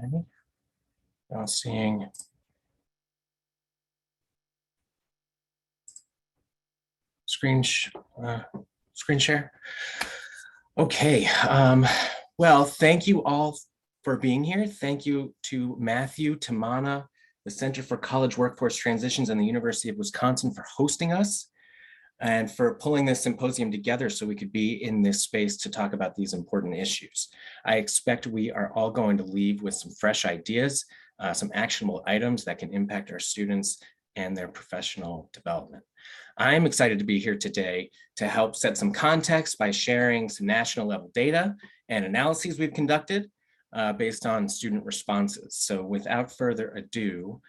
Okay. Now seeing screen share. Okay. Well, thank you all for being here. Thank you to Matthew, Tamana, the Center for College Workforce Transitions and the University of Wisconsin for hosting us and for pulling this symposium together so we could be in this space to talk about these important issues. I expect we are all going to leave with some fresh ideas, some actionable items that can impact our students and their professional development. I'm excited to be here today to help set some context by sharing some national level data and analyses we've conducted based on student responses. So without further ado,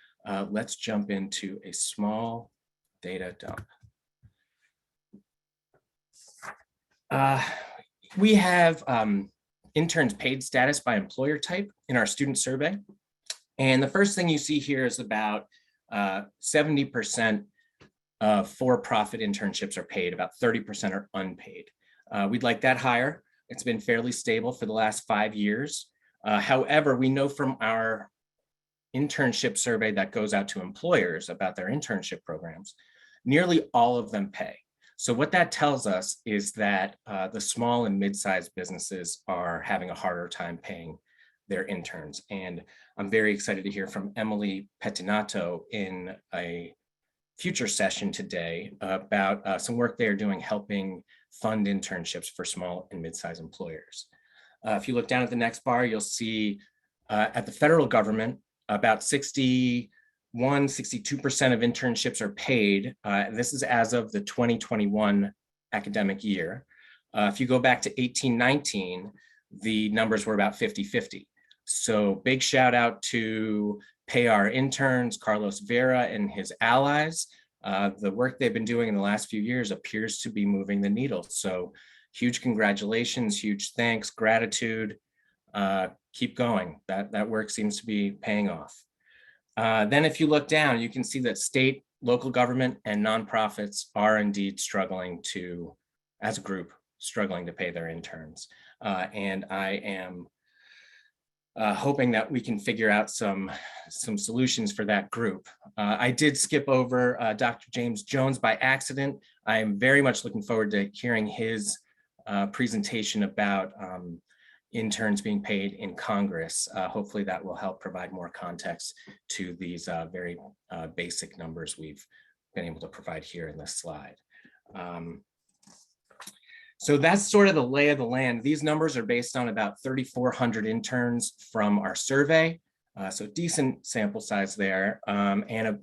let's jump into a small data dump. We have interns paid status by employer type in our student survey. And the first thing you see here is about 70% of for-profit internships are paid, about 30% are unpaid. We'd like that higher. It's been fairly stable for the last 5 years. However, we know from our internship survey that goes out to employers about their internship programs, nearly all of them pay. So what that tells us is that the small and mid-sized businesses are having a harder time paying their interns. And I'm very excited to hear from Emily Pettinato in a future session today about some work they're doing helping fund internships for small and mid-sized employers. If you look down at the next bar, you'll see at the federal government, about 62% of internships are paid. This is as of the 2021 academic year. If you go back to 18-19, the numbers were about 50-50. So big shout out to Pay Our Interns, Carlos Vera and his allies. The work they've been doing in the last few years appears to be moving the needle. So huge congratulations, huge thanks, gratitude. Keep going. That work seems to be paying off. Then if you look down, you can see that state, local government, and nonprofits are indeed struggling to, as a group, struggling to pay their interns. And I am hoping that we can figure out some solutions for that group. I did skip over Dr. James Jones by accident. I am very much looking forward to hearing his presentation about interns being paid in Congress. Hopefully that will help provide more context to these very basic numbers we've been able to provide here in this slide. So that's sort of the lay of the land. These numbers are based on about 3,400 interns from our survey. So decent sample size there. And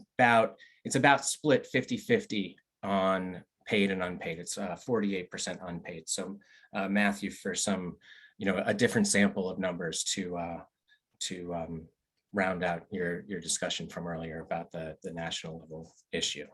it's about split 50-50 on paid and unpaid. It's 48% unpaid. So Matthew, for some, a different sample of numbers to round out your discussion from earlier about the national level issue.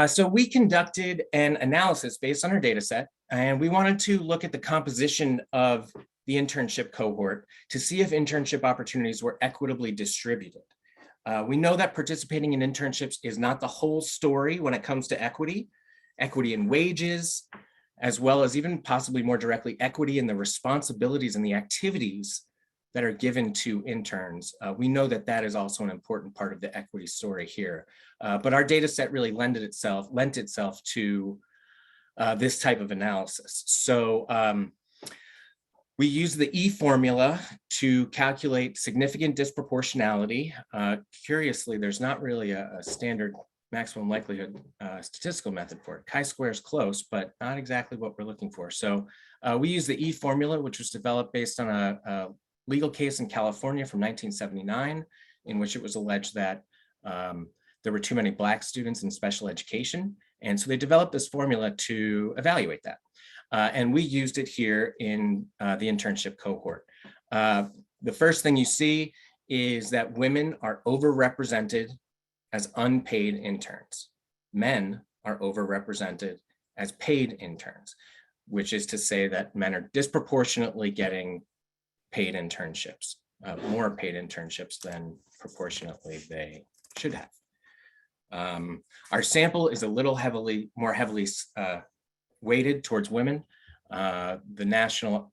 So we conducted an analysis based on our data set, and we wanted to look at the composition of the internship cohort to see if internship opportunities were equitably distributed. We know that participating in internships is not the whole story when it comes to equity in wages, as well as even possibly more directly equity in the responsibilities and the activities that are given to interns. We know that that is also an important part of the equity story here. But our data set really lent itself to this type of analysis. So we use the E formula to calculate significant disproportionality. Curiously, there's not really a standard maximum likelihood statistical method for it. Chi-square is close, but not exactly what we're looking for. So we use the E formula, which was developed based on a legal case in California from 1979, in which it was alleged that there were too many Black students in special education. And so they developed this formula to evaluate that. And we used it here in the internship cohort. The first thing you see is that women are overrepresented as unpaid interns. Men are overrepresented as paid interns, which is to say that men are disproportionately getting paid internships, more paid internships than proportionately they should have. Our sample is a little more heavily weighted towards women. The national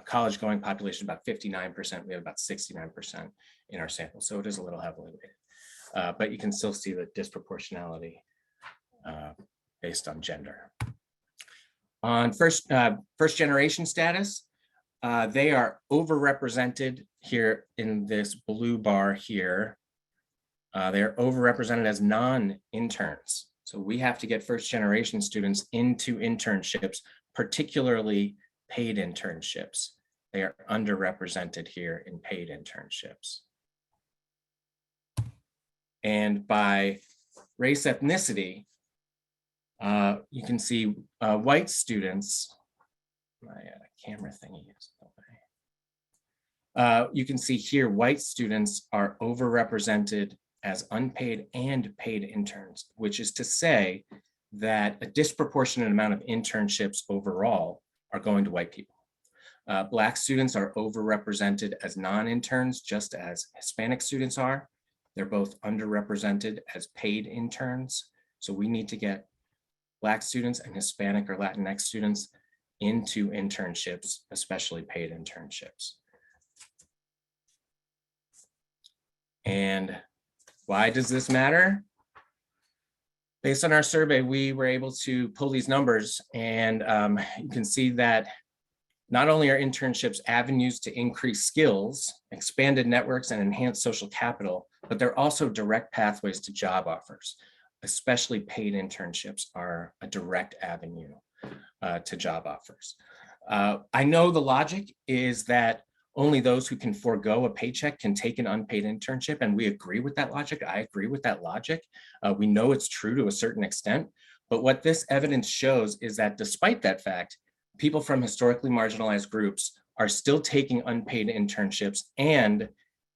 college going population, about 59%. We have about 69% in our sample. So it is a little heavily weighted, but you can still see the disproportionality based on gender. On first generation status, they are overrepresented here in this blue bar here. They're overrepresented as non-interns. So we have to get first generation students into internships, particularly paid internships. They are underrepresented here in paid internships. And by race ethnicity, you can see white students, my camera thingy is away. You can see here, white students are overrepresented as unpaid and paid interns, which is to say that a disproportionate amount of internships overall are going to white people. Black students are overrepresented as non-interns, just as Hispanic students are. They're both underrepresented as paid interns. So we need to get Black students and Hispanic or Latinx students into internships, especially paid internships. And why does this matter? Based on our survey, we were able to pull these numbers, and you can see that not only are internships avenues to increase skills, expanded networks, and enhance social capital, but they're also direct pathways to job offers. Especially paid internships are a direct avenue to job offers. I know the logic is that only those who can forego a paycheck can take an unpaid internship, and we agree with that logic. I agree with that logic. We know it's true to a certain extent, but what this evidence shows is that despite that fact, people from historically marginalized groups are still taking unpaid internships and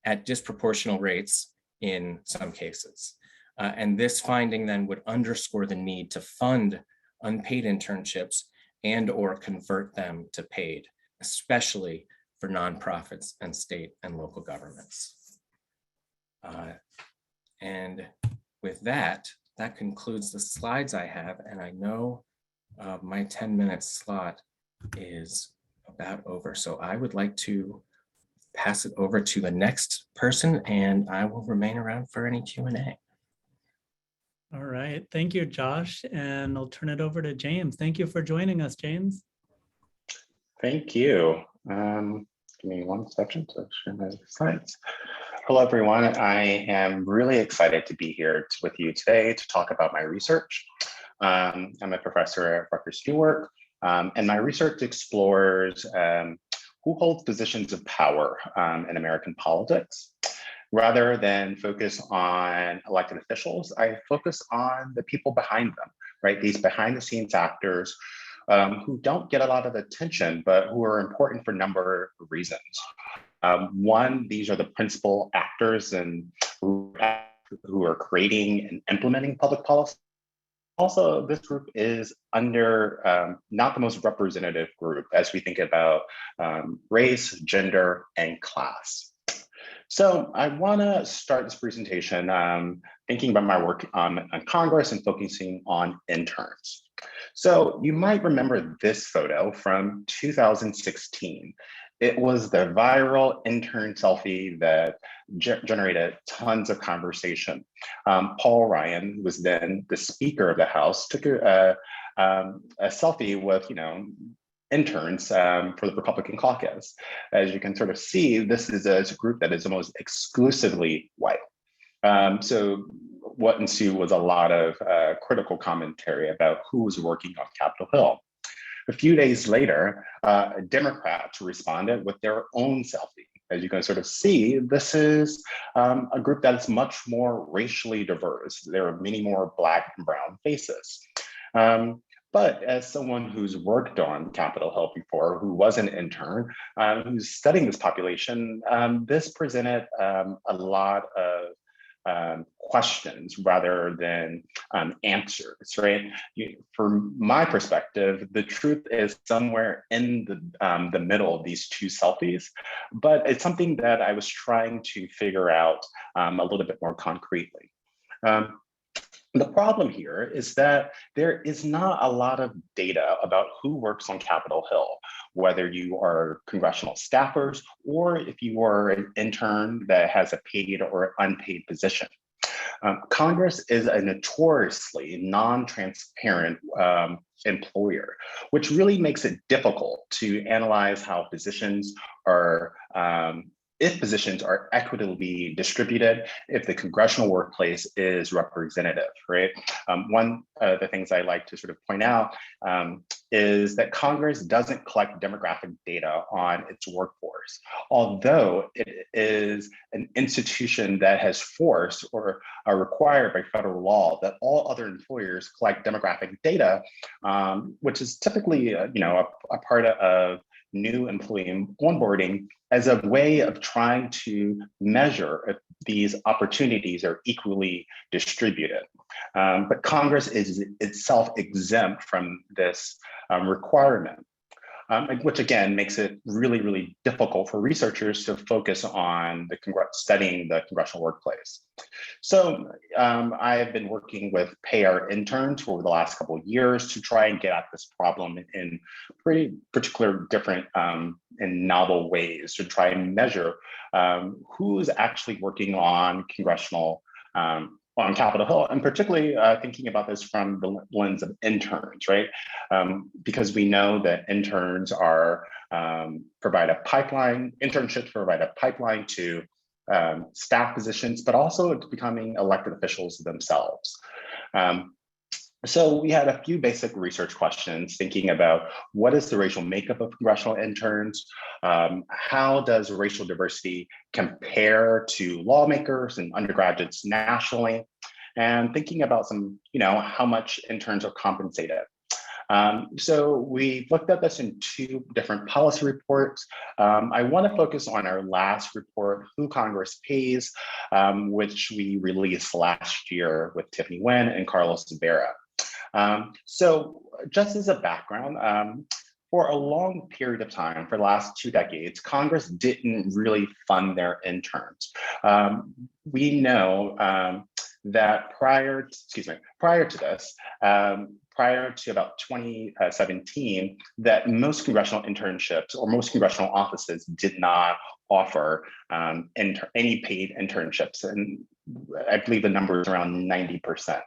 at disproportional rates in some cases. And this finding then would underscore the need to fund unpaid internships and or convert them to paid, especially for nonprofits and state and local governments. And with that, that concludes the slides I have. And I know my 10-minute slot is about over. So I would like to pass it over to the next person, and I will remain around for any Q&A. All right, thank you, Josh. And I'll turn it over to James. Thank you for joining us, James. Thank you. Give me one second to share my slides. Hello, everyone. I am really excited to be here with you today to talk about my research. I'm a professor at Rutgers Newark, and my research explores who holds positions of power in American politics. Rather than focus on elected officials, I focus on the people behind them, right? These behind the scenes actors who don't get a lot of attention, but who are important for a number of reasons. One, these are the principal actors and who are creating and implementing public policy. Also, this group is under not the most representative group as we think about race, gender, and class. So I want to start this presentation thinking about my work on Congress and focusing on interns. So you might remember this photo from 2016. It was the viral intern selfie that generated tons of conversation. Paul Ryan, who was then the Speaker of the House, took a selfie with, interns for the Republican caucus. As you can sort of see, this is a group that is almost exclusively white. So what ensued was a lot of critical commentary about who was working on Capitol Hill. A few days later, Democrats responded with their own selfie. As you can sort of see, this is a group that is much more racially diverse. There are many more Black and brown faces. But as someone who's worked on Capitol Hill before, who was an intern, who's studying this population, this presented a lot of questions rather than answers, right? From my perspective, the truth is somewhere in the middle of these two selfies, but it's something that I was trying to figure out a little bit more concretely. The problem here is that there is not a lot of data about who works on Capitol Hill, whether you are congressional staffers or if you are an intern that has a paid or unpaid position. Congress is a notoriously non-transparent employer, which really makes it difficult to analyze how positions are if positions are equitably distributed, if the congressional workplace is representative, right? One of the things I like to sort of point out is that Congress doesn't collect demographic data on its workforce, although it is an institution that has forced or are required by federal law that all other employers collect demographic data, which is typically a part of new employee onboarding as a way of trying to measure if these opportunities are equally distributed. But Congress is itself exempt from this requirement, which again makes it really, really difficult for researchers to focus on studying the congressional workplace. So I have been working with pay-our interns over the last couple of years to try and get at this problem in pretty particular, different and novel ways to try and measure who is actually working on congressional on Capitol Hill, and particularly thinking about this from the lens of interns, right? Because we know that interns provide a pipeline, internships provide a pipeline to staff positions, but also to becoming elected officials themselves. So we had a few basic research questions thinking about what is the racial makeup of congressional interns? How does racial diversity compare to lawmakers and undergraduates nationally? And thinking about how much interns are compensated. So we looked at this in two different policy reports. I want to focus on our last report, Who Congress Pays, which we released last year with Tiffany Nguyen and Carlos Rivera. So just as a background, for a long period of time, for the last 2 decades, Congress didn't really fund their interns. We know that prior to this, prior to about 2017, that most congressional internships or most congressional offices did not offer any paid internships. And I believe the number is around 90%.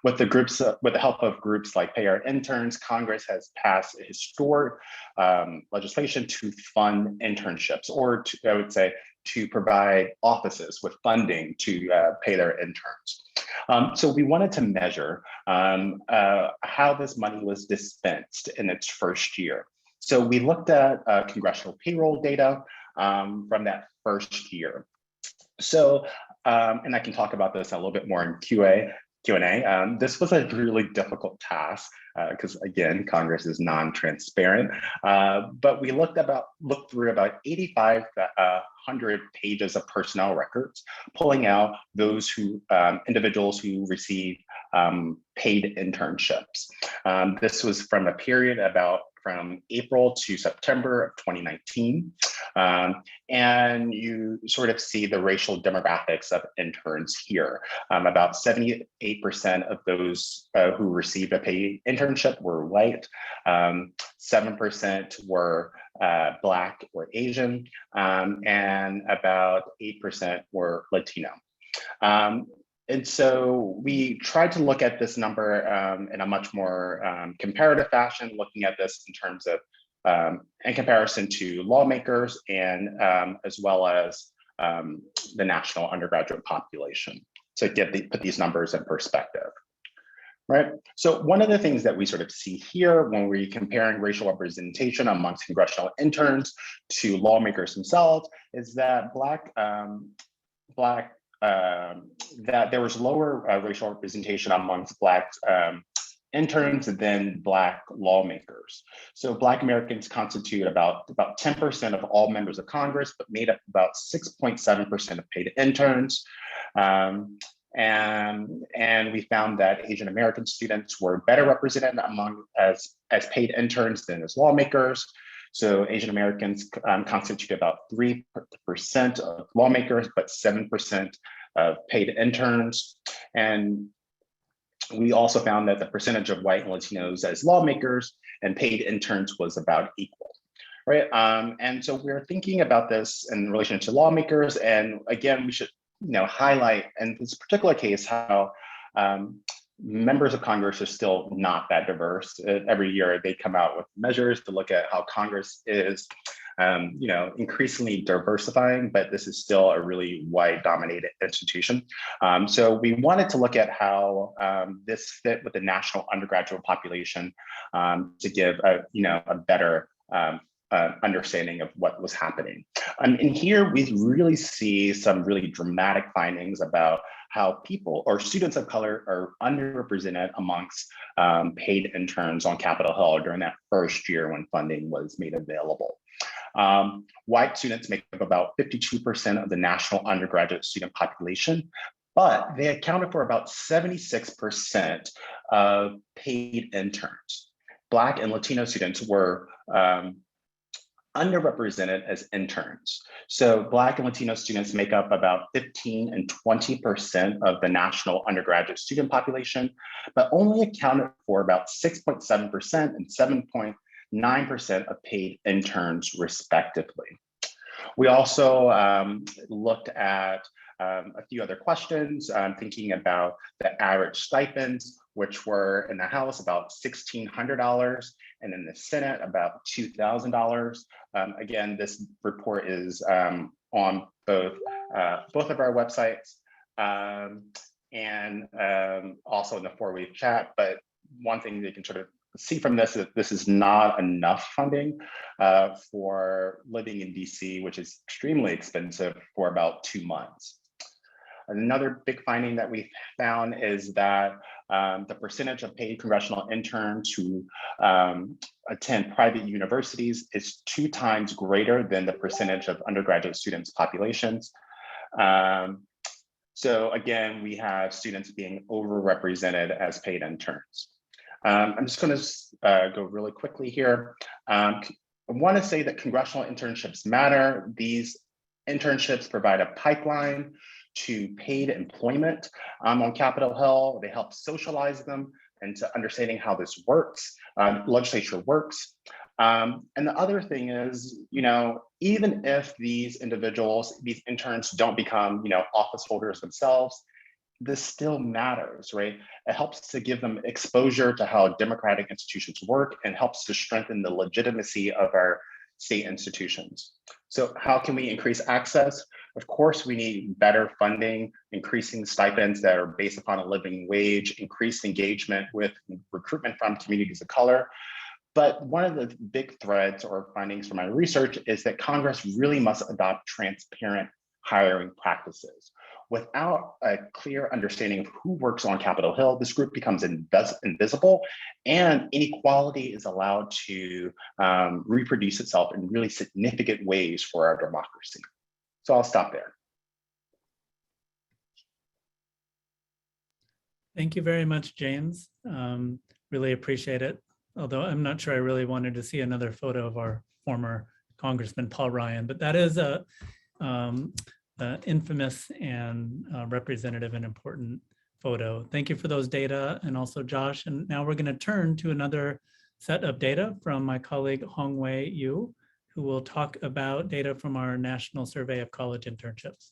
With the help of groups like Pay Our Interns, Congress has passed historic legislation to fund internships, or I would say to provide offices with funding to pay their interns. So we wanted to measure how this money was dispensed in its first year. So we looked at congressional payroll data from that first year. So, and I can talk about this a little bit more in Q&A. This was a really difficult task because again, Congress is non-transparent, but we looked through about 8,500 pages of personnel records, pulling out those individuals who receive paid internships. This was from a period from April to September of 2019. And you sort of see the racial demographics of interns here. About 78% of those who received a paid internship were white, 7% were Black or Asian, and about 8% were Latino. And so we tried to look at this number in a much more comparative fashion, looking at this in terms of in comparison to lawmakers and as well as the national undergraduate population to put these numbers in perspective. Right. So one of the things that we sort of see here when we're comparing racial representation amongst congressional interns to lawmakers themselves is that that there was lower racial representation amongst Black interns than Black lawmakers. So Black Americans constitute about 10% of all members of Congress, but made up about 6.7% of paid interns. And we found that Asian American students were better represented as paid interns than as lawmakers. So Asian Americans constitute about 3% of lawmakers, but 7% of paid interns. And We also found that the percentage of white and Latinos as lawmakers and paid interns was about equal, right? And so we're thinking about this in relation to lawmakers. And again, we should highlight in this particular case how members of Congress are still not that diverse. Every year they come out with measures to look at how Congress is increasingly diversifying, but this is still a really white dominated institution. So we wanted to look at how this fit with the national undergraduate population to give a better understanding of what was happening. And here we really see some really dramatic findings about how people or students of color are underrepresented amongst paid interns on Capitol Hill during that first year when funding was made available. White students make up about 52% of the national undergraduate student population, but they accounted for about 76% of paid interns. Black and Latino students were underrepresented as interns. So Black and Latino students make up about 15 and 20% of the national undergraduate student population, but only accounted for about 6.7% and 7.9% of paid interns, respectively. We also looked at a few other questions, thinking about the average stipends, which were in the House about $1,600 and in the Senate about $2,000. Again, this report is on both of our websites and also in the 4-week chat. But one thing you can sort of see from this is this is not enough funding for living in DC, which is extremely expensive for about 2 months. Another big finding that we found is that the percentage of paid congressional interns who attend private universities is 2 times greater than the percentage of undergraduate students' populations. So again, we have students being overrepresented as paid interns. I'm just going to go really quickly here. I want to say that congressional internships matter. These internships provide a pipeline to paid employment on Capitol Hill. They help socialize them into understanding how this works, legislature works. And the other thing is, even if these individuals, these interns don't become, office holders themselves, this still matters, right? It helps to give them exposure to how democratic institutions work and helps to strengthen the legitimacy of our state institutions. So how can we increase access? Of course, we need better funding, increasing stipends that are based upon a living wage, increased engagement with recruitment from communities of color. But one of the big threads or findings from my research is that Congress really must adopt transparent hiring practices. Without a clear understanding of who works on Capitol Hill, this group becomes invisible, and inequality is allowed to reproduce itself in really significant ways for our democracy. So I'll stop there. Thank you very much, James. Really appreciate it. Although I'm not sure I really wanted to see another photo of our former Congressman Paul Ryan, but that is a infamous and representative and important photo. Thank you for those data, and also Josh. And now we're going to turn to another set of data from my colleague Hongwei Yu, who will talk about data from our National Survey of College Internships.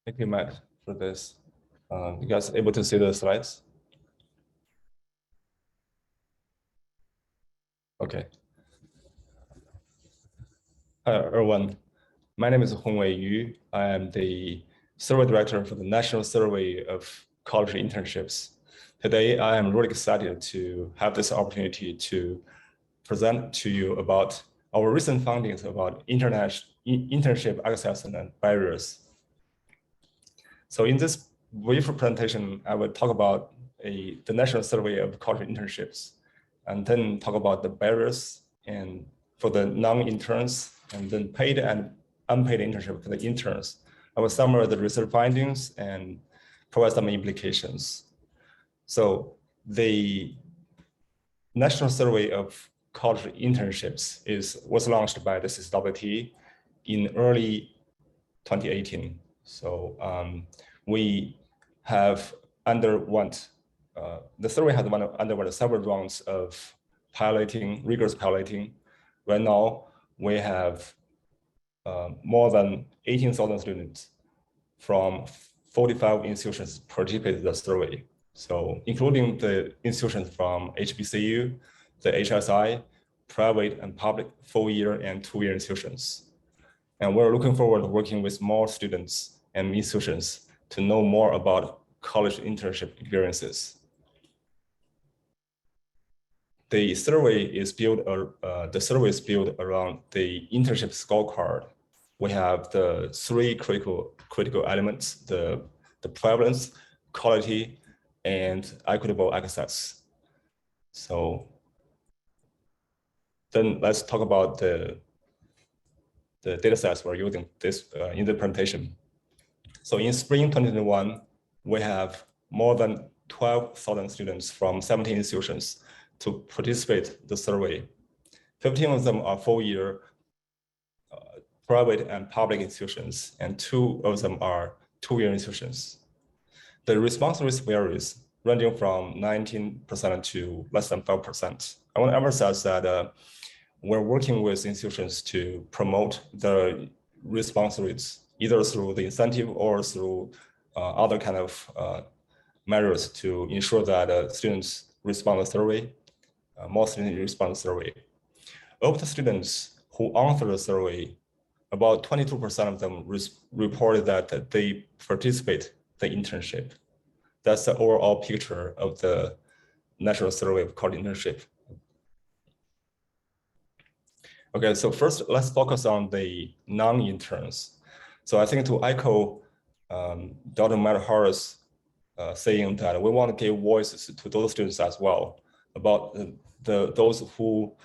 Thank you, Matt, for this. You guys able to see the slides? Okay. Hi, everyone. My name is Hongwei Yu. I am the Survey Director for the National Survey of College Internships. Today, I am really excited to have this opportunity to present to you about our recent findings about internship access and barriers. So in this brief presentation, I will talk about the National Survey of College Internships, and then talk about the barriers and for the non-interns, and then paid and unpaid internship for the interns. I will summarize the research findings and provide some implications. So the National Survey of college internships was launched by the CCWT in early 2018. So we have underwent, the survey has underwent several rounds of piloting, rigorous piloting. Right now, we have more than 18,000 students from 45 institutions participated in the survey. So including the institutions from HBCU, the HSI, private and public 4-year and 2-year institutions. And we're looking forward to working with more students and institutions to know more about college internship experiences. The survey is built around the internship scorecard. We have the 3 critical elements: the prevalence, quality, and equitable access. So then let's talk about the data sets we're using in the presentation. So in spring 2021, we have more than 12,000 students from 17 institutions to participate in the survey. 15 of them are 4-year private and public institutions, and 2 of them are 2-year institutions. The response rate varies, ranging from 19% to less than 5%. I want to emphasize that we're working with institutions to promote the response rates, either through the incentive or through other kind of measures to ensure that students respond to the survey, more students respond to the survey. Of the students who answered the survey, about 22% of them reported that they participate in the internship. That's the overall picture of the national survey of college internship. Okay, so first let's focus on the non-interns. So I think to echo Dr. Matt Harris saying that we want to give voices to those students as well about those who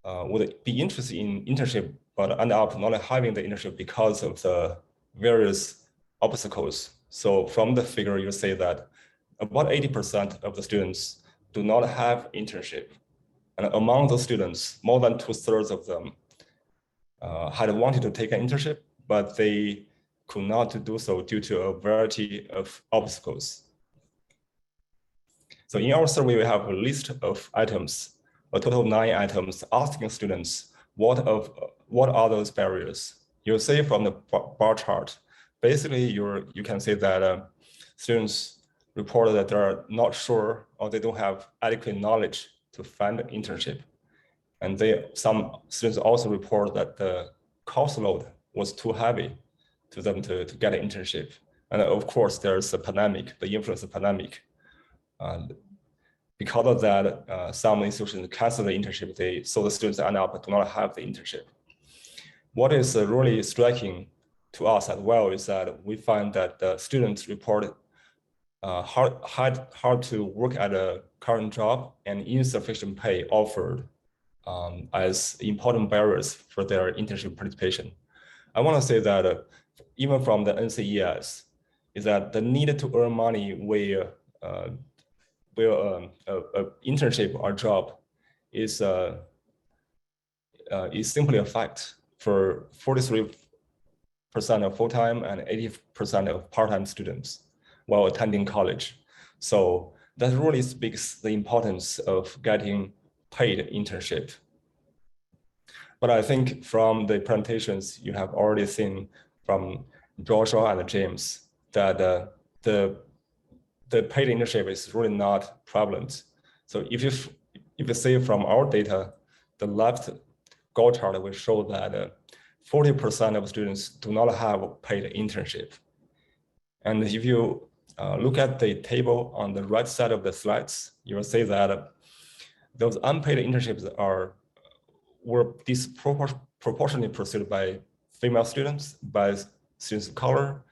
would be interested in internship but end up not having the internship because of the various obstacles. So from the figure, you say that about 80% of the students do not have internship. And among those students, more than 2/3 of them had wanted to take an internship, but they could not do so due to a variety of obstacles. So in our survey, we have a list of items, a total of 9 items, asking students what are those barriers. You'll see from the bar chart, basically you can say that students reported that they're not sure or they don't have adequate knowledge to find an internship. And some students also report that the cost load was too heavy to them to get an internship. And of course, there's a pandemic, the influence of the pandemic. Because of that, some institutions cancel the internship, so the students end up do not have the internship. What is really striking to us as well is that we find that the students reported hard to work at a current job and insufficient pay offered as important barriers for their internship participation. I want to say that even from the NCES, is that the need to earn money where internship or job is simply a fact for 43% of full-time and 80% of part-time students while attending college. So that really speaks the importance of getting paid internship. But I think from the presentations you have already seen from Joshua and James that the paid internship is really not prevalent. So if you see from our data, the left goal chart will show that 40% of students do not have a paid internship. And if you look at the table on the right side of the slides, you will see that those unpaid internships were disproportionately pursued by female students, by students of color,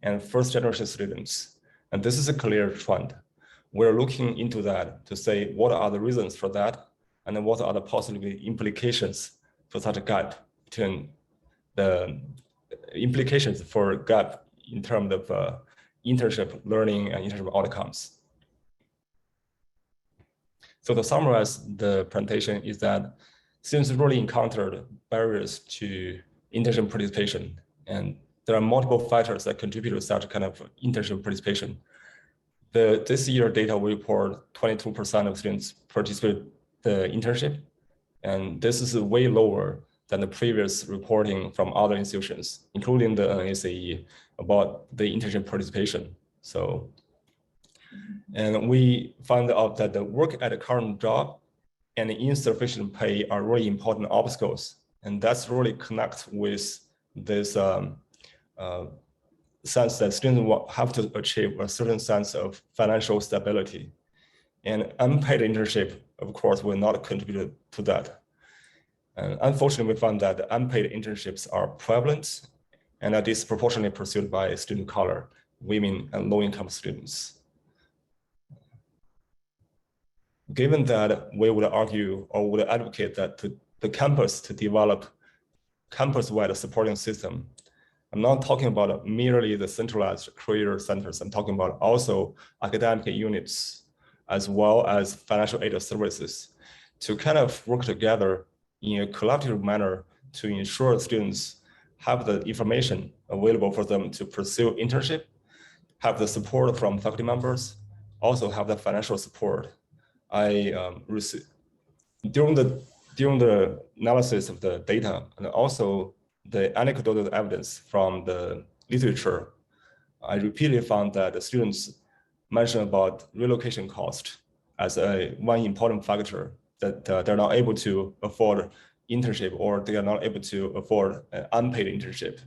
and first-generation students. And this is a clear trend. We're looking into that to say what are the reasons for that, and then what are the possible implications for such a gap between the implications for a gap in terms of internship learning and internship outcomes. So to summarize the presentation is that students really encountered barriers to internship participation, and there are multiple factors that contribute to such kind of internship participation. This year data we report 22% of students participate the internship, and this is way lower than the previous reporting from other institutions, including the NACE, about the internship participation. So, and we found out that the work at the current job and insufficient pay are really important obstacles, and that's really connect with this sense that students will have to achieve a certain sense of financial stability. And unpaid internship, of course, will not contribute to that. And unfortunately, we found that unpaid internships are prevalent and are disproportionately pursued by students of color, women, and low-income students. Given that, we would argue or would advocate that the campus to develop campus-wide supporting system. I'm not talking about merely the centralized career centers. I'm talking about also academic units, as well as financial aid services, to kind of work together in a collaborative manner to ensure students have the information available for them to pursue internship, have the support from faculty members, also have the financial support. I received during the analysis of the data and also the anecdotal evidence from the literature, I repeatedly found that the students mention about relocation cost as one important factor that they're not able to afford internship, or they are not able to afford an unpaid internship.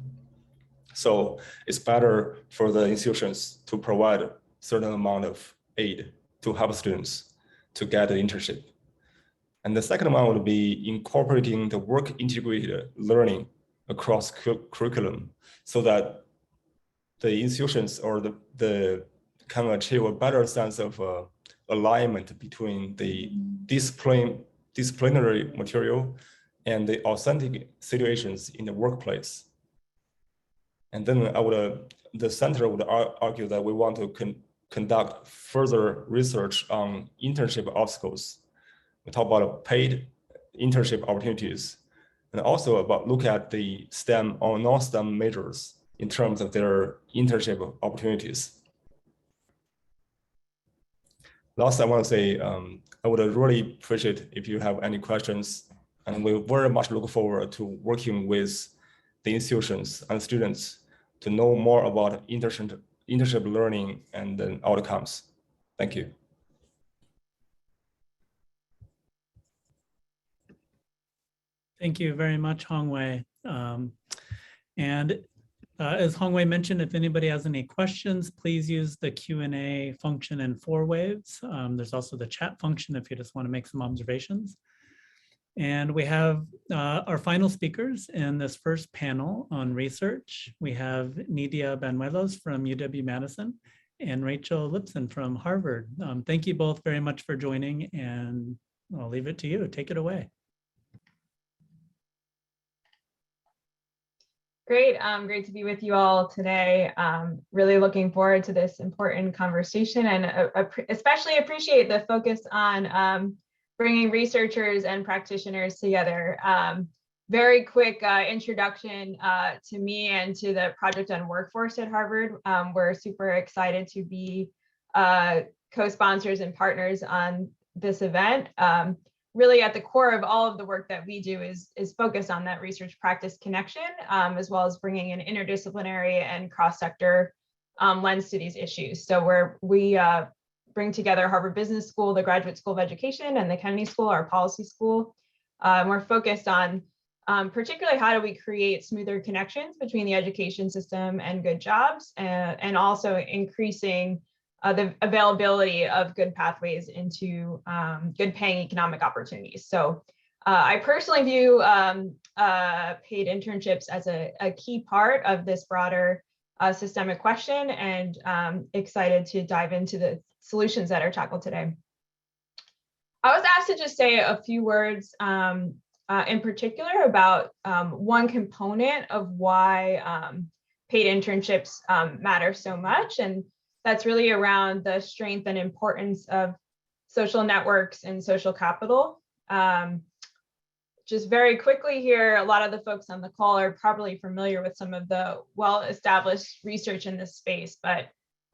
So it's better for the institutions to provide a certain amount of aid to help students to get the internship. And the second one would be incorporating the work integrated learning across curriculum, so that the institutions or the can achieve a better sense of alignment between the disciplinary material and the authentic situations in the workplace. And then the center would argue that we want to conduct further research on internship obstacles. We talk about paid internship opportunities, and also about look at the STEM or non-STEM majors in terms of their internship opportunities. Last, I want to say, I would really appreciate if you have any questions, and we very much look forward to working with the institutions and students to know more about internship learning and then outcomes. Thank you. Thank you very much, Hongwei. As Hongwei mentioned, if anybody has any questions, please use the Q&A function in 4 waves. There's also the chat function if you just want to make some observations. And we have our final speakers in this first panel on research. We have Nidia Banuelos from UW-Madison and Rachel Lipson from Harvard. Thank you both very much for joining, and I'll leave it to you. Take it away. Great, great to be with you all today. Really looking forward to this important conversation, and especially appreciate the focus on bringing researchers and practitioners together. Very quick introduction to me and to the Project on Workforce at Harvard. We're super excited to be co-sponsors and partners on this event. Really at the core of all of the work that we do is focused on that research practice connection, as well as bringing an interdisciplinary and cross-sector lens to these issues. So we bring together Harvard Business School, the Graduate School of Education, and the Kennedy School, our policy school. We're focused on particularly how do we create smoother connections between the education system and good jobs, and also increasing the availability of good pathways into good paying economic opportunities. So I personally view paid internships as a key part of this broader systemic question, and excited to dive into the solutions that are tackled today. I was asked to just say a few words in particular about one component of why paid internships matter so much, and that's really around the strength and importance of social networks and social capital. Just very quickly here, a lot of the folks on the call are probably familiar with some of the well-established research in this space, but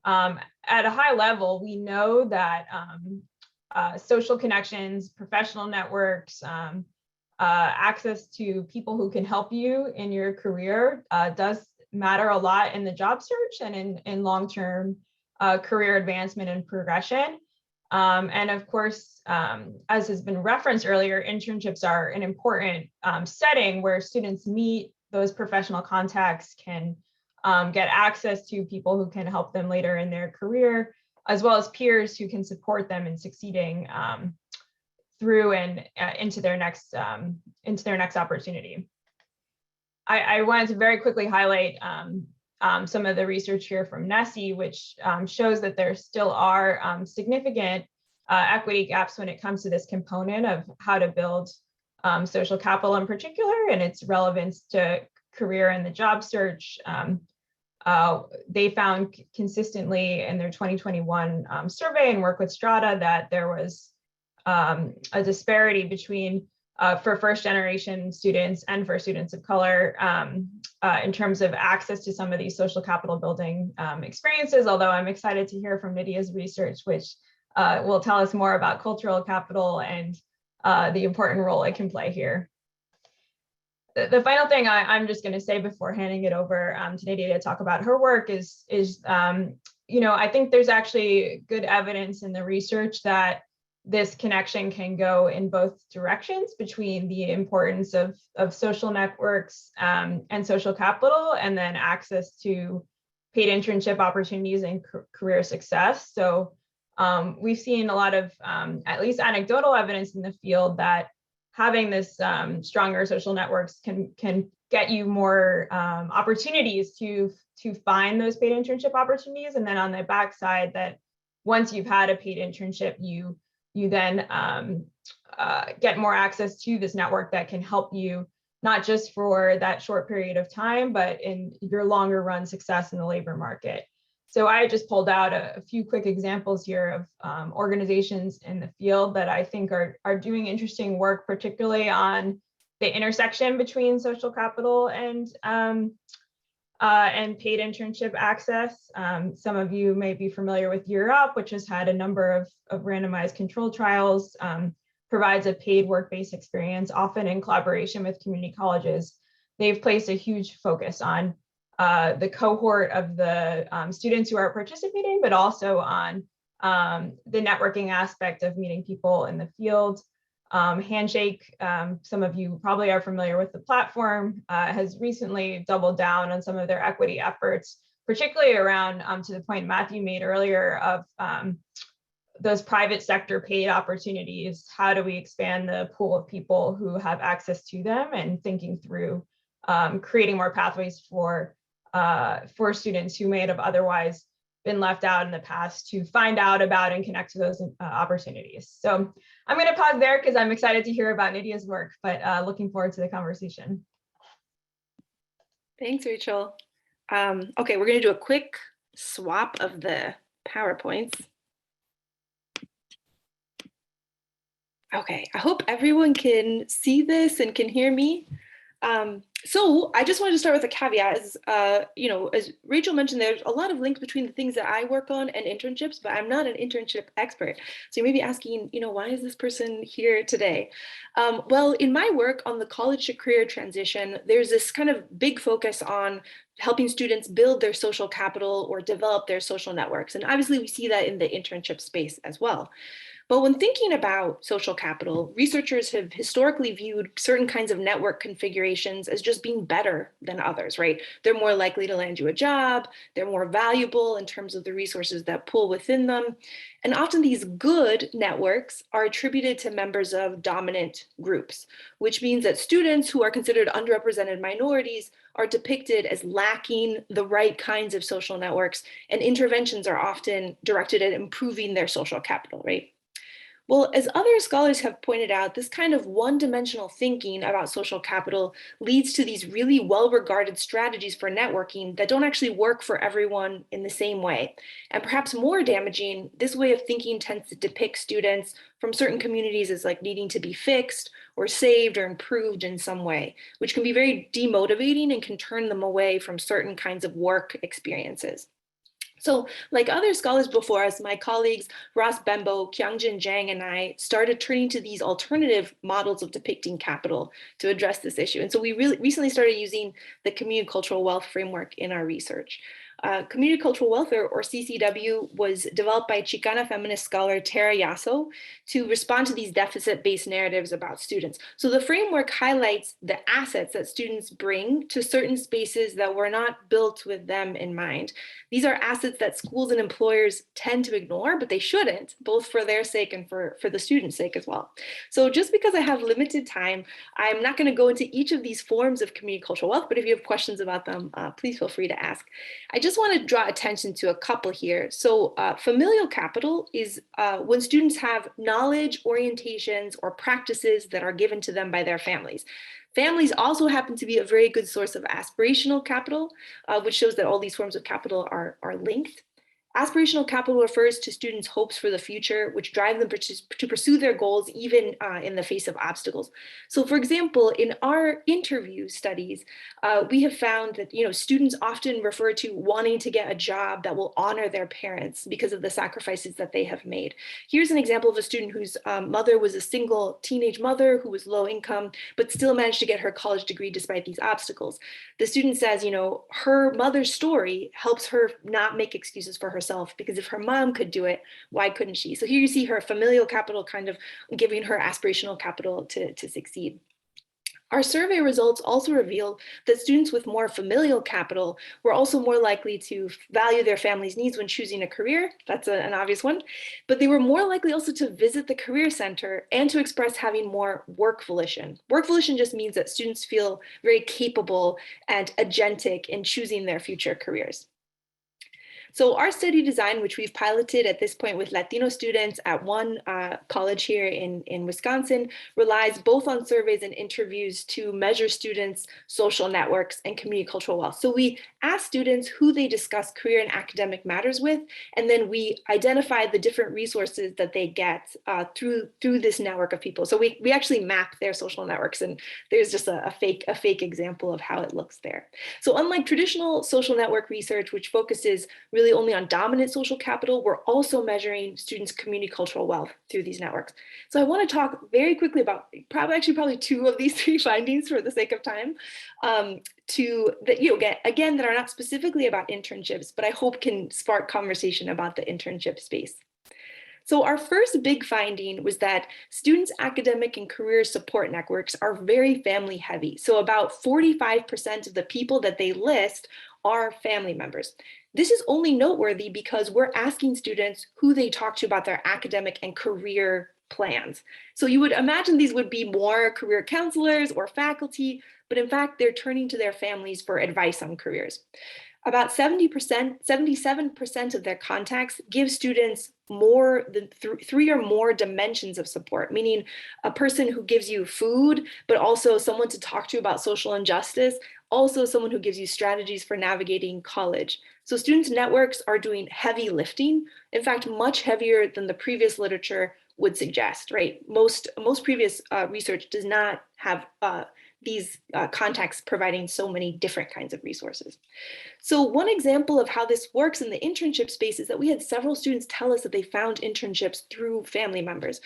at a high level, we know that social connections, professional networks, access to people who can help you in your career does matter a lot in the job search and in long-term career advancement and progression. And of course, as has been referenced earlier, internships are an important setting where students meet those professional contacts, can get access to people who can help them later in their career, as well as peers who can support them in succeeding through and into their next opportunity. I wanted to very quickly highlight some of the research here from NESI, which shows that there still are significant equity gaps when it comes to this component of how to build social capital in particular and its relevance to career and the job search. They found consistently in their 2021 survey and work with Strata that there was a disparity between for first generation students and for students of color in terms of access to some of these social capital building experiences, although I'm excited to hear from Nydia's research, which will tell us more about cultural capital and the important role it can play here. The final thing I'm just going to say before handing it over to Nydia to talk about her work is I think there's actually good evidence in the research that this connection can go in both directions between the importance of social networks and social capital, and then access to paid internship opportunities and career success. So we've seen a lot of at least anecdotal evidence in the field that having this stronger social networks can get you more opportunities to find those paid internship opportunities. And then on the backside, that once you've had a paid internship, you then get more access to this network that can help you not just for that short period of time, but in your longer run success in the labor market. So I just pulled out a few quick examples here of organizations in the field that I think are doing interesting work, particularly on the intersection between social capital and paid internship access. Some of you may be familiar with UW, which has had a number of randomized control trials, provides a paid work-based experience, often in collaboration with community colleges. They've placed a huge focus on the cohort of the students who are participating, but also on the networking aspect of meeting people in the field. Handshake, some of you probably are familiar with the platform, has recently doubled down on some of their equity efforts, particularly around, to the point Matthew made earlier, of those private sector paid opportunities. How do we expand the pool of people who have access to them, and thinking through creating more pathways for students who may have otherwise been left out in the past to find out about and connect to those opportunities. So I'm going to pause there because I'm excited to hear about Nydia's work, but looking forward to the conversation. Thanks, Rachel. Okay, we're going to do a quick swap of the PowerPoints. Okay, I hope everyone can see this and can hear me. So I just wanted to start with a caveat. As Rachel mentioned, there's a lot of links between the things that I work on and internships, but I'm not an internship expert. So you may be asking, why is this person here today? Well, in my work on the college to career transition, there's this kind of big focus on helping students build their social capital or develop their social networks. And obviously we see that in the internship space as well. But when thinking about social capital, researchers have historically viewed certain kinds of network configurations as just being better than others, right? They're more likely to land you a job, they're more valuable in terms of the resources that pool within them. And often these good networks are attributed to members of dominant groups, which means that students who are considered underrepresented minorities are depicted as lacking the right kinds of social networks, and interventions are often directed at improving their social capital, right? Well, as other scholars have pointed out, this kind of one-dimensional thinking about social capital leads to these really well-regarded strategies for networking that don't actually work for everyone in the same way. And perhaps more damaging, this way of thinking tends to depict students from certain communities as like needing to be fixed or saved or improved in some way, which can be very demotivating and can turn them away from certain kinds of work experiences. So like other scholars before us, my colleagues Ross Bembo, Kyungjin Jang, and I started turning to these alternative models of depicting capital to address this issue. And so we really recently started using the community cultural wealth framework in our research. Community cultural wealth, or CCW, was developed by Chicana feminist scholar Tara Yasso to respond to these deficit-based narratives about students. So the framework highlights the assets that students bring to certain spaces that were not built with them in mind. These are assets that schools and employers tend to ignore, but they shouldn't, both for their sake and for the students' sake as well. So just because I have limited time, I'm not going to go into each of these forms of community cultural wealth, but if you have questions about them, please feel free to ask. I just want to draw attention to a couple here. So familial capital is when students have knowledge, orientations, or practices that are given to them by their families. Families also happen to be a very good source of aspirational capital, which shows that all these forms of capital are linked. Aspirational capital refers to students' hopes for the future, which drive them to pursue their goals even in the face of obstacles. So for example, in our interview studies, we have found that students often refer to wanting to get a job that will honor their parents because of the sacrifices that they have made. Here's an example of a student whose mother was a single teenage mother who was low income, but still managed to get her college degree despite these obstacles. The student says, her mother's story helps her not make excuses for herself, because if her mom could do it, why couldn't she? So here you see her familial capital kind of giving her aspirational capital to succeed. Our survey results also reveal that students with more familial capital were also more likely to value their family's needs when choosing a career. That's an obvious one. But they were more likely also to visit the career center and to express having more work volition. Work volition just means that students feel very capable and agentic in choosing their future careers. So our study design, which we've piloted at this point with Latino students at one college here in Wisconsin, relies both on surveys and interviews to measure students' social networks and community cultural wealth. So we ask students who they discuss career and academic matters with, and then we identify the different resources that they get through this network of people. So we actually map their social networks, and there's just a fake example of how it looks there. So unlike traditional social network research, which focuses really only on dominant social capital, we're also measuring students' community cultural wealth through these networks. So I want to talk very quickly about probably two of these three findings for the sake of time, that are not specifically about internships, but I hope can spark conversation about the internship space. So our first big finding was that students' academic and career support networks are very family heavy. So about 45% of the people that they list are family members. This is only noteworthy because we're asking students who they talk to about their academic and career plans. So you would imagine these would be more career counselors or faculty, but in fact, they're turning to their families for advice on careers. About 77% of their contacts give students more than three or more dimensions of support, meaning a person who gives you food, but also someone to talk to about social injustice, also someone who gives you strategies for navigating college. So students' networks are doing heavy lifting, in fact, much heavier than the previous literature would suggest, right? Most previous research does not have these contacts providing so many different kinds of resources. So one example of how this works in the internship space is that we had several students tell us that they found internships through family members.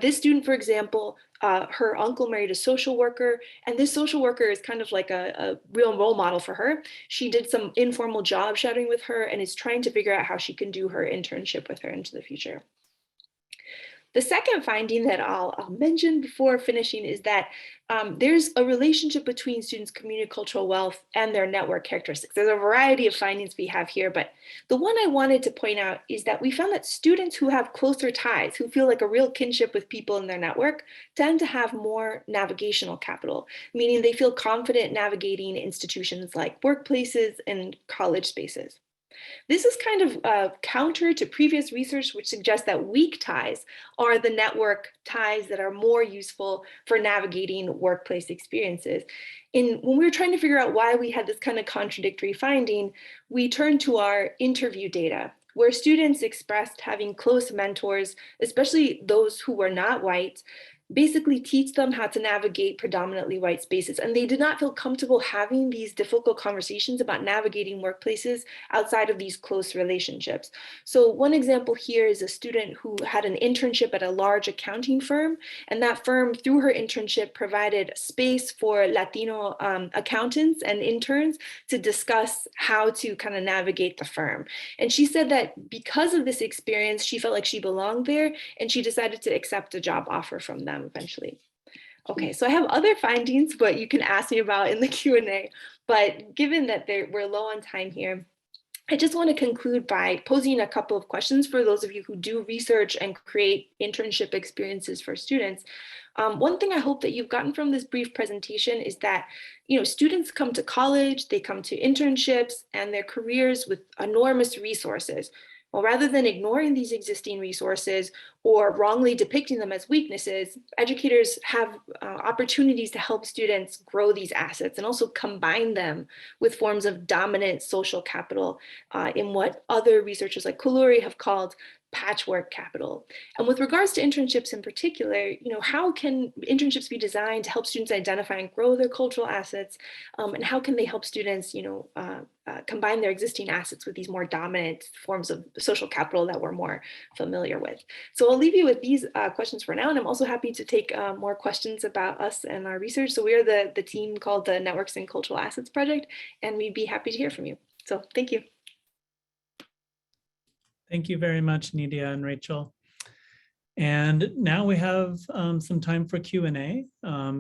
This student, for example, her uncle married a social worker, and this social worker is kind of like a real role model for her. She did some informal job shadowing with her and is trying to figure out how she can do her internship with her into the future. The second finding that I'll mention before finishing is that there's a relationship between students' community cultural wealth and their network characteristics. There's a variety of findings we have here, but the one I wanted to point out is that we found that students who have closer ties, who feel like a real kinship with people in their network, tend to have more navigational capital, meaning they feel confident navigating institutions like workplaces and college spaces. This is kind of counter to previous research, which suggests that weak ties are the network ties that are more useful for navigating workplace experiences. When we were trying to figure out why we had this kind of contradictory finding, we turned to our interview data, where students expressed having close mentors, especially those who were not white, basically teach them how to navigate predominantly white spaces. And they did not feel comfortable having these difficult conversations about navigating workplaces outside of these close relationships. So one example here is a student who had an internship at a large accounting firm, and that firm, through her internship, provided space for Latino accountants and interns to discuss how to kind of navigate the firm. And she said that because of this experience, she felt like she belonged there, and she decided to accept a job offer from them eventually. Okay, so I have other findings, but you can ask me about in the Q&A. But given that we're low on time here, I just want to conclude by posing a couple of questions for those of you who do research and create internship experiences for students. One thing I hope that you've gotten from this brief presentation is that, students come to college, they come to internships and their careers with enormous resources. Well, rather than ignoring these existing resources or wrongly depicting them as weaknesses, educators have opportunities to help students grow these assets and also combine them with forms of dominant social capital in what other researchers like Kuluri have called patchwork capital. And with regards to internships in particular, how can internships be designed to help students identify and grow their cultural assets? And how can they help students, combine their existing assets with these more dominant forms of social capital that we're more familiar with? So I'll leave you with these questions for now, and I'm also happy to take more questions about us and our research. So we are the team called the Networks and Cultural Assets Project, and we'd be happy to hear from you. So thank you. Thank you very much, Nidia and Rachel. And now we have some time for Q&A.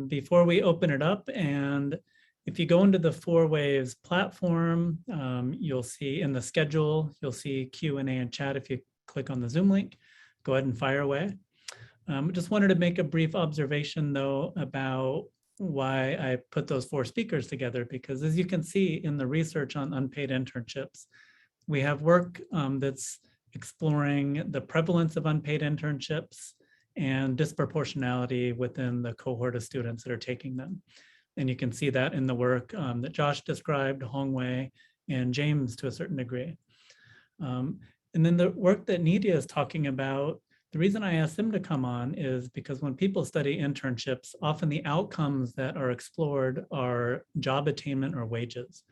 Before we open it up, and if you go into the 4Waves platform, you'll see in the schedule, you'll see Q&A and chat. If you click on the Zoom link, go ahead and fire away. Just wanted to make a brief observation though about why I put those 4 speakers together, because as you can see in the research on unpaid internships, we have work that's exploring the prevalence of unpaid internships and disproportionality within the cohort of students that are taking them. And you can see that in the work that Josh described, Hongwei, and James to a certain degree. And then the work that Nidia is talking about, the reason I asked them to come on is because when people study internships, often the outcomes that are explored are job attainment or wages.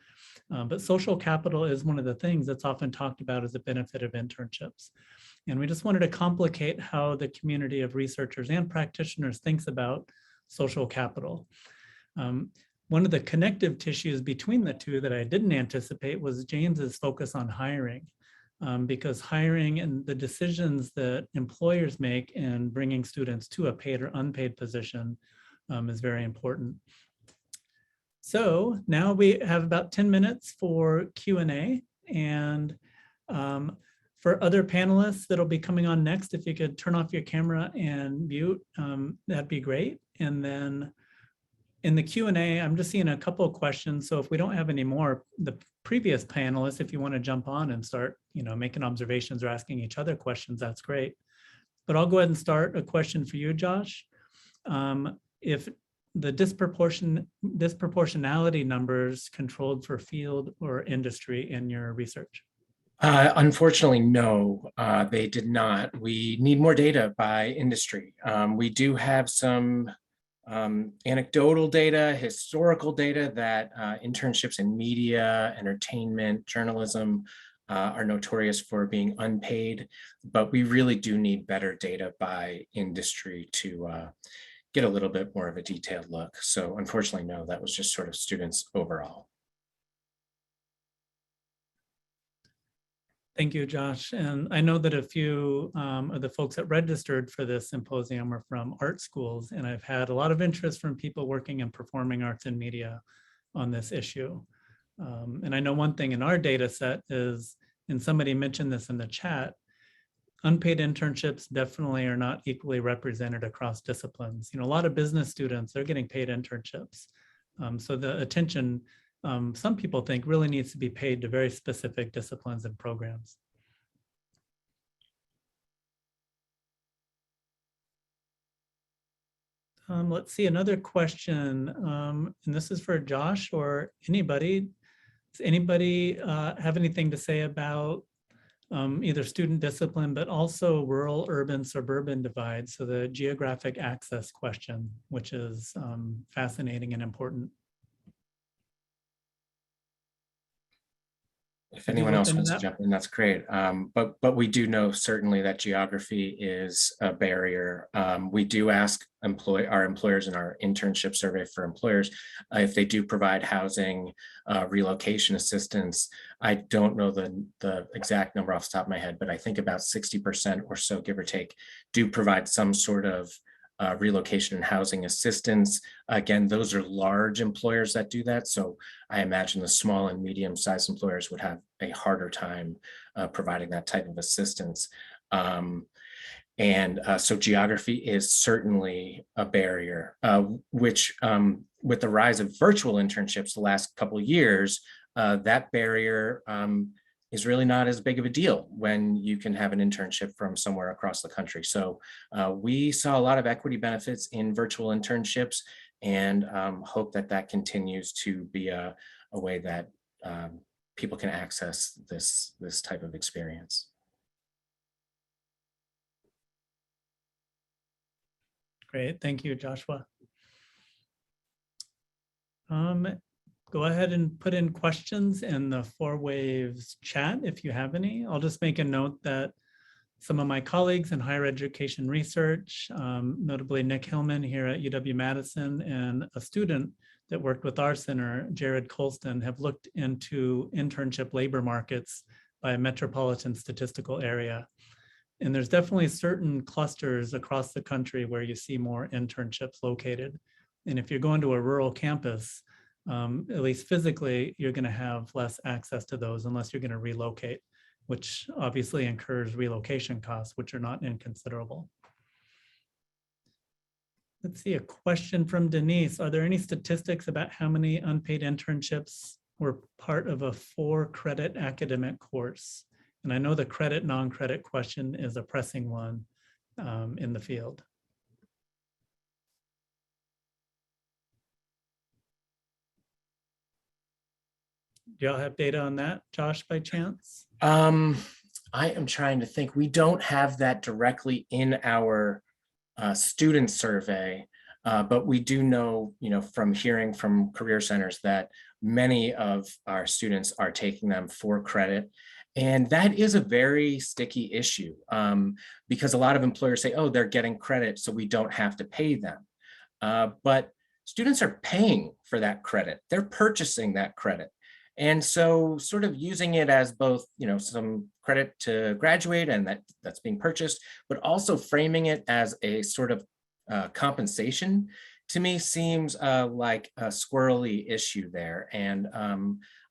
But social capital is one of the things that's often talked about as a benefit of internships. And we just wanted to complicate how the community of researchers and practitioners thinks about social capital. One of the connective tissues between the two that I didn't anticipate was James's focus on hiring, because hiring and the decisions that employers make in bringing students to a paid or unpaid position is very important. So now we have about 10 minutes for Q&A, and for other panelists that'll be coming on next, if you could turn off your camera and mute, that'd be great. And then in the Q&A, I'm just seeing a couple of questions. So if we don't have any more, the previous panelists, if you want to jump on and start, making observations or asking each other questions, that's great. But I'll go ahead and start a question for you, Josh. If the disproportionality numbers controlled for field or industry in your research? Unfortunately, no, they did not. We need more data by industry. We do have some anecdotal data, historical data that internships in media, entertainment, journalism are notorious for being unpaid, but we really do need better data by industry to get a little bit more of a detailed look. So unfortunately, no, that was just sort of students overall. Thank you, Josh. And I know that a few of the folks that registered for this symposium are from art schools, and I've had a lot of interest from people working in performing arts and media on this issue. And I know one thing in our data set is, and somebody mentioned this in the chat, unpaid internships definitely are not equally represented across disciplines. A lot of business students, they're getting paid internships. So the attention some people think really needs to be paid to very specific disciplines and programs. Let's see, another question, and this is for Josh or anybody. Does anybody have anything to say about either student discipline, but also rural, urban, suburban divide? So the geographic access question, which is fascinating and important. If anyone else wants to jump in, that's great. But we do know certainly that geography is a barrier. We do ask our employers in our internship survey for employers if they do provide housing, relocation assistance. I don't know the exact number off the top of my head, but I think about 60% or so, give or take, do provide some sort of relocation and housing assistance. Again, those are large employers that do that. So I imagine the small and medium-sized employers would have a harder time providing that type of assistance. So geography is certainly a barrier, which with the rise of virtual internships the last couple of years, that barrier is really not as big of a deal when you can have an internship from somewhere across the country. So we saw a lot of equity benefits in virtual internships, and hope that that continues to be a way that people can access this type of experience. Great, thank you, Joshua. Go ahead and put in questions in the 4Waves chat if you have any. I'll just make a note that some of my colleagues in higher education research, notably Nick Hillman here at UW-Madison, and a student that worked with our center, Jared Colston, have looked into internship labor markets by a metropolitan statistical area. And there's definitely certain clusters across the country where you see more internships located. And if you're going to a rural campus, at least physically, you're going to have less access to those unless you're going to relocate, which obviously incurs relocation costs, which are not inconsiderable. Let's see, a question from Denise. Are there any statistics about how many unpaid internships were part of a 4-credit academic course? And I know the credit, non-credit question is a pressing one in the field. Do y'all have data on that, Josh, by chance? I am trying to think. We don't have that directly in our student survey, but we do know, from hearing from career centers that many of our students are taking them for credit. And that is a very sticky issue because a lot of employers say, oh, they're getting credit, so we don't have to pay them. But students are paying for that credit. They're purchasing that credit. And so sort of using it as both, some credit to graduate and that's being purchased, but also framing it as a sort of compensation to me seems like a squirrely issue there. And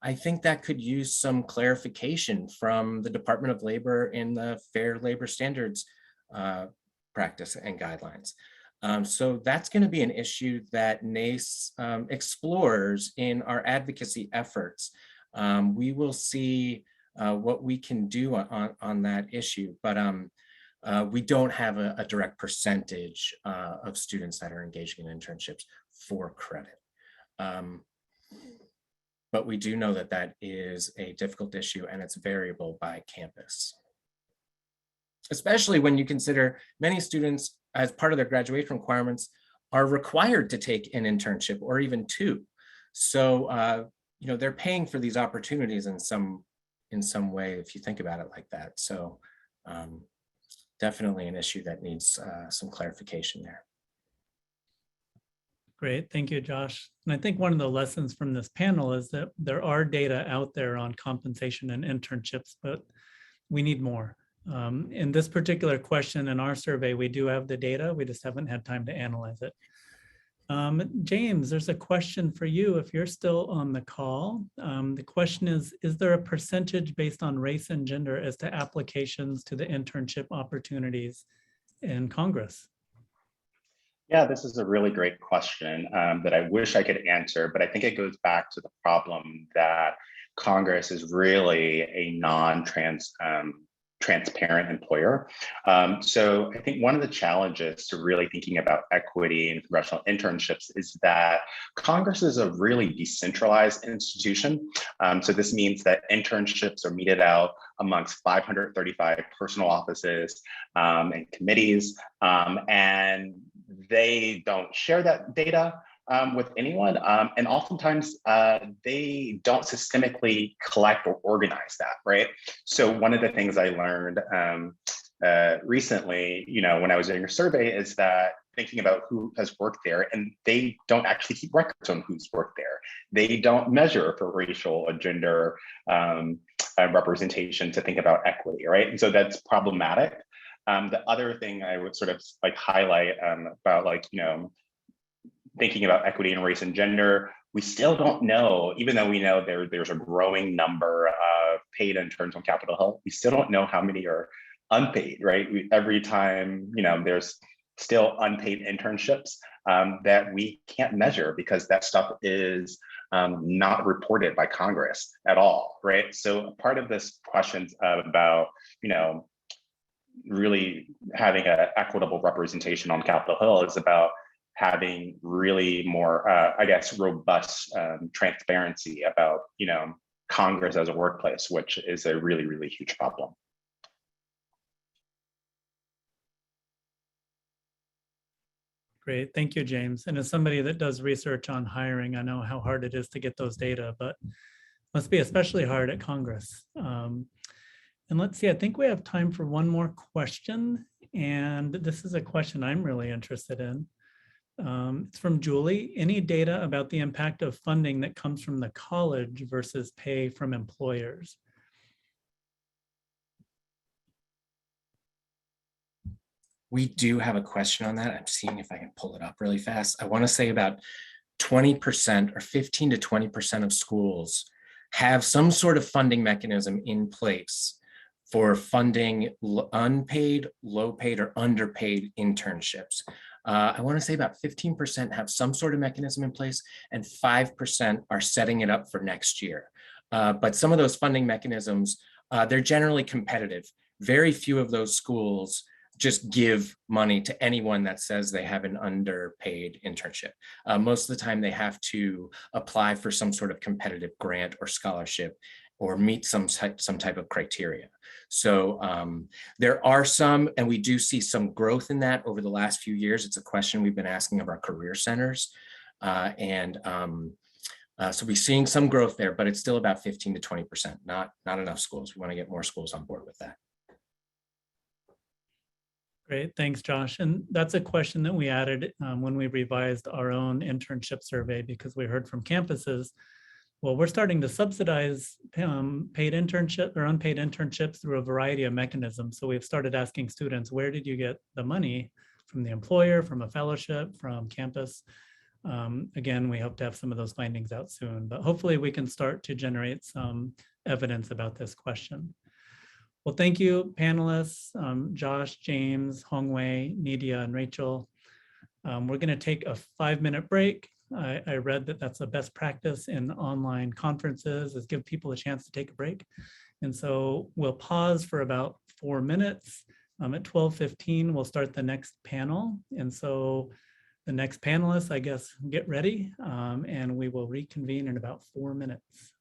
I think that could use some clarification from the Department of Labor in the Fair Labor Standards practice and guidelines. So that's going to be an issue that NACE explores in our advocacy efforts. We will see what we can do on that issue, but we don't have a direct percentage of students that are engaging in internships for credit. But we do know that that is a difficult issue and it's variable by campus. Especially when you consider many students, as part of their graduation requirements, are required to take an internship or even 2. So, they're paying for these opportunities in some way, if you think about it like that. So definitely an issue that needs some clarification there. Great, thank you, Josh. And I think one of the lessons from this panel is that there are data out there on compensation and internships, but we need more. In this particular question in our survey, we do have the data, we just haven't had time to analyze it. James, there's a question for you if you're still on the call. The question is there a percentage based on race and gender as to applications to the internship opportunities in Congress? Yeah, this is a really great question that I wish I could answer, but I think it goes back to the problem that Congress is really a transparent employer. So I think one of the challenges to really thinking about equity in congressional internships is that Congress is a really decentralized institution. So this means that internships are meted out amongst 535 personal offices and committees, and they don't share that data with anyone. And oftentimes they don't systemically collect or organize that, right? So one of the things I learned recently, when I was doing a survey is that thinking about who has worked there, and they don't actually keep records on who's worked there. They don't measure for racial or gender representation to think about equity, right? And so that's problematic. The other thing I would sort of like highlight about thinking about equity and race and gender, we still don't know, even though we know there's a growing number of paid interns on Capitol Hill, we still don't know how many are unpaid, right? Every time, there's still unpaid internships that we can't measure because that stuff is not reported by Congress at all, right? So part of this question's about, really having an equitable representation on Capitol Hill is about having really more, robust transparency about, Congress as a workplace, which is a really, really huge problem. Great, thank you, James. And as somebody that does research on hiring, I know how hard it is to get those data, but must be especially hard at Congress. And let's see, I think we have time for one more question. And this is a question I'm really interested in. It's from Julie. Any data about the impact of funding that comes from the college versus pay from employers? We do have a question on that. I'm seeing if I can pull it up really fast. I want to say about 20% or 15 to 20% of schools have some sort of funding mechanism in place for funding unpaid, low paid, or underpaid internships. I want to say about 15% have some sort of mechanism in place and 5% are setting it up for next year. But some of those funding mechanisms, they're generally competitive. Very few of those schools just give money to anyone that says they have an underpaid internship. Most of the time they have to apply for some sort of competitive grant or scholarship or meet some type of criteria. So there are some, and we do see some growth in that over the last few years. It's a question we've been asking of our career centers. So we're seeing some growth there, but it's still about 15 to 20%, not enough schools. We want to get more schools on board with that. Great, thanks, Josh. And that's a question that we added when we revised our own internship survey, because we heard from campuses, well, we're starting to subsidize paid internship or unpaid internships through a variety of mechanisms. So we've started asking students, where did you get the money? From the employer, from a fellowship, from campus? Again, we hope to have some of those findings out soon, but hopefully we can start to generate some evidence about this question. Well, thank you, panelists, Josh, James, Hongwei, Nidia, and Rachel. We're going to take a 5-minute break. I read that that's a best practice in online conferences, is give people a chance to take a break. And so we'll pause for about 4 minutes. At 12:15, we'll start the next panel. And so the next panelists, I guess, get ready, and we will reconvene in about 4 minutes.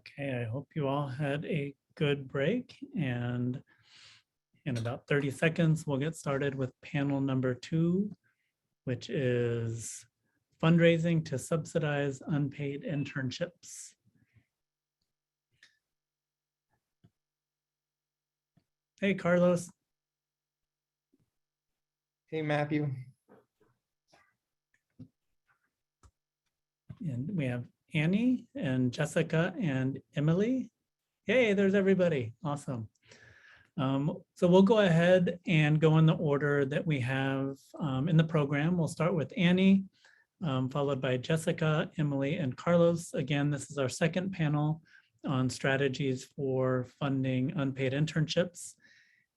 Okay, I hope you all had a good break, and in about 30 seconds, we'll get started with panel number 2, which is fundraising to subsidize unpaid internships. Hey, Carlos. Hey, Matthew. And we have Annie and Jessica and Emily. Yay, there's everybody. Awesome. So we'll go ahead and go in the order that we have in the program. We'll start with Annie, followed by Jessica, Emily, and Carlos. Again, this is our second panel on strategies for funding unpaid internships.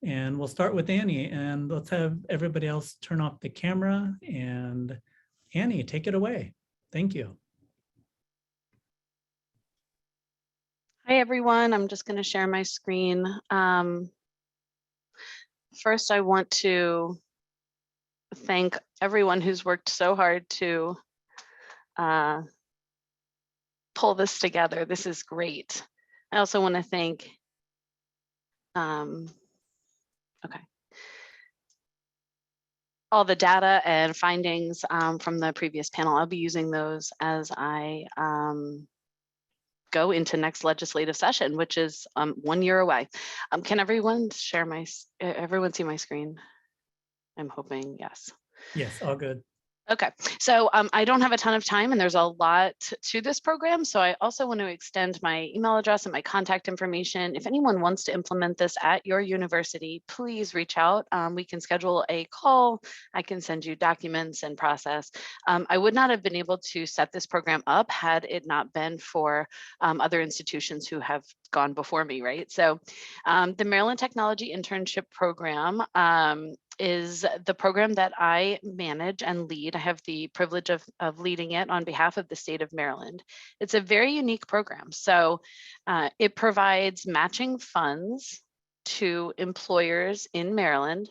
And we'll start with Annie, and let's have everybody else turn off the camera. And Annie, take it away. Thank you. Hi, everyone. I'm just going to share my screen. First, I want to thank everyone who's worked so hard to pull this together. This is great. I also want to thank, all the data and findings from the previous panel. I'll be using those as I go into next legislative session, which is 1 year away. Can everyone share everyone see my screen? I'm hoping, yes. Yes, all good. Okay, so I don't have a ton of time and there's a lot to this program. So I also want to extend my email address and my contact information. If anyone wants to implement this at your university, please reach out. We can schedule a call. I can send you documents and process. I would not have been able to set this program up had it not been for other institutions who have gone before me, right? So the Maryland Technology Internship Program is the program that I manage and lead. I have the privilege of leading it on behalf of the state of Maryland. It's a very unique program. So it provides matching funds to employers in Maryland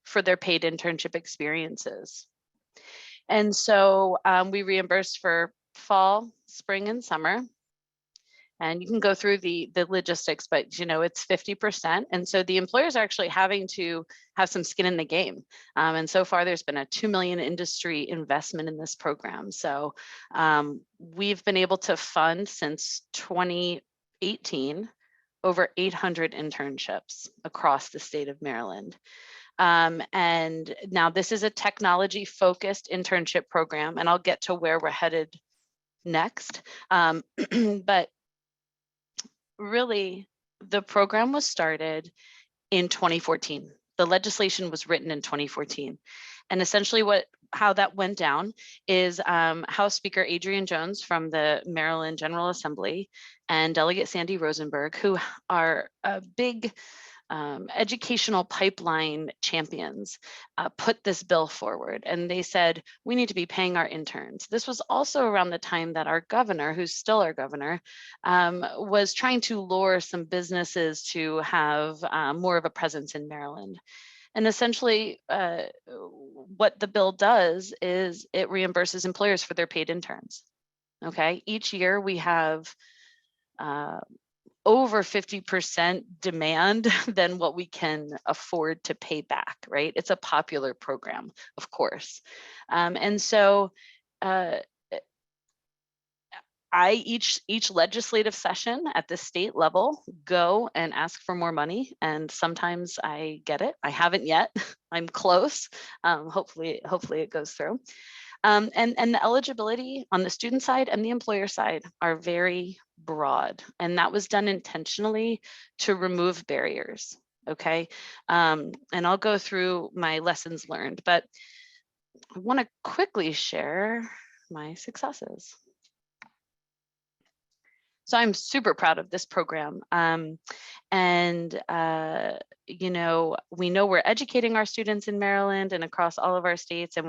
for their paid internship experiences. And so we reimburse for fall, spring, and summer. And you can go through the logistics, but you know, it's 50%. And so the employers are actually having to have some skin in the game. And so far there's been a 2 million industry investment in this program. So we've been able to fund since 2018, over 800 internships across the state of Maryland. And now this is a technology focused internship program, and I'll get to where we're headed next. But really, the program was started in 2014. The legislation was written in 2014. And essentially how that went down is House Speaker Adrian Jones from the Maryland General Assembly and Delegate Sandy Rosenberg, who are a big educational pipeline champions, put this bill forward, and they said, we need to be paying our interns. This was also around the time that our governor, who's still our governor, was trying to lure some businesses to have more of a presence in Maryland. And essentially what the bill does is it reimburses employers for their paid interns. Okay, each year we have over 50% demand than what we can afford to pay back, right? It's a popular program, of course. And so each legislative session at the state level go and ask for more money, and sometimes I get it. I haven't yet. I'm close. Hopefully it goes through. And the eligibility on the student side and the employer side are very broad, and that was done intentionally to remove barriers. Okay, and I'll go through my lessons learned, but I want to quickly share my successes. So I'm super proud of this program. You know, we know we're educating our students in Maryland and across all of our states, and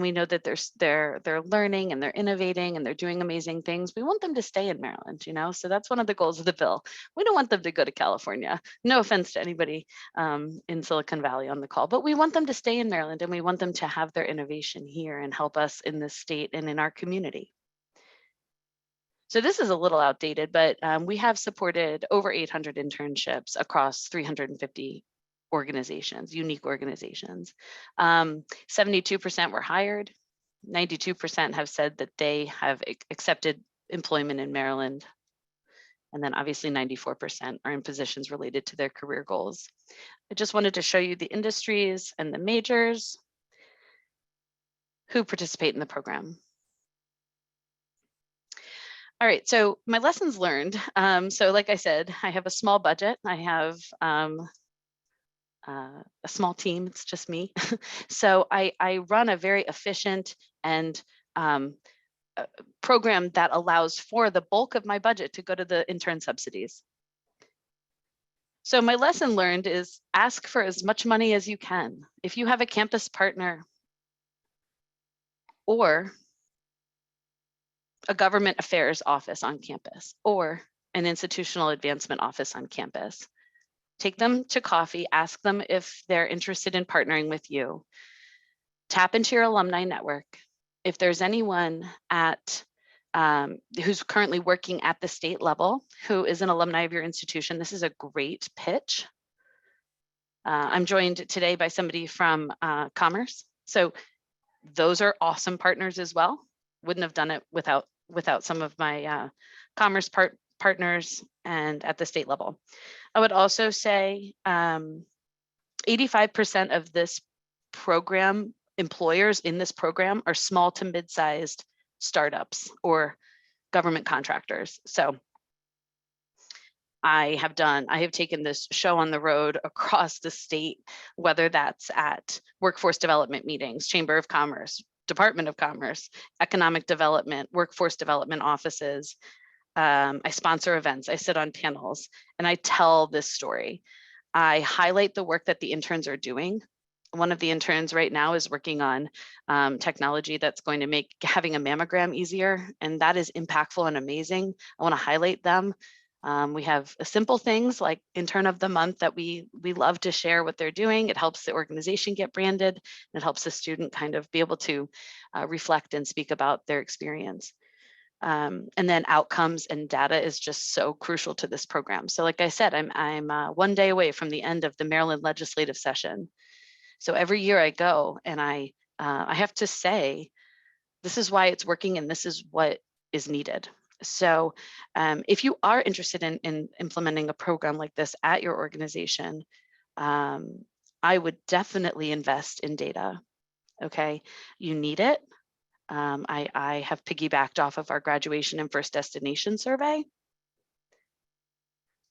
we know that they're learning and they're innovating and they're doing amazing things. We want them to stay in Maryland, you know, so that's one of the goals of the bill. We don't want them to go to California. No offense to anybody in Silicon Valley on the call, but we want them to stay in Maryland, and we want them to have their innovation here and help us in this state and in our community. So this is a little outdated, but we have supported over 800 internships across 350 organizations, unique organizations. 72% were hired. 92% have said that they have accepted employment in Maryland. And then obviously 94% are in positions related to their career goals. I just wanted to show you the industries and the majors who participate in the program. All right, so my lessons learned. So like I said, I have a small budget. I have a small team, it's just me. So I run a very efficient and program that allows for the bulk of my budget to go to the intern subsidies. So my lesson learned is ask for as much money as you can. If you have a campus partner or a government affairs office on campus or an institutional advancement office on campus, take them to coffee, ask them if they're interested in partnering with you. Tap into your alumni network. If there's anyone at who's currently working at the state level, who is an alumni of your institution, this is a great pitch. I'm joined today by somebody from Commerce. So those are awesome partners as well. Wouldn't have done it without some of my Commerce partners and at the state level. I would also say 85% of this program, employers in this program are small to mid-sized startups or government contractors. So I have taken this show on the road across the state, whether that's at workforce development meetings, Chamber of Commerce, Department of Commerce, economic development, workforce development offices. I sponsor events, I sit on panels, and I tell this story. I highlight the work that the interns are doing. One of the interns right now is working on technology that's going to make having a mammogram easier, and that is impactful and amazing. I want to highlight them. We have simple things like intern of the month that we love to share what they're doing. It helps the organization get branded, and it helps the student kind of be able to reflect and speak about their experience. And then outcomes and data is just so crucial to this program. So like I said, I'm 1 day away from the end of the Maryland legislative session. So every year I go and I have to say, this is why it's working and this is what is needed. So if you are interested in implementing a program like this at your organization, I would definitely invest in data, okay? You need it. I have piggybacked off of our graduation and first destination survey.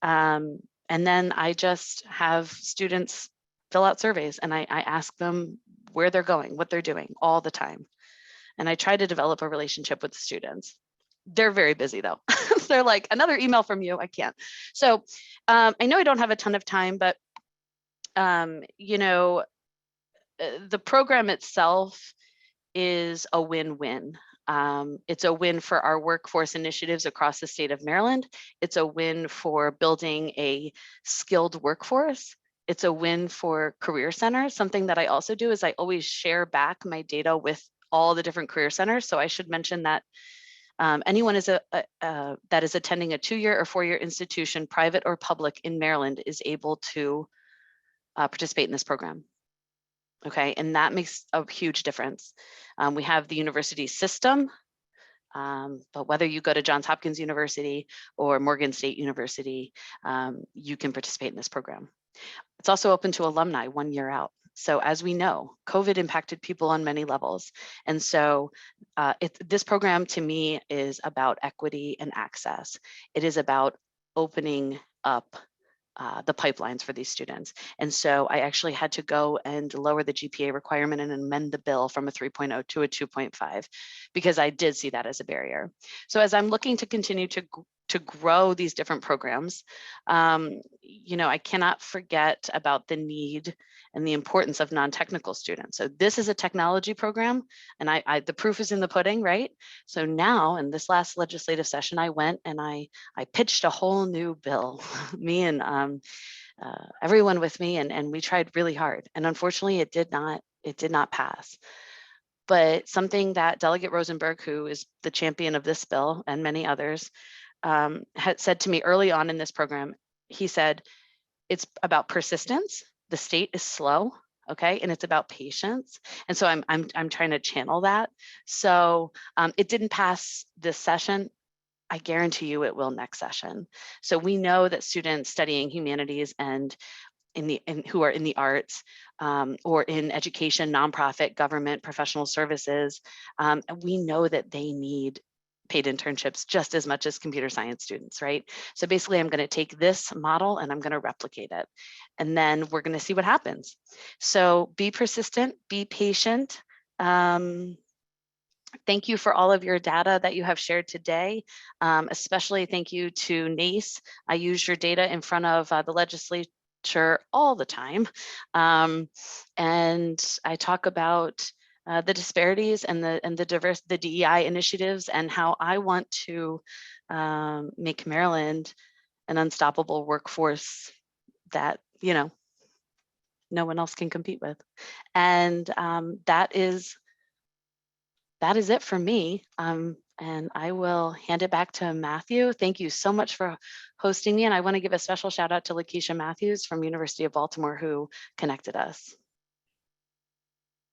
And then I just have students fill out surveys and I ask them where they're going, what they're doing all the time. And I try to develop a relationship with the students. They're very busy though. They're like, another email from you, I can't. So I know I don't have a ton of time, but you know, the program itself is a win-win. It's a win for our workforce initiatives across the state of Maryland. It's a win for building a skilled workforce. It's a win for career centers. Something that I also do is I always share back my data with all the different career centers. So I should mention that anyone that is attending a 2-year or 4-year institution, private or public in Maryland, is able to participate in this program. Okay, and that makes a huge difference. We have the university system, but whether you go to Johns Hopkins University or Morgan State University, you can participate in this program. It's also open to alumni 1 year out. So as we know, COVID impacted people on many levels. And so this program to me is about equity and access. It is about opening up the pipelines for these students. And so I actually had to go and lower the GPA requirement and amend the bill from a 3.0 to a 2.5 because I did see that as a barrier. So as I'm looking to continue to grow these different programs, you know, I cannot forget about the need and the importance of non-technical students. So this is a technology program, and the proof is in the pudding, right? So now in this last legislative session, I went and I pitched a whole new bill, me and everyone with me, and we tried really hard. And unfortunately, it did not pass. But something that Delegate Rosenberg, who is the champion of this bill and many others, had said to me early on in this program, he said, it's about persistence. The state is slow, okay, and it's about patience. And so I'm trying to channel that. So it didn't pass this session. I guarantee you it will next session. So we know that students studying humanities and who are in the arts or in education, nonprofit, government, professional services, we know that they need paid internships just as much as computer science students, right? So basically I'm going to take this model and I'm going to replicate it. And then we're going to see what happens. So be persistent, be patient. Thank you for all of your data that you have shared today. Especially thank you to NACE. I use your data in front of the legislature all the time. And I talk about the disparities and the DEI initiatives and how I want to make Maryland an unstoppable workforce that, you know, no one else can compete with. And that is it for me. And I will hand it back to Matthew. Thank you so much for hosting me. And I want to give a special shout out to Lakeisha Matthews from University of Baltimore who connected us.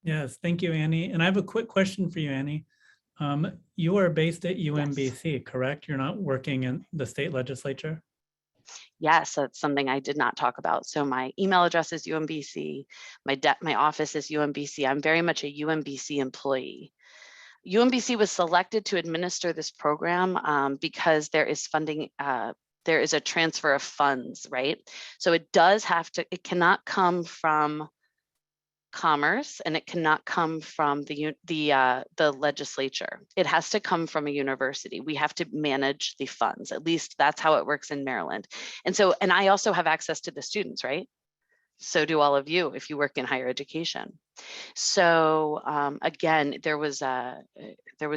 Yes, thank you, Annie. And I have a quick question for you, Annie. You are based at UMBC, yes, correct? You're not working in the state legislature? Yes, that's something I did not talk about. So my email address is UMBC. My office is UMBC. I'm very much a UMBC employee. UMBC was selected to administer this program because there is funding, there is a transfer of funds, right? So it cannot come from Commerce and it cannot come from the legislature. It has to come from a university. We have to manage the funds. At least that's how it works in Maryland. And I also have access to the students, right? So do all of you if you work in higher education. So again, there was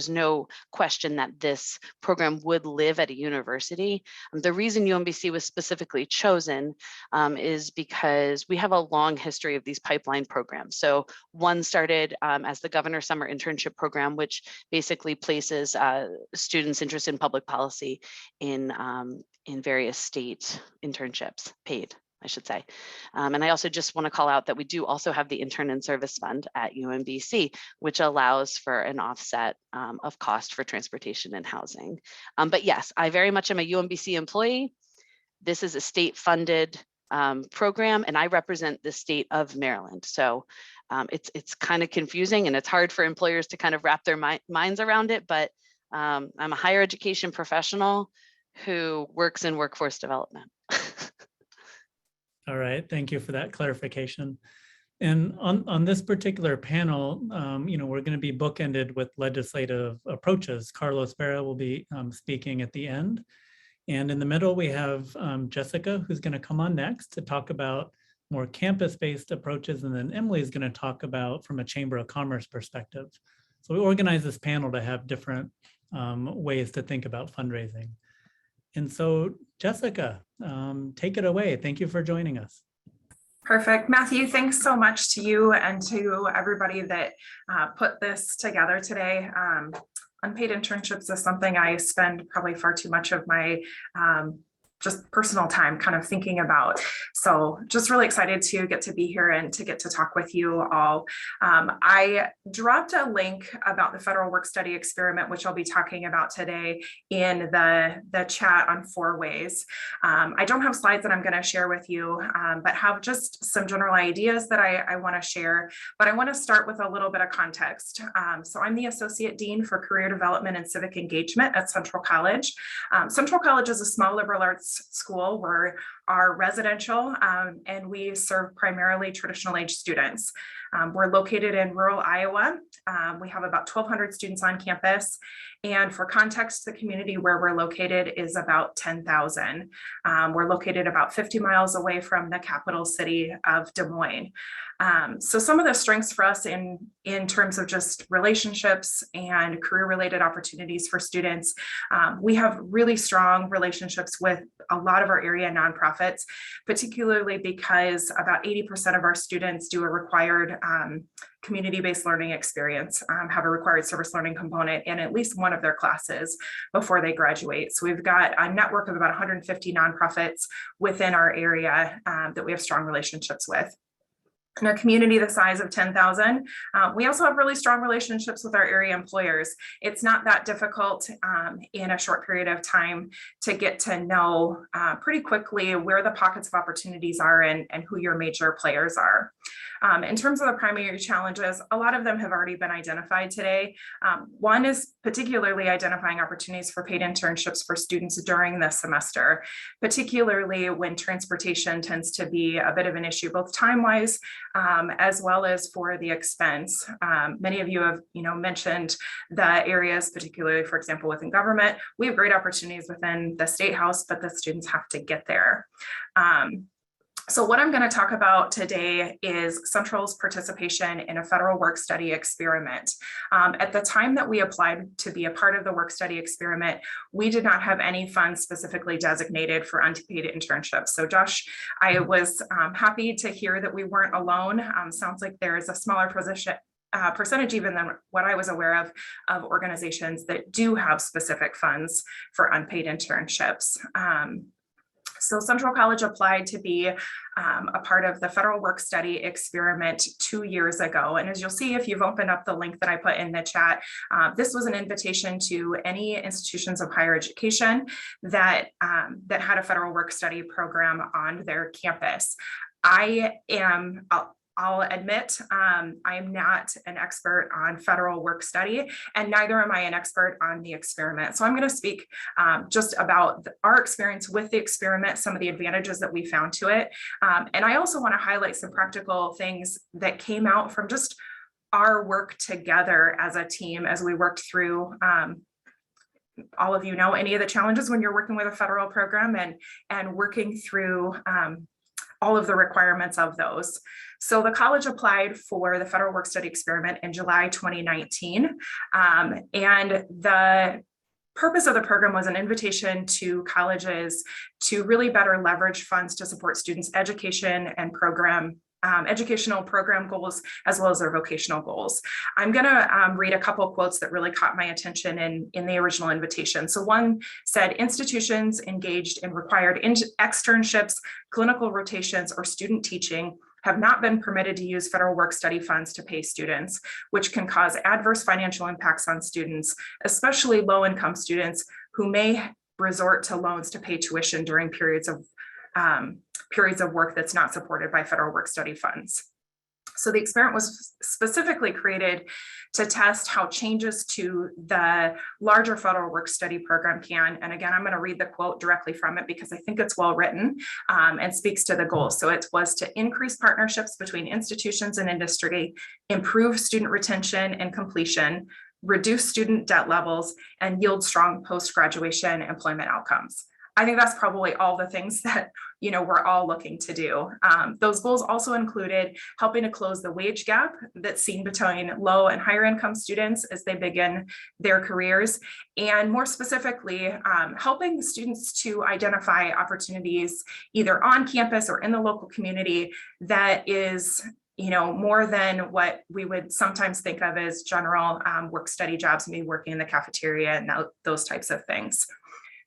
no question that this program would live at a university. The reason UMBC was specifically chosen is because we have a long history of these pipeline programs. So one started as the Governor Summer Internship Program, which basically places students interested in public policy in various state internships, paid, I should say. And I also just want to call out that we do also have the Intern and Service Fund at UMBC, which allows for an offset of cost for transportation and housing. But yes, I very much am a UMBC employee. This is a state-funded program, and I represent the state of Maryland. So it's kind of confusing, and it's hard for employers to kind of wrap their minds around it, but I'm a higher education professional who works in workforce development. All right, thank you for that clarification. And on this particular panel, we're going to be bookended with legislative approaches. Carlos Vera will be speaking at the end. And in the middle, we have Jessica, who's going to come on next to talk about more campus-based approaches. And then Emily is going to talk about from a Chamber of Commerce perspective. So we organized this panel to have different ways to think about fundraising. And so, Jessica, take it away. Thank you for joining us. Perfect. Matthew, thanks so much to you and to everybody that put this together today. Unpaid internships is something I spend probably far too much of my just personal time kind of thinking about. So just really excited to get to be here and to get to talk with you all. I dropped a link about the federal work study experiment, which I'll be talking about today in the chat on 4 ways. I don't have slides that I'm going to share with you, but have just some general ideas that I want to share. But I want to start with a little bit of context. So I'm the Associate Dean for Career Development and Civic Engagement at Central College. Central College is a small liberal arts school. We are residential and we serve primarily traditional age students. We're located in rural Iowa. We have about 1,200 students on campus. And for context, the community where we're located is about 10,000. We're located about 50 miles away from the capital city of Des Moines. So some of the strengths for us in terms of just relationships and career-related opportunities for students, we have really strong relationships with a lot of our area nonprofits nonprofits, particularly because about 80% of our students do a required community-based learning experience, have a required service learning component in at least one of their classes before they graduate. So we've got a network of about 150 nonprofits within our area that we have strong relationships with. In a community the size of 10,000, we also have really strong relationships with our area employers. It's not that difficult in a short period of time to get to know pretty quickly where the pockets of opportunities are and who your major players are. In terms of the primary challenges, a lot of them have already been identified today. One is particularly identifying opportunities for paid internships for students during the semester, particularly when transportation tends to be a bit of an issue, both time-wise as well as for the expense. Many of you have mentioned the areas, particularly, for example, within government. We have great opportunities within the State House, but the students have to get there. So what I'm going to talk about today is Central's participation in a federal work study experiment. At the time that we applied to be a part of the work study experiment, we did not have any funds specifically designated for unpaid internships. So Josh, I was happy to hear that we weren't alone. Sounds like there is a smaller percentage even than what I was aware of organizations that do have specific funds for unpaid internships. So Central College applied to be a part of the federal work study experiment 2 years ago. And as you'll see, if you've opened up the link that I put in the chat, this was an invitation to any institutions of higher education that had a federal work study program on their campus. I'll admit, I'm not an expert on federal work study, and neither am I an expert on the experiment. So I'm going to speak just about our experience with the experiment, some of the advantages that we found to it. And I also want to highlight some practical things that came out from just our work together as a team as we worked through all of you know any of the challenges when you're working with a federal program and working through all of the requirements of those. So the college applied for the federal work study experiment in July 2019. And the purpose of the program was an invitation to colleges to really better leverage funds to support students' education and educational program goals, as well as their vocational goals. I'm going to read a couple of quotes that really caught my attention in the original invitation. So one said, institutions engaged in required externships, clinical rotations, or student teaching have not been permitted to use federal work study funds to pay students, which can cause adverse financial impacts on students, especially low-income students who may resort to loans to pay tuition during periods of work that's not supported by federal work study funds. So the experiment was specifically created to test how changes to the larger federal work study program can, and again, I'm going to read the quote directly from it because I think it's well written and speaks to the goals. So it was to increase partnerships between institutions and industry, improve student retention and completion, reduce student debt levels, and yield strong post-graduation employment outcomes. I think that's probably all the things that we're all looking to do. Those goals also included helping to close the wage gap that's seen between low and higher income students as they begin their careers, and more specifically, helping students to identify opportunities either on campus or in the local community that is more than what we would sometimes think of as general work study jobs, maybe working in the cafeteria and those types of things.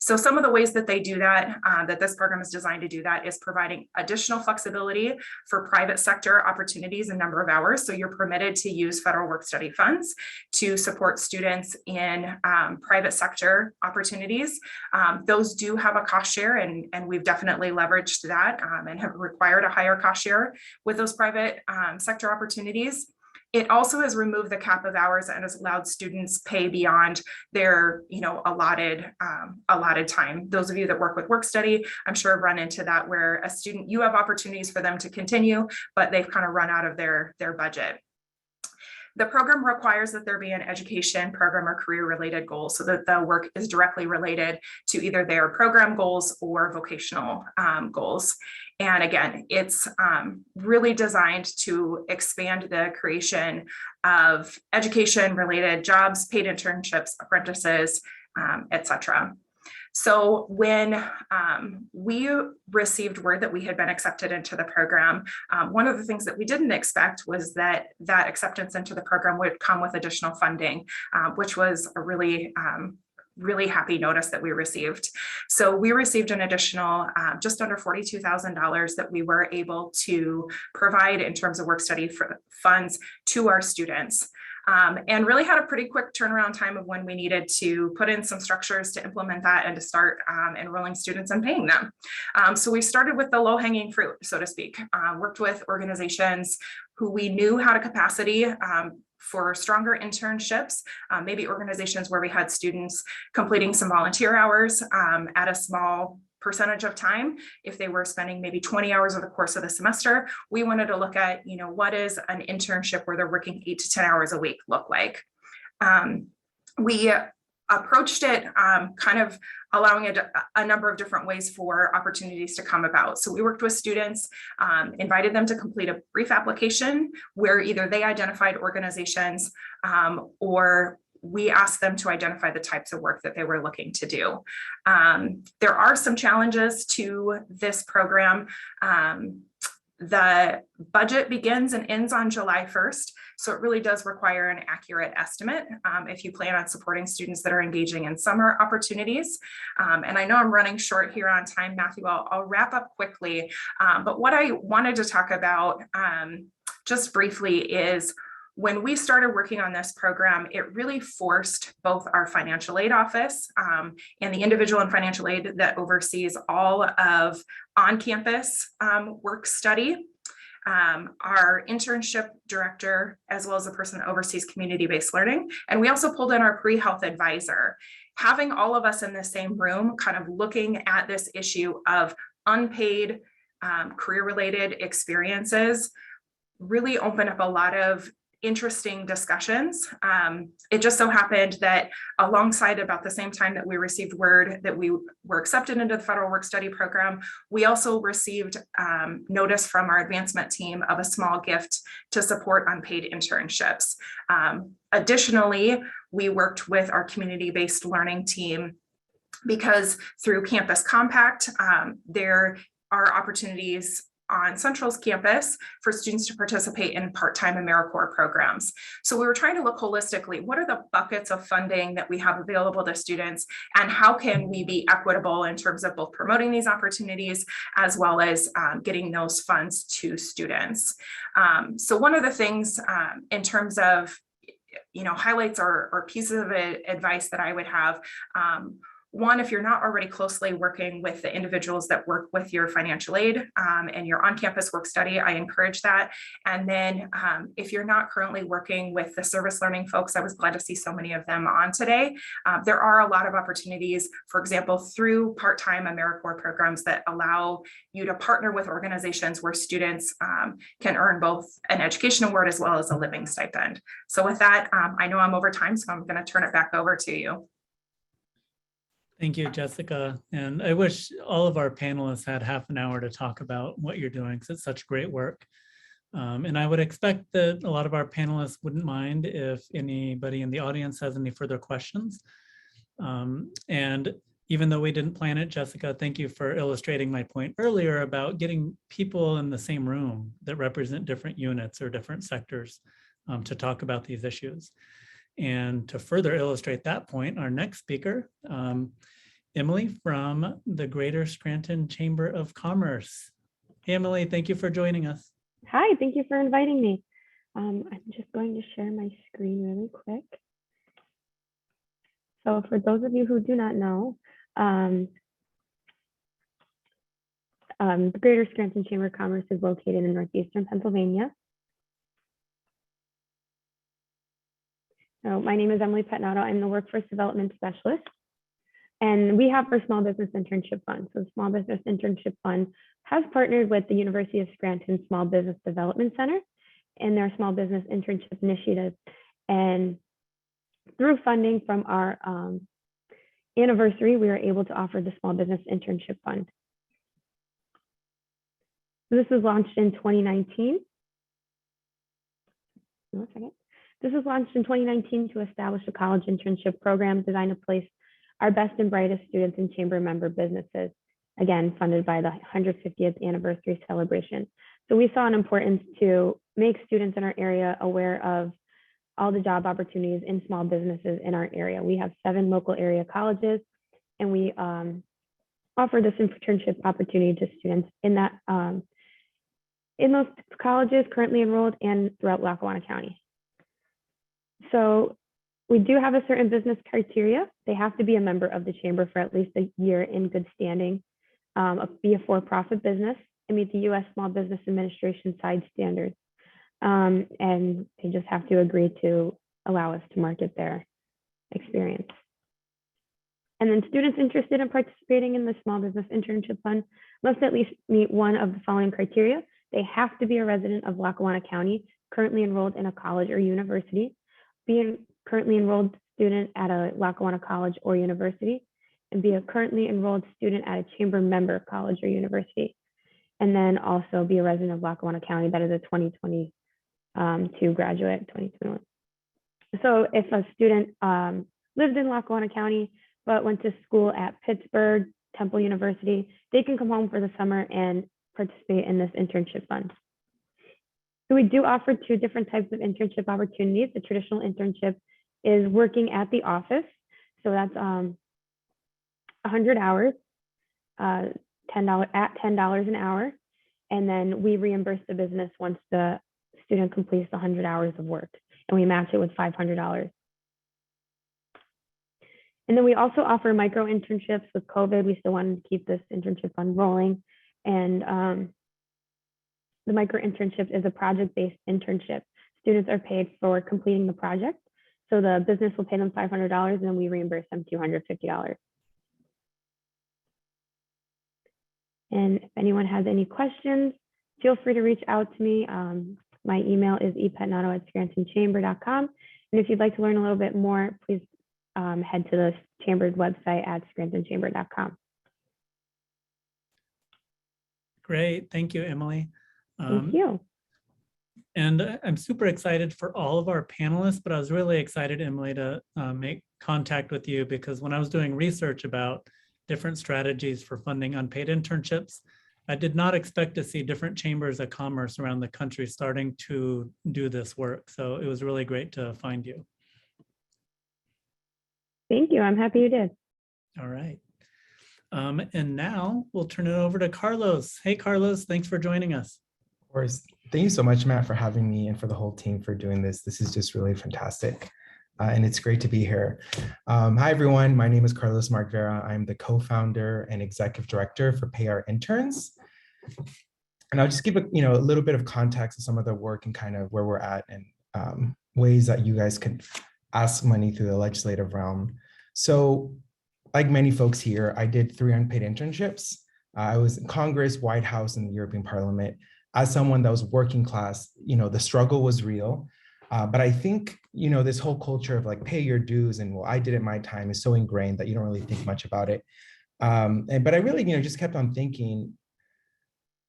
So some of the ways that they do that, that this program is designed to do that, is providing additional flexibility for private sector opportunities and number of hours. So you're permitted to use federal work study funds to support students in private sector opportunities. Those do have a cost share, and we've definitely leveraged that and have required a higher cost share with those private sector opportunities. It also has removed the cap of hours and has allowed students pay beyond their, allotted time. Those of you that work with work study, I'm sure have run into that, where a student, you have opportunities for them to continue, but they've kind of run out of their budget. The program requires that there be an education, program, or career-related goal so that the work is directly related to either their program goals or vocational goals. And again, it's really designed to expand the creation of education-related jobs, paid internships, apprentices, et cetera. So when we received word that we had been accepted into the program, one of the things that we didn't expect was that acceptance into the program would come with additional funding, which was a really happy notice that we received. So we received an additional just under $42,000 that we were able to provide in terms of work study funds to our students. And really had a pretty quick turnaround time of when we needed to put in some structures to implement that and to start enrolling students and paying them. So we started with the low-hanging fruit, so to speak, worked with organizations who we knew had a capacity for stronger internships, maybe organizations where we had students completing some volunteer hours at a small percentage of time. If they were spending maybe 20 hours over the course of the semester, we wanted to look at, what is an internship where they're working 8 to 10 hours a week look like? We approached it kind of allowing a number of different ways for opportunities to come about. So we worked with students, invited them to complete a brief application where either they identified organizations or we asked them to identify the types of work that they were looking to do. There are some challenges to this program. The budget begins and ends on July 1st, so it really does require an accurate estimate if you plan on supporting students that are engaging in summer opportunities. And I know I'm running short here on time, Matthew, I'll wrap up quickly. But what I wanted to talk about just briefly is when we started working on this program, it really forced both our financial aid office and the individual in financial aid that oversees all of on-campus work study, our internship director, as well as the person that oversees community-based learning. And we also pulled in our pre-health advisor. Having all of us in the same room, kind of looking at this issue of unpaid career-related experiences, really opened up a lot of interesting discussions. It just so happened that alongside about the same time that we received word that we were accepted into the federal work study program, we also received notice from our advancement team of a small gift to support unpaid internships. Additionally, we worked with our community-based learning team because through Campus Compact, there are opportunities on Central's campus for students to participate in part-time AmeriCorps programs. So we were trying to look holistically, what are the buckets of funding that we have available to students, and how can we be equitable in terms of both promoting these opportunities as well as getting those funds to students. So one of the things in terms of highlights or pieces of advice that I would have, one, if you're not already closely working with the individuals that work with your financial aid and your on-campus work study, I encourage that. And then if you're not currently working with the service learning folks, I was glad to see so many of them on today. There are a lot of opportunities, for example, through part-time AmeriCorps programs that allow you to partner with organizations where students can earn both an education award as well as a living stipend. So with that, I know I'm over time, so I'm going to turn it back over to you. Thank you, Jessica. And I wish all of our panelists had half an hour to talk about what you're doing, because it's such great work. And I would expect that a lot of our panelists wouldn't mind if anybody in the audience has any further questions. And even though we didn't plan it, Jessica, thank you for illustrating my point earlier about getting people in the same room that represent different units or different sectors to talk about these issues. And to further illustrate that point, our next speaker, Emily from the Greater Scranton Chamber of Commerce. Hey, Emily, thank you for joining us. Hi, thank you for inviting me. I'm just going to share my screen really quick. So for those of you who do not know, the Greater Scranton Chamber of Commerce is located in northeastern Pennsylvania. So my name is Emily Petnato. I'm the Workforce Development Specialist. And we have our Small Business Internship Fund. So the Small Business Internship Fund has partnered with the University of Scranton Small Business Development Center in their Small Business Internship Initiative. And through funding from our anniversary, we were able to offer the Small Business Internship Fund. So this was launched in 2019. One second. This was launched in 2019 to establish a college internship program designed to place our best and brightest students and chamber member businesses, again, funded by the 150th anniversary celebration. So we saw an importance to make students in our area aware of all the job opportunities in small businesses in our area. We have 7 local area colleges, and we offer this internship opportunity to students in that in those colleges currently enrolled and throughout Lackawanna County. So we do have a certain business criteria. They have to be a member of the chamber for at least a year in good standing, be a for-profit business, and meet the U.S. Small Business Administration side standards. And they just have to agree to allow us to market their experience. And then students interested in participating in the Small Business Internship Fund must at least meet one of the following criteria. They have to be a resident of Lackawanna County, currently enrolled in a college or university, be a currently enrolled student at a Lackawanna college or university, and be a currently enrolled student at a chamber member college or university. And then also be a resident of Lackawanna County that is a 2022 graduate, 2021. So if a student lived in Lackawanna County, but went to school at Pittsburgh, Temple University, they can come home for the summer and participate in this internship fund. So we do offer 2 different types of internship opportunities. The traditional internship is working at the office. So that's 100 hours, $10 at $10 an hour. And then we reimburse the business once the student completes the 100 hours of work, and we match it with $500. And then we also offer micro internships. With COVID, we still wanted to keep this internship fund rolling. And the micro internship is a project-based internship. Students are paid for completing the project. So the business will pay them $500 and then we reimburse them $250. And if anyone has any questions, feel free to reach out to me. My email is epetnato@scrantonchamber.com. And if you'd like to learn a little bit more, please head to the chamber's website at scrantonchamber.com. Great, thank you, Emily. Thank you. And I'm super excited for all of our panelists, but I was really excited, Emily, to make contact with you, because when I was doing research about different strategies for funding unpaid internships, I did not expect to see different chambers of commerce around the country starting to do this work. So it was really great to find you. Thank you. I'm happy you did. All right. And now we'll turn it over to Carlos. Hey, Carlos, thanks for joining us. Of course. Thank you so much, Matt, for having me, and for the whole team for doing this. This is just really fantastic. And it's great to be here. Hi, everyone. My name is Carlos Marquera. I'm the co-founder and executive director for Pay Our Interns. And I'll just give a little bit of context to some of the work and kind of where we're at, and ways that you guys can ask money through the legislative realm. So like many folks here, I did 3 unpaid internships. I was in Congress, White House, and the European Parliament. As someone that was working class, the struggle was real. But I think, this whole culture of like pay your dues and well, I did it my time is so ingrained that you don't really think much about it. But I really, just kept on thinking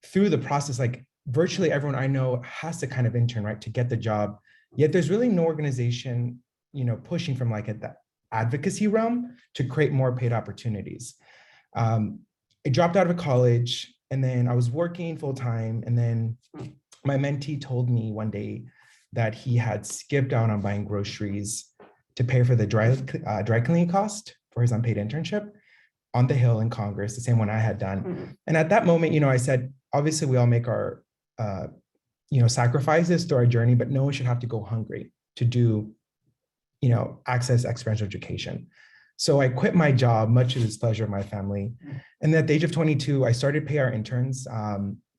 through the process, like virtually everyone I know has to kind of intern, right, to get the job. Yet there's really no organization, pushing from like the advocacy realm to create more paid opportunities. I dropped out of college, and then I was working full time. And then my mentee told me one day that he had skipped out on buying groceries to pay for the dry cleaning cost for his unpaid internship on the Hill in Congress, the same one I had done. And at that moment, I said, obviously we all make our, sacrifices through our journey, but no one should have to go hungry to do, access experiential education. So I quit my job, much to the displeasure of my family. And at the age of 22, I started Pay Our Interns.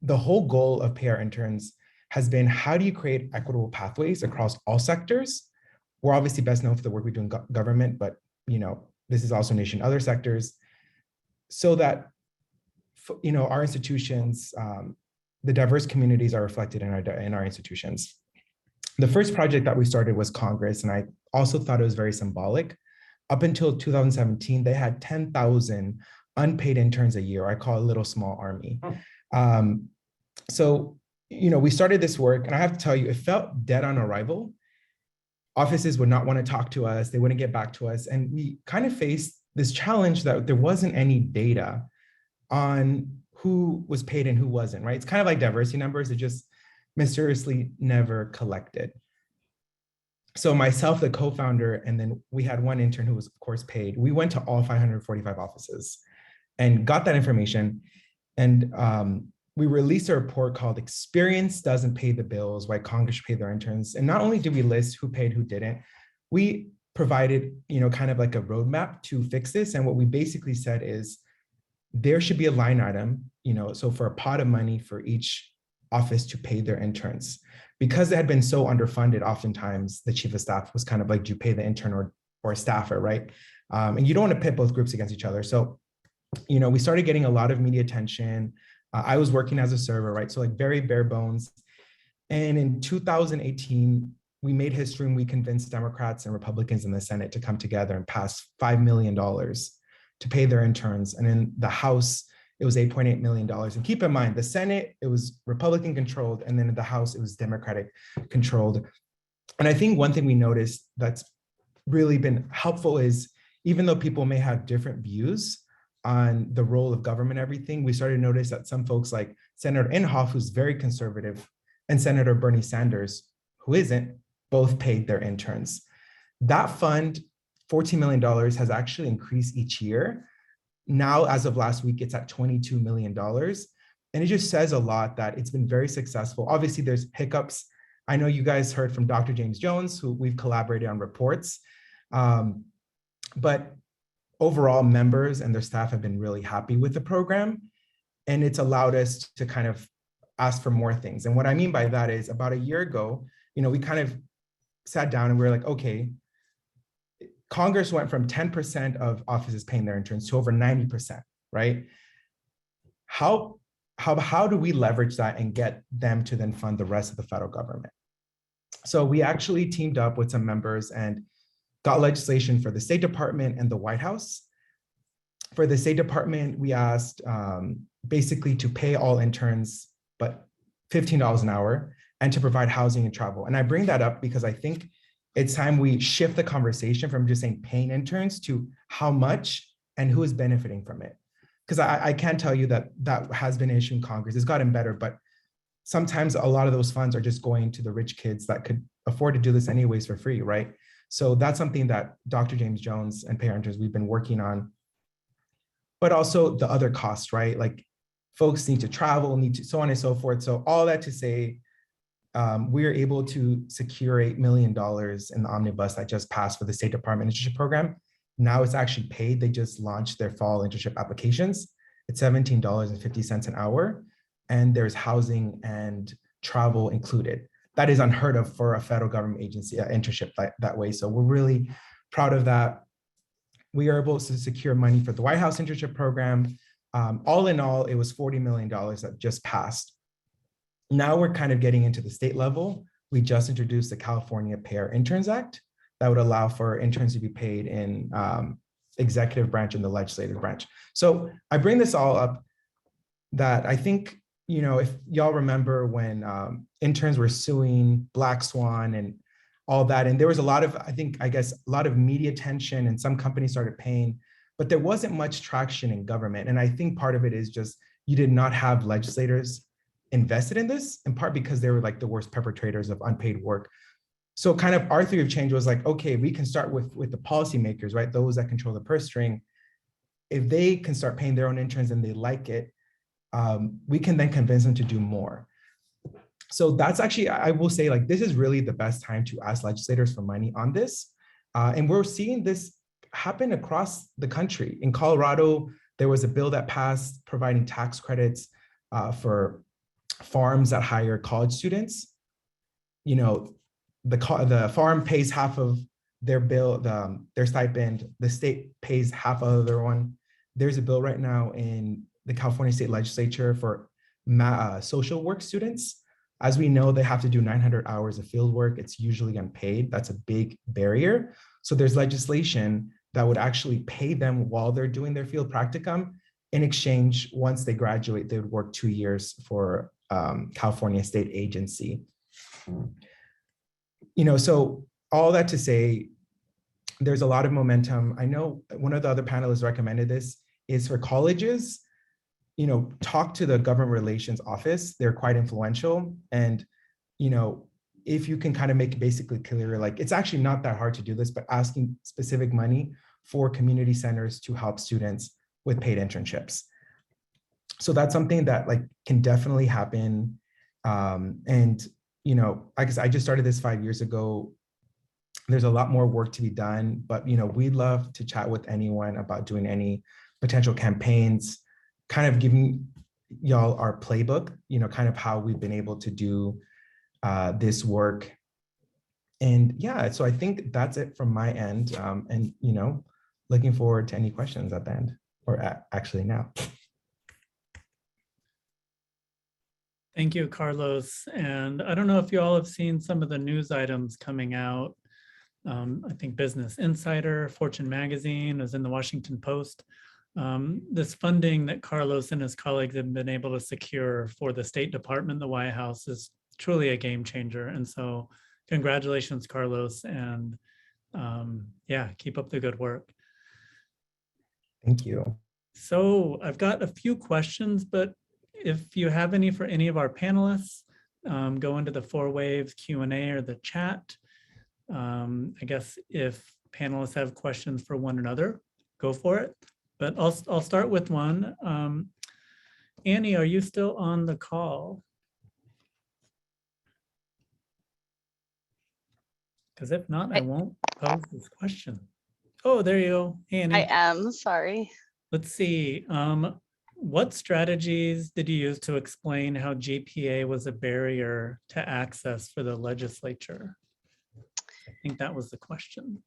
The whole goal of Pay Our Interns has been, how do you create equitable pathways across all sectors? We're obviously best known for the work we do in government, but this is also an issue in other sectors, so that our institutions, the diverse communities are reflected in our institutions. The first project that we started was Congress, and I also thought it was very symbolic. Up until 2017, they had 10,000 unpaid interns a year. I call it a little small army. So, we started this work, and I have to tell you, it felt dead on arrival. Offices would not want to talk to us. They wouldn't get back to us. And we kind of faced this challenge that there wasn't any data on who was paid and who wasn't, right? It's kind of like diversity numbers, it just mysteriously never collected. So myself, the co-founder, and then we had one intern who was of course paid. We went to all 545 offices and got that information. And we released a report called Experience Doesn't Pay the Bills, Why Congress Should Pay Their Interns. And not only did we list who paid, who didn't, we provided, kind of like a roadmap to fix this. And what we basically said is there should be a line item, so for a pot of money for each office to pay their interns. Because they had been so underfunded, oftentimes the chief of staff was kind of like, do you pay the intern or a staffer, right? And you don't want to pit both groups against each other. So, we started getting a lot of media attention. I was working as a server, right? So like very bare bones. And in 2018, we made history and we convinced Democrats and Republicans in the Senate to come together and pass $5 million to pay their interns. And in the House, it was $8.8 million. And keep in mind, the Senate, it was Republican controlled, and then in the House, it was Democratic controlled. And I think one thing we noticed that's really been helpful is even though people may have different views on the role of government, everything, we started to notice that some folks like Senator Inhofe, who's very conservative, and Senator Bernie Sanders, who isn't, both paid their interns. That fund, $14 million, has actually increased each year. Now, as of last week, it's at $22 million. And it just says a lot that it's been very successful. Obviously, there's hiccups. I know you guys heard from Dr. James Jones, who we've collaborated on reports. But overall, members and their staff have been really happy with the program. And it's allowed us to kind of ask for more things. And what I mean by that is about a year ago, we kind of sat down and we were like, okay, Congress went from 10% of offices paying their interns to over 90%, right? How do we leverage that and get them to then fund the rest of the federal government? So we actually teamed up with some members and got legislation for the State Department and the White House. For the State Department, we asked basically to pay all interns, but $15 an hour, and to provide housing and travel. And I bring that up because I think it's time we shift the conversation from just saying paying interns to how much and who is benefiting from it. Because I can tell you that has been an issue in Congress. It's gotten better, but sometimes a lot of those funds are just going to the rich kids that could afford to do this anyways for free, right? So that's something that Dr. James Jones and Pay Our Interns, we've been working on. But also the other costs, right? Like folks need to travel, need to so on and so forth. So all that to say, we are able to secure $8 million in the omnibus that just passed for the State Department internship program. Now it's actually paid. They just launched their fall internship applications. It's $17.50 an hour. And there's housing and travel included. That is unheard of for a federal government agency, internship that way. So we're really proud of that. We are able to secure money for the White House internship program. All in all, it was $40 million that just passed. Now we're kind of getting into the state level. We just introduced the California Pay Our Interns Act that would allow for interns to be paid in executive branch and the legislative branch. So I bring this all up that I think, if y'all remember when interns were suing Black Swan and all that, and there was a lot of, a lot of media attention and some companies started paying, but there wasn't much traction in government. And I think part of it is just, you did not have legislators invested in this, in part because they were like the worst perpetrators of unpaid work. So kind of our theory of change was like, okay, we can start with the policymakers, right? Those that control the purse string. If they can start paying their own interns and they like it, we can then convince them to do more. So that's actually, I will say, like, this is really the best time to ask legislators for money on this. And we're seeing this happen across the country. In Colorado, there was a bill that passed providing tax credits for farms that hire college students. The farm pays half of their bill, their stipend, the state pays half of their one. There's a bill right now in the California State Legislature for social work students. As we know, they have to do 900 hours of field work. It's usually unpaid. That's a big barrier. So there's legislation that would actually pay them while they're doing their field practicum. In exchange, once they graduate, they would work 2 years for California State Agency. So all that to say, there's a lot of momentum. I know one of the other panelists recommended this is for colleges, talk to the government relations office. They're quite influential. And, if you can kind of make it basically clear, like it's actually not that hard to do this, but asking specific money for community centers to help students with paid internships. So that's something that can definitely happen. And, I guess I just started this 5 years ago. There's a lot more work to be done, but, we'd love to chat with anyone about doing any potential campaigns, kind of giving y'all our playbook, kind of how we've been able to do this work. And yeah, so I think that's it from my end. And, looking forward to any questions at the end, or actually now. Thank you, Carlos. And I don't know if you all have seen some of the news items coming out. I think Business Insider, Fortune Magazine, was in the Washington Post. This funding that Carlos and his colleagues have been able to secure for the State Department, the White House, is truly a game changer. And so congratulations, Carlos. And yeah, keep up the good work. Thank you. So I've got a few questions, but if you have any for any of our panelists, go into the 4Waves Q&A or the chat. I guess if panelists have questions for one another, go for it. But I'll start with one. Annie, are you still on the call? Because if not, I won't pose this question. Oh, there you go, Annie. I am, sorry. Let's see. What strategies did you use to explain how GPA was a barrier to access for the legislature? I think that was the question.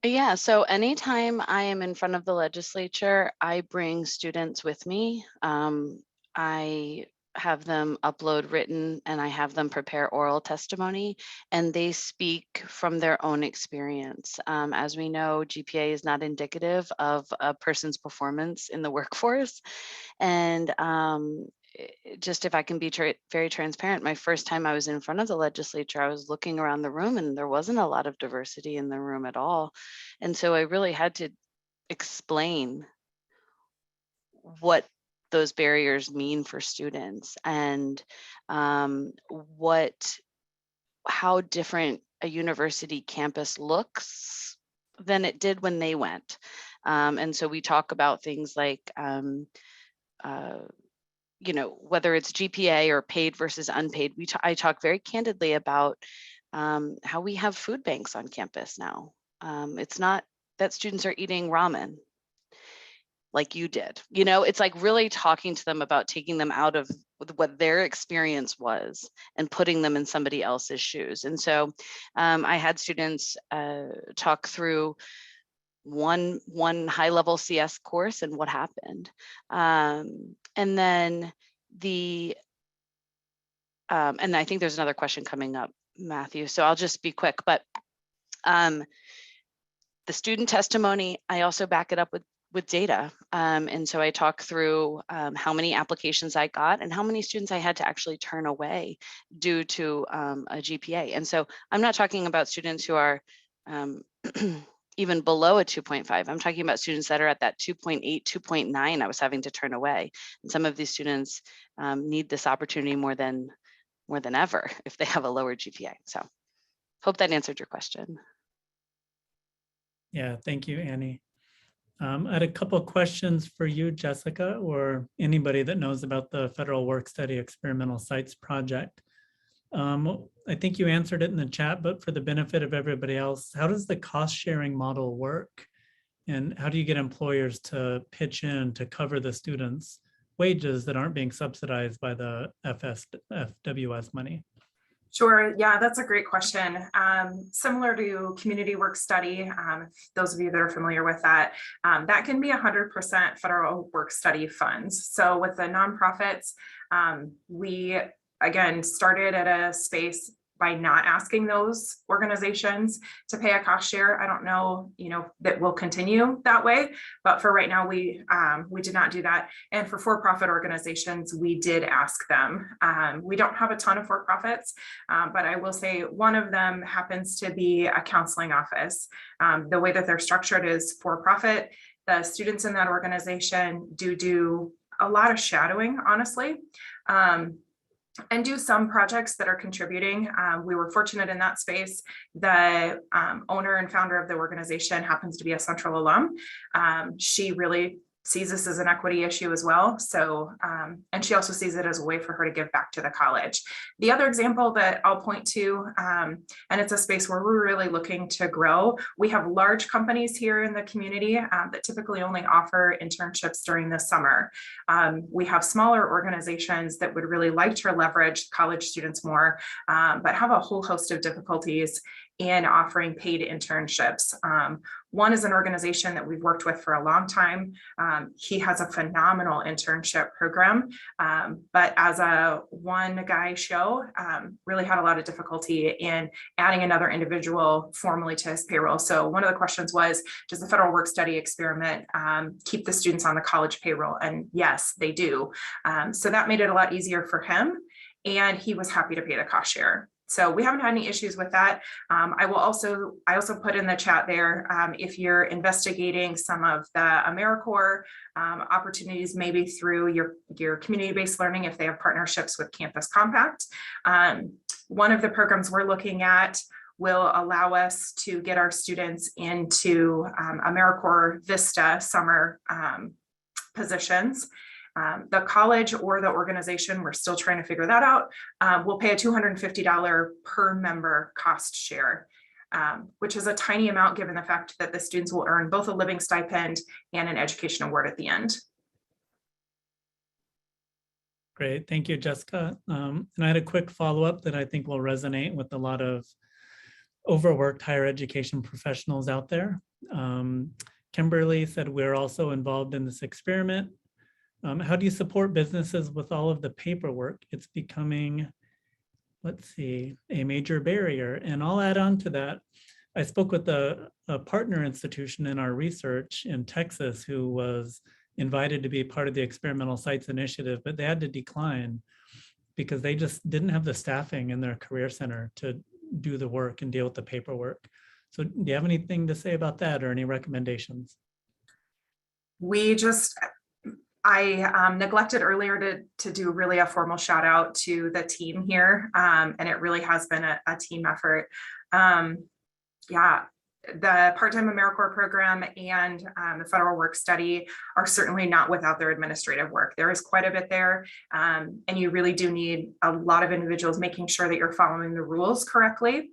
Yeah, so anytime I am in front of the legislature, I bring students with me. I have them upload written and I have them prepare oral testimony, and they speak from their own experience. As we know, GPA is not indicative of a person's performance in the workforce. And just if I can be very transparent, my first time I was in front of the legislature, I was looking around the room and there wasn't a lot of diversity in the room at all. And so I really had to explain what those barriers mean for students and how different a university campus looks than it did when they went. And so we talk about things like, whether it's GPA or paid versus unpaid. I talk very candidly about how we have food banks on campus now. It's not that students are eating ramen like you did. It's like really talking to them about taking them out of what their experience was and putting them in somebody else's shoes. And so I had students talk through one high-level CS course and what happened. And then and I think there's another question coming up, Matthew, so I'll just be quick, but the student testimony, I also back it up with data. And so I talk through how many applications I got and how many students I had to actually turn away due to a GPA. And so I'm not talking about students who are even below a 2.5. I'm talking about students that are at that 2.8, 2.9 I was having to turn away. And some of these students need this opportunity more than ever if they have a lower GPA. So hope that answered your question. Yeah, thank you, Annie. I had a couple of questions for you, Jessica, or anybody that knows about the Federal Work Study Experimental Sites Project. I think you answered it in the chat, but for the benefit of everybody else, how does the cost sharing model work? And how do you get employers to pitch in to cover the students' wages that aren't being subsidized by the FWS money? Sure. Yeah, that's a great question. Similar to community work study, those of you that are familiar with that, that can be 100% federal work study funds. So with the nonprofits, we again started at a space by not asking those organizations to pay a cost share. I don't know, that will continue that way, but for right now, we did not do that. And for for-profit organizations, we did ask them. We don't have a ton of for-profits, but I will say one of them happens to be a counseling office. The way that they're structured is for-profit. The students in that organization do a lot of shadowing, honestly. And do some projects that are contributing. We were fortunate in that space. The owner and founder of the organization happens to be a Central alum. She really sees this as an equity issue as well. So, and she also sees it as a way for her to give back to the college. The other example that I'll point to, and it's a space where we're really looking to grow. We have large companies here in the community that typically only offer internships during the summer. We have smaller organizations that would really like to leverage college students more, but have a whole host of difficulties in offering paid internships. One is an organization that we've worked with for a long time. He has a phenomenal internship program, but as a one guy show, really had a lot of difficulty in adding another individual formally to his payroll. So one of the questions was, does the federal work study experiment keep the students on the college payroll? And yes, they do. So that made it a lot easier for him, and he was happy to pay the cost share. So we haven't had any issues with that. I also put in the chat there, if you're investigating some of the AmeriCorps opportunities, maybe through your community-based learning, if they have partnerships with Campus Compact. One of the programs we're looking at will allow us to get our students into AmeriCorps Vista summer positions. The college or the organization, we're still trying to figure that out, will pay a $250 per member cost share, which is a tiny amount given the fact that the students will earn both a living stipend and an education award at the end. Great, thank you, Jessica. And I had a quick follow-up that I think will resonate with a lot of overworked higher education professionals out there. Kimberly said, we're also involved in this experiment. How do you support businesses with all of the paperwork? It's becoming, let's see, a major barrier. And I'll add on to that. I spoke with a partner institution in our research in Texas who was invited to be part of the experimental sites initiative, but they had to decline because they just didn't have the staffing in their career center to do the work and deal with the paperwork. So do you have anything to say about that or any recommendations? I neglected earlier to do really a formal shout out to the team here. And it really has been a team effort. Yeah, the part-time AmeriCorps program and the federal work study are certainly not without their administrative work. There is quite a bit there. And you really do need a lot of individuals making sure that you're following the rules correctly.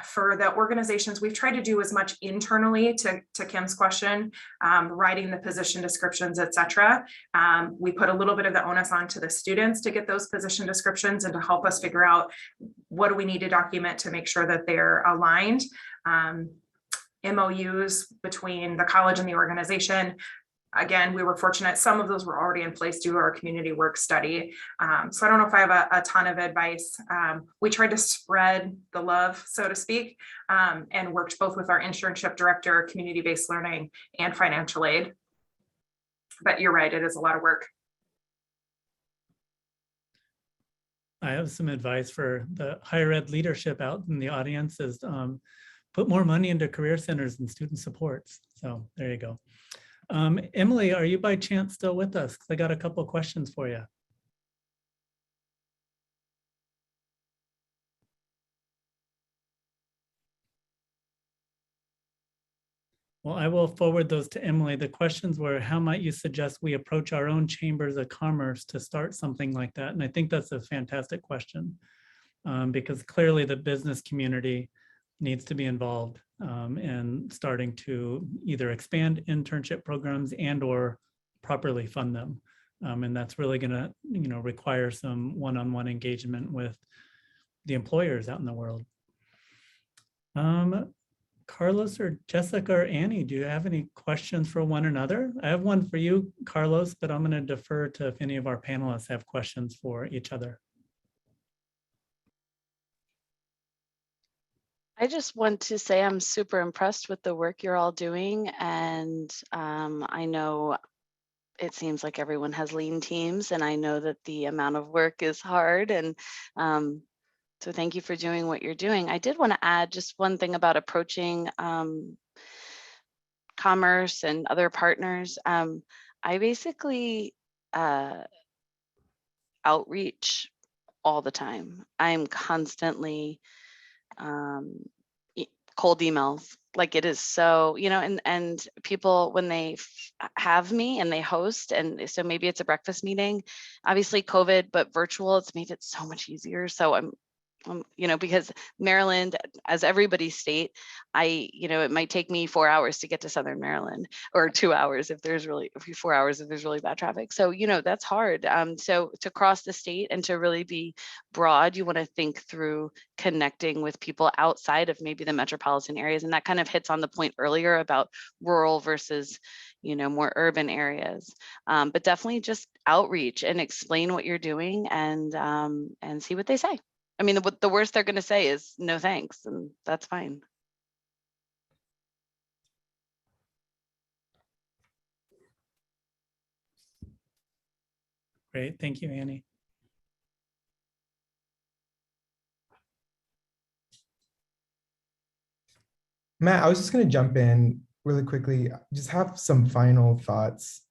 For the organizations, we've tried to do as much internally to Kim's question, writing the position descriptions, et cetera. We put a little bit of the onus onto the students to get those position descriptions and to help us figure out what do we need to document to make sure that they're aligned. MOUs between the college and the organization. Again, we were fortunate. Some of those were already in place due to our community work study. So I don't know if I have a ton of advice. We tried to spread the love, so to speak, and worked both with our internship director, community-based learning, and financial aid. But you're right, it is a lot of work. I have some advice for the higher ed leadership out in the audience is put more money into career centers and student supports. So there you go. Emily, are you by chance still with us? Because I got a couple of questions for you. Well, I will forward those to Emily. The questions were, how might you suggest we approach our own chambers of commerce to start something like that? And I think that's a fantastic question because clearly the business community needs to be involved in starting to either expand internship programs and or properly fund them. And that's really going to, require some one-on-one engagement with the employers out in the world. Carlos or Jessica or Annie, do you have any questions for one another? I have one for you, Carlos, but I'm going to defer to if any of our panelists have questions for each other. I just want to say I'm super impressed with the work you're all doing. And I know it seems like everyone has lean teams, and I know that the amount of work is hard. And so thank you for doing what you're doing. I did want to add just one thing about approaching commerce and other partners. I basically outreach all the time. I'm constantly cold emails. Like it is so, and people, when they have me and they host, and so maybe it's a breakfast meeting, obviously COVID, but virtual, it's made it so much easier. So I'm, because Maryland, as everybody's state, it might take me 4 hours to get to Southern Maryland, or 2 hours if there's really 4 hours if there's really bad traffic. So, that's hard. So to cross the state and to really be broad, you want to think through connecting with people outside of maybe the metropolitan areas. And that kind of hits on the point earlier about rural versus, more urban areas. But definitely just outreach and explain what you're doing and see what they say. I mean, the worst they're going to say is no thanks, and that's fine. Great, thank you, Annie. Matt, I was just going to jump in really quickly, just have some final thoughts.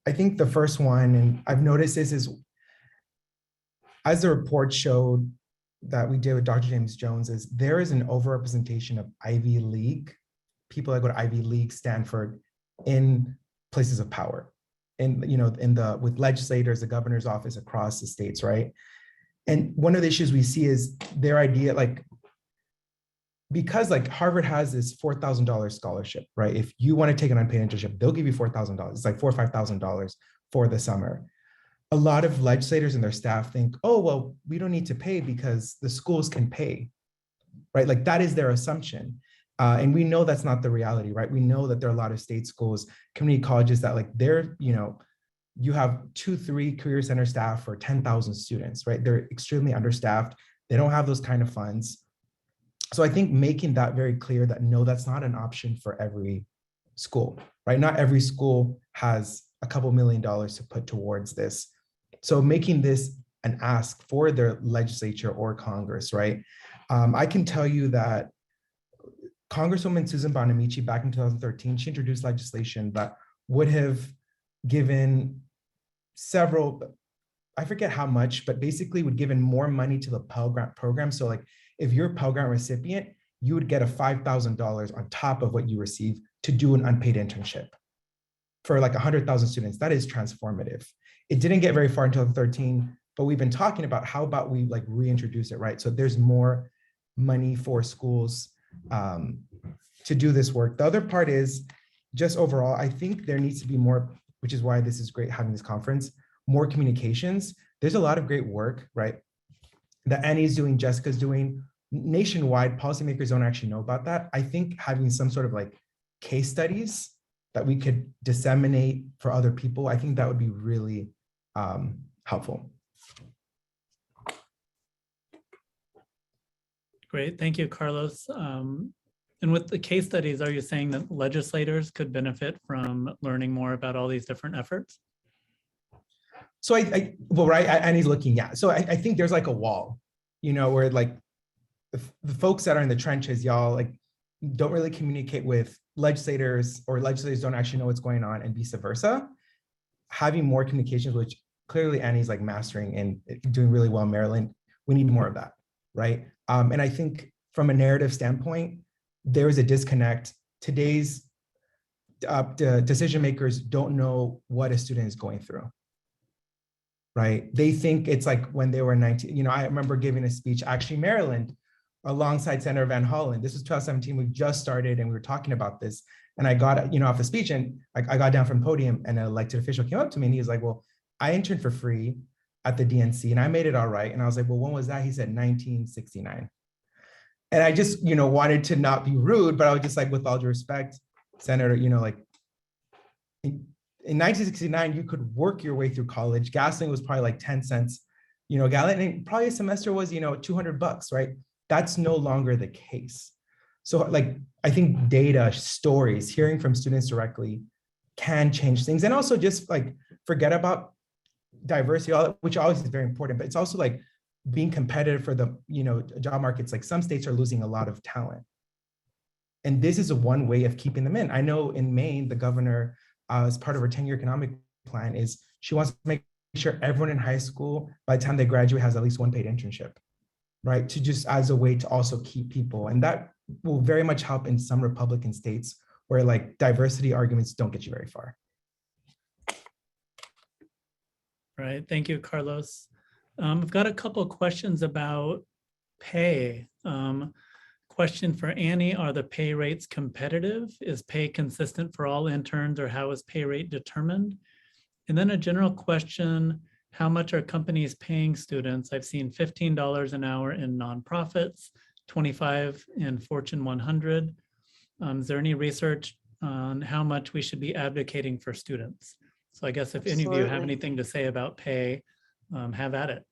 I think the first one, and I've noticed this, is as the report showed that we did with Dr. James Jones, is there is an overrepresentation of Ivy League, people that go to Ivy League, Stanford, in places of power, and with legislators, the governor's office across the states, right? And one of the issues we see is their idea, because Harvard has this $4,000 scholarship, right? If you want to take an unpaid internship, they'll give you $4,000. It's like $4,000 or $5,000 for the summer. A lot of legislators and their staff think, oh, well, we don't need to pay because the schools can pay, right? That is their assumption. And we know that's not the reality, right? We know that there are a lot of state schools, community colleges that you have 2-3 career center staff for 10,000 students, right? They're extremely understaffed. They don't have those kind of funds. So I think making that very clear that no, that's not an option for every school, right? Not every school has a couple $1 million to put towards this. So making this an ask for their legislature or Congress, right? I can tell you that Congresswoman Susan Bonamici back in 2013, she introduced legislation that would have given several, I forget how much, but basically would give in more money to the Pell Grant program. So if you're a Pell Grant recipient, you would get a $5,000 on top of what you receive to do an unpaid internship for 100,000 students. That is transformative. It didn't get very far in 2013, but we've been talking about how about we reintroduce it, right? So there's more money for schools to do this work. The other part is just overall, I think there needs to be more, which is why this is great having this conference, more communications. There's a lot of great work, right? That Annie's doing, Jessica's doing. Nationwide, policymakers don't actually know about that. I think having some sort of case studies that we could disseminate for other people, I think that would be really helpful. Great, thank you, Carlos. And with the case studies, are you saying that legislators could benefit from learning more about all these different efforts? So Annie's looking, yeah. So I think there's a wall, where the folks that are in the trenches, y'all don't really communicate with legislators, or legislators don't actually know what's going on, and vice versa. Having more communications, which clearly Annie's mastering and doing really well in Maryland, we need more of that, right? And I think from a narrative standpoint, there is a disconnect. Today's decision makers don't know what a student is going through, right? They think it's when they were 19. I remember giving a speech, actually Maryland, alongside Senator Van Hollen. This was 2017, we just started and we were talking about this. And I got, off the speech, and I got down from the podium, and an elected official came up to me and he was like, well, I interned for free at the DNC and I made it all right. And I was like, well, when was that? He said 1969. And I just, wanted to not be rude, but I was just with all due respect, Senator, in 1969, you could work your way through college. Gasoline was probably 10 cents, gallon, and probably a semester was, $200, right? That's no longer the case. So like, I think data, stories, hearing from students directly can change things. And also just like, forget about diversity, which always is very important, but it's also like being competitive for the, job markets. Like some states are losing a lot of talent. And this is one way of keeping them in. I know in Maine, the governor, as part of her 10-year economic plan, is she wants to make sure everyone in high school, by the time they graduate, has at least one paid internship, right? To just as a way to also keep people. And that will very much help in some Republican states where like diversity arguments don't get you very far. Right, thank you, Carlos. I've got a couple of questions about pay. Question for Annie, are the pay rates competitive? Is pay consistent for all interns, or how is pay rate determined? And then a general question, how much are companies paying students? I've seen $15 an hour in nonprofits, 25 in Fortune 100. Is there any research on how much we should be advocating for students? So I guess if any of you have anything to say about pay, have at it.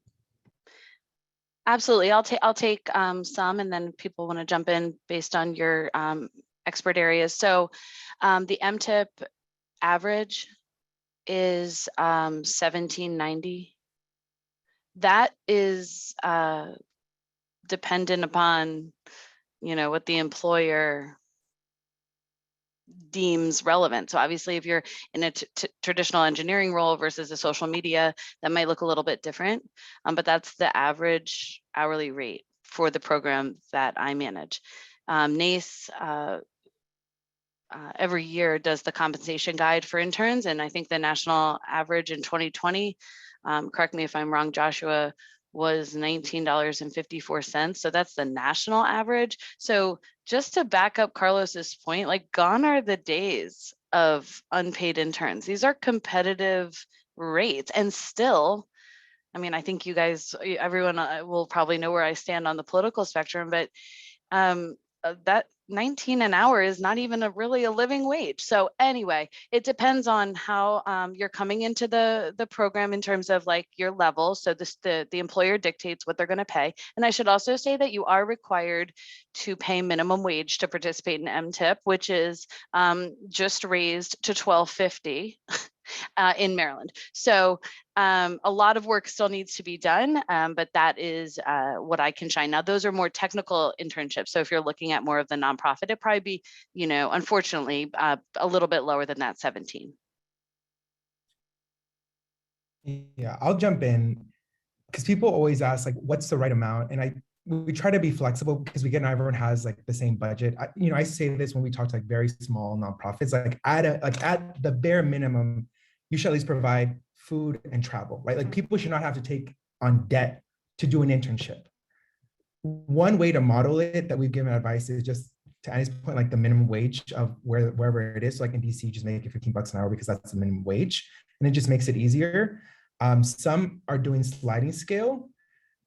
Absolutely. I'll take some, and then people want to jump in based on your expert areas. So the MTIP average is $17.90. That is dependent upon, what the employer deems relevant. So obviously, if you're in a traditional engineering role versus a social media, that might look a little bit different, but that's the average hourly rate for the program that I manage. NACE every year does the compensation guide for interns, and I think the national average in 2020, correct me if I'm wrong, Joshua, was $19.54. So that's the national average. So just to back up Carlos's point, like gone are the days of unpaid interns. These are competitive rates, and still, I mean, I think you guys, everyone will probably know where I stand on the political spectrum, but that 19 an hour is not even really a living wage. So anyway, it depends on how you're coming into the program in terms of like your level. So the employer dictates what they're going to pay. And I should also say that you are required to pay minimum wage to participate in MTIP, which is just raised to $12.50 in Maryland. So a lot of work still needs to be done, but that is what I can shine. Now, those are more technical internships. So if you're looking at more of the nonprofit, it'd probably be, unfortunately, a little bit lower than that 17. Yeah, I'll jump in because people always ask, like, what's the right amount? And we try to be flexible because not everyone has like the same budget. I say this when we talk to like very small nonprofits, like at the bare minimum, you should at least provide food and travel, right? Like people should not have to take on debt to do an internship. One way to model it that we've given advice is just to Annie's point, like the minimum wage of wherever it is. So like in DC, just make it $15 an hour because that's the minimum wage, and it just makes it easier. Some are doing sliding scale.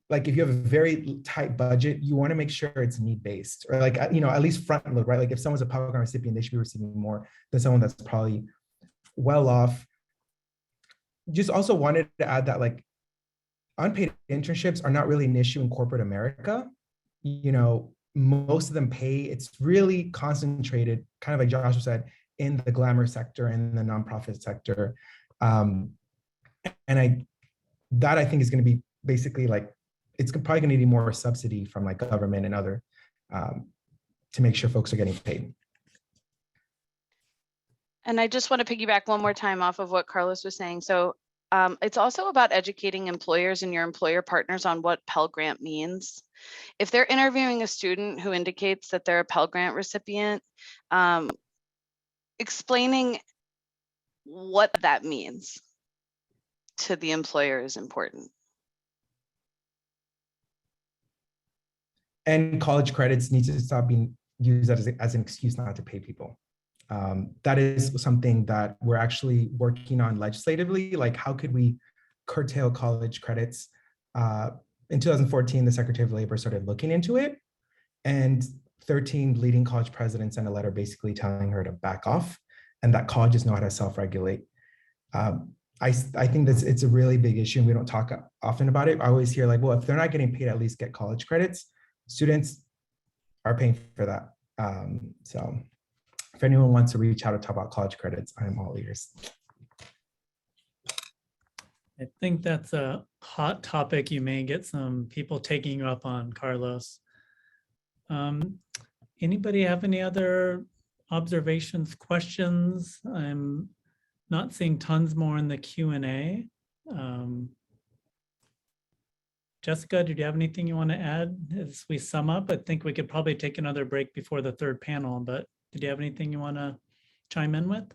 Like if you have a very tight budget, you want to make sure it's need-based, or like, at least front load, right? Like if someone's a Pell Grant recipient, they should be receiving more than someone that's probably well off. Just also wanted to add that like unpaid internships are not really an issue in corporate America. Most of them pay, it's really concentrated, kind of like Joshua said, in the glamour sector and the nonprofit sector. And I think is going to be basically like, it's probably going to need more subsidy from like government and other to make sure folks are getting paid. And I just want to piggyback one more time off of what Carlos was saying. So it's also about educating employers and your employer partners on what Pell Grant means. If they're interviewing a student who indicates that they're a Pell Grant recipient, explaining what that means to the employer is important. And college credits need to stop being used as an excuse not to pay people. That is something that we're actually working on legislatively. Like, how could we curtail college credits? In 2014, the Secretary of Labor started looking into it, and 13 leading college presidents sent a letter basically telling her to back off, and that colleges know how to self-regulate. I think it's a really big issue, and we don't talk often about it. I always hear like, well, if they're not getting paid, at least get college credits. Students are paying for that. So if anyone wants to reach out to talk about college credits, I'm all ears. I think that's a hot topic. You may get some people taking you up on, Carlos. Anybody have any other observations, questions? I'm not seeing tons more in the Q&A. Jessica, did you have anything you want to add as we sum up? I think we could probably take another break before the third panel, but did you have anything you want to chime in with?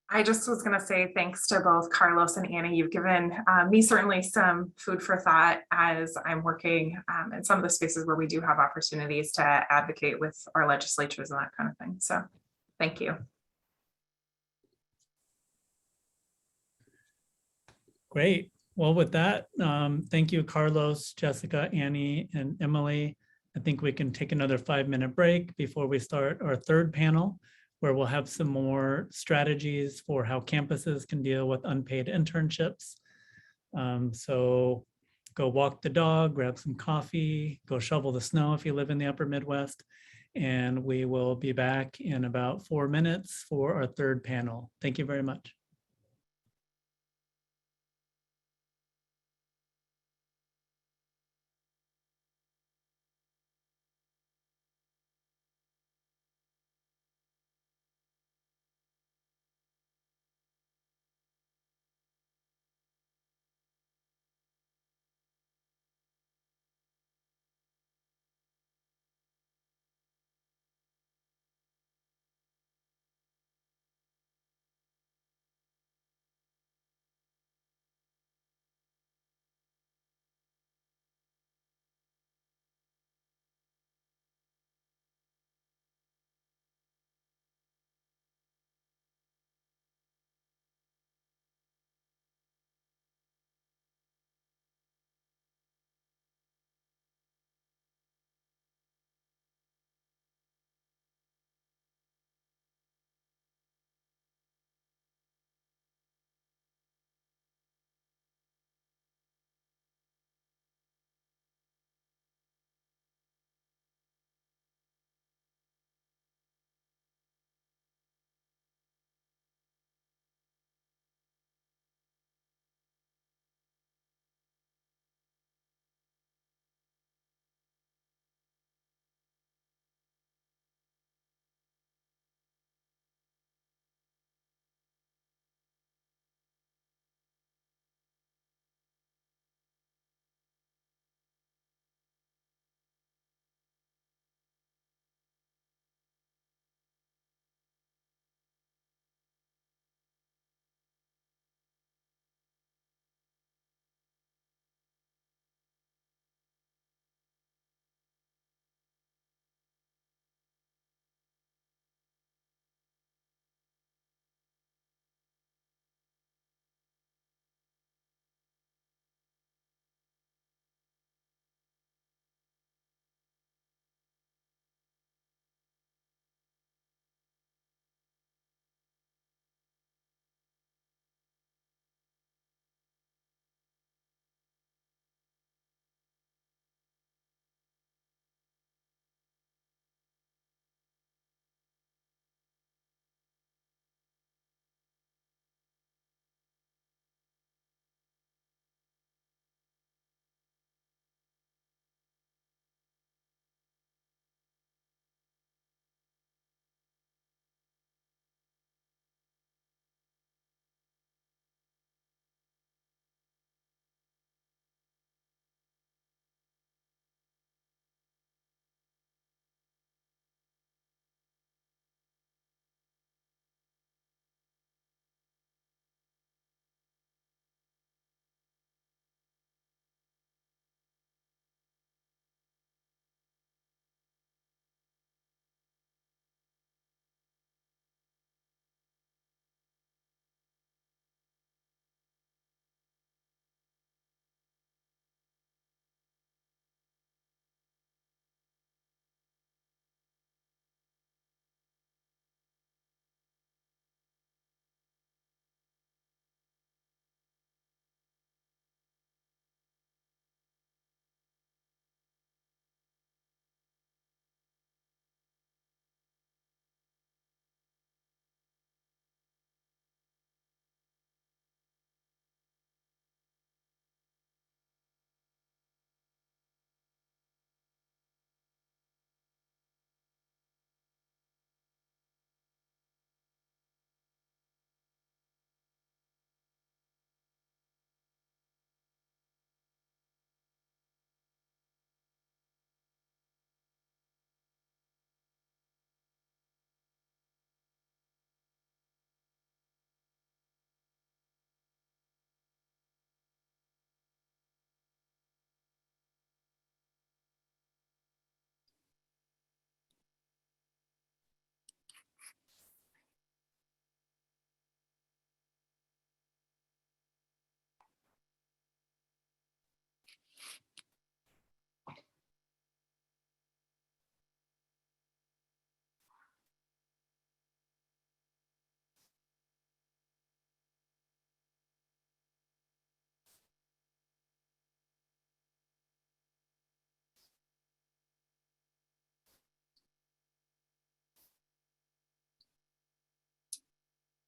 I just was going to say thanks to both Carlos and Annie. You've given me certainly some food for thought as I'm working in some of the spaces where we do have opportunities to advocate with our legislatures and that kind of thing. So thank you. Great. Well, with that, thank you, Carlos, Jessica, Annie, and Emily. I think we can take another 5-minute break before we start our third panel, where we'll have some more strategies for how campuses can deal with unpaid internships. So go walk the dog, grab some coffee, go shovel the snow if you live in the upper Midwest. And we will be back in about 4 minutes for our third panel. Thank you very much.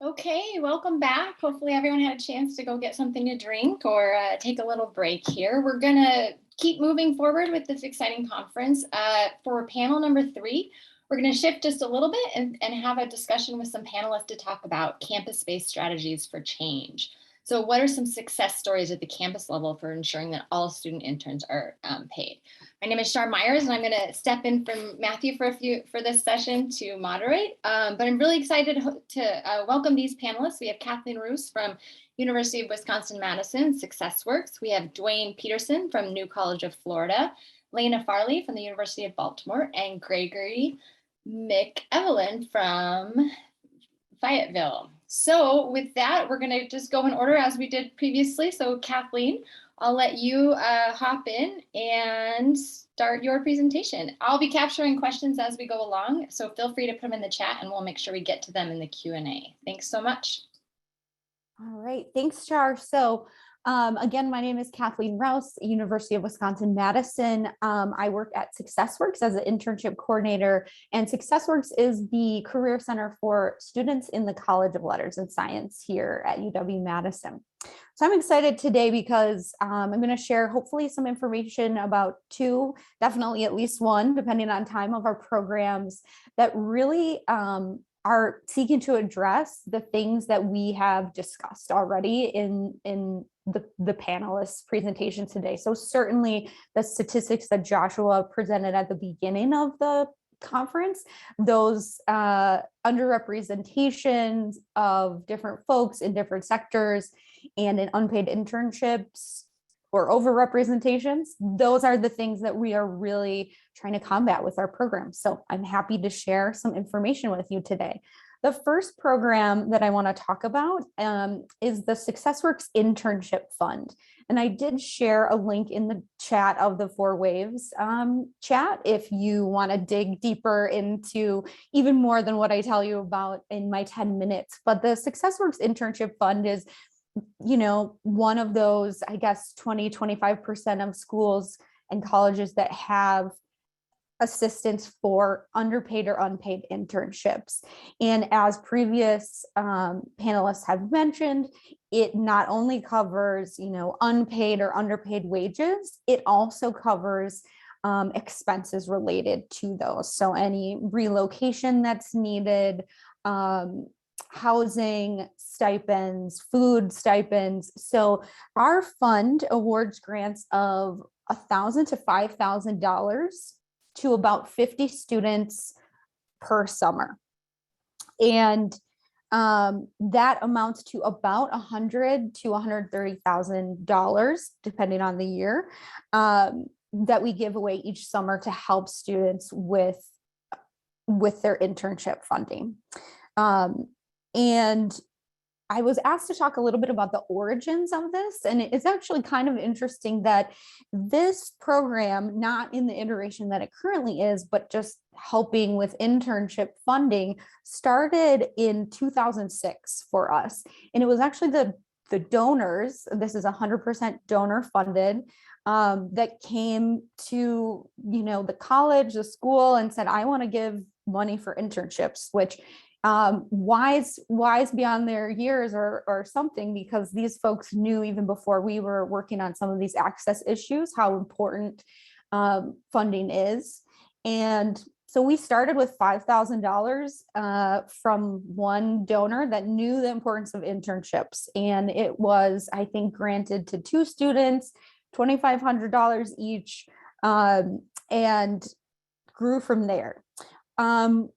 Okay, welcome back. Hopefully everyone had a chance to go get something to drink or take a little break here. We're gonna keep moving forward with this exciting conference. For panel number 3, we're gonna shift just a little bit and have a discussion with some panelists to talk about campus-based strategies for change. So what are some success stories at the campus level for ensuring that all student interns are paid? My name is Shar Myers, and I'm going to step in from Matthew for this session to moderate. But I'm really excited to welcome these panelists. We have Kathleen Roos from University of Wisconsin-Madison, SuccessWorks. We have Dwayne Peterson from New College of Florida, Lena Farley from the University of Baltimore, and Gregory McEvelyn from Fayetteville. So with that, we're going to just go in order as we did previously. So Kathleen, I'll let you hop in and start your presentation. I'll be capturing questions as we go along, so feel free to put them in the chat and we'll make sure we get to them in the Q&A. Thanks so much. All right, thanks, Char. So again, my name is Kathleen Rouse, University of Wisconsin-Madison. I work at SuccessWorks as an internship coordinator, and SuccessWorks is the career center for students in the College of Letters and Science here at UW-Madison. So I'm excited today because I'm going to share hopefully some information about 2, definitely at least 1, depending on time, of our programs that really are seeking to address the things that we have discussed already in the panelists' presentation today. So certainly the statistics that Joshua presented at the beginning of the conference, those underrepresentations of different folks in different sectors and in unpaid internships or overrepresentations, those are the things that we are really trying to combat with our program. So I'm happy to share some information with you today. The first program that I want to talk about is the SuccessWorks Internship Fund. And I did share a link in the chat of the 4 Waves chat if you want to dig deeper into even more than what I tell you about in my 10 minutes. But the SuccessWorks Internship Fund is, you know, one of those, I guess, 20-25% of schools and colleges that have assistance for underpaid or unpaid internships. And as previous panelists have mentioned, it not only covers, you know, unpaid or underpaid wages, it also covers expenses related to those. So any relocation that's needed, housing stipends, food stipends. So our fund awards grants of $1,000 to $5,000 to about 50 students per summer. And that amounts to about $100,000 to $130,000, depending on the year, that we give away each summer to help students with their internship funding. And I was asked to talk a little bit about the origins of this, and it's actually kind of interesting that this program, not in the iteration that it currently is, but just helping with internship funding, started in 2006 for us. And it was actually the donors, this is 100% donor funded, that came to, you know, the college, the school, and said, I want to give money for internships, which wise beyond their years or something, because these folks knew even before we were working on some of these access issues how important funding is. And so we started with $5,000 from one donor that knew the importance of internships, and it was, I think, granted to 2 students, $2,500 each, and grew from there.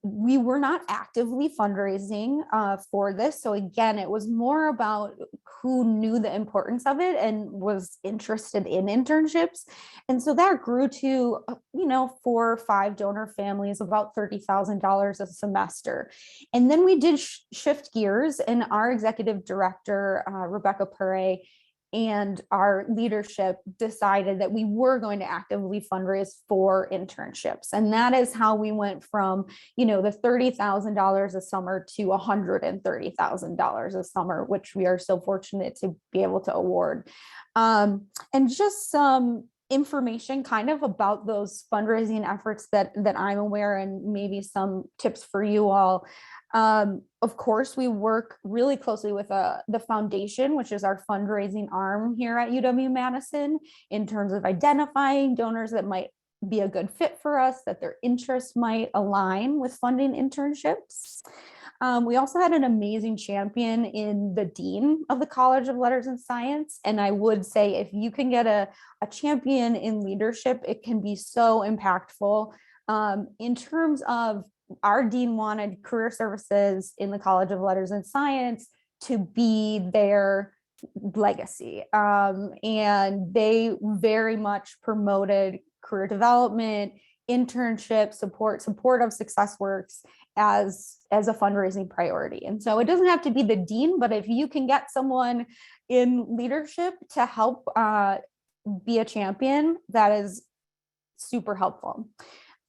We were not actively fundraising for this. So again, it was more about who knew the importance of it and was interested in internships. And so that grew to, you know, 4 or 5 donor families, about $30,000 a semester. And then we did shift gears, and our executive director, Rebecca Pere, and our leadership decided that we were going to actively fundraise for internships. And that is how we went from, you know, the $30,000 a summer to $130,000 a summer, which we are so fortunate to be able to award. And just some information kind of about those fundraising efforts that I'm aware, and maybe some tips for you all. Of course, we work really closely with the foundation, which is our fundraising arm here at UW-Madison, in terms of identifying donors that might be a good fit for us, that their interests might align with funding internships. We also had an amazing champion in the dean of the College of Letters and Science. And I would say if you can get a champion in leadership, it can be so impactful. In terms of, our dean wanted career services in the College of Letters and Science to be their legacy. And they very much promoted career development, internship support of Success Works as a fundraising priority. And so it doesn't have to be the dean, but if you can get someone in leadership to help be a champion, that is super helpful.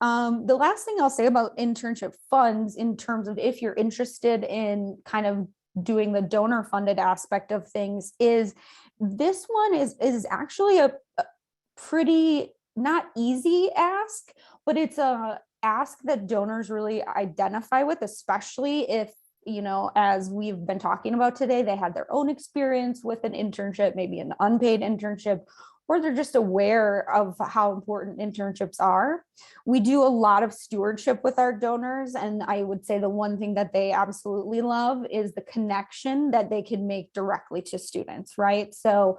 The last thing I'll say about internship funds, in terms of if you're interested in kind of doing the donor funded aspect of things, is this one is actually a pretty not easy ask, but it's a ask that donors really identify with, especially if, you know, as we've been talking about today, they had their own experience with an internship, maybe an unpaid internship, or they're just aware of how important internships are. We do a lot of stewardship with our donors, and I would say the one thing that they absolutely love is the connection that they can make directly to students, right? So,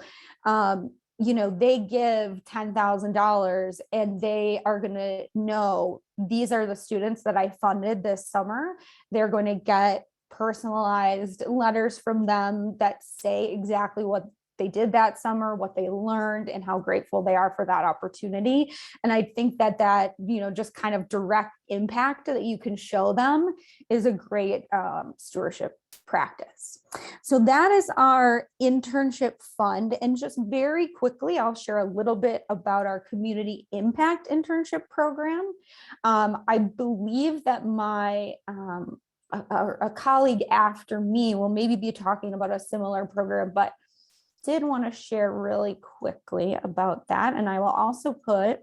you know, they give $10,000 and they are going to know these are the students that I funded this summer. They're going to get personalized letters from them that say exactly what they did that summer, what they learned, and how grateful they are for that opportunity. And I think that, you know, just kind of direct impact that you can show them is a great stewardship practice. So that is our internship fund. And just very quickly, I'll share a little bit about our community impact internship program. I believe that my a colleague after me will maybe be talking about a similar program, but did want to share really quickly about that. And I will also put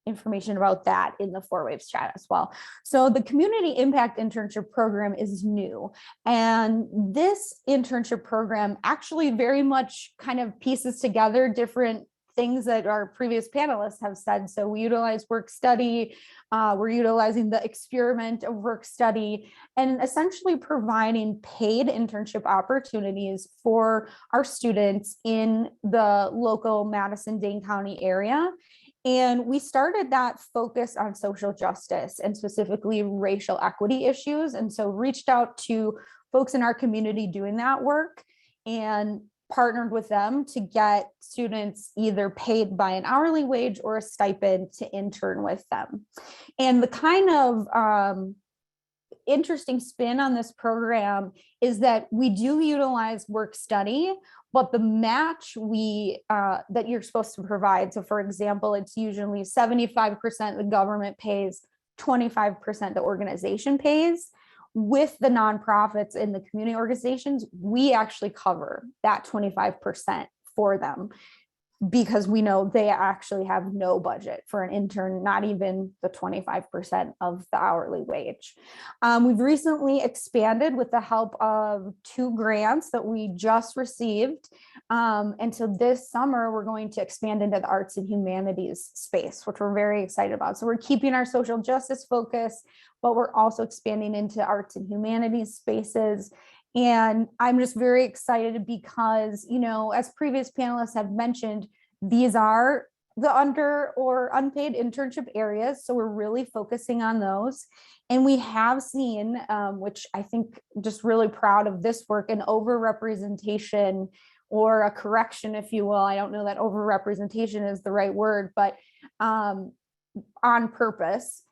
information about that in the 4Waves chat as well. So the community impact internship program is new. And this internship program actually very much kind of pieces together different things that our previous panelists have said. So we utilize work study, we're utilizing the experiment of work study, and essentially providing paid internship opportunities for our students in the local Madison-Dane County area. And we started that focus on social justice and specifically racial equity issues. And so reached out to folks in our community doing that work and partnered with them to get students either paid by an hourly wage or a stipend to intern with them. And the kind of interesting spin on this program is that we do utilize work study, but the match that you're supposed to provide. So for example, it's usually 75% the government pays, 25% the organization pays. With the nonprofits and the community organizations, we actually cover that 25% for them, because we know they actually have no budget for an intern, not even the 25% of the hourly wage. We've recently expanded with the help of 2 grants that we just received. And so this summer, we're going to expand into the arts and humanities space, which we're very excited about. So we're keeping our social justice focus, but we're also expanding into arts and humanities spaces. And I'm just very excited because, you know, as previous panelists have mentioned, these are the under or unpaid internship areas. So we're really focusing on those. And we have seen, which I think just really proud of this work, an overrepresentation or a correction, if you will. I don't know that overrepresentation is the right word, but on purpose,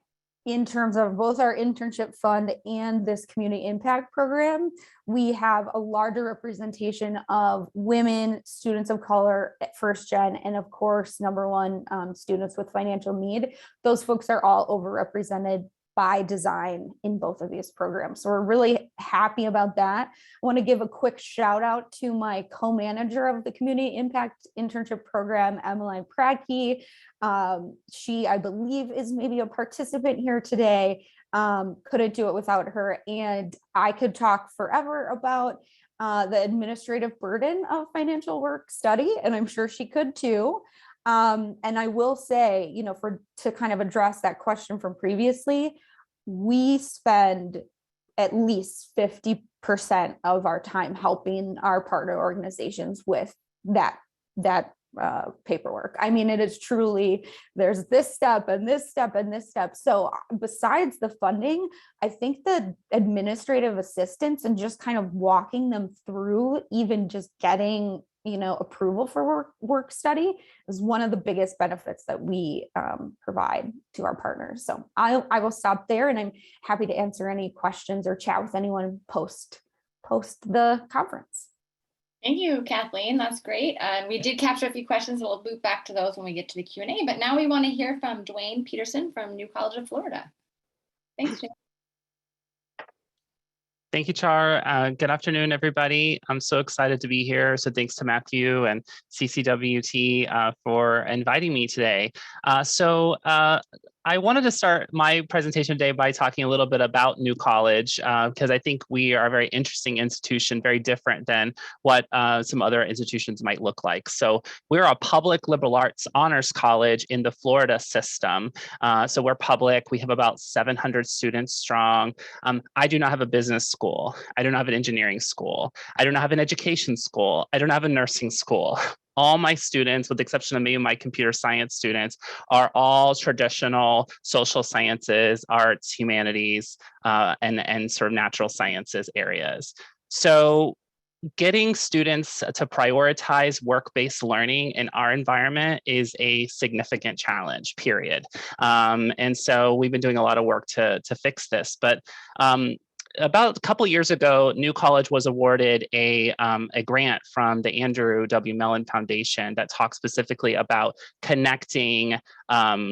in terms of both our internship fund and this community impact program, we have a larger representation of women, students of color at first gen, and of course, #1, students with financial need. Those folks are all overrepresented by design in both of these programs. So we're really happy about that. I want to give a quick shout out to my co-manager of the Community Impact Internship Program, Emmeline Pradke. She, I believe, is maybe a participant here today. Couldn't do it without her. And I could talk forever about the administrative burden of financial work study, and I'm sure she could too. And I will say, you know, to kind of address that question from previously, we spend at least 50% of our time helping our partner organizations with that paperwork. I mean, it is truly, there's this step and this step and this step. So besides the funding, I think the administrative assistance and just kind of walking them through, even just getting, you know, approval for work study is one of the biggest benefits that we provide to our partners. So I will stop there, and I'm happy to answer any questions or chat with anyone post the conference. Thank you, Kathleen. That's great. We did capture a few questions, so we'll loop back to those when we get to the Q&A. But now we want to hear from Dwayne Peterson from New College of Florida. Thanks, Dwayne. Thank you, Char. Good afternoon, everybody. I'm so excited to be here. So thanks to Matthew and CCWT for inviting me today. I wanted to start my presentation today by talking a little bit about New College, because I think we are a very interesting institution, very different than what some other institutions might look like. So we're a public liberal arts honors college in the Florida system. So we're public. We have about 700 students strong. I do not have a business school. I do not have an engineering school. I do not have an education school. I don't have a nursing school. All my students, with the exception of maybe my computer science students, are all traditional social sciences, arts, humanities, and sort of natural sciences areas. So getting students to prioritize work-based learning in our environment is a significant challenge, period. And so we've been doing a lot of work to fix this. But about a couple of years ago, New College was awarded a grant from the Andrew W. Mellon Foundation that talks specifically about connecting our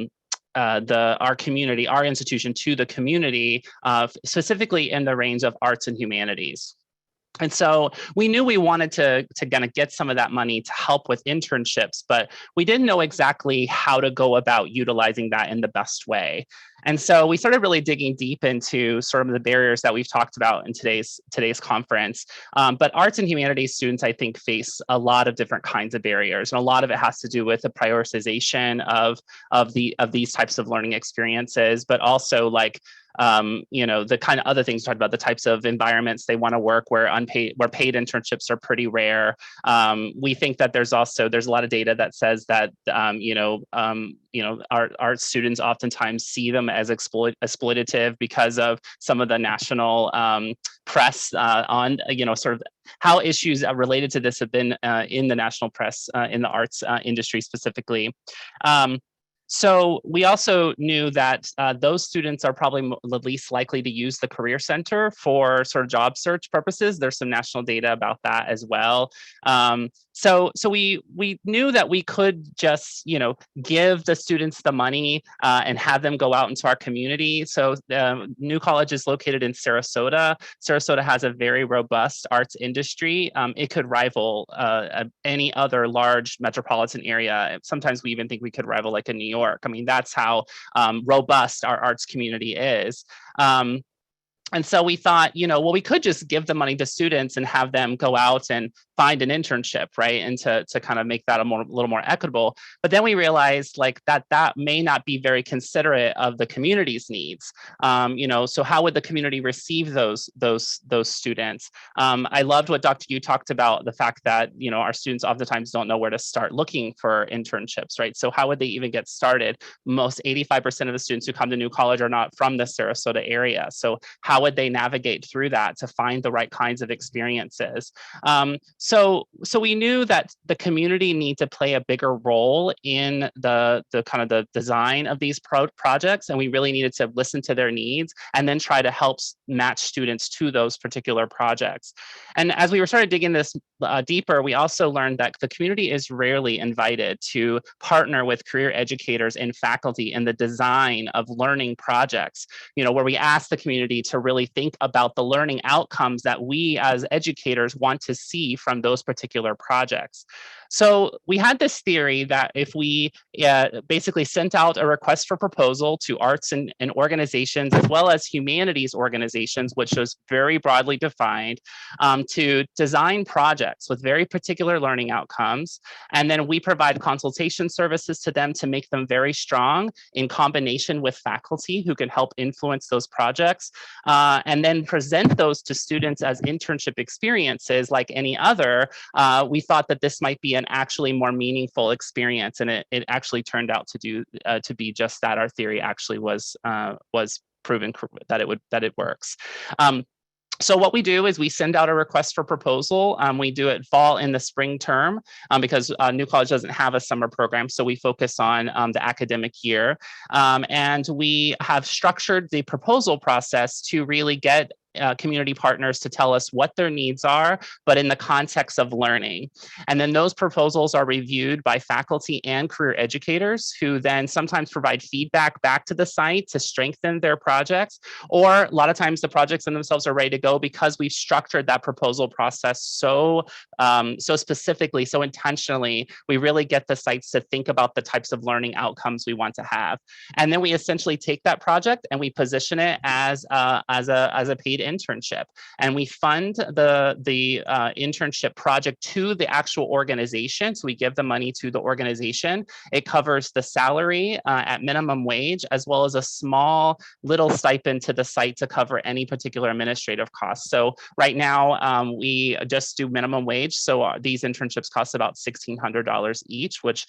community, our institution, to the community, specifically in the range of arts and humanities. And so we knew we wanted to kind of get some of that money to help with internships, but we didn't know exactly how to go about utilizing that in the best way. And so we started really digging deep into sort of the barriers that we've talked about in today's conference. But arts and humanities students, I think, face a lot of different kinds of barriers, and a lot of it has to do with the prioritization of these types of learning experiences, but also like you know, the kind of other things we talked about, the types of environments they want to work where paid internships are pretty rare. We think that there's a lot of data that says that our students oftentimes see them as exploitative because of some of the national press on, you know, sort of how issues related to this have been in the national press in the arts industry specifically. So we also knew that those students are probably the least likely to use the Career Center for sort of job search purposes. There's some national data about that as well. So we knew that we could just, you know, give the students the money and have them go out into our community. So New College is located in Sarasota. Sarasota has a very robust arts industry. It could rival any other large metropolitan area. Sometimes we even think we could rival like a New York. I mean, that's how robust our arts community is. And so we thought, you know, well, we could just give the money to students and have them go out and find an internship, right? And to kind of make that a little more equitable. But then we realized like that may not be very considerate of the community's needs. You know, so how would the community receive those students? I loved what Dr. Yu talked about, the fact that, you know, our students oftentimes don't know where to start looking for internships, right? So how would they even get started? Most 85% of the students who come to New College are not from the Sarasota area. So how would they navigate through that to find the right kinds of experiences? So we knew that the community need to play a bigger role in the kind of the design of these projects, and we really needed to listen to their needs and then try to help match students to those particular projects. And as we were started digging this deeper, we also learned that the community is rarely invited to partner with career educators and faculty in the design of learning projects, where we ask the community to really think about the learning outcomes that we as educators want to see from those particular projects. So we had this theory that if we basically sent out a request for proposal to arts and organizations, as well as humanities organizations, which was very broadly defined, to design projects with very particular learning outcomes, and then we provide consultation services to them to make them very strong in combination with faculty who can help influence those projects, and then present those to students as internship experiences like any other, we thought that this might be an actually more meaningful experience, and it actually turned out to be just that. Our theory actually was proven that it works. So what we do is we send out a request for proposal. We do it fall in the spring term because New College doesn't have a summer program. So we focus on the academic year. And we have structured the proposal process to really get community partners to tell us what their needs are, but in the context of learning. And then those proposals are reviewed by faculty and career educators who then sometimes provide feedback back to the site to strengthen their projects. Or a lot of times the projects in themselves are ready to go because we've structured that proposal process so specifically, so intentionally, we really get the sites to think about the types of learning outcomes we want to have. And then we essentially take that project and we position it as a paid internship, and we fund the internship project to the actual organization. So we give the money to the organization. It covers the salary at minimum wage, as well as a small little stipend to the site to cover any particular administrative costs. So right now we just do minimum wage. So these internships cost about $1,600 each, which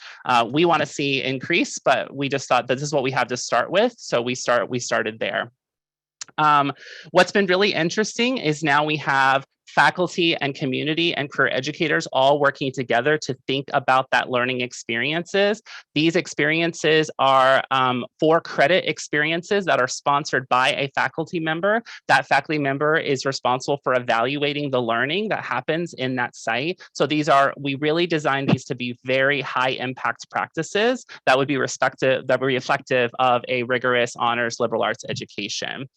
we want to see increase, but we just thought that this is what we have to start with. So we started there. What's been really interesting is now we have faculty and community and career educators all working together to think about that learning experiences. These experiences are 4 credit experiences that are sponsored by a faculty member. That faculty member is responsible for evaluating the learning that happens in that site. So we really designed these to be very high impact practices that would be reflective of a rigorous honors liberal arts education.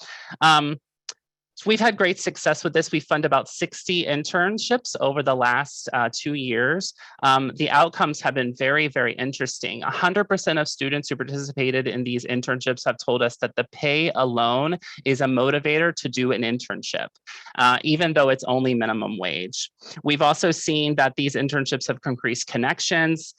So we've had great success with this. We fund about 60 internships over the last 2 years. The outcomes have been very, very interesting. 100% of students who participated in these internships have told us that the pay alone is a motivator to do an internship, even though it's only minimum wage. We've also seen that these internships have increased connections,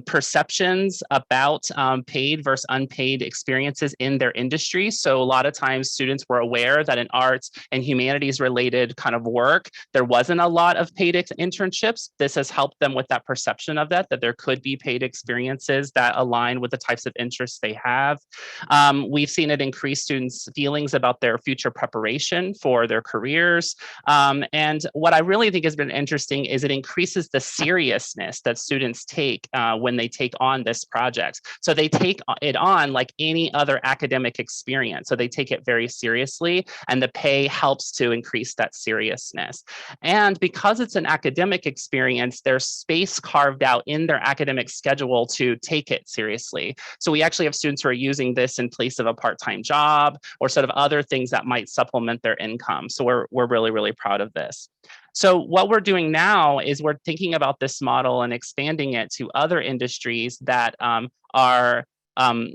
perceptions about paid versus unpaid experiences in their industry. So a lot of times students were aware that in arts and humanities related kind of work, there wasn't a lot of paid internships. This has helped them with that perception of that there could be paid experiences that align with the types of interests they have. We've seen it increase students' feelings about their future preparation for their careers. And what I really think has been interesting is it increases the seriousness that students take when they take on this project. So they take it on like any other academic experience. So they take it very seriously, and the pay helps to increase that seriousness. And because it's an academic experience, there's space carved out in their academic schedule to take it seriously. So we actually have students who are using this in place of a part-time job or sort of other things that might supplement their income. So we're really, really proud of this. So what we're doing now is we're thinking about this model and expanding it to other industries that are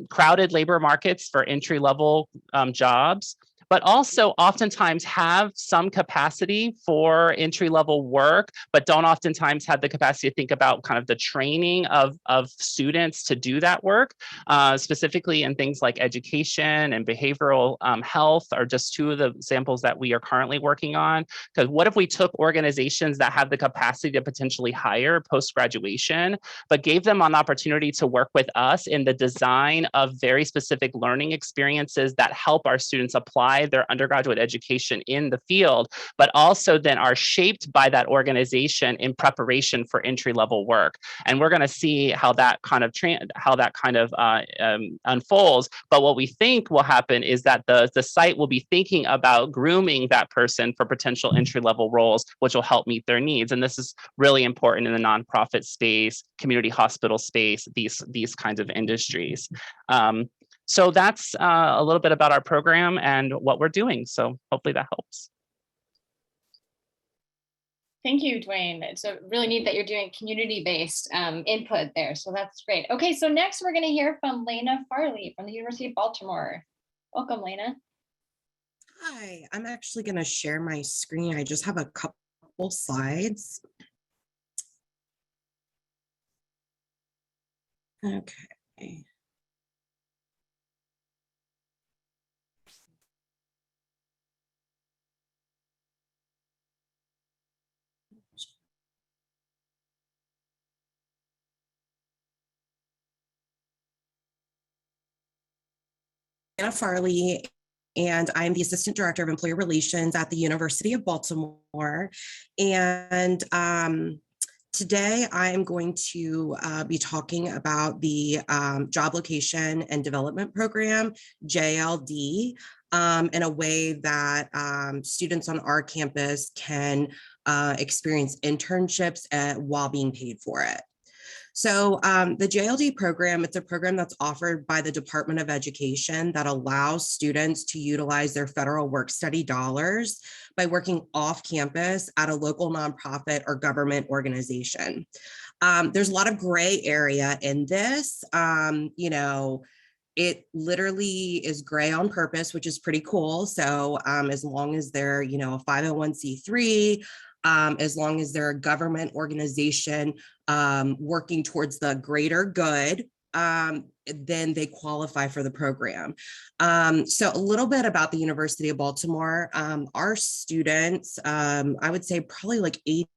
crowded labor markets for entry-level jobs, but also oftentimes have some capacity for entry-level work, but don't oftentimes have the capacity to think about kind of the training of students to do that work, specifically in things like education and behavioral health are just 2 of the examples that we are currently working on. Because what if we took organizations that have the capacity to potentially hire post-graduation, but gave them an opportunity to work with us in the design of very specific learning experiences that help our students apply provide their undergraduate education in the field, but also then are shaped by that organization in preparation for entry-level work. And we're going to see how that kind of unfolds. But what we think will happen is that the site will be thinking about grooming that person for potential entry-level roles, which will help meet their needs. And this is really important in the nonprofit space, community hospital space, these kinds of industries. So that's a little bit about our program and what we're doing. So hopefully that helps. Thank you, Dwayne. It's really neat that you're doing community-based input there. So that's great. Okay, so next we're going to hear from Lena Farley from the University of Baltimore. Welcome, Lena. Hi, I'm actually going to share my screen. I just have a couple slides. Okay. Lena Farley, and I'm the Assistant Director of Employer Relations at the University of Baltimore. And today I'm going to be talking about the Job Location and Development Program, JLD, in a way that students on our campus can experience internships while being paid for it. So the JLD program, it's a program that's offered by the Department of Education that allows students to utilize their federal work-study dollars by working off campus at a local nonprofit or government organization. There's a lot of gray area in this. You know, it literally is gray on purpose, which is pretty cool. So as long as they're, you know, a 501c3, as long as they're a government organization working towards the greater good, then they qualify for the program. So a little bit about the University of Baltimore. Our students, I would say probably like 80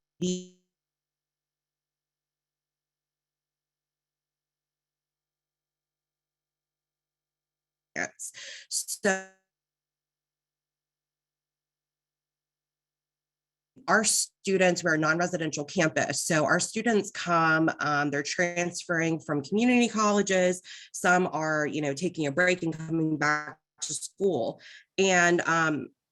So our students, we're a non-residential campus. So our students come, they're transferring from community colleges. Some are, you know, taking a break and coming back to school. And,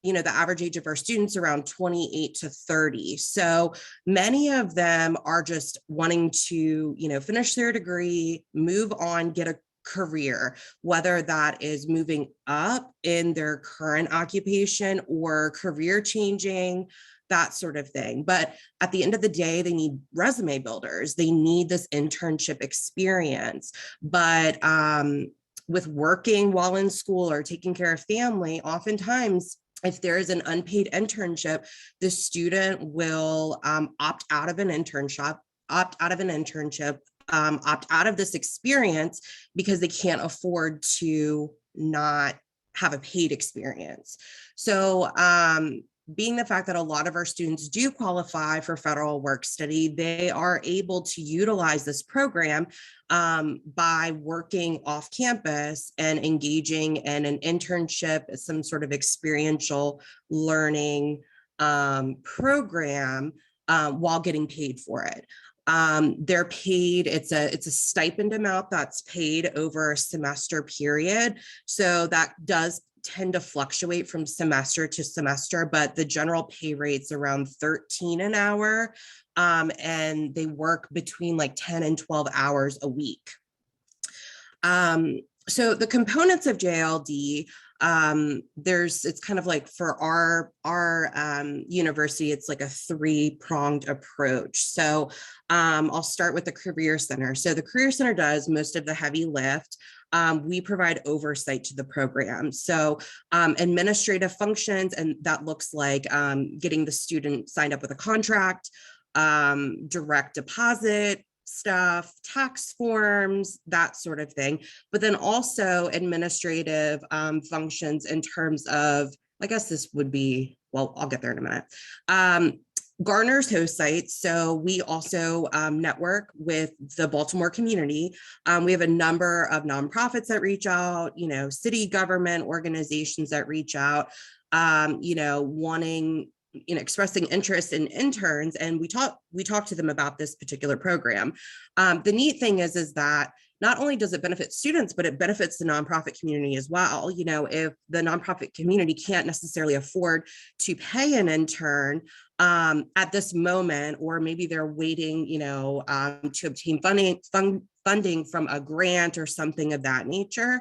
you know, the average age of our students around 28 to 30. So many of them are just wanting to, you know, finish their degree, move on, get a career, whether that is moving up in their current occupation or career changing, that sort of thing. But at the end of the day, they need resume builders. They need this internship experience. But with working while in school or taking care of family, oftentimes, if there is an unpaid internship, the student will opt out of an internship, opt out of this experience because they can't afford to not have a paid experience. So being the fact that a lot of our students do qualify for federal work study, they are able to utilize this program by working off campus and engaging in an internship, some sort of experiential learning program while getting paid for it. They're paid, it's a stipend amount that's paid over a semester period. So that does tend to fluctuate from semester to semester, but the general pay rate's around $13 an hour. And they work between like 10 and 12 hours a week. So the components of JLD, it's kind of like for our university, it's like a three-pronged approach. So I'll start with the Career Center. So the Career Center does most of the heavy lift. We provide oversight to the program. So administrative functions, and that looks like getting the student signed up with a contract, direct deposit stuff, tax forms, that sort of thing. But then also administrative functions in terms of, I guess this would be, well, I'll get there in a minute. garners host sites. So we also network with the Baltimore community. We have a number of nonprofits that reach out, city government organizations that reach out, wanting, expressing interest in interns, and we talk to them about this particular program. The neat thing is that not only does it benefit students, but it benefits the nonprofit community as well. If the nonprofit community can't necessarily afford to pay an intern at this moment, or maybe they're waiting, to obtain funding from a grant or something of that nature,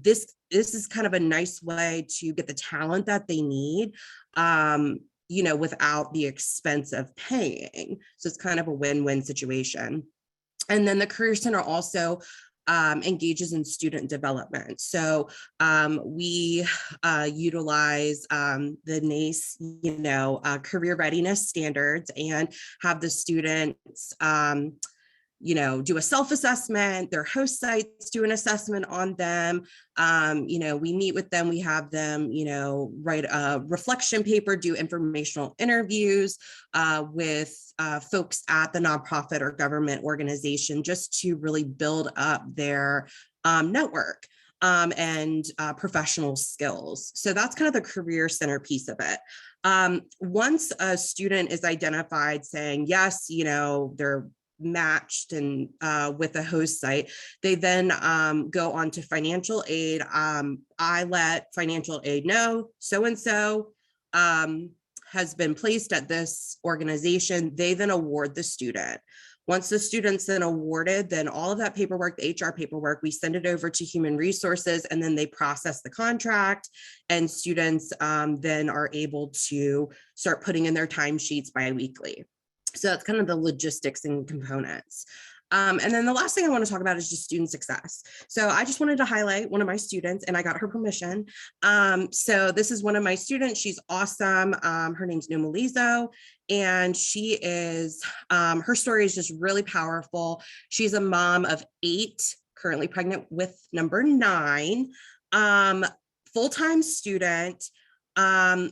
this is kind of a nice way to get the talent that they need, without the expense of paying. So it's kind of a win-win situation. And then the Career Center also engages in student development. So we utilize the NACE, career readiness standards, and have the students do a self-assessment, their host sites do an assessment on them. We meet with them, we have them, write a reflection paper, do informational interviews with folks at the nonprofit or government organization, just to really build up their network and professional skills. So that's kind of the Career Center piece of it. Once a student is identified saying, yes, they're matched and with a host site, they then go on to financial aid. I let financial aid know so-and-so has been placed at this organization. They then award the student. Once the student's then awarded, then all of that paperwork, the HR paperwork, we send it over to human resources, and then they process the contract, and students then are able to start putting in their timesheets bi-weekly. So that's kind of the logistics and components. And then the last thing I want to talk about is just student success. So I just wanted to highlight one of my students, and I got her permission. So this is one of my students. She's awesome. Her name's Numalizo, and she is, her story is just really powerful. She's a mom of 8, currently pregnant with number 9, full-time student.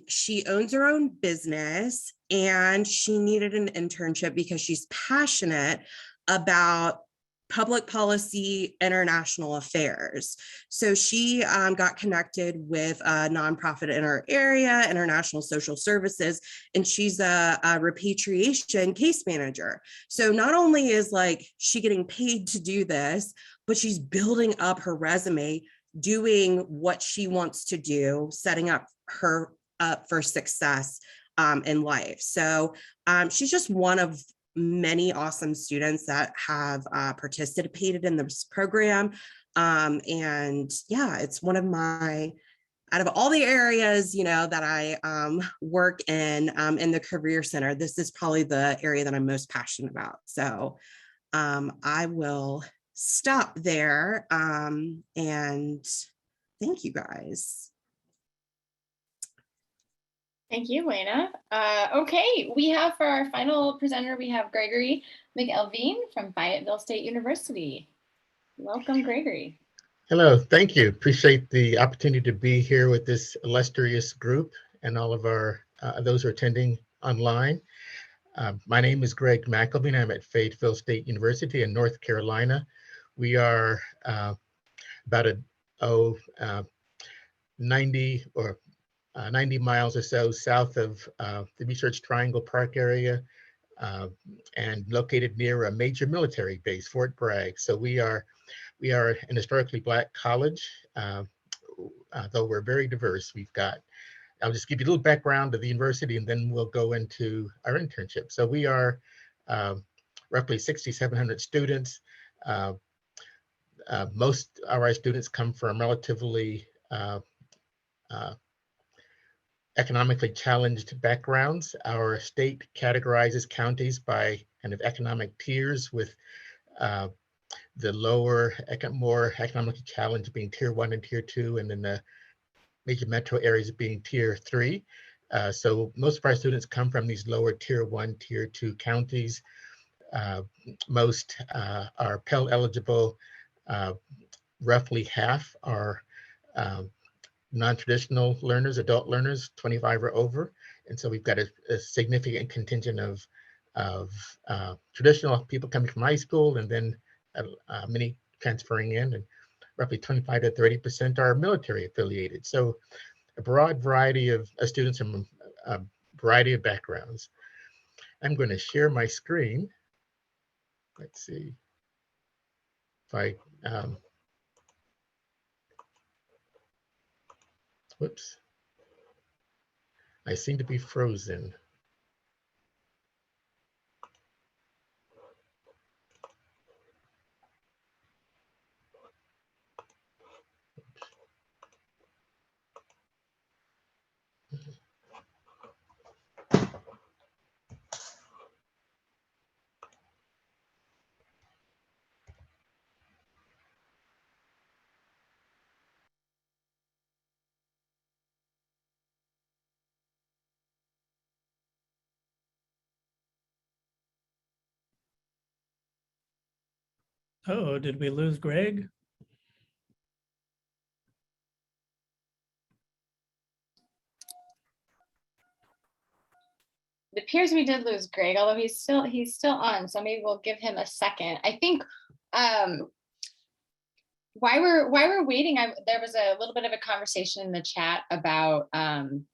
She owns her own business, and she needed an internship because she's passionate about public policy, international affairs. So she got connected with a nonprofit in our area, International Social Services, and she's a repatriation case manager. So not only is she getting paid to do this, but she's building up her resume, doing what she wants to do, setting up her up for success in life. So she's just one of many awesome students that have participated in this program. And yeah, it's one of my, out of all the areas, that I work in the Career Center, this is probably the area that I'm most passionate about. So I will stop there, and thank you guys. Thank you, Lena. Okay, we have for our final presenter, we have Gregory McElveen from Fayetteville State University. Welcome, Gregory. Hello, thank you. Appreciate the opportunity to be here with this illustrious group and all of our those who are attending online. My name is Greg McElveen. I'm at Fayetteville State University in North Carolina. We are about 90 miles or so south of the Research Triangle Park area, and located near a major military base, Fort Bragg. So we are an historically Black college, though we're very diverse. I'll just give you a little background of the university, and then we'll go into our internship. So we are roughly 6,700 students. Most of our students come from relatively economically challenged backgrounds. Our state categorizes counties by kind of economic tiers, with the lower, more economically challenged being tier 1 and tier 2, and then the major metro areas being tier 3. So most of our students come from these lower tier 1, tier 2 counties. Most are Pell eligible. Roughly half are non-traditional learners, adult learners, 25 or over. And so we've got a significant contingent of traditional people coming from high school, and then many transferring in, and roughly 25 to 30% are military affiliated. So a broad variety of students from a variety of backgrounds. I'm going to share my screen. Let's see if I, whoops. I seem to be frozen. Uh-oh, did we lose Greg? It appears we did lose Greg, although he's still on, so maybe we'll give him a second. I think while we're waiting, there was a little bit of a conversation in the chat about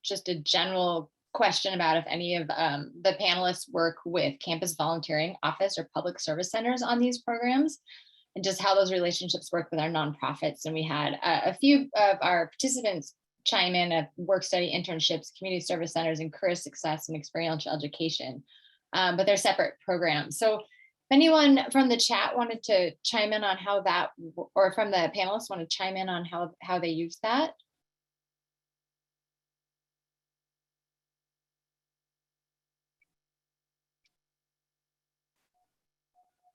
just a general question about if any of the panelists work with campus volunteering office or public service centers on these programs, and just how those relationships work with our nonprofits. And we had a few of our participants chime in at work study internships, community service centers, and career success and experiential education, but they're separate programs. So if anyone from the chat wanted to chime in on how that, or from the panelists want to chime in on how they use that.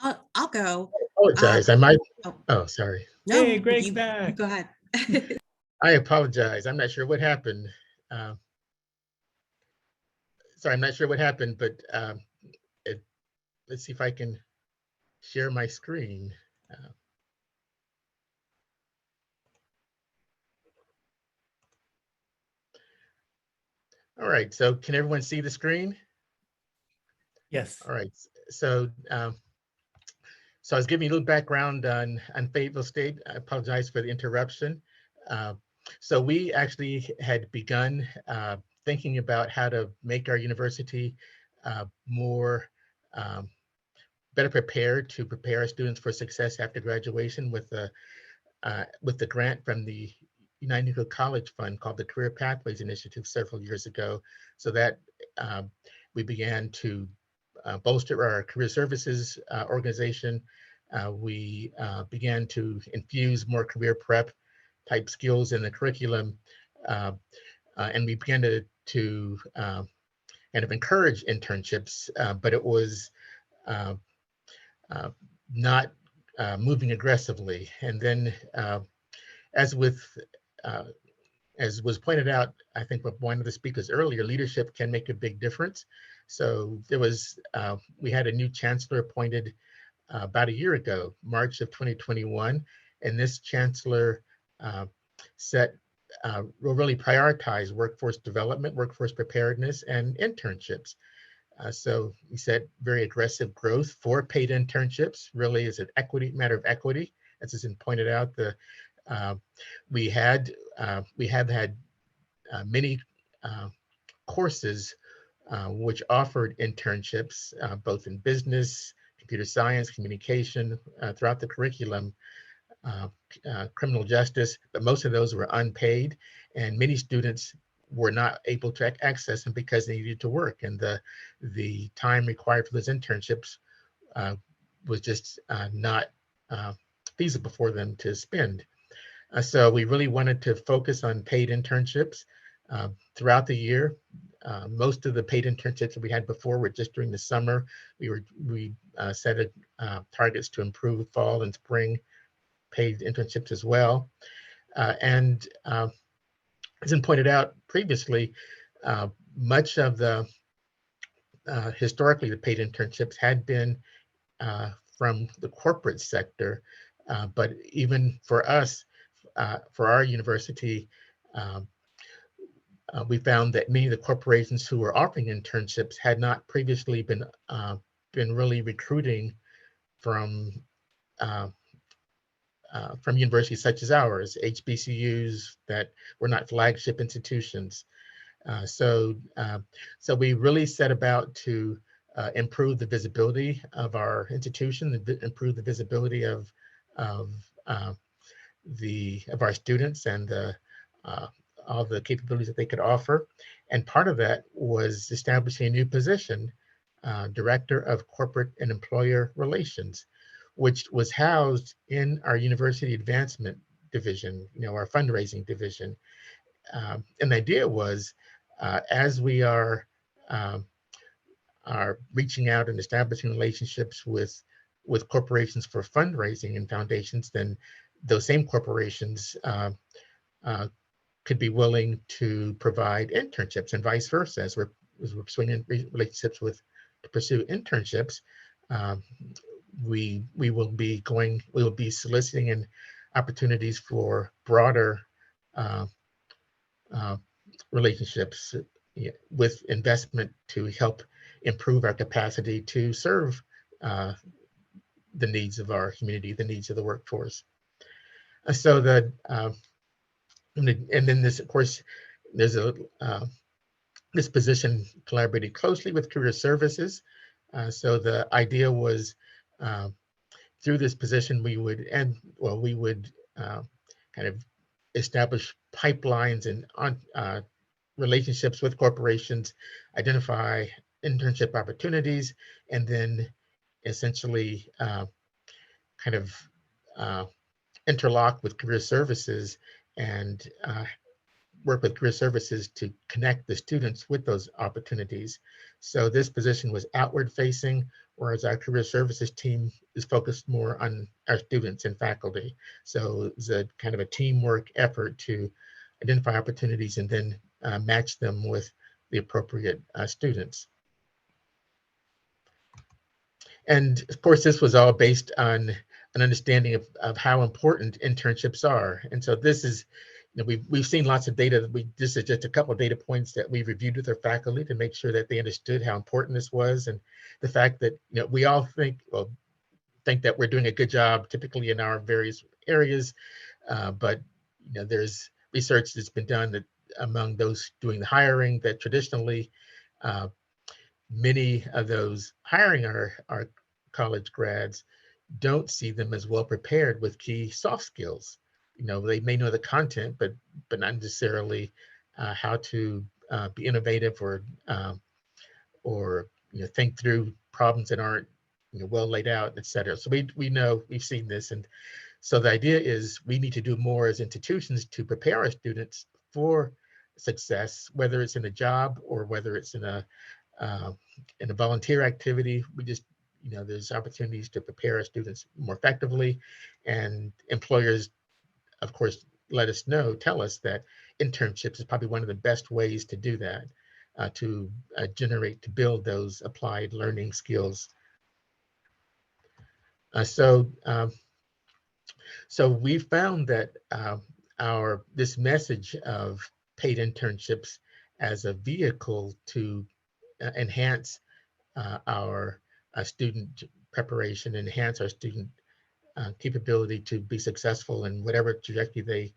I'll go. I apologize. I might. Oh, sorry. No, hey, Greg's back. Go ahead. I apologize. I'm not sure what happened. Sorry, I'm not sure what happened, but let's see if I can share my screen. All right, so can everyone see the screen? Yes. All right, so so I was giving you a little background on Fayetteville State. I apologize for the interruption. So we actually had begun thinking about how to make our university more better prepared to prepare our students for success after graduation with the grant from the United Negro College Fund called the Career Pathways Initiative several years ago. So that we began to bolster our career services organization. We began to infuse more career prep type skills in the curriculum. And we began to kind of encourage internships, but it was not moving aggressively. And then as was pointed out, I think with one of the speakers earlier, leadership can make a big difference. So there was, we had a new chancellor appointed about a year ago, March of 2021, and this chancellor will really prioritize workforce development, workforce preparedness, and internships. So we set very aggressive growth for paid internships, really is an matter of equity. As has been pointed out, we have had many courses which offered internships, both in business, computer science, communication, throughout the curriculum, criminal justice, but most of those were unpaid, and many students were not able to access them because they needed to work, and the time required for those internships was just not feasible for them to spend. So we really wanted to focus on paid internships throughout the year. Most of the paid internships that we had before were just during the summer. We set targets to improve fall and spring paid internships as well. And as been pointed out previously, much of the historically the paid internships had been from the corporate sector, but even for us, for our university, Um, we found that many of the corporations who were offering internships had not previously been really recruiting from universities such as ours, HBCUs that were not flagship institutions. So we really set about to improve the visibility of our institution, improve the visibility of our students and all the capabilities that they could offer. And part of that was establishing a new position, Director of Corporate and Employer Relations, which was housed in our University Advancement Division, our fundraising division. And the idea was, as we are reaching out and establishing relationships with corporations for fundraising and foundations, then those same corporations could be willing to provide internships and vice versa. As we're pursuing relationships to pursue internships, we will be soliciting in opportunities for broader relationships with investment to help improve our capacity to serve the needs of our community, the needs of the workforce. So that, and then this, of course, there's this position collaborated closely with career services. So the idea was through this position, we would kind of establish pipelines and relationships with corporations, identify internship opportunities, and then essentially kind of interlock with career services and work with career services to connect the students with those opportunities. So this position was outward facing, whereas our career services team is focused more on our students and faculty. So it's a kind of a teamwork effort to identify opportunities and then match them with the appropriate students. And of course, this was all based on an understanding of how important internships are. And so this is, we've seen lots of data. This is just a couple of data points that we reviewed with our faculty to make sure that they understood how important this was, and the fact that we all think that we're doing a good job typically in our various areas, but there's research that's been done that among those doing the hiring, that traditionally many of those hiring our college grads don't see them as well prepared with key soft skills. They may know the content, but not necessarily how to be innovative or think through problems that aren't well laid out, et cetera. So we know, we've seen this, and so the idea is we need to do more as institutions to prepare our students for success, whether it's in a job or whether it's in a volunteer activity. We just, there's opportunities to prepare our students more effectively, and employers, of course, tell us that internships is probably one of the best ways to do that, to build those applied learning skills. So we found that this message of paid internships as a vehicle to enhance our student preparation, enhance our student capability to be successful in whatever trajectory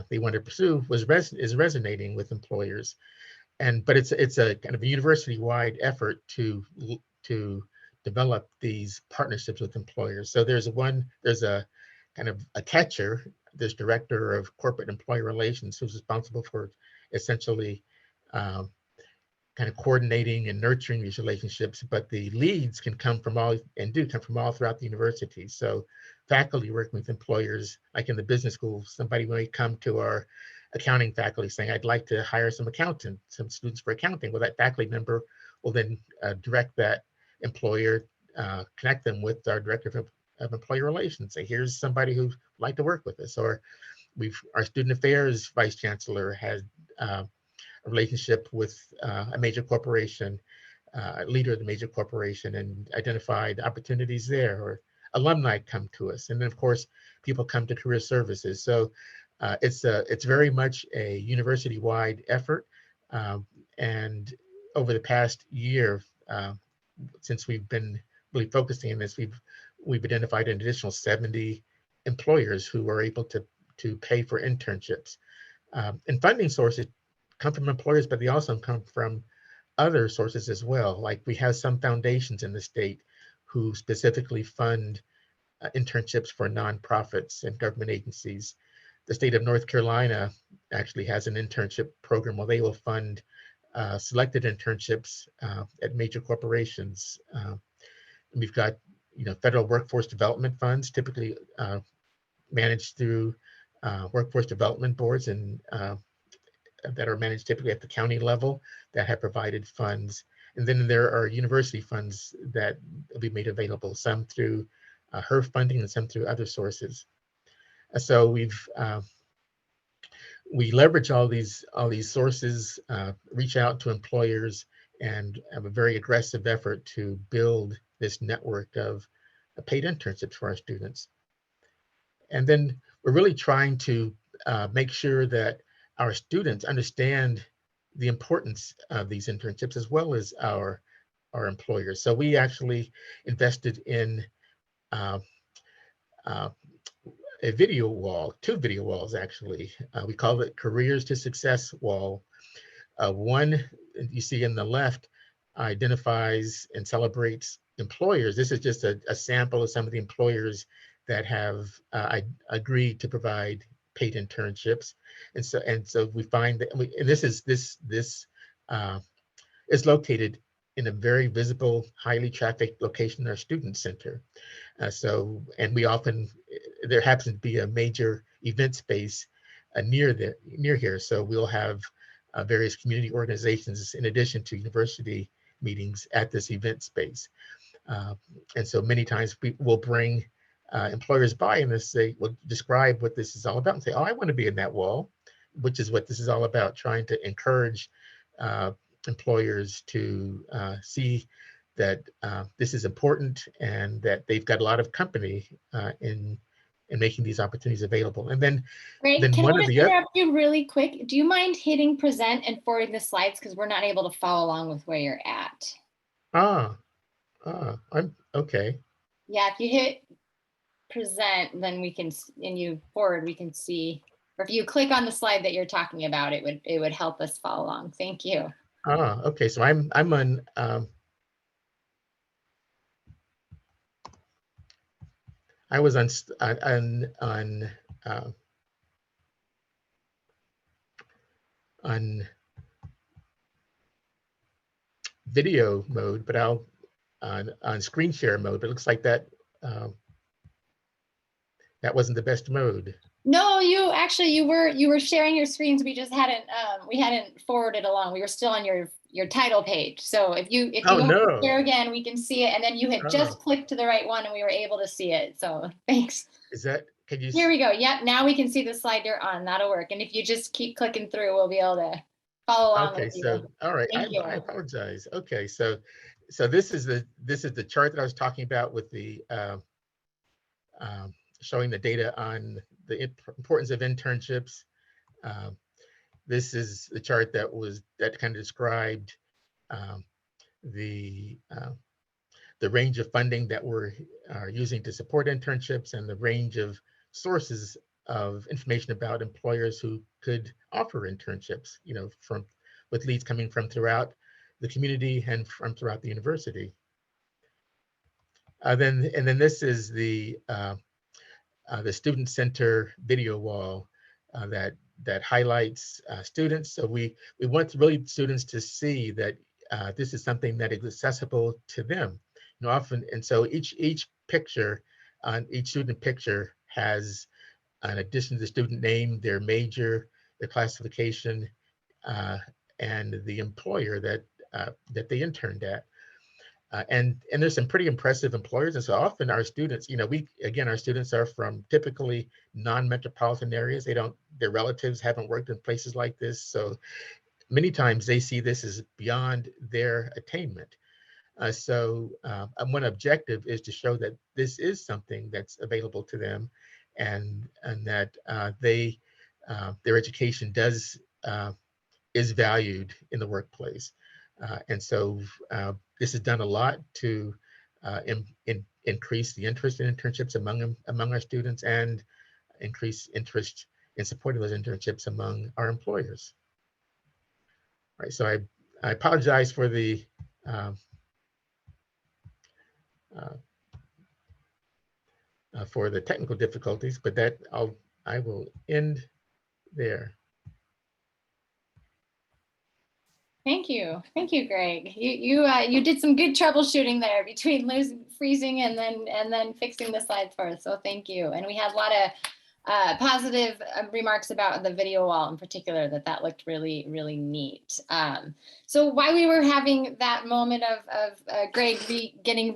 they want to pursue is resonating with employers. But it's a kind of a university-wide effort to develop these partnerships with employers. So there's a kind of a catcher, this director of corporate employee relations, who's responsible for essentially kind of coordinating and nurturing these relationships, but the leads can come from all throughout the university. So faculty working with employers, like in the business school, somebody may come to our accounting faculty saying, I'd like to hire some students for accounting. Well, that faculty member will then direct that employer, connect them with our director of employee relations, say, here's somebody who'd like to work with us. Or our student affairs vice chancellor has a relationship with a major corporation, leader of the major corporation, and identified opportunities there. Or alumni come to us. And then, of course, people come to career services. So It's very much a university-wide effort. And over the past year, since we've been really focusing on this, we've identified an additional 70 employers who are able to pay for internships. And funding sources come from employers, but they also come from other sources as well. Like we have some foundations in the state who specifically fund internships for nonprofits and government agencies. The state of North Carolina actually has an internship program where they will fund selected internships at major corporations. We've got, federal workforce development funds, typically managed through workforce development boards and that are managed typically at the county level that have provided funds. And then there are university funds that will be made available, some through HERF funding and some through other sources. So we leverage all these sources, reach out to employers, and have a very aggressive effort to build this network of paid internships for our students. And then we're really trying to make sure that our students understand the importance of these internships as well as our employers. So we actually invested in a video wall, 2 video walls actually. We call it Careers to Success wall. One you see in the left identifies and celebrates employers. This is just a sample of some of the employers that have agreed to provide paid internships, and so we find that this is located in a very visible, highly trafficked location in our student center. And we often, there happens to be a major event space near here, so we'll have various community organizations in addition to university meetings at this event space. And so many times we will bring employers by and will describe what this is all about and say, oh, I want to be in that wall, which is what this is all about, trying to encourage employers to see that this is important and that they've got a lot of company in making these opportunities available. And then, Greg, can I just interrupt you really quick? Do you mind hitting present and forwarding the slides, because we're not able to follow along with where you're at? I'm okay. Yeah, if you hit present, then we can, and you forward, we can see, or if you click on the slide that you're talking about, it would help us follow along. Thank you. Okay, so I'm on I was on video mode, but on screen share mode, but it looks like that that wasn't the best mode. No, you were sharing your screens. We just hadn't forwarded along. We were still on your title page. So if you share again, we can see it. And then you had just clicked to the right one and we were able to see it. So thanks. Can you? Here we go. Yep. Now we can see the slide you're on. That'll work. And if you just keep clicking through, we'll be able to follow along. Okay. So all right. I apologize. Okay. So this is the chart that I was talking about with the showing the data on the importance of internships. This is the chart that kind of described the range of funding that we're using to support internships and the range of sources of information about employers who could offer internships, with leads coming from throughout the community and from throughout the university. Then this is the student center video wall that highlights students. So we want students to see that this is something that is accessible to them. Often, and so each picture on each student picture has, in addition to the student name, their major, their classification, and the employer that they interned at. And there's some pretty impressive employers. And so often our students, our students are from typically non-metropolitan areas. Their relatives haven't worked in places like this. So many times they see this as beyond their attainment. So one objective is to show that this is something that's available to them and that they their education is valued in the workplace. And so this has done a lot to increase the interest in internships among our students and increase interest in supporting those internships among our employers. Right, so I apologize for the technical difficulties, but I will end there. Thank you, Greg. You did some good troubleshooting there between freezing and then fixing the slides for us. So thank you. And we had a lot of positive remarks about the video wall in particular, that looked really, really neat. So while we were having that moment of Greg getting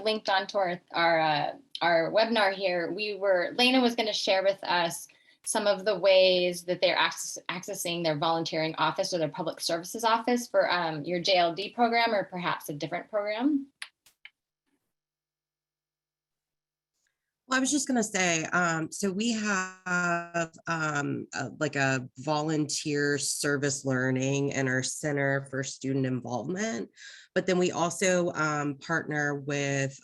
linked onto our webinar here, Lena was going to share with us some of the ways that they're accessing their volunteering office or their public services office for your JLD program or perhaps a different program. Well, I was just going to say, so we have like a volunteer service learning in our Center for Student Involvement, but then we also partner with,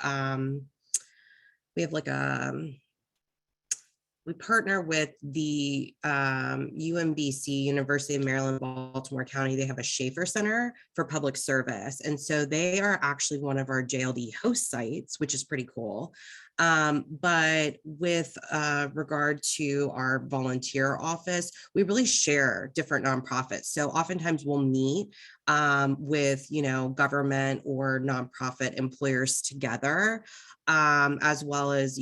we partner with the UMBC, University of Maryland, Baltimore County. They have a Schaefer Center for Public Service. And so they are actually one of our JLD host sites, which is pretty cool. But with regard to our volunteer office, we really share different nonprofits. So oftentimes we'll meet with, government or nonprofit employers together, as well as,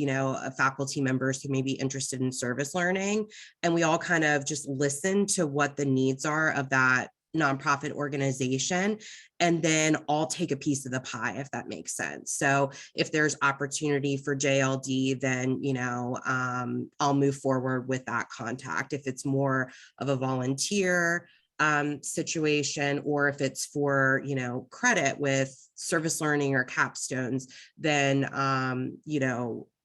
faculty members who may be interested in service learning. And we all kind of just listen to what the needs are of that nonprofit organization, and then all take a piece of the pie, if that makes sense. So if there's opportunity for JLD, then, I'll move forward with that contact. If it's more of a volunteer situation, or if it's for, credit with service learning or capstones, then,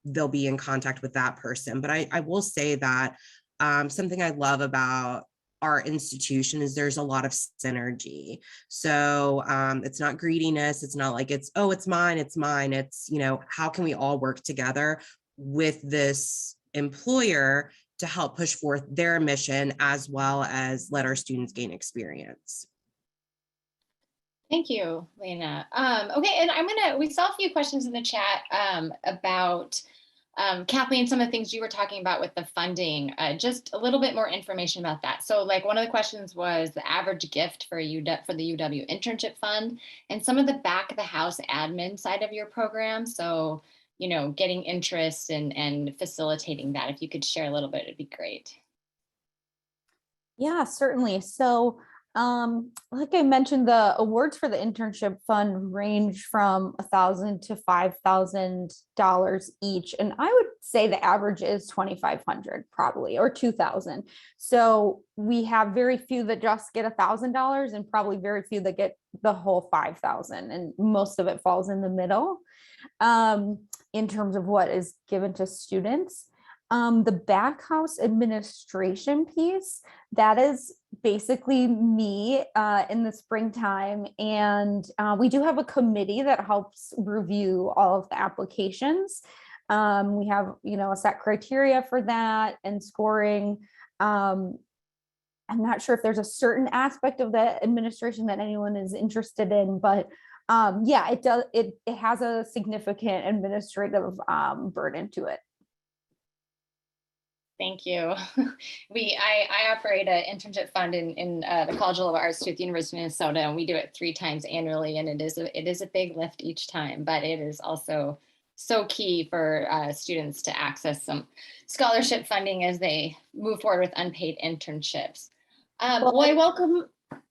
they'll be in contact with that person. But I will say that something I love about our institution is there's a lot of synergy. So it's not greediness. It's not like it's mine. It's, how can we all work together with this employer to help push forth their mission, as well as let our students gain experience. Thank you, Lena. Okay, and we saw a few questions in the chat about Kathleen, some of the things you were talking about with the funding, just a little bit more information about that. So like one of the questions was the average gift for the UW Internship Fund and some of the back of the house admin side of your program. So, getting interest and facilitating that. If you could share a little bit, it'd be great. Yeah, certainly. So like I mentioned, the awards for the internship fund range from $1,000 to $5,000 each. And I would say the average is 2,500 probably, or 2,000. So we have very few that just get $1,000 and probably very few that get the whole 5,000. And most of it falls in the middle in terms of what is given to students. The back house administration piece, that is basically me in the springtime. And we do have a committee that helps review all of the applications. We have, a set criteria for that and scoring. I'm not sure if there's a certain aspect of the administration that anyone is interested in, but yeah, it does. It has a significant administrative burden to it. Thank you. I operate an internship fund in the College of Arts at the University of Minnesota, and we do it 3 times annually, and it is a big lift each time, but it is also so key for students to access some scholarship funding as they move forward with unpaid internships. Well, I welcome.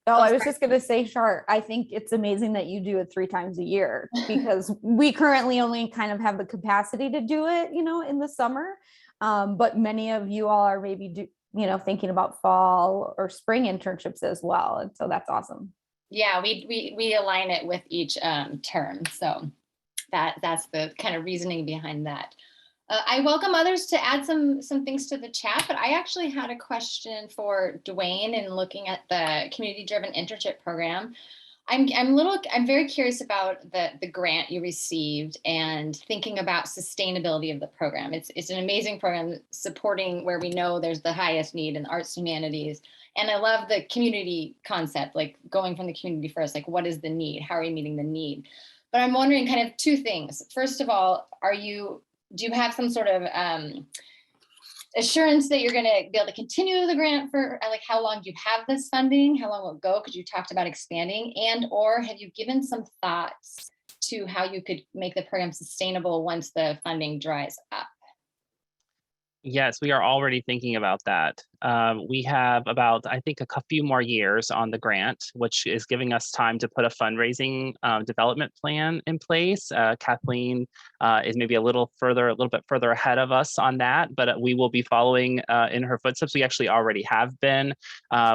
Oh, I was just going to say, Shar, I think it's amazing that you do it 3 times a year, because we currently only kind of have the capacity to do it, in the summer. But many of you all are maybe, thinking about fall or spring internships as well. And so that's awesome. Yeah, we align it with each term. So that's the kind of reasoning behind that. I welcome others to add some things to the chat, but I actually had a question for Dwayne in looking at the community-driven internship program. I'm very curious about the grant you received and thinking about sustainability of the program. It's an amazing program supporting where we know there's the highest need in the arts and humanities. And I love the community concept, like going from the community first, like what is the need? How are you meeting the need? But I'm wondering kind of two things. First of all, do you have some sort of assurance that you're going to be able to continue the grant for like how long do you have this funding? How long will it go? Because you talked about expanding, and or have you given some thoughts to how you could make the program sustainable once the funding dries up? Yes, we are already thinking about that. We have about, I think, a few more years on the grant, which is giving us time to put a fundraising development plan in place. Kathleen is maybe a little bit further ahead of us on that, but we will be following in her footsteps. We actually already have been.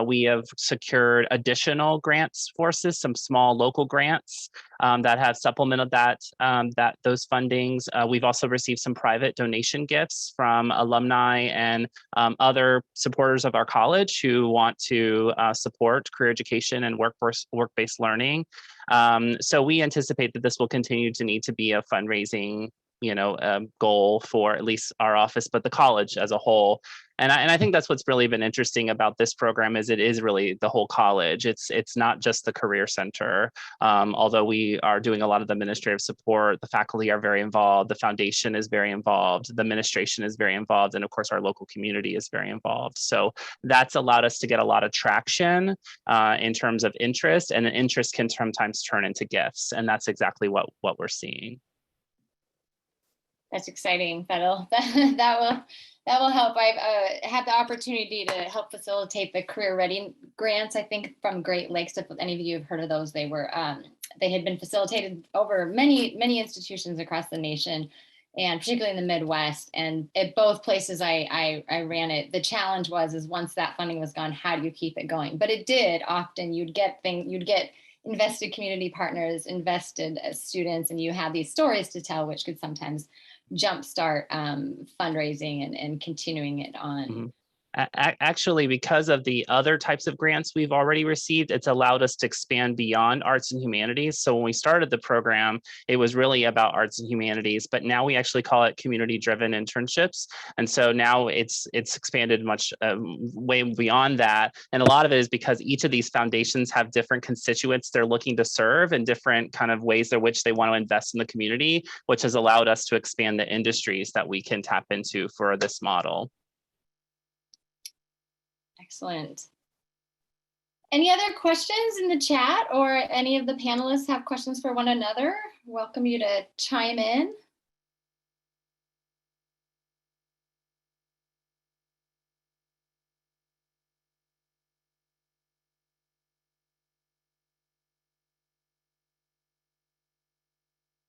We have secured additional grant sources, some small local grants that have supplemented those fundings. We've also received some private donation gifts from alumni and other supporters of our college who want to support career education and work-based learning. So we anticipate that this will continue to need to be a fundraising goal for at least our office, but the college as a whole. And I think that's what's really been interesting about this program is it is really the whole college. It's not just the career center. Although we are doing a lot of the administrative support, the faculty are very involved, the foundation is very involved, the administration is very involved, and of course our local community is very involved. So that's allowed us to get a lot of traction in terms of interest, and the interest can sometimes turn into gifts. And that's exactly what we're seeing. That's exciting. That will help. I've had the opportunity to help facilitate the career ready grants. I think from Great Lakes. If any of you have heard of those, they had been facilitated over many institutions across the nation, and particularly in the Midwest. And at both places I ran it, the challenge is once that funding was gone, how do you keep it going? But it did. Often you'd get invested community partners, invested students, and you had these stories to tell, which could sometimes jumpstart fundraising and continuing it on. Mm-hmm. Actually, because of the other types of grants we've already received, it's allowed us to expand beyond arts and humanities. So when we started the program, it was really about arts and humanities, but now we actually call it community-driven internships. And so now it's expanded much way beyond that. And a lot of it is because each of these foundations have different constituents they're looking to serve and different kind of ways in which they want to invest in the community, which has allowed us to expand the industries that we can tap into for this model. Excellent. Any other questions in the chat, or any of the panelists have questions for one another? Welcome you to chime in.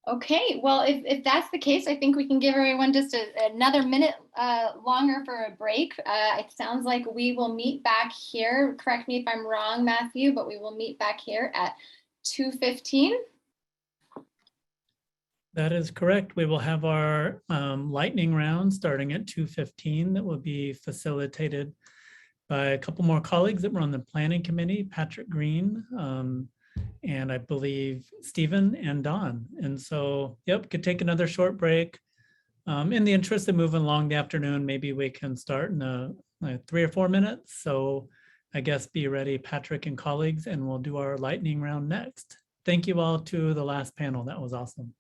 Okay, well, if that's the case, I think we can give everyone just another minute longer for a break. It sounds like we will meet back here. Correct me if I'm wrong, Matthew, but we will meet back here at 2:15. That is correct. We will have our lightning round starting at 2:15 that will be facilitated by a couple more colleagues that were on the planning committee, Patrick Green, and I believe Stephen and Don. And so, yep, could take another short break. In the interest of moving along the afternoon, maybe we can start in 3 or 4 minutes. So I guess be ready, Patrick and colleagues, and we'll do our lightning round next. Thank you all to the last panel. That was awesome.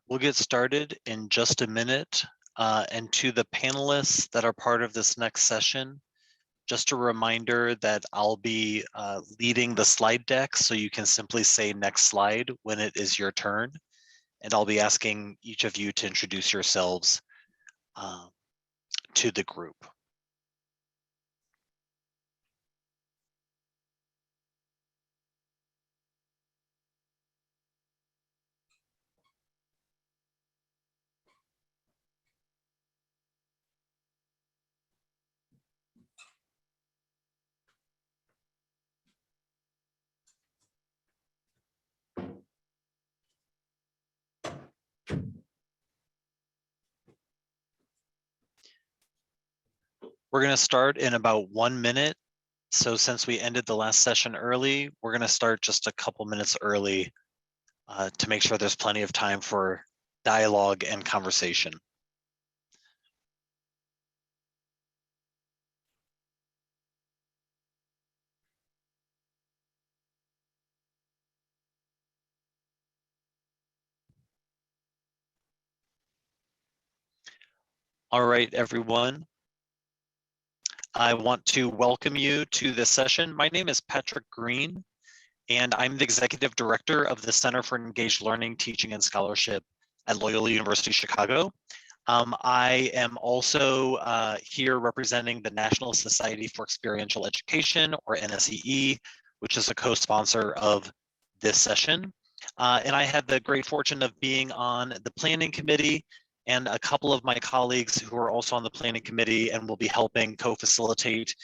We'll get started in just a minute. And to the panelists that are part of this next session, just a reminder that I'll be leading the slide deck, so you can simply say next slide when it is your turn. And I'll be asking each of you to introduce yourselves to the group. We're going to start in about 1 minute. So since we ended the last session early, we're going to start just a couple minutes early to make sure there's plenty of time for dialogue and conversation. All right, everyone. I want to welcome you to this session. My name is Patrick Green, and I'm the Executive Director of the Center for Engaged Learning, Teaching, and Scholarship at Loyola University Chicago. I am also here representing the National Society for Experiential Education, or NSEE, which is a co-sponsor of this session. And I had the great fortune of being on the planning committee, and a couple of my colleagues who are also on the planning committee and will be helping co-facilitate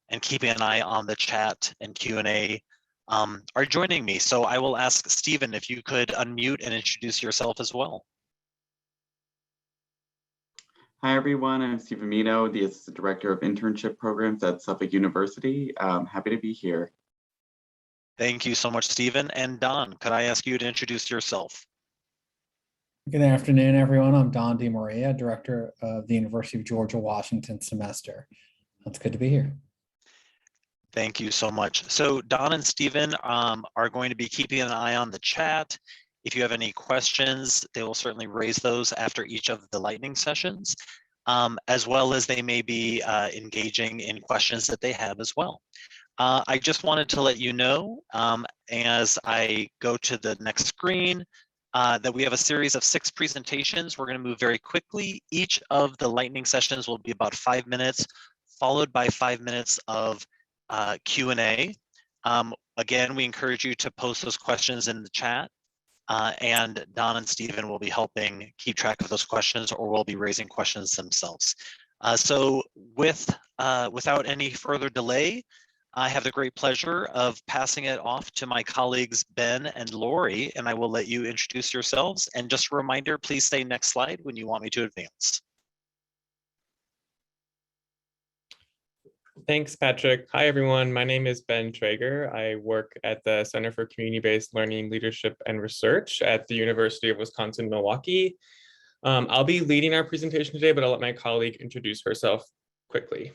and keeping an eye on the chat and Q&A are joining me. So I will ask Stephen if you could unmute and introduce yourself as well. Hi, everyone. I'm Stephen Mino, the Assistant Director of Internship Programs at Suffolk University. Happy to be here. Thank you so much, Stephen. And Don, could I ask you to introduce yourself? Good afternoon, everyone. I'm Don DeMaria, Director of the University of Georgia Washington semester. It's good to be here. Thank you so much. So Don and Stephen are going to be keeping an eye on the chat. If you have any questions, they will certainly raise those after each of the lightning sessions, as well as they may be engaging in questions that they have as well. I just wanted to let you know, as I go to the next screen, that we have a series of 6 presentations. We're going to move very quickly. Each of the lightning sessions will be about 5 minutes, followed by 5 minutes of Q&A. Again, we encourage you to post those questions in the chat, and Don and Stephen will be helping keep track of those questions, or will be raising questions themselves. So without any further delay, I have the great pleasure of passing it off to my colleagues, Ben and Lori, and I will let you introduce yourselves. And just a reminder, please say next slide when you want me to advance. Thanks, Patrick. Hi, everyone. My name is Ben Traeger. I work at the Center for Community-Based Learning, Leadership, and Research at the University of Wisconsin-Milwaukee. I'll be leading our presentation today, but I'll let my colleague introduce herself quickly.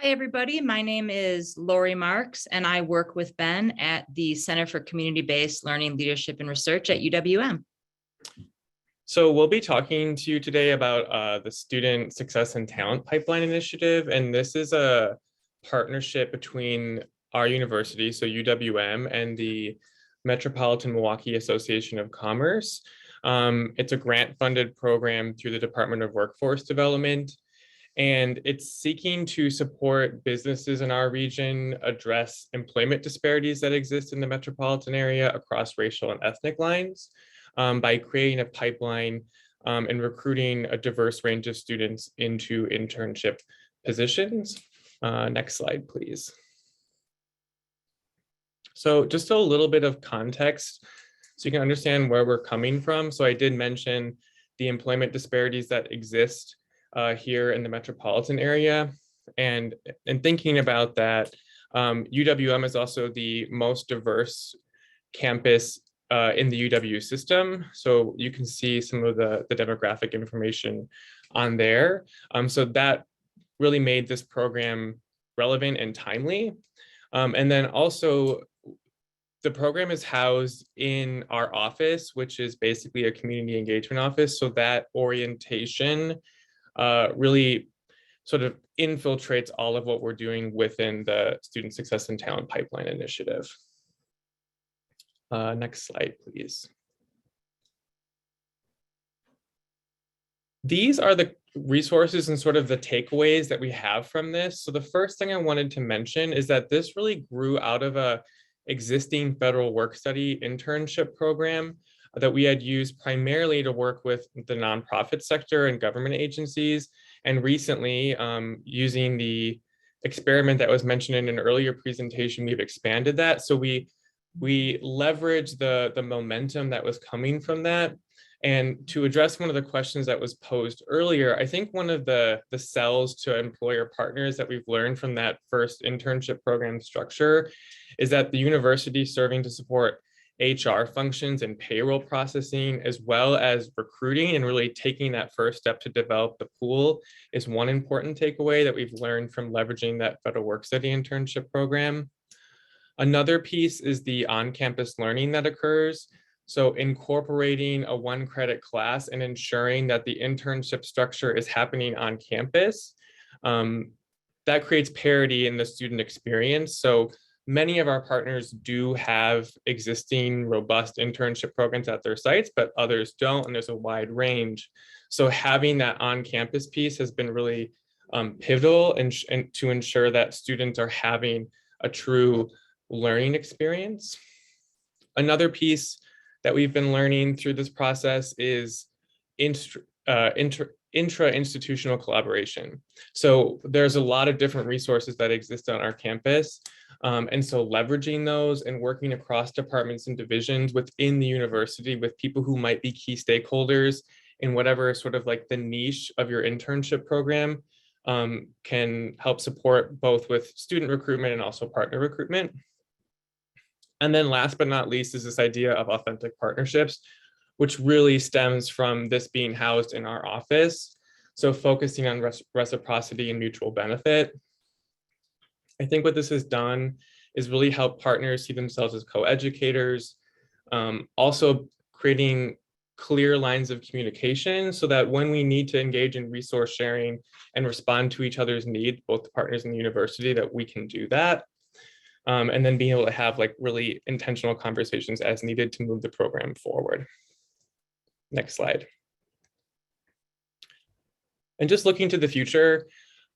Hi, everybody. My name is Lori Marks, and I work with Ben at the Center for Community-Based Learning, Leadership, and Research at UW-M. So we'll be talking to you today about the Student Success and Talent Pipeline Initiative, and this is a partnership between our university, so UW-M, and the Metropolitan Milwaukee Association of Commerce. It's a grant-funded program through the Department of Workforce Development, and it's seeking to support businesses in our region address employment disparities that exist in the metropolitan area across racial and ethnic lines by creating a pipeline and recruiting a diverse range of students into internship positions. Next slide, please. So just a little bit of context so you can understand where we're coming from. So I did mention the employment disparities that exist here in the metropolitan area. And in thinking about that, UW-M is also the most diverse campus in the UW system. So you can see some of the demographic information on there. So that really made this program relevant and timely. And then also the program is housed in our office, which is basically a community engagement office. So that orientation really sort of infiltrates all of what we're doing within the Student Success and Talent Pipeline Initiative. Next slide, please. These are the resources and sort of the takeaways that we have from this. So the first thing I wanted to mention is that this really grew out of a existing federal work study internship program that we had used primarily to work with the nonprofit sector and government agencies. And recently, using the experiment that was mentioned in an earlier presentation, we've expanded that. So we leveraged the momentum that was coming from that. And to address one of the questions that was posed earlier, I think one of the sells to employer partners that we've learned from that first internship program structure is that the university serving to support HR functions and payroll processing, as well as recruiting and really taking that first step to develop the pool, is one important takeaway that we've learned from leveraging that federal work study internship program. Another piece is the on-campus learning that occurs. So incorporating a one-credit class and ensuring that the internship structure is happening on campus, that creates parity in the student experience. So many of our partners do have existing robust internship programs at their sites, but others don't, and there's a wide range. So having that on-campus piece has been really pivotal and to ensure that students are having a true learning experience. Another piece that we've been learning through this process is intra-institutional collaboration. So there's a lot of different resources that exist on our campus. And so leveraging those and working across departments and divisions within the university with people who might be key stakeholders in whatever sort of like the niche of your internship program can help support both with student recruitment and also partner recruitment. And then last but not least is this idea of authentic partnerships, which really stems from this being housed in our office. So focusing on reciprocity and mutual benefit. I think what this has done is really help partners see themselves as co-educators, also creating clear lines of communication so that when we need to engage in resource sharing and respond to each other's needs, both the partners and the university, that we can do that. And then being able to have like really intentional conversations as needed to move the program forward. Next slide. And just looking to the future,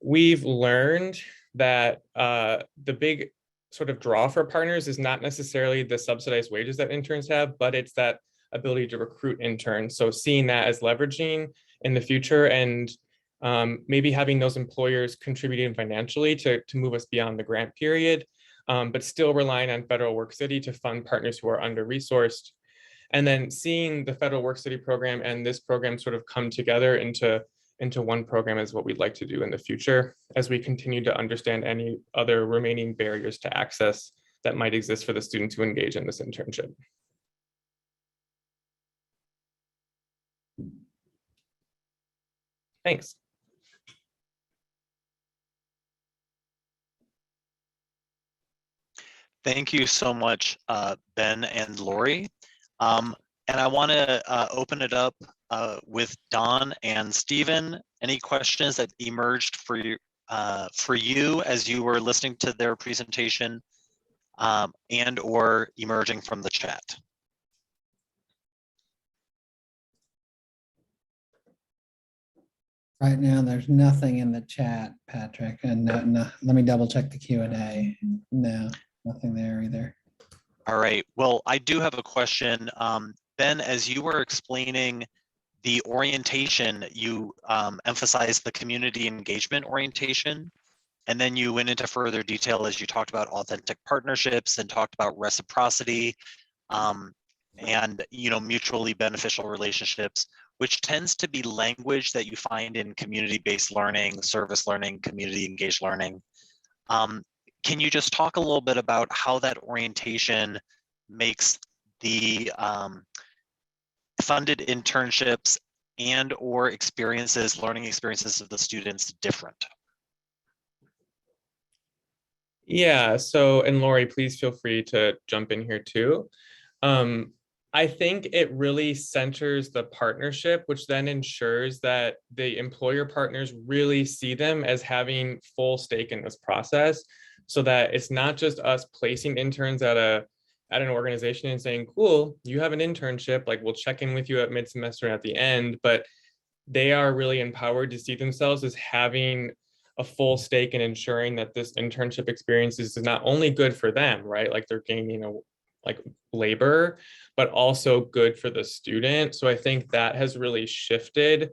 we've learned that the big sort of draw for partners is not necessarily the subsidized wages that interns have, but it's that ability to recruit interns. So seeing that as leveraging in the future and maybe having those employers contributing financially to move us beyond the grant period, but still relying on federal work study to fund partners who are under-resourced. And then seeing the federal work study program and this program sort of come together into one program is what we'd like to do in the future as we continue to understand any other remaining barriers to access that might exist for the students who engage in this internship. Thanks. Thank you so much, Ben and Lori. And I want to open it up with Don and Stephen. Any questions that emerged for you as you were listening to their presentation and or emerging from the chat? Right now, there's nothing in the chat, Patrick, and no, let me double check the Q&A. No, nothing there either. All right, well, I do have a question. Ben, as you were explaining the orientation, you emphasized the community engagement orientation, and then you went into further detail as you talked about authentic partnerships and talked about reciprocity and mutually beneficial relationships, which tends to be language that you find in community-based learning, service learning, community engaged learning. Can you just talk a little bit about how that orientation makes the funded internships and or learning experiences of the students different? Yeah, so, and Lori, please feel free to jump in here too. I think it really centers the partnership, which then ensures that the employer partners really see them as having full stake in this process, so that it's not just us placing interns at an organization and saying, cool, you have an internship, like we'll check in with you at mid-semester and at the end, but they are really empowered to see themselves as having a full stake in ensuring that this internship experience is not only good for them, right? Like they're gaining like labor, but also good for the student. So I think that has really shifted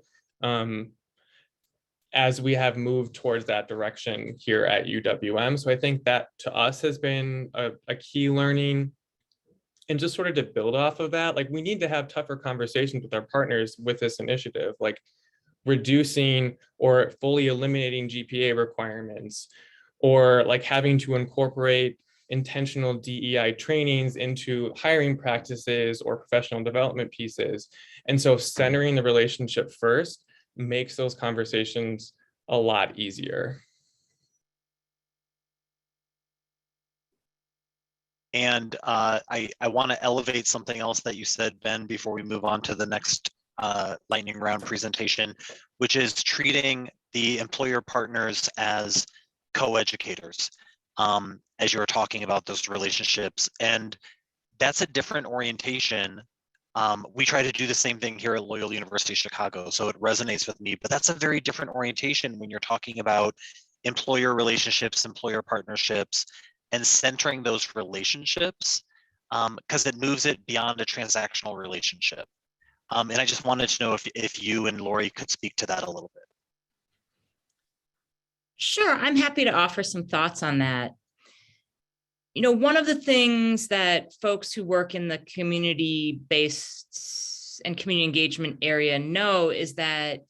as we have moved towards that direction here at UWM. So I think that to us has been a key learning. And just sort of to build off of that, like we need to have tougher conversations with our partners with this initiative, like reducing or fully eliminating GPA requirements, or like having to incorporate intentional DEI trainings into hiring practices or professional development pieces. And so centering the relationship first makes those conversations a lot easier. And I want to elevate something else that you said, Ben, before we move on to the next lightning round presentation, which is treating the employer partners as co-educators, as you were talking about those relationships. And that's a different orientation. We try to do the same thing here at Loyola University Chicago, so it resonates with me, but that's a very different orientation when you're talking about employer relationships, employer partnerships, and centering those relationships, because it moves it beyond a transactional relationship. And I just wanted to know if you and Lori could speak to that a little bit. Sure, I'm happy to offer some thoughts on that. You know, one of the things that folks who work in the community-based and community engagement area know is that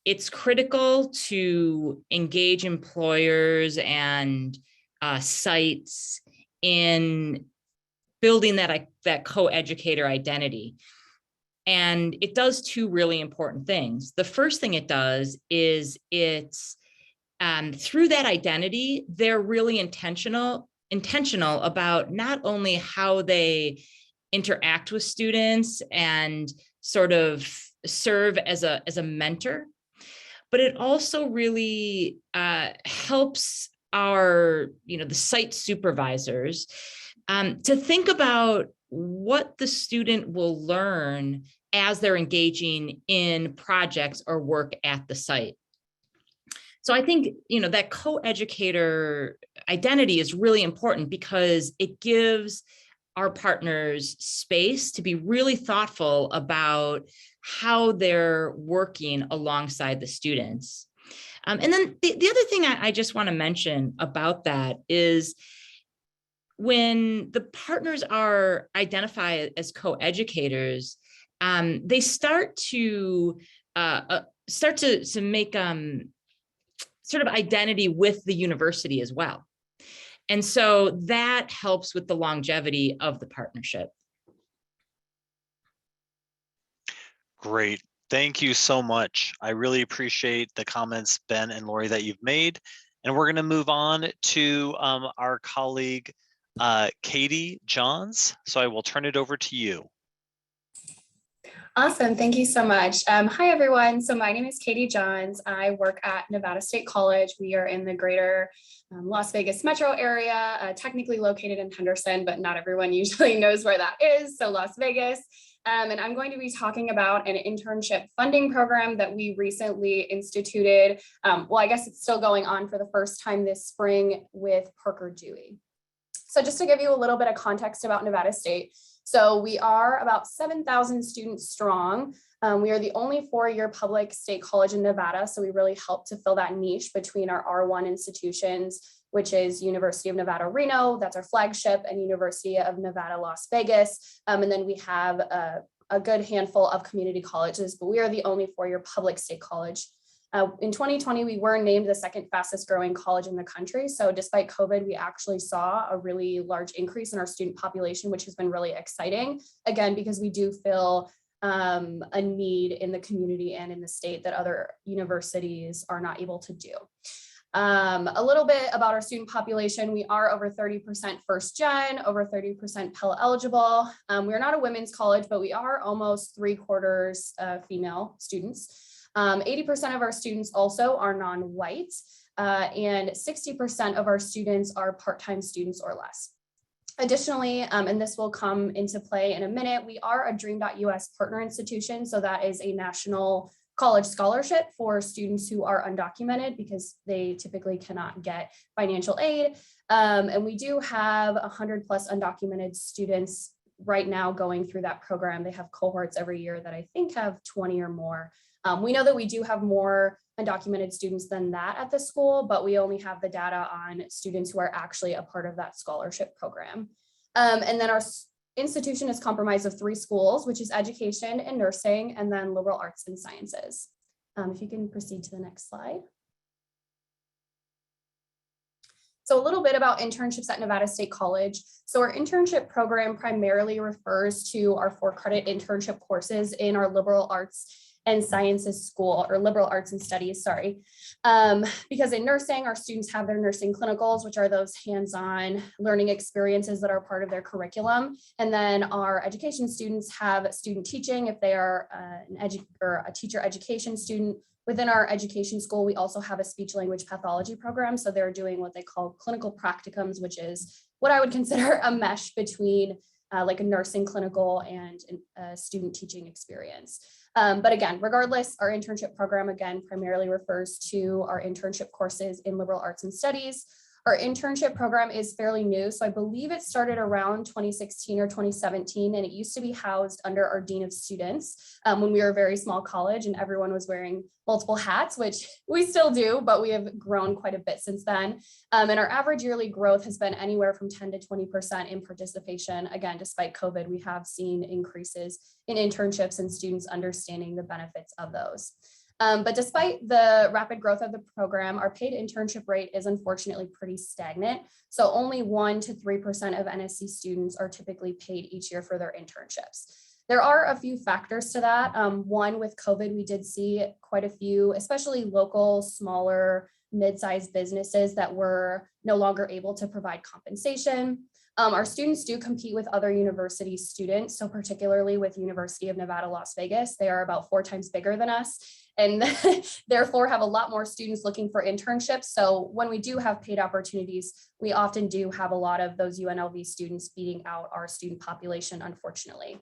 it's critical to engage employers and sites in building that co-educator identity. And it does two really important things. The first thing it does is it's through that identity, they're really intentional about not only how they interact with students and sort of serve as a mentor, but it also really helps the site supervisors to think about what the student will learn as they're engaging in projects or work at the site. So I think, that co-educator identity is really important because it gives our partners space to be really thoughtful about how they're working alongside the students. And then the other thing I just want to mention about that is when the partners are identified as co-educators, they start to make sort of identity with the university as well. And so that helps with the longevity of the partnership. Great. Thank you so much. I really appreciate the comments, Ben and Lori, that you've made. And we're going to move on to our colleague, Katie Johns. So I will turn it over to you. Awesome. Thank you so much. Hi, everyone. So my name is Katie Johns. I work at Nevada State College. We are in the greater Las Vegas metro area, technically located in Henderson, but not everyone usually knows where that is. So Las Vegas. And I'm going to be talking about an internship funding program that we recently instituted. Well, I guess it's still going on for the first time this spring with Parker Dewey. So just to give you a little bit of context about Nevada State. So we are about 7,000 students strong. We are the only four-year public state college in Nevada. So we really help to fill that niche between our R1 institutions, which is University of Nevada, Reno, that's our flagship, and University of Nevada, Las Vegas. And then we have a good handful of community colleges, but we are the only four-year public state college. In 2020, we were named the second fastest growing college in the country. So despite COVID, we actually saw a really large increase in our student population, which has been really exciting. Again, because we do feel a need in the community and in the state that other universities are not able to do. A little bit about our student population. We are over 30% first gen, over 30% Pell eligible. We're not a women's college, but we are almost 3/4 female students. 80% of our students also are non-white, and 60% of our students are part-time students or less. Additionally, and this will come into play in a minute, we are a Dream.us partner institution. So that is a national college scholarship for students who are undocumented because they typically cannot get financial aid. And we do have 100+ undocumented students right now going through that program. They have cohorts every year that I think have 20 or more. We know that we do have more undocumented students than that at the school, but we only have the data on students who are actually a part of that scholarship program. And then our institution is comprised of 3 schools, which is education and nursing, and then liberal arts and sciences. If you can proceed to the next slide. So a little bit about internships at Nevada State College. So our internship program primarily refers to our 4-credit internship courses in our liberal arts and sciences school, or liberal arts and studies, sorry. Because in nursing, our students have their nursing clinicals, which are those hands-on learning experiences that are part of their curriculum. And then our education students have student teaching if they are a teacher education student. Within our education school, we also have a speech language pathology program. So they're doing what they call clinical practicums, which is what I would consider a mesh between like a nursing clinical and a student teaching experience. But again, regardless, our internship program, again, primarily refers to our internship courses in liberal arts and studies. Our internship program is fairly new. So I believe it started around 2016 or 2017, and it used to be housed under our Dean of Students when we were a very small college and everyone was wearing multiple hats, which we still do, but we have grown quite a bit since then. And our average yearly growth has been anywhere from 10 to 20% in participation. Again, despite COVID, we have seen increases in internships and students understanding the benefits of those. But despite the rapid growth of the program, our paid internship rate is unfortunately pretty stagnant. So only 1 to 3% of NSC students are typically paid each year for their internships. There are a few factors to that. One, with COVID, we did see quite a few, especially local, smaller, mid-sized businesses that were no longer able to provide compensation. Our students do compete with other university students, so particularly with University of Nevada, Las Vegas. They are about 4 times bigger than us, and therefore have a lot more students looking for internships. So when we do have paid opportunities, we often do have a lot of those UNLV students beating out our student population, unfortunately.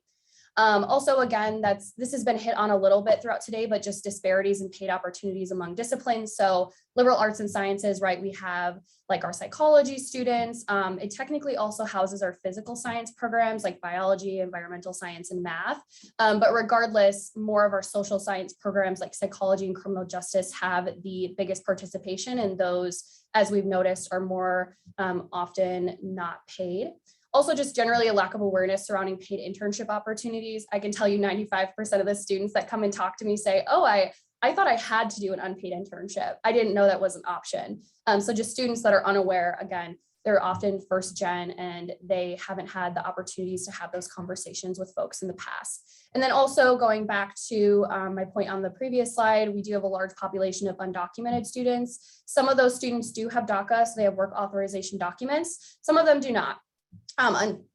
Also, again, this has been hit on a little bit throughout today, but just disparities in paid opportunities among disciplines. So liberal arts and sciences, right, we have like our psychology students. It technically also houses our physical science programs like biology, environmental science, and math. But regardless, more of our social science programs like psychology and criminal justice have the biggest participation, and those, as we've noticed, are more often not paid. Also, just generally a lack of awareness surrounding paid internship opportunities. I can tell you 95% of the students that come and talk to me say, oh, I thought I had to do an unpaid internship. I didn't know that was an option. So just students that are unaware, again, they're often first gen and they haven't had the opportunities to have those conversations with folks in the past. And then also going back to my point on the previous slide, we do have a large population of undocumented students. Some of those students do have DACA, so they have work authorization documents. Some of them do not.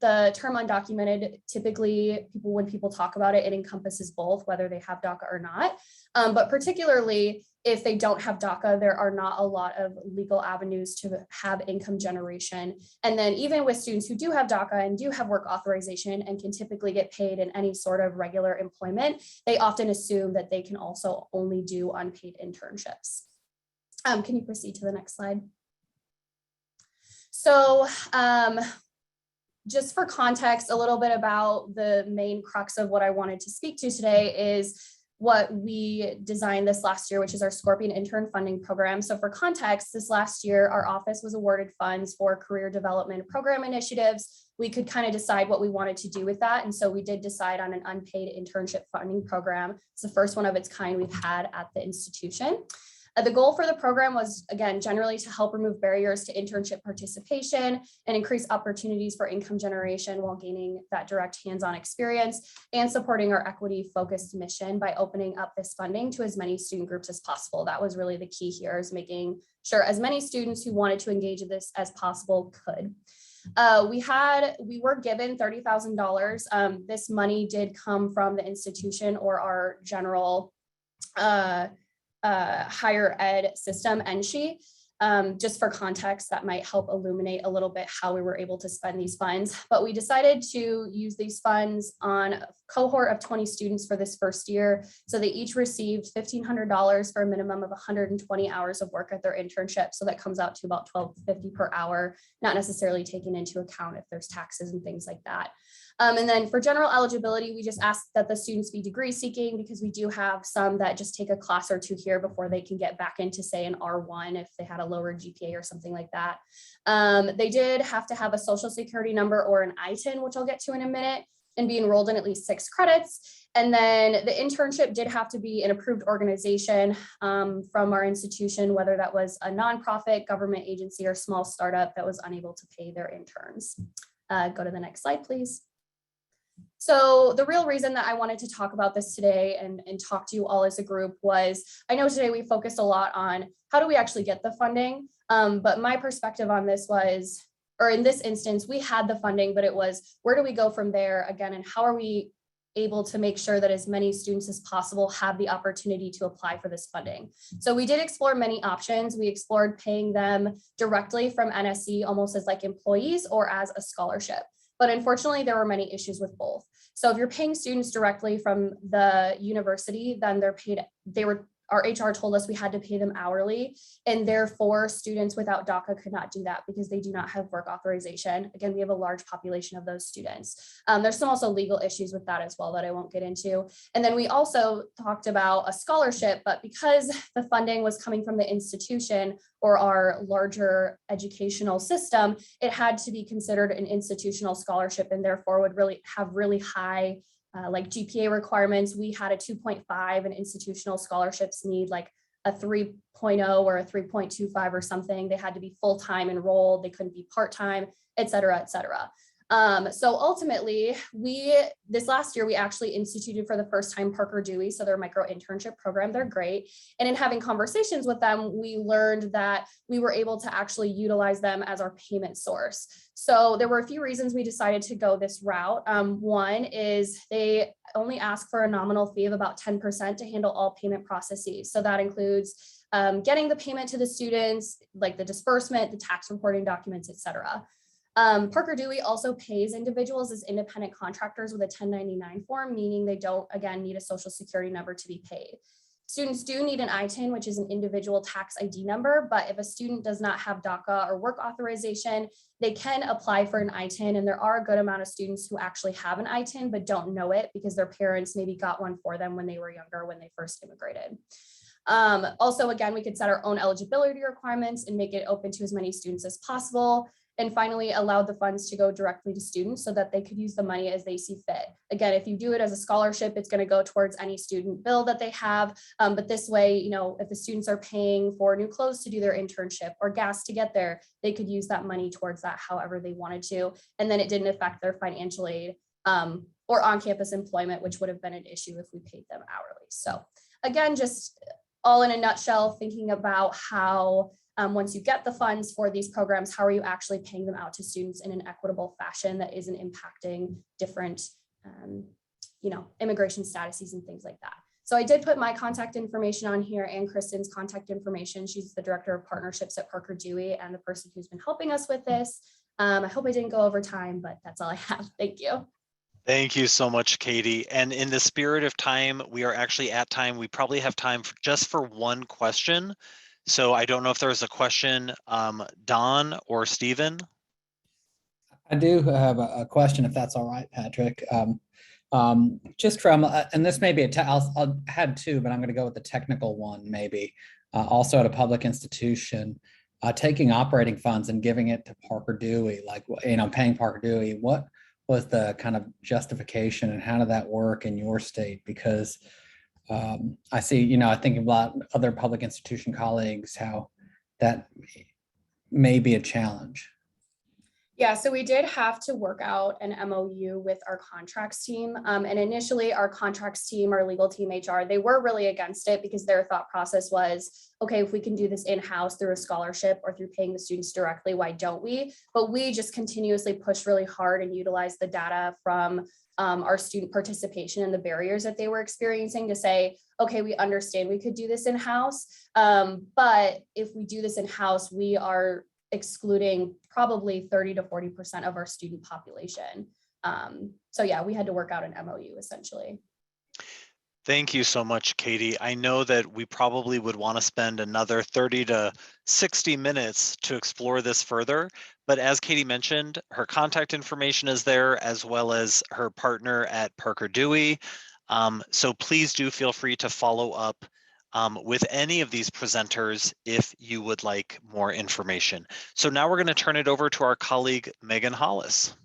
The term undocumented, typically when people talk about it, it encompasses both, whether they have DACA or not. But particularly if they don't have DACA, there are not a lot of legal avenues to have income generation. And then even with students who do have DACA and do have work authorization and can typically get paid in any sort of regular employment, they often assume that they can also only do unpaid internships. Can you proceed to the next slide? So, just for context, a little bit about the main crux of what I wanted to speak to today is what we designed this last year, which is our Scorpion Intern Funding Program. So for context, this last year, our office was awarded funds for career development program initiatives. We could kind of decide what we wanted to do with that. And so we did decide on an unpaid internship funding program. It's the first one of its kind we've had at the institution. The goal for the program was, again, generally to help remove barriers to internship participation and increase opportunities for income generation while gaining that direct hands-on experience and supporting our equity-focused mission by opening up this funding to as many student groups as possible. That was really the key here, is making sure as many students who wanted to engage in this as possible could. We were given $30,000. This money did come from the institution or our general higher ed system, NSHE. Just for context, that might help illuminate a little bit how we were able to spend these funds. But we decided to use these funds on a cohort of 20 students for this first year. So they each received $1,500 for a minimum of 120 hours of work at their internship. So that comes out to about $12.50 per hour, not necessarily taken into account if there's taxes and things like that. And then for general eligibility, we just ask that the students be degree seeking, because we do have some that just take a class or two here before they can get back into, say, an R1 if they had a lower GPA or something like that. They did have to have a social security number or an ITIN, which I'll get to in a minute, and be enrolled in at least 6 credits. And then the internship did have to be an approved organization from our institution, whether that was a nonprofit, government agency, or small startup that was unable to pay their interns. Go to the next slide, please. So the real reason that I wanted to talk about this today and talk to you all as a group was, I know today we focused a lot on how do we actually get the funding, but my perspective on this was, or in this instance, we had the funding, but it was, where do we go from there again, and how are we able to make sure that as many students as possible have the opportunity to apply for this funding. So we did explore many options. We explored paying them directly from NSC, almost as like employees or as a scholarship. But unfortunately, there were many issues with both. So if you're paying students directly from the university, then our HR told us we had to pay them hourly, and therefore students without DACA could not do that because they do not have work authorization. Again, we have a large population of those students. There's some also legal issues with that as well that I won't get into. And then we also talked about a scholarship, but because the funding was coming from the institution or our larger educational system, it had to be considered an institutional scholarship and therefore would really have really high like GPA requirements. We had a 2.5, and institutional scholarships need like a 3.0 or a 3.25 or something. They had to be full-time enrolled. They couldn't be part-time, et cetera, et cetera. So ultimately, this last year, we actually instituted for the first time Parker Dewey, so their micro internship program. They're great. And in having conversations with them, we learned that we were able to actually utilize them as our payment source. So there were a few reasons we decided to go this route. One is they only ask for a nominal fee of about 10% to handle all payment processes. So that includes getting the payment to the students, like the disbursement, the tax reporting documents, et cetera. Parker Dewey also pays individuals as independent contractors with a 1099 form, meaning they don't, again, need a social security number to be paid. Students do need an ITIN, which is an individual tax ID number, but if a student does not have DACA or work authorization, they can apply for an ITIN, and there are a good amount of students who actually have an ITIN but don't know it because their parents maybe got one for them when they were younger, when they first immigrated. Also, again, we could set our own eligibility requirements and make it open to as many students as possible. And finally, allow the funds to go directly to students so that they could use the money as they see fit. Again, if you do it as a scholarship, it's going to go towards any student bill that they have. But this way, you know, if the students are paying for new clothes to do their internship or gas to get there, they could use that money towards that however they wanted to. And then it didn't affect their financial aid or on-campus employment, which would have been an issue if we paid them hourly. So again, just all in a nutshell, thinking about how once you get the funds for these programs, how are you actually paying them out to students in an equitable fashion that isn't impacting different, immigration statuses and things like that. So I did put my contact information on here and Kristen's contact information. She's the director of partnerships at Parker Dewey and the person who's been helping us with this. I hope I didn't go over time, but that's all I have. Thank you. Thank you so much, Katie. And in the spirit of time, we are actually at time. We probably have time just for one question. So I don't know if there's a question, Don or Stephen. I do have a question, if that's all right, Patrick. Just from, and this may be I'll had two, but I'm going to go with the technical one, maybe. Also at a public institution, taking operating funds and giving it to Parker Dewey, like, paying Parker Dewey. What was the kind of justification and how did that work in your state? Because I see, I think about other public institution colleagues, how that may be a challenge. Yeah, so we did have to work out an MOU with our contracts team. And initially our contracts team, our legal team, HR, they were really against it because their thought process was, okay, if we can do this in-house through a scholarship or through paying the students directly, why don't we? But we just continuously pushed really hard and utilized the data from our student participation and the barriers that they were experiencing to say, okay, we understand we could do this in-house. But if we do this in-house, we are excluding probably 30 to 40% of our student population. So yeah, we had to work out an MOU essentially. Thank you so much, Katie. I know that we probably would want to spend another 30 to 60 minutes to explore this further, but as Katie mentioned, her contact information is there as well as her partner at Parker Dewey. So please do feel free to follow up with any of these presenters if you would like more information. So now we're going to turn it over to our colleague, Megan Hollis.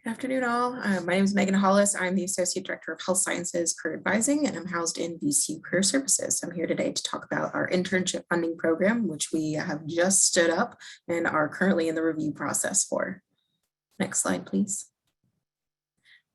Good afternoon, all. My name is Megan Hollis. I'm the Associate Director of Health Sciences Career Advising, and I'm housed in VCU Career Services. I'm here today to talk about our internship funding program, which we have just stood up and are currently in the review process for. Next slide, please.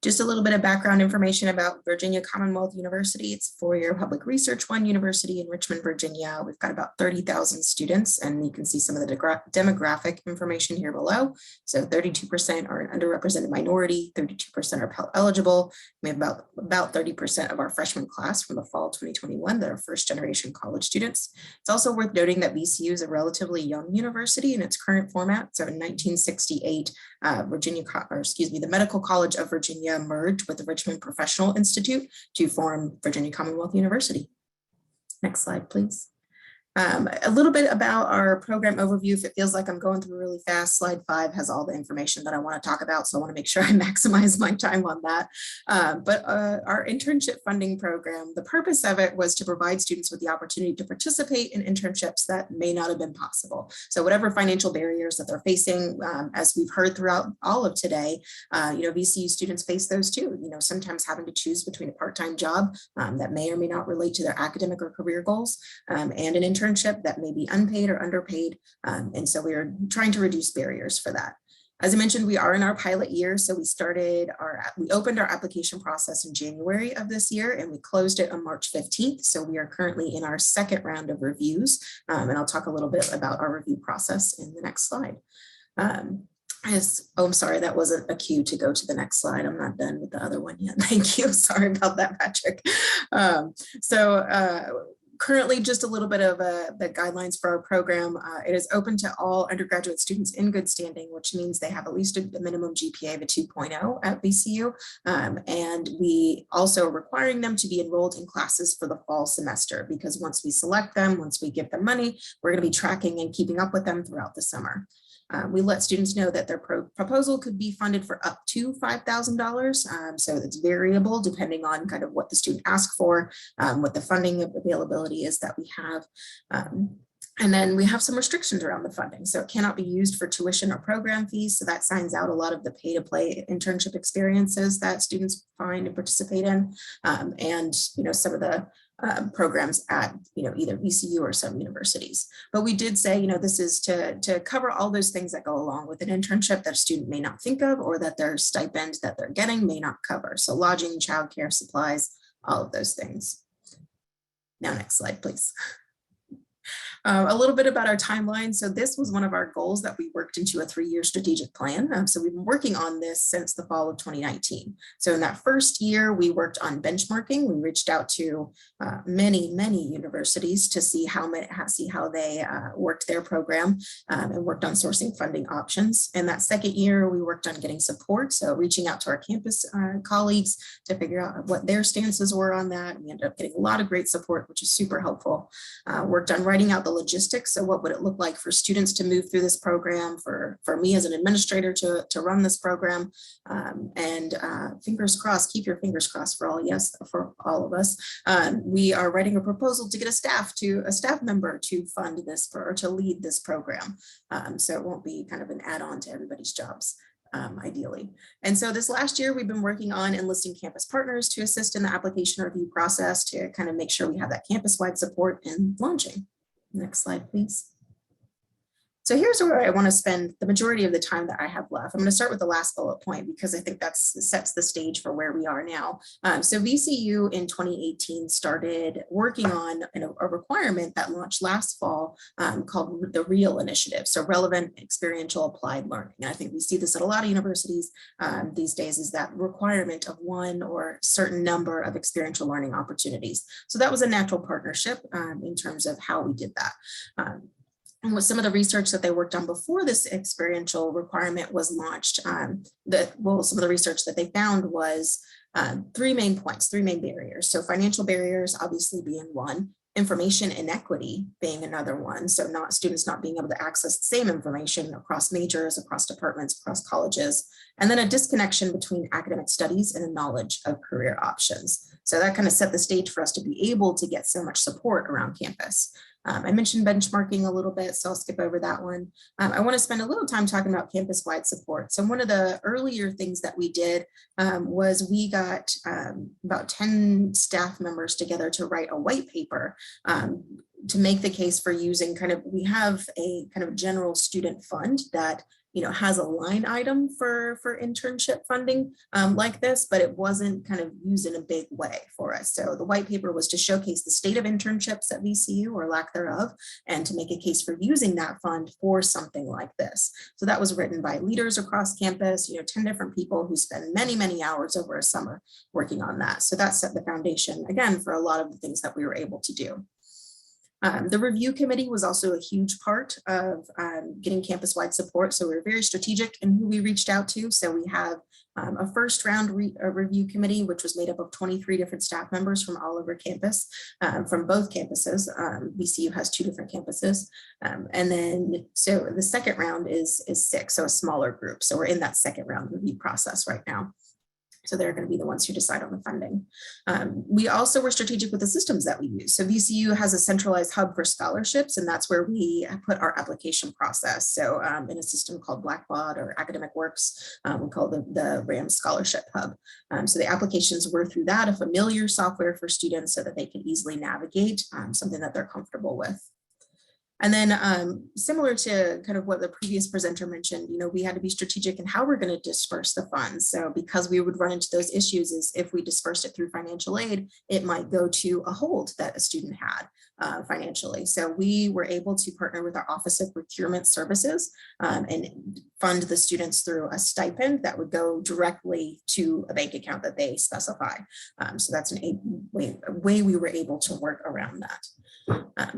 Just a little bit of background information about Virginia Commonwealth University. It's a 4-year public research university in Richmond, Virginia. We've got about 30,000 students, and you can see some of the demographic information here below. So 32% are an underrepresented minority, 32% are Pell eligible. We have about 30% of our freshman class from the fall 2021 that are first generation college students. It's also worth noting that VCU is a relatively young university in its current format. So in 1968, the Medical College of Virginia merged with the Richmond Professional Institute to form Virginia Commonwealth University. Next slide, please. A little bit about our program overview. If it feels like I'm going through really fast, slide 5 has all the information that I want to talk about. So I want to make sure I maximize my time on that. But our internship funding program, the purpose of it was to provide students with the opportunity to participate in internships that may not have been possible. So whatever financial barriers that they're facing, as we've heard throughout all of today, VCU students face those too. Sometimes having to choose between a part-time job that may or may not relate to their academic or career goals and an internship that may be unpaid or underpaid. And so we are trying to reduce barriers for that. As I mentioned, we are in our pilot year. So we opened our application process in January of this year and we closed it on March 15th. So we are currently in our second round of reviews. And I'll talk a little bit about our review process in the next slide. I'm sorry, that wasn't a cue to go to the next slide. I'm not done with the other one yet. Thank you. Sorry about that, Patrick. Currently, just a little bit of the guidelines for our program. It is open to all undergraduate students in good standing, which means they have at least a minimum GPA of a 2.0 at VCU. And we also are requiring them to be enrolled in classes for the fall semester, because once we select them, once we give them money, we're going to be tracking and keeping up with them throughout the summer. We let students know that their proposal could be funded for up to $5,000. So it's variable depending on kind of what the student asks for, what the funding availability is that we have. And then we have some restrictions around the funding. So it cannot be used for tuition or program fees. So that signs out a lot of the pay to play internship experiences that students find and participate in. And some of the programs at either VCU or some universities. But we did say, this is to cover all those things that go along with an internship that a student may not think of, or that their stipend that they're getting may not cover. So lodging, childcare, supplies, all of those things. Now, next slide, please. A little bit about our timeline. So this was one of our goals that we worked into a 3-year strategic plan. So we've been working on this since the fall of 2019. So in that first year, we worked on benchmarking. We reached out to many universities to see how they worked their program and worked on sourcing funding options. In that second year, we worked on getting support. So reaching out to our campus colleagues to figure out what their stances were on that. We ended up getting a lot of great support, which is super helpful. Worked on writing out the logistics. So what would it look like for students to move through this program, for me as an administrator to run this program, and fingers crossed, keep your fingers crossed for all of us. We are writing a proposal to get a staff member to fund this or to lead this program. So it won't be kind of an add-on to everybody's jobs. ideally. And so this last year, we've been working on enlisting campus partners to assist in the application review process to kind of make sure we have that campus-wide support in launching. Next slide, please. So here's where I want to spend the majority of the time that I have left. I'm going to start with the last bullet point because I think that sets the stage for where we are now. So VCU in 2018 started working on a requirement that launched last fall called the REAL initiative. So relevant, experiential, applied learning. And I think we see this at a lot of universities these days, is that requirement of one or certain number of experiential learning opportunities. So that was a natural partnership in terms of how we did that. And with some of the research that they worked on before this experiential requirement was launched, some of the research that they found was three main points, three main barriers. So financial barriers obviously being one, information inequity being another one. So students not being able to access the same information across majors, across departments, across colleges, and then a disconnection between academic studies and a knowledge of career options. So that kind of set the stage for us to be able to get so much support around campus. I mentioned benchmarking a little bit, so I'll skip over that one. I want to spend a little time talking about campus-wide support. So one of the earlier things that we did was we got about 10 staff members together to write a white paper to make the case for using we have a kind of general student fund that has a line item for internship funding like this, but it wasn't kind of used in a big way for us. So the white paper was to showcase the state of internships at VCU or lack thereof, and to make a case for using that fund for something like this. So that was written by leaders across campus, 10 different people who spend many, many hours over a summer working on that. So that set the foundation, again, for a lot of the things that we were able to do. The review committee was also a huge part of getting campus-wide support. So we were very strategic in who we reached out to. So we have a first round review committee, which was made up of 23 different staff members from all over campus, from both campuses. VCU has 2 different campuses. And then, so the second round is 6, so a smaller group. So we're in that second round review process right now. So they're going to be the ones who decide on the funding. We also were strategic with the systems that we use. So VCU has a centralized hub for scholarships, and that's where we put our application process. So in a system called Blackbaud or Academic Works, we call the RAM Scholarship Hub. So the applications were through that, a familiar software for students so that they can easily navigate, something that they're comfortable with. And then similar to kind of what the previous presenter mentioned, we had to be strategic in how we're going to disperse the funds. So because we would run into those issues is if we dispersed it through financial aid, it might go to a hold that a student had financially. So we were able to partner with our Office of Procurement Services and fund the students through a stipend that would go directly to a bank account that they specify. So that's a way we were able to work around that.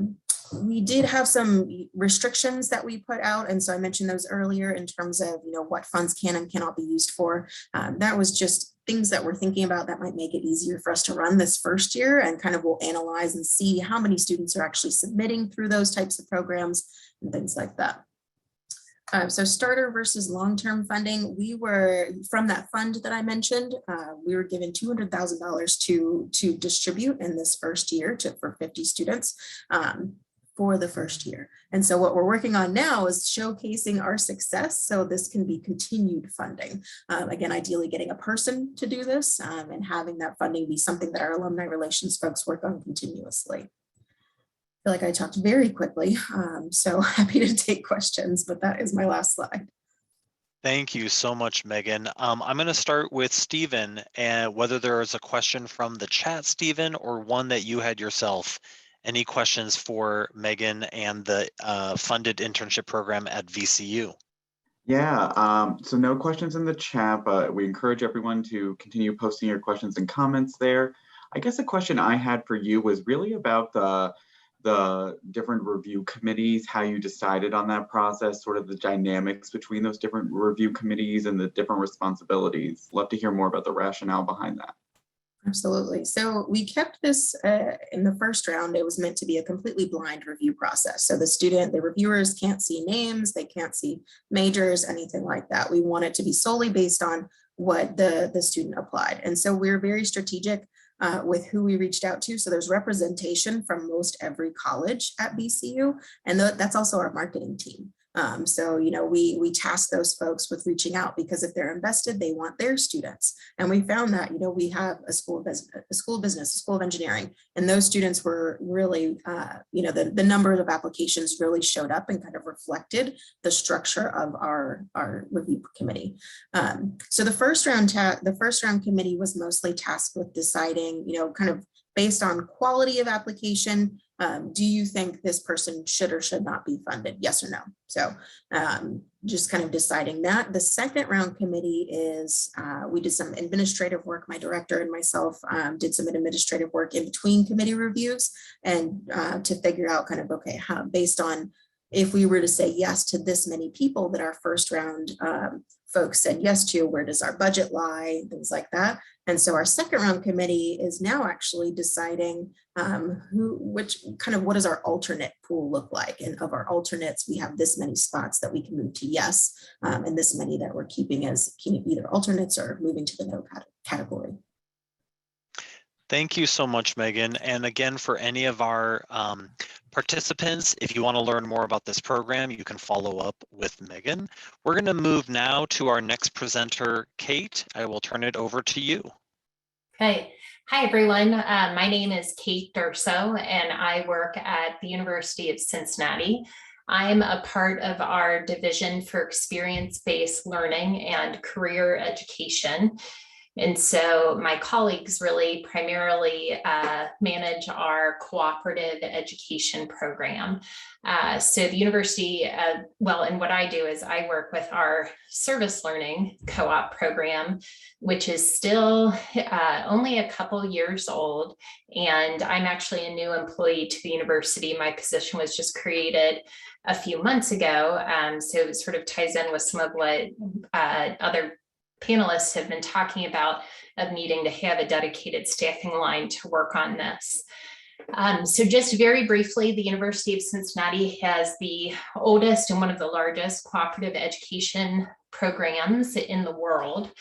We did have some restrictions that we put out. And so I mentioned those earlier in terms of, what funds can and cannot be used for. That was just things that we're thinking about that might make it easier for us to run this first year, and kind of we'll analyze and see how many students are actually submitting through those types of programs and things like that. So starter versus long-term funding, we were, from that fund that I mentioned, we were given $200,000 to distribute in this first year for 50 students. For the first year. And so what we're working on now is showcasing our success so this can be continued funding. Again, ideally getting a person to do this and having that funding be something that our alumni relations folks work on continuously. I feel like I talked very quickly, so happy to take questions, but that is my last slide. Thank you so much, Megan. I'm going to start with Stephen, and whether there is a question from the chat, Stephen, or one that you had yourself. Any questions for Megan and the funded internship program at VCU? Yeah, so no questions in the chat, but we encourage everyone to continue posting your questions and comments there. I guess the question I had for you was really about the different review committees, how you decided on that process, sort of the dynamics between those different review committees and the different responsibilities. Love to hear more about the rationale behind that. Absolutely. So we kept this in the first round. It was meant to be a completely blind review process. So the reviewers can't see names, they can't see majors, anything like that. We want it to be solely based on what the student applied. And so we're very strategic with who we reached out to. So there's representation from most every college at VCU. And that's also our marketing team. So, we task those folks with reaching out, because if they're invested, they want their students. And we found that, we have a school of business, a school of engineering, and those students were really, the number of applications really showed up and kind of reflected the structure of our review committee. So the first round committee was mostly tasked with deciding, kind of based on quality of application, do you think this person should or should not be funded? Yes or no? So just kind of deciding that. The second round committee is, we did some administrative work. My director and myself did some administrative work in between committee reviews, and to figure out kind of, okay, how, based on if we were to say yes to this many people that our first round folks said yes to, where does our budget lie, things like that. And so our second round committee is now actually deciding what does our alternate pool look like? And of our alternates, we have this many spots that we can move to yes, and this many that we're keeping as either alternates or moving to the no category. Thank you so much, Megan. And again, for any of our participants, if you want to learn more about this program, you can follow up with Megan. We're going to move now to our next presenter, Kate. I will turn it over to you. Okay. Hi, everyone. My name is Kate Durso, and I work at the University of Cincinnati. I'm a part of our Division for Experience-Based Learning and Career Education. And so my colleagues really primarily manage our cooperative education program. So the university, and what I do is I work with our service learning co-op program, which is still only a couple years old. And I'm actually a new employee to the university. My position was just created a few months ago. So it sort of ties in with some of what other panelists have been talking about, of needing to have a dedicated staffing line to work on this. So just very briefly, the University of Cincinnati has the oldest and one of the largest cooperative education programs in the world.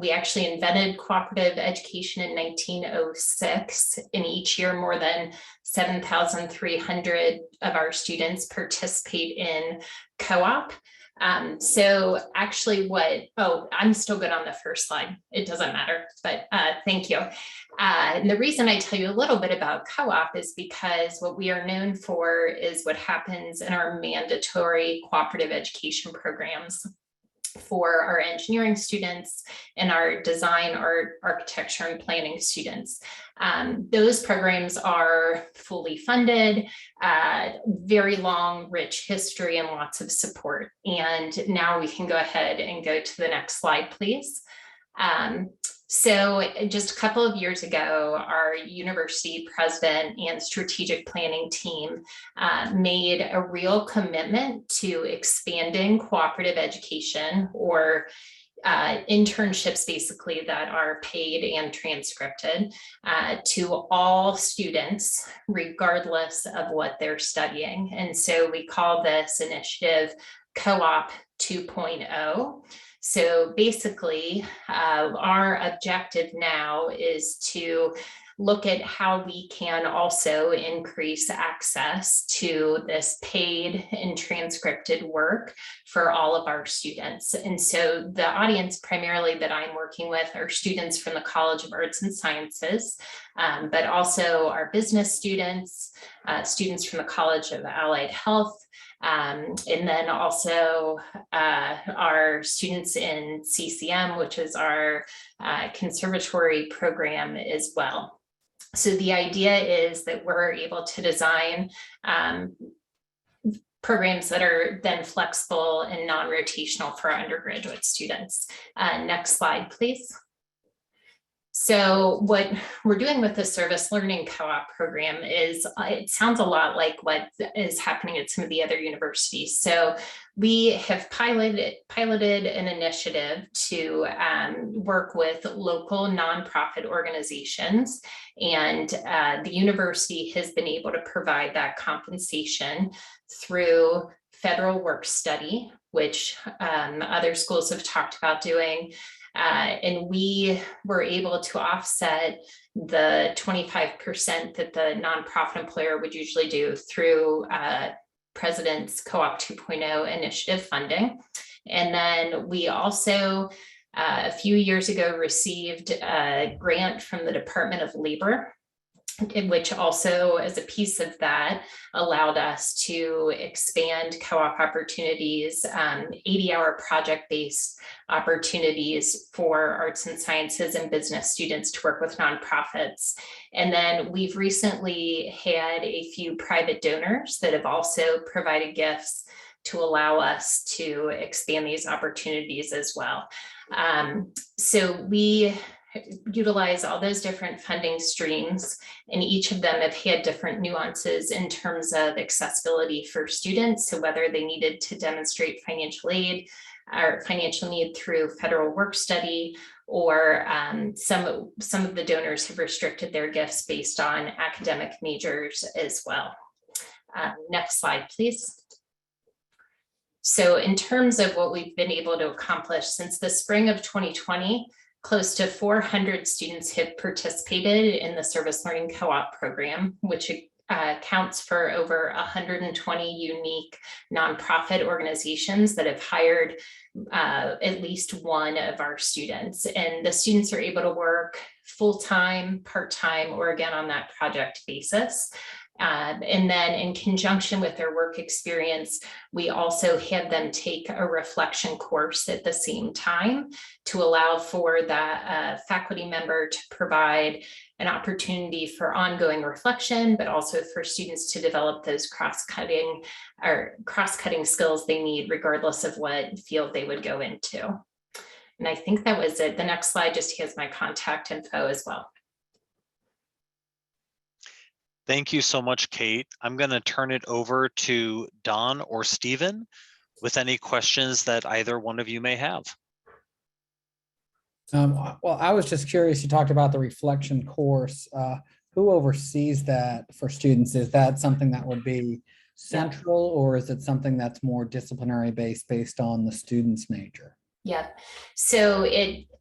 We actually invented cooperative education in 1906, and each year more than 7,300 of our students participate in co-op. So actually I'm still good on the first slide. It doesn't matter, but thank you. And the reason I tell you a little bit about co-op is because what we are known for is what happens in our mandatory cooperative education programs for our engineering students and our design, art, architecture, and planning students. Those programs are fully funded, very long, rich history, and lots of support. And now we can go ahead and go to the next slide, please. So just a couple of years ago, our university president and strategic planning team made a real commitment to expanding cooperative education, or internships basically that are paid and transcripted, to all students, regardless of what they're studying. And so we call this initiative Co-op 2.0. So basically, our objective now is to look at how we can also increase access to this paid and transcripted work for all of our students. And so the audience primarily that I'm working with are students from the College of Arts and Sciences, but also our business students, students from the College of Allied Health, and then also our students in CCM, which is our conservatory program as well. So the idea is that we're able to design programs that are then flexible and non-rotational for our undergraduate students. Next slide, please. So what we're doing with the service learning co-op program is, it sounds a lot like what is happening at some of the other universities. So we have piloted an initiative to work with local nonprofit organizations, and the university has been able to provide that compensation through federal work study, which other schools have talked about doing. And we were able to offset the 25% that the nonprofit employer would usually do through President's Co-op 2.0 initiative funding. And then we also, a few years ago, received a grant from the Department of Labor, which also, as a piece of that, allowed us to expand co-op opportunities, 80-hour project-based opportunities for arts and sciences and business students to work with nonprofits. And then we've recently had a few private donors that have also provided gifts to allow us to expand these opportunities as well. So we utilize all those different funding streams, and each of them have had different nuances in terms of accessibility for students. So whether they needed to demonstrate financial aid or financial need through federal work study, or some of the donors have restricted their gifts based on academic majors as well. Next slide, please. So in terms of what we've been able to accomplish since the spring of 2020, close to 400 students have participated in the Service Learning Co-op program, which accounts for over 120 unique nonprofit organizations that have hired at least one of our students. And the students are able to work full-time, part-time, or again on that project basis. And then in conjunction with their work experience, we also had them take a reflection course at the same time to allow for that faculty member to provide an opportunity for ongoing reflection, but also for students to develop those cross-cutting skills they need regardless of what field they would go into. And I think that was it. The next slide just has my contact info as well. Thank you so much, Kate. I'm going to turn it over to Don or Stephen with any questions that either one of you may have. Well, I was just curious, you talked about the reflection course. Who oversees that for students? Is that something that would be central, or is it something that's more disciplinary based on the student's major? Yeah, so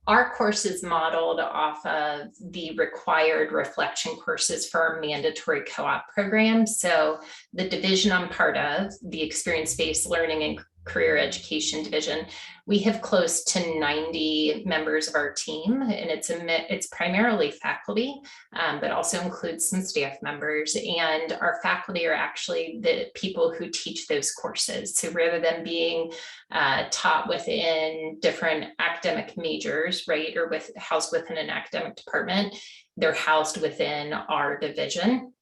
our course is modeled off of the required reflection courses for our mandatory co-op program. So the division I'm part of, the experience-based learning and career education division, we have close to 90 members of our team, and it's primarily faculty, but also includes some staff members. And our faculty are actually the people who teach those courses. So rather than being taught within different academic majors, right, or housed within an academic department, they're housed within our division.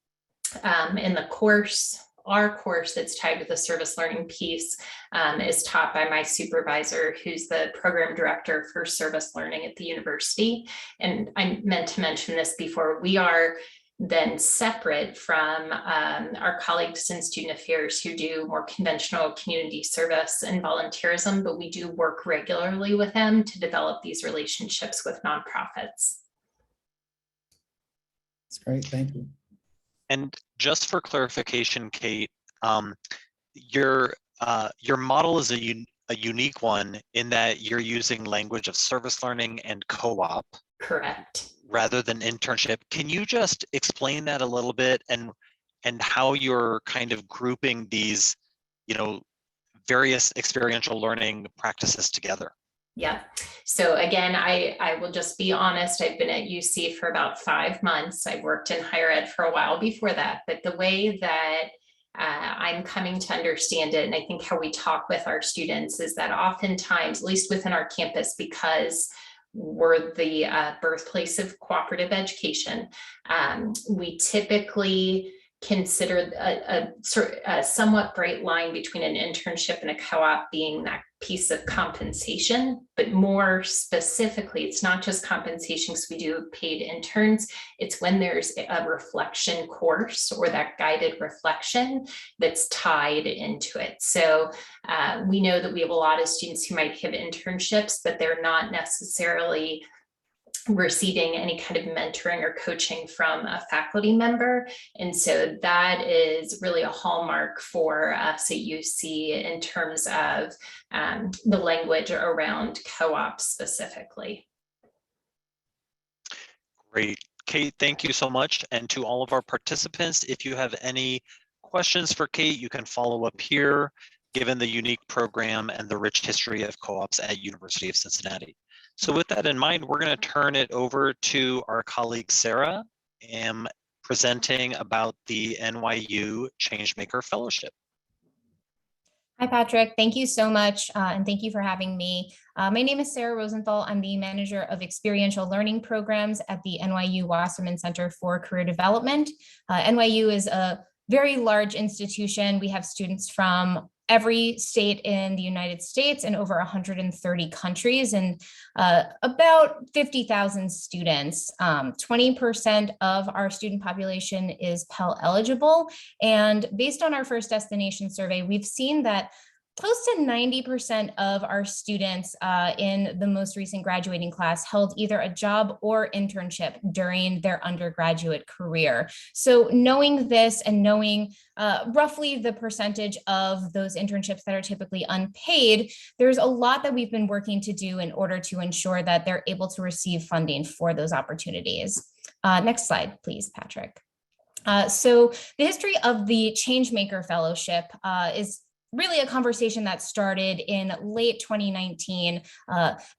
In the course, our course that's tied to the service learning piece is taught by my supervisor, who's the program director for service learning at the university. And I meant to mention this before, we are then separate from our colleagues in student affairs who do more conventional community service and volunteerism, but we do work regularly with them to develop these relationships with nonprofits. That's great, thank you. And just for clarification, Kate, your model is a unique one in that you're using language of service learning and co-op. Correct. Rather than internship. Can you just explain that a little bit and how you're kind of grouping these, various experiential learning practices together? Yeah. So again, I will just be honest, I've been at UC for about 5 months. I've worked in higher ed for a while before that, but the way that I'm coming to understand it, and I think how we talk with our students, is that oftentimes, at least within our campus, because we're the birthplace of cooperative education, we typically consider a somewhat bright line between an internship and a co-op being that piece of compensation, but more specifically, it's not just compensation because we do paid interns, it's when there's a reflection course or that guided reflection that's tied into it. So we know that we have a lot of students who might have internships, but they're not necessarily receiving any kind of mentoring or coaching from a faculty member. And so that is really a hallmark for us at UC in terms of the language around co-op specifically. Great. Kate, thank you so much. And to all of our participants, if you have any questions for Kate, you can follow up here, given the unique program and the rich history of co-ops at University of Cincinnati. So with that in mind, we're going to turn it over to our colleague Sarah, presenting about the NYU Changemaker Fellowship. Hi, Patrick. Thank you so much, and thank you for having me. My name is Sarah Rosenthal. I'm the manager of experiential learning programs at the NYU Wasserman Center for Career Development. NYU is a very large institution. We have students from every state in the United States and over 130 countries and about 50,000 students. 20% of our student population is Pell eligible. And based on our first destination survey, we've seen that close to 90% of our students in the most recent graduating class held either a job or internship during their undergraduate career. So knowing this and knowing roughly the percentage of those internships that are typically unpaid, there's a lot that we've been working to do in order to ensure that they're able to receive funding for those opportunities. Next slide, please, Patrick. So the history of the Changemaker Fellowship is really a conversation that started in late 2019.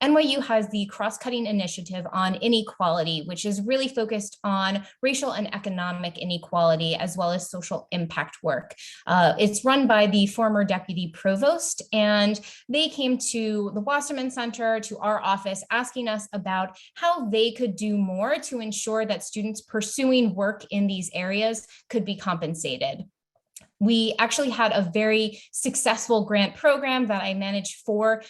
NYU has the cross-cutting initiative on inequality, which is really focused on racial and economic inequality, as well as social impact work. It's run by the former deputy provost, and they came to the Wasserman Center, to our office, asking us about how they could do more to ensure that students pursuing work in these areas could be compensated. We actually had a very successful grant program that I managed for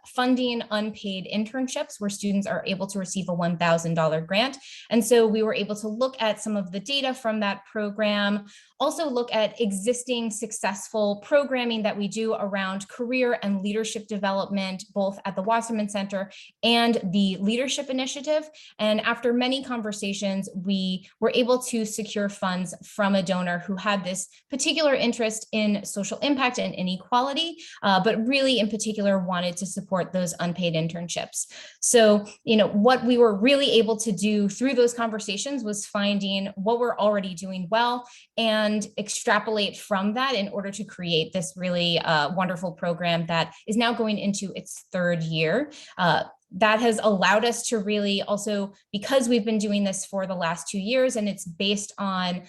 funding unpaid internships where students are able to receive a $1,000 grant. And so we were able to look at some of the data from that program, also look at existing successful programming that we do around career and leadership development, both at the Wasserman Center and the Leadership Initiative. And after many conversations, we were able to secure funds from a donor who had this particular interest in social impact and inequality, but really in particular wanted to support those unpaid internships. So, what we were really able to do through those conversations was finding what we're already doing well and extrapolate from that in order to create this really wonderful program that is now going into its third year. That has allowed us to really also, because we've been doing this for the last 2 years and it's based on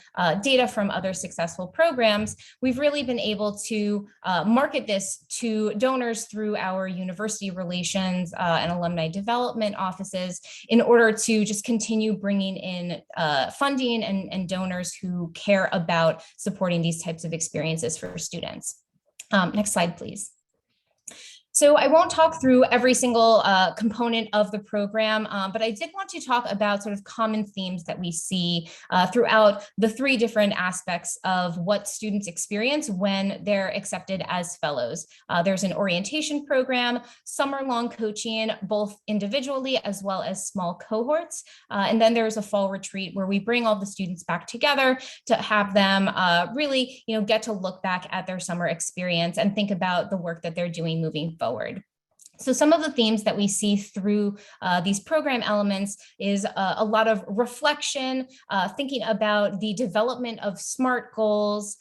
data from other successful programs, we've really been able to market this to donors through our university relations and alumni development offices in order to just continue bringing in funding and donors who care about supporting these types of experiences for students. Next slide, please. So I won't talk through every single component of the program, but I did want to talk about sort of common themes that we see throughout the 3 different aspects of what students experience when they're accepted as fellows. There's an orientation program, summer-long coaching, both individually as well as small cohorts. And then there's a fall retreat where we bring all the students back together to have them really, get to look back at their summer experience and think about the work that they're doing moving forward. So some of the themes that we see through these program elements is a lot of reflection, thinking about the development of SMART goals,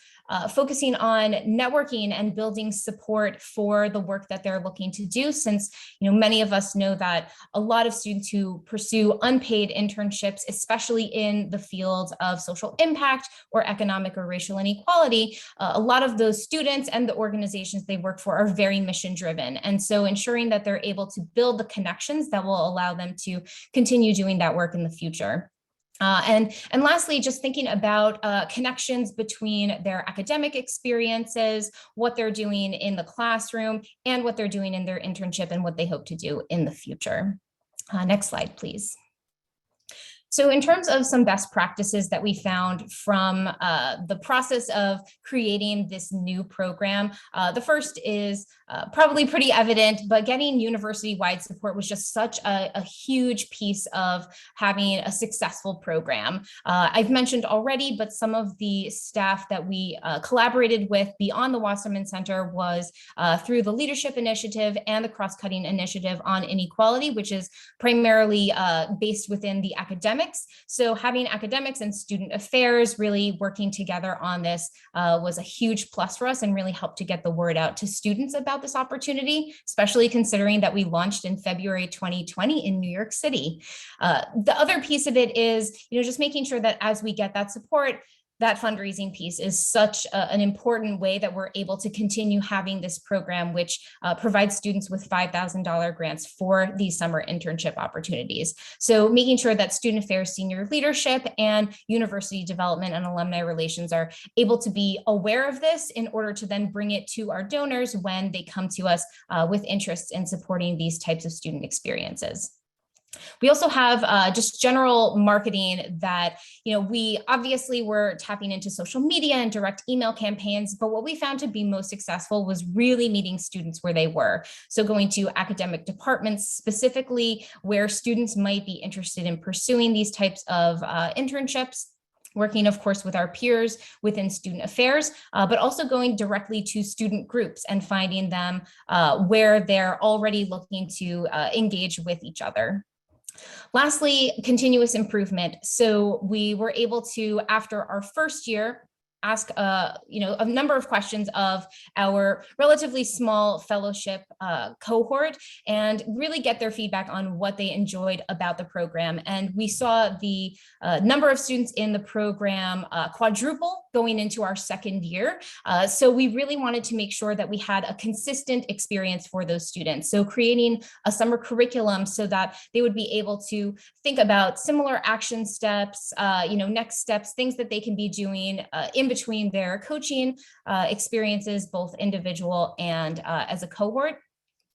focusing on networking and building support for the work that they're looking to do, since many of us know that a lot of students who pursue unpaid internships, especially in the fields of social impact or economic or racial inequality, a lot of those students and the organizations they work for are very mission driven. And so ensuring that they're able to build the connections that will allow them to continue doing that work in the future. And lastly, just thinking about connections between their academic experiences, what they're doing in the classroom, and what they're doing in their internship and what they hope to do in the future. Next slide, please. So in terms of some best practices that we found from the process of creating this new program, the first is probably pretty evident, but getting university-wide support was just such a huge piece of having a successful program. I've mentioned already, but some of the staff that we collaborated with beyond the Wasserman Center was through the Leadership Initiative and the Cross-Cutting Initiative on Inequality, which is primarily based within the academic academics. So having academics and student affairs really working together on this was a huge plus for us and really helped to get the word out to students about this opportunity, especially considering that we launched in February 2020 in New York City. The other piece of it is, just making sure that as we get that support, that fundraising piece is such an important way that we're able to continue having this program, which provides students with $5,000 grants for these summer internship opportunities. So making sure that student affairs, senior leadership, and university development and alumni relations are able to be aware of this in order to then bring it to our donors when they come to us with interests in supporting these types of student experiences. We also have just general marketing that, we obviously were tapping into social media and direct email campaigns, but what we found to be most successful was really meeting students where they were. So going to academic departments, specifically where students might be interested in pursuing these types of internships, working, of course, with our peers within student affairs, but also going directly to student groups and finding them where they're already looking to engage with each other. Lastly, continuous improvement. So we were able to, after our first year, ask a number of questions of our relatively small fellowship cohort and really get their feedback on what they enjoyed about the program. And we saw the number of students in the program quadruple going into our second year. So we really wanted to make sure that we had a consistent experience for those students. So creating a summer curriculum so that they would be able to think about similar action steps, next steps, things that they can be doing in between their coaching experiences, both individual and as a cohort.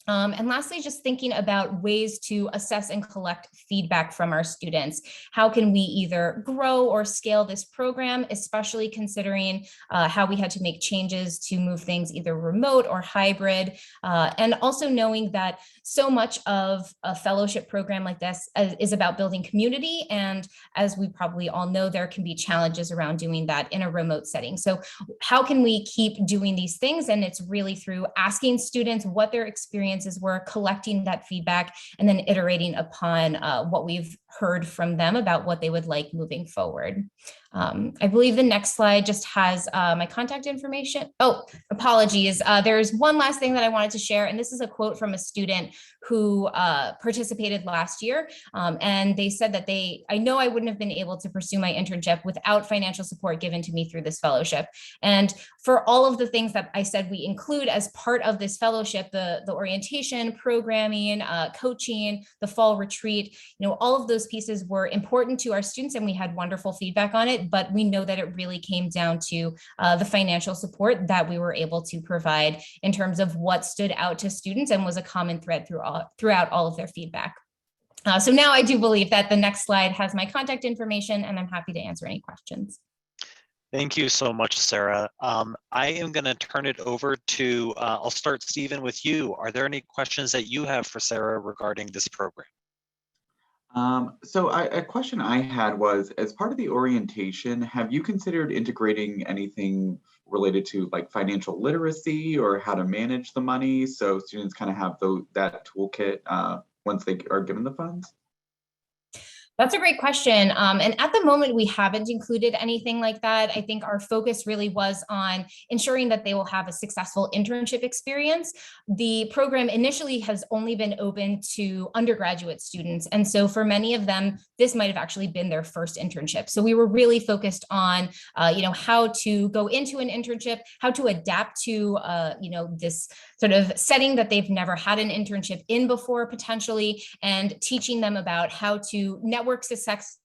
And lastly, just thinking about ways to assess and collect feedback from our students. How can we either grow or scale this program, especially considering how we had to make changes to move things either remote or hybrid, and also knowing that so much of a fellowship program like this is about building community. And as we probably all know, there can be challenges around doing that in a remote setting. So how can we keep doing these things? And it's really through asking students what their experiences were, collecting that feedback, and then iterating upon what we've heard from them about what they would like moving forward. I believe the next slide just has my contact information. Oh, apologies. There's one last thing that I wanted to share, and this is a quote from a student who participated last year. And they said that I know I wouldn't have been able to pursue my internship without financial support given to me through this fellowship. And for all of the things that I said we include as part of this fellowship, the orientation, programming, coaching, the fall retreat, all of those pieces were important to our students and we had wonderful feedback on it, but we know that it really came down to the financial support that we were able to provide in terms of what stood out to students and was a common thread throughout all of their feedback. So now I do believe that the next slide has my contact information and I'm happy to answer any questions. Thank you so much, Sarah. I am going to turn it over to, I'll start, Stephen, with you. Are there any questions that you have for Sarah regarding this program? So a question I had was, as part of the orientation, have you considered integrating anything related to like financial literacy or how to manage the money so students kind of have that toolkit once they are given the funds? That's a great question. And at the moment, we haven't included anything like that. I think our focus really was on ensuring that they will have a successful internship experience. The program initially has only been open to undergraduate students. And so for many of them, this might have actually been their first internship. So we were really focused on, how to go into an internship, how to adapt to, this sort of setting that they've never had an internship in before potentially, and teaching them about how to network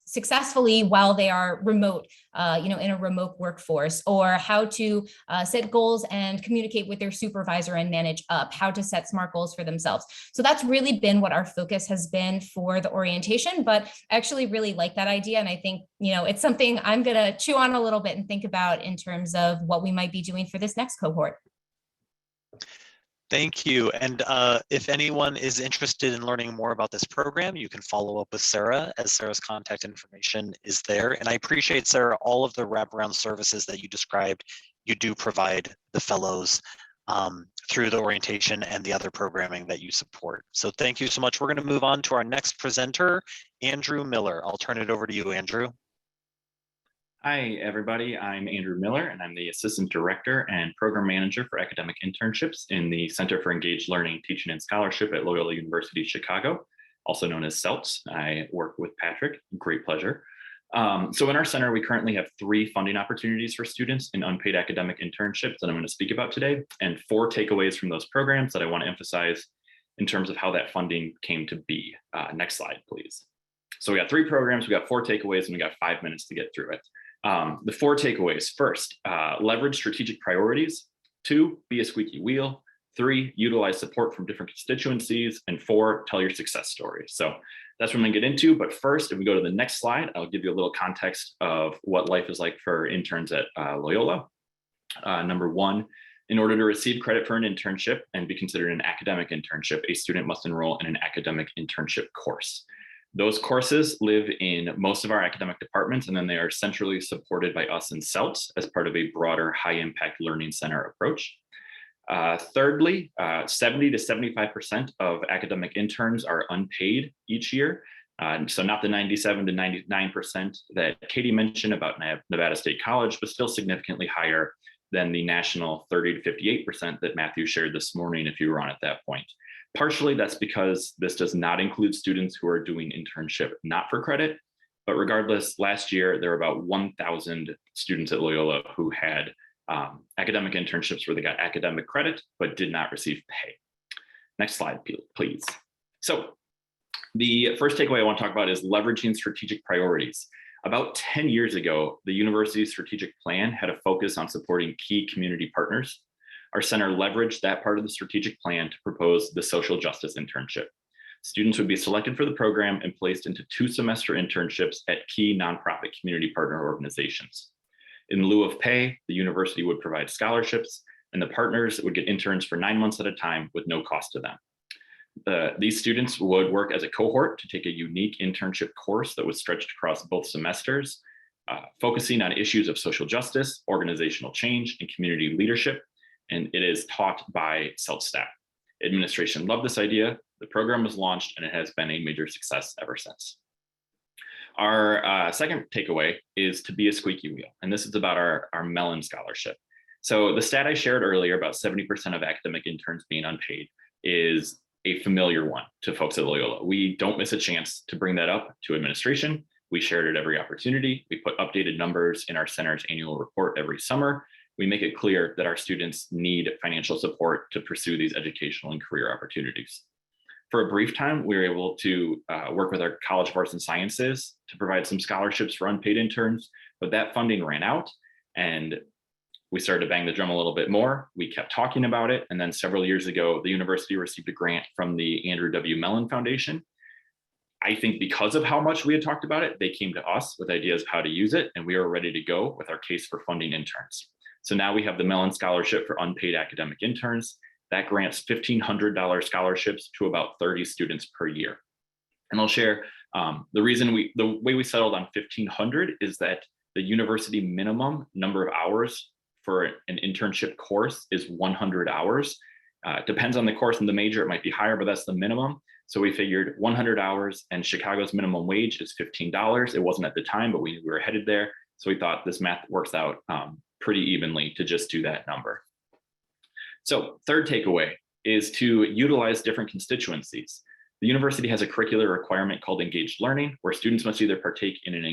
successfully while they are remote, in a remote workforce, or how to set goals and communicate with their supervisor and manage up, how to set SMART goals for themselves. So that's really been what our focus has been for the orientation, but I actually really like that idea. And I think, it's something I'm gonna chew on a little bit and think about in terms of what we might be doing for this next cohort. Thank you. And if anyone is interested in learning more about this program, you can follow up with Sarah, as Sarah's contact information is there. And I appreciate, Sarah, all of the wraparound services that you described. You do provide the fellows through the orientation and the other programming that you support. So thank you so much. We're going to move on to our next presenter, Andrew Miller. I'll turn it over to you, Andrew. Hi, everybody. I'm Andrew Miller, and I'm the Assistant Director and Program Manager for Academic Internships in the Center for Engaged Learning, Teaching, and Scholarship at Loyola University Chicago, also known as CELTS. I work with Patrick. Great pleasure. So in our center, we currently have 3 funding opportunities for students in unpaid academic internships that I'm going to speak about today, and 4 takeaways from those programs that I want to emphasize in terms of how that funding came to be. Next slide, please. So we got 3 programs, we got 4 takeaways, and we got 5 minutes to get through it. The 4 takeaways: first, leverage strategic priorities; 2, be a squeaky wheel; 3, utilize support from different constituencies; and 4, tell your success story. So that's what I'm gonna get into. But first, if we go to the next slide, I'll give you a little context of what life is like for interns at Loyola. Number 1, in order to receive credit for an internship and be considered an academic internship, a student must enroll in an academic internship course. Those courses live in most of our academic departments, and then they are centrally supported by us in CELTS as part of a broader high-impact learning center approach. Thirdly, 70 to 75% of academic interns are unpaid each year. So not the 97 to 99% that Katie mentioned about Nevada State College, but still significantly higher than the national 30 to 58% that Matthew shared this morning if you were on at that point. Partially, that's because this does not include students who are doing internship not for credit, but regardless, last year there were about 1,000 students at Loyola who had academic internships where they got academic credit, but did not receive pay. Next slide, please. So the first takeaway I want to talk about is leveraging strategic priorities. About 10 years ago, the university's strategic plan had a focus on supporting key community partners. Our center leveraged that part of the strategic plan to propose the social justice internship. Students would be selected for the program and placed into 2-semester internships at key nonprofit community partner organizations. In lieu of pay, the university would provide scholarships, and the partners would get interns for 9 months at a time with no cost to them. These students would work as a cohort to take a unique internship course that was stretched across both semesters, focusing on issues of social justice, organizational change, and community leadership. And it is taught by CELTS staff. Administration loved this idea. The program was launched, and it has been a major success ever since. Our second takeaway is to be a squeaky wheel, and this is about our Mellon Scholarship. So the stat I shared earlier about 70% of academic interns being unpaid is a familiar one to folks at Loyola. We don't miss a chance to bring that up to administration. We shared it every opportunity. We put updated numbers in our center's annual report every summer. We make it clear that our students need financial support to pursue these educational and career opportunities. For a brief time, we were able to work with our College of Arts and Sciences to provide some scholarships for unpaid interns, but that funding ran out, and we started to bang the drum a little bit more. We kept talking about it, and then several years ago, the university received a grant from the Andrew W. Mellon Foundation. I think because of how much we had talked about it, they came to us with ideas of how to use it, and we were ready to go with our case for funding interns. So now we have the Mellon Scholarship for unpaid academic interns. That grants $1,500 scholarships to about 30 students per year. And I'll share the way we settled on 1,500 is that the university minimum number of hours for an internship course is 100 hours. Depends on the course and the major, it might be higher, but that's the minimum. So we figured 100 hours, and Chicago's minimum wage is $15. It wasn't at the time, but we were headed there. So we thought this math works out pretty evenly to just do that number. So third takeaway is to utilize different constituencies. The university has a curricular requirement called engaged learning, where students must either partake in an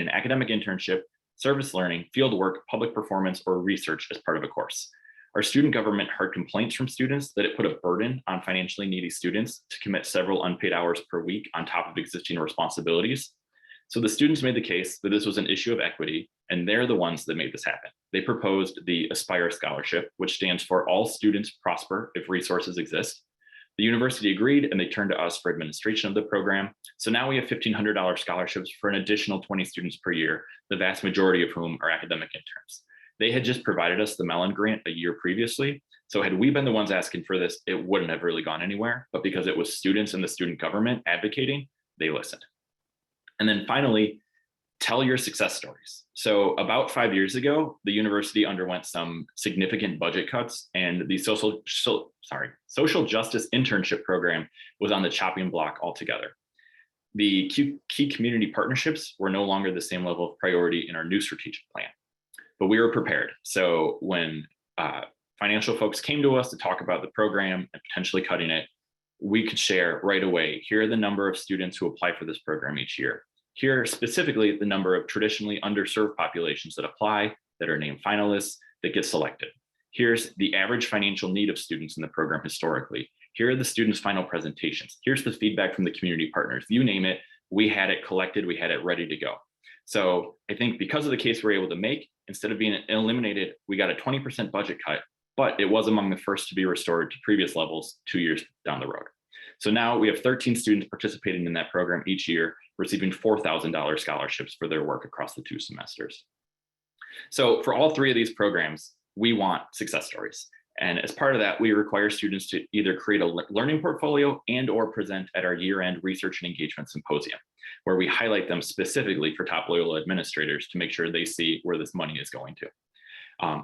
academic internship, service learning, field work, public performance, or research as part of a course. Our student government heard complaints from students that it put a burden on financially needy students to commit several unpaid hours per week on top of existing responsibilities. So the students made the case that this was an issue of equity, and they're the ones that made this happen. They proposed the Aspire Scholarship, which stands for All Students Prosper If Resources Exist. The university agreed, and they turned to us for administration of the program. So now we have $1,500 scholarships for an additional 20 students per year, the vast majority of whom are academic interns. They had just provided us the Mellon grant a year previously. So had we been the ones asking for this, it wouldn't have really gone anywhere. But because it was students and the student government advocating, they listened. And then finally, tell your success stories. So about 5 years ago, the university underwent some significant budget cuts, and the social justice internship program was on the chopping block altogether. The key community partnerships were no longer the same level of priority in our new strategic plan, but we were prepared. So when financial folks came to us to talk about the program and potentially cutting it, we could share right away, here are the number of students who apply for this program each year. Here, specifically, the number of traditionally underserved populations that apply, that are named finalists, that get selected. Here's the average financial need of students in the program historically. Here are the students' final presentations. Here's the feedback from the community partners. You name it, we had it collected, we had it ready to go. So I think because of the case we're able to make, instead of being eliminated, we got a 20% budget cut, but it was among the first to be restored to previous levels 2 years down the road. So now we have 13 students participating in that program each year, receiving $4,000 scholarships for their work across the 2 semesters. So for all 3 of these programs, we want success stories. And as part of that, we require students to either create a learning portfolio and or present at our year-end research and engagement symposium, where we highlight them specifically for top Loyola administrators to make sure they see where this money is going to.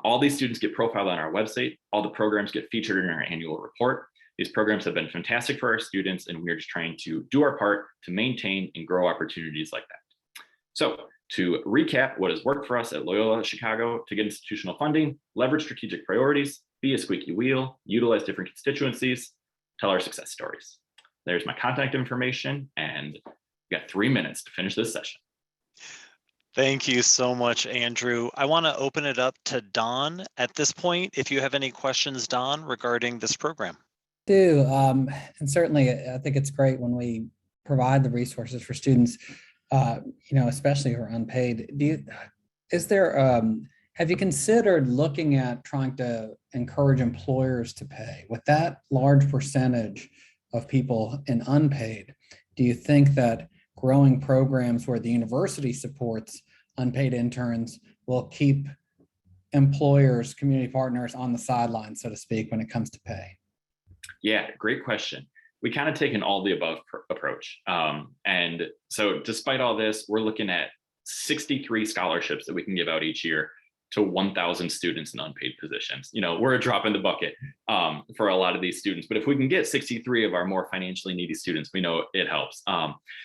All these students get profiled on our website. All the programs get featured in our annual report. These programs have been fantastic for our students, and we're just trying to do our part to maintain and grow opportunities like that. So to recap what has worked for us at Loyola Chicago to get institutional funding, leverage strategic priorities, be a squeaky wheel, utilize different constituencies, tell our success stories. There's my contact information, and we got 3 minutes to finish this session. Thank you so much, Andrew. I want to open it up to Don at this point. If you have any questions, Don, regarding this program. And certainly I think it's great when we provide the resources for students, especially who are unpaid. Have you considered looking at trying to encourage employers to pay? With that large percentage of people in unpaid, do you think that growing programs where the university supports unpaid interns will keep employers, community partners on the sidelines, so to speak, when it comes to pay? Yeah, great question. We kind of take an all the above approach. And so despite all this, we're looking at 63 scholarships that we can give out each year to 1,000 students in unpaid positions. We're a drop in the bucket for a lot of these students, but if we can get 63 of our more financially needy students, we know it helps.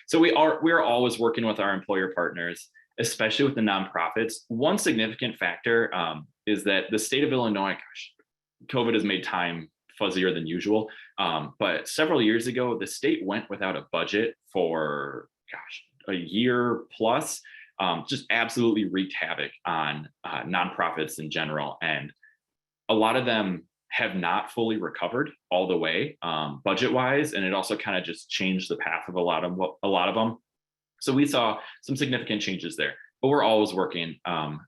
So we are always working with our employer partners, especially with the nonprofits. One significant factor is that the state of Illinois, COVID has made time fuzzier than usual. But several years ago, the state went without a budget for, a year plus. Just absolutely wreaked havoc on nonprofits in general. And a lot of them have not fully recovered all the way budget-wise. And it also kind of just changed the path of a lot of them. So we saw some significant changes there. But we're always working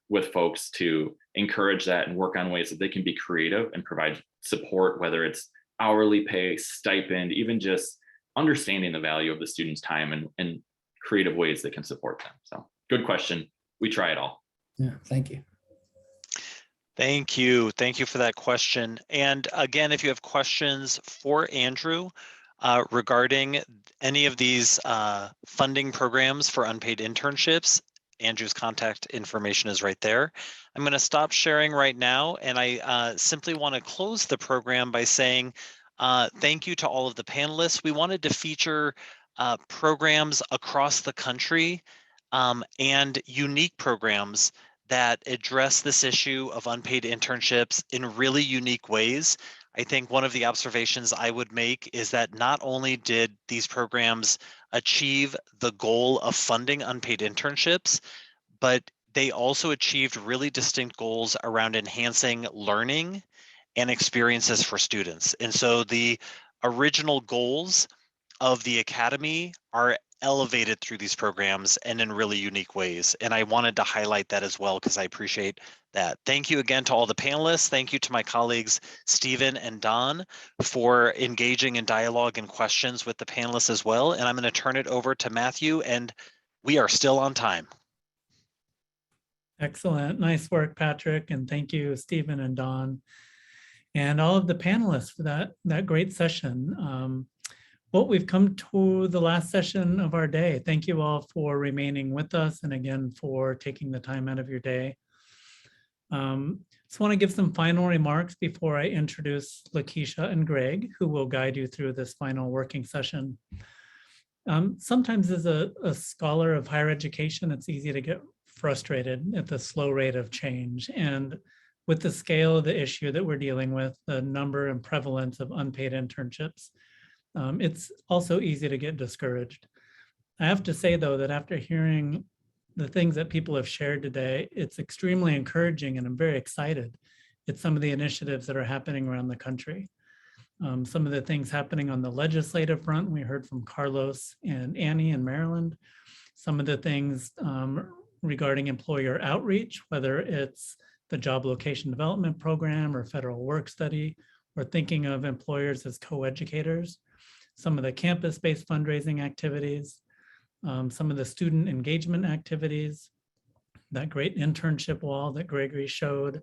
with folks to encourage that and work on ways that they can be creative and provide support, whether it's hourly pay, stipend, even just understanding the value of the student's time and creative ways that can support them. So good question. We try it all. Yeah, thank you. Thank you. Thank you for that question. And again, if you have questions for Andrew regarding any of these funding programs for unpaid internships, Andrew's contact information is right there. I'm going to stop sharing right now, and I simply want to close the program by saying thank you to all of the panelists. We wanted to feature programs across the country and unique programs that address this issue of unpaid internships in really unique ways. I think one of the observations I would make is that not only did these programs achieve the goal of funding unpaid internships, but they also achieved really distinct goals around enhancing learning and experiences for students. And so the original goals of the Academy are elevated through these programs and in really unique ways. And I wanted to highlight that as well, because I appreciate that. Thank you again to all the panelists. Thank you to my colleagues, Stephen and Don, for engaging in dialogue and questions with the panelists as well. And I'm going to turn it over to Matthew, and we are still on time. Excellent. Nice work, Patrick. And thank you, Stephen and Don, and all of the panelists for that great session. Well, we've come to the last session of our day. Thank you all for remaining with us and again for taking the time out of your day. Just want to give some final remarks before I introduce Lakeisha and Greg, who will guide you through this final working session. Sometimes as a scholar of higher education, it's easy to get frustrated at the slow rate of change. And with the scale of the issue that we're dealing with, the number and prevalence of unpaid internships, it's also easy to get discouraged. I have to say, though, that after hearing the things that people have shared today, it's extremely encouraging and I'm very excited at some of the initiatives that are happening around the country. Some of the things happening on the legislative front, we heard from Carlos and Annie in Maryland. Some of the things regarding employer outreach, whether it's the job location development program or federal work study, or thinking of employers as co-educators. Some of the campus-based fundraising activities, some of the student engagement activities, that great internship wall that Gregory showed.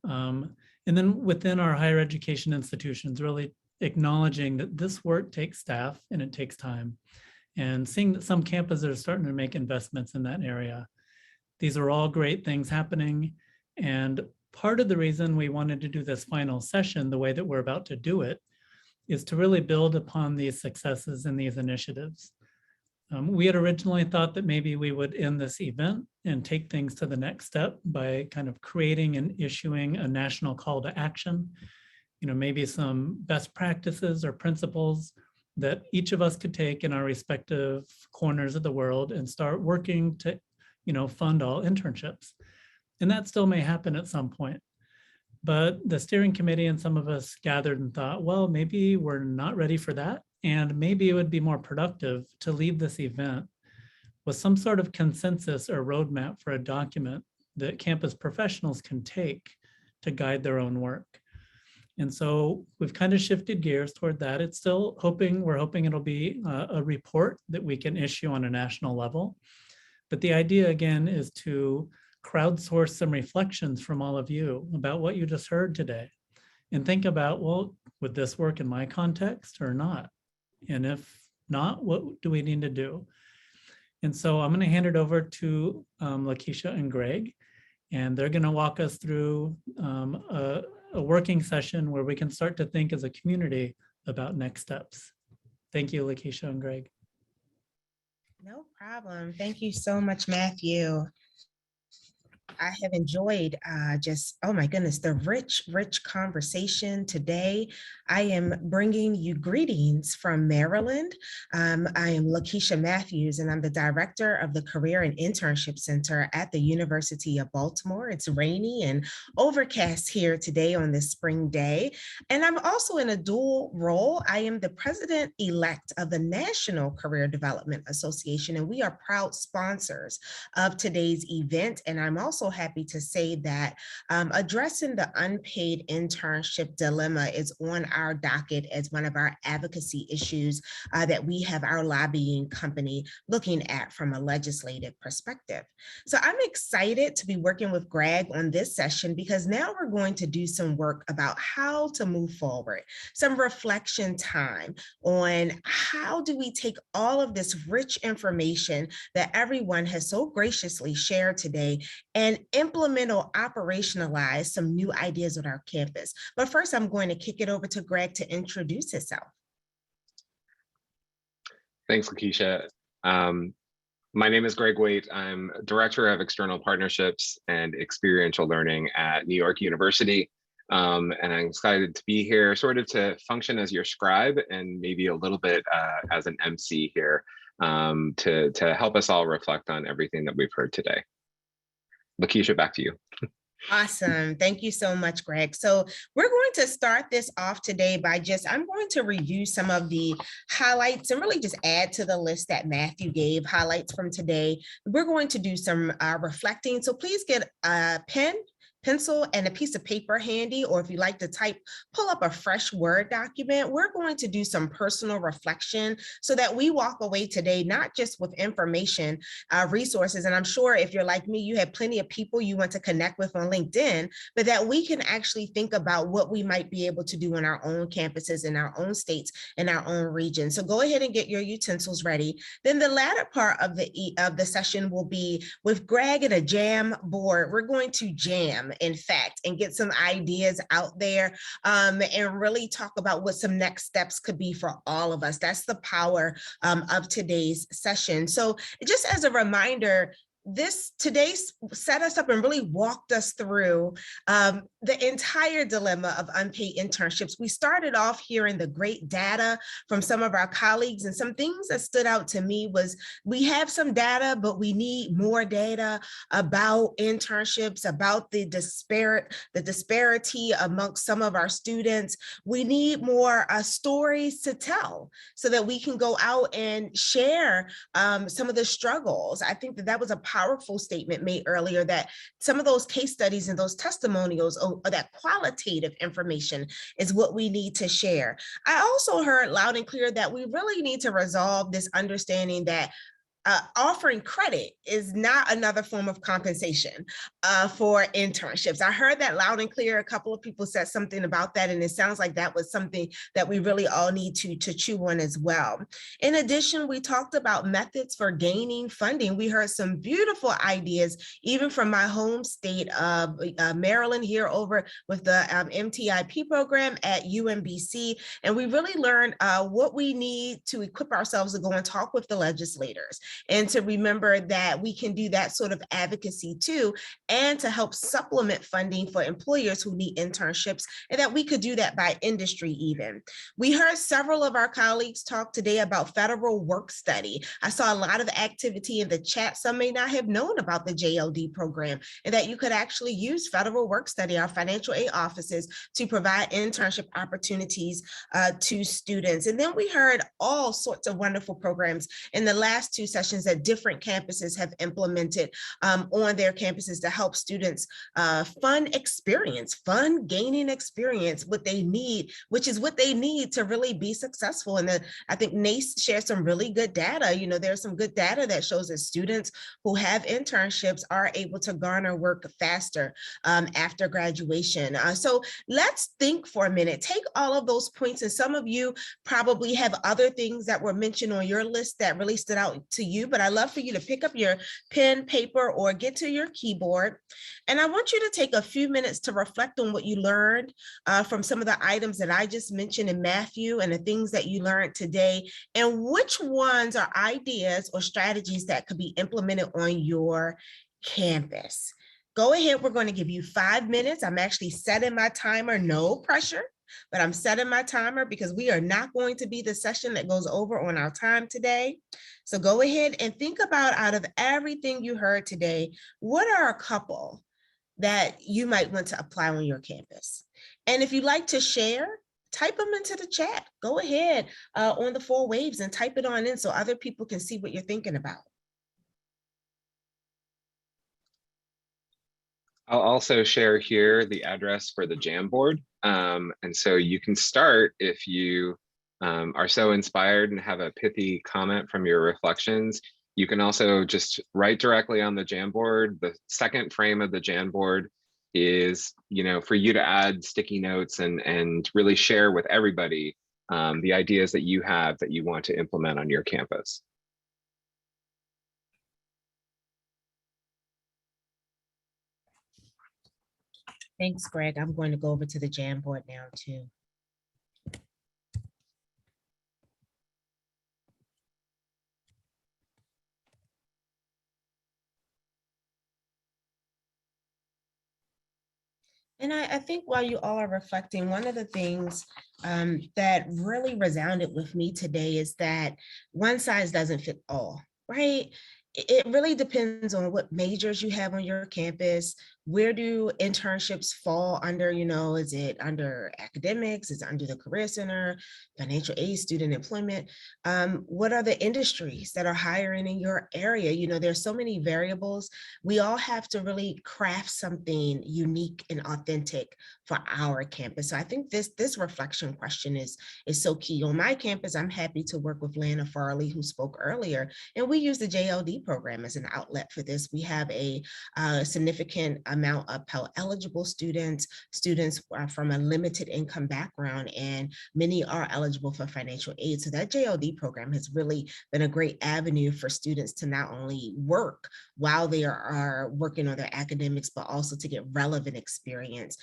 And then within our higher education institutions, really acknowledging that this work takes staff and it takes time. And seeing that some campuses are starting to make investments in that area. These are all great things happening. And part of the reason we wanted to do this final session the way that we're about to do it is to really build upon these successes and these initiatives. We had originally thought that maybe we would end this event and take things to the next step by kind of creating and issuing a national call to action, maybe some best practices or principles that each of us could take in our respective corners of the world and start working to, fund all internships. And that still may happen at some point. But the steering committee and some of us gathered and thought, well, maybe we're not ready for that. And maybe it would be more productive to leave this event with some sort of consensus or roadmap for a document that campus professionals can take to guide their own work. And so we've kind of shifted gears toward that. It's still we're hoping it'll be a report that we can issue on a national level. But the idea again is to crowdsource some reflections from all of you about what you just heard today and think about, well, would this work in my context or not? And if not, what do we need to do? And so I'm going to hand it over to Lakeisha and Greg, and they're going to walk us through a working session where we can start to think as a community about next steps. Thank you, Lakeisha and Greg. No problem. Thank you so much, Matthew. I have enjoyed oh my goodness, the rich conversation today. I am bringing you greetings from Maryland. I am Lakeisha Matthews, and I'm the director of the Career and Internship Center at the University of Baltimore. It's rainy and overcast here today on this spring day. And I'm also in a dual role. I am the president-elect of the National Career Development Association, and we are proud sponsors of today's event. And I'm also happy to say that addressing the unpaid internship dilemma is on our docket as one of our advocacy issues that we have our lobbying company looking at from a legislative perspective. So I'm excited to be working with Greg on this session because now we're going to do some work about how to move forward, some reflection time on how do we take all of this rich information that everyone has so graciously shared today and implement or operationalize some new ideas on our campus. But first, I'm going to kick it over to Greg to introduce himself. Thanks, Lakeisha. My name is Greg Waite. I'm Director of External Partnerships and Experiential Learning at New York University. And I'm excited to be here sort of to function as your scribe and maybe a little bit as an MC here to help us all reflect on everything that we've heard today. Lakeisha, back to you. Awesome. Thank you so much, Greg. So we're going to start this off today by I'm going to review some of the highlights and really just add to the list that Matthew gave, highlights from today. We're going to do some reflecting. So please get a pen, pencil and a piece of paper handy, or if you like to type, pull up a fresh Word document. We're going to do some personal reflection so that we walk away today, not just with information, resources. And I'm sure if you're like me, you have plenty of people you want to connect with on LinkedIn, but that we can actually think about what we might be able to do in our own campuses, in our own states, in our own region. So go ahead and get your utensils ready. Then the latter part of the session will be with Greg and a jam board. We're going to jam, in fact, and get some ideas out there and really talk about what some next steps could be for all of us. That's the power of today's session. So just as a reminder, today set us up and really walked us through the entire dilemma of unpaid internships. We started off hearing the great data from some of our colleagues, and some things that stood out to me was we have some data, but we need more data about internships, about the disparity amongst some of our students. We need more stories to tell so that we can go out and share some of the struggles. I think that was a powerful statement made earlier, that some of those case studies and those testimonials or that qualitative information is what we need to share. I also heard loud and clear that we really need to resolve this understanding that offering credit is not another form of compensation for internships. I heard that loud and clear. A couple of people said something about that, and it sounds like that was something that we really all need to chew on as well. In addition, we talked about methods for gaining funding. We heard some beautiful ideas, even from my home state of Maryland, here over with the MTIP program at UMBC. And we really learned what we need to equip ourselves to go and talk with the legislators, and to remember that we can do that sort of advocacy too, and to help supplement funding for employers who need internships, and that we could do that by industry even. We heard several of our colleagues talk today about federal work study. I saw a lot of activity in the chat. Some may not have known about the JLD program, and that you could actually use federal work study, our financial aid offices, to provide internship opportunities to students. And then we heard all sorts of wonderful programs in the last two sessions that different campuses have implemented on their campuses to help students fun gaining experience, what they need, which is what they need to really be successful. And I think NACE shared some really good data. You know, there's some good data that shows that students who have internships are able to garner work faster after graduation. So let's think for a minute, take all of those points, and some of you probably have other things that were mentioned on your list that really stood out to you, but I'd love for you to pick up your pen, paper, or get to your keyboard. And I want you to take a few minutes to reflect on what you learned from some of the items that I just mentioned in Matthew, and the things that you learned today, and which ones are ideas or strategies that could be implemented on your campus. Go ahead, we're going to give you 5 minutes. I'm actually setting my timer, no pressure, but I'm setting my timer because we are not going to be the session that goes over on our time today. So go ahead and think about, out of everything you heard today, what are a couple that you might want to apply on your campus? And if you'd like to share, type them into the chat. Go ahead on the 4 waves and type it on in so other people can see what you're thinking about. I'll also share here the address for the Jamboard. And so you can start if you are so inspired and have a pithy comment from your reflections. You can also just write directly on the Jamboard. The second frame of the Jamboard is, for you to add sticky notes and really share with everybody the ideas that you have that you want to implement on your campus. Thanks, Greg. I'm going to go over to the Jamboard now too. And I think while you all are reflecting, one of the things that really resounded with me today is that one size doesn't fit all, right? it really depends on what majors you have on your campus. Where do internships fall under, is it under academics? Is it under the Career Center, financial aid, student employment? What are the industries that are hiring in your area? There's so many variables. We all have to really craft something unique and authentic for our campus. So I think this reflection question is so key. On my campus, I'm happy to work with Lana Farley, who spoke earlier, and we use the JLD program as an outlet for this. We have a significant amount of Pell eligible students from a limited income background, and many are eligible for financial aid. So that JLD program has really been a great avenue for students to not only work while they are working on their academics, but also to get relevant experience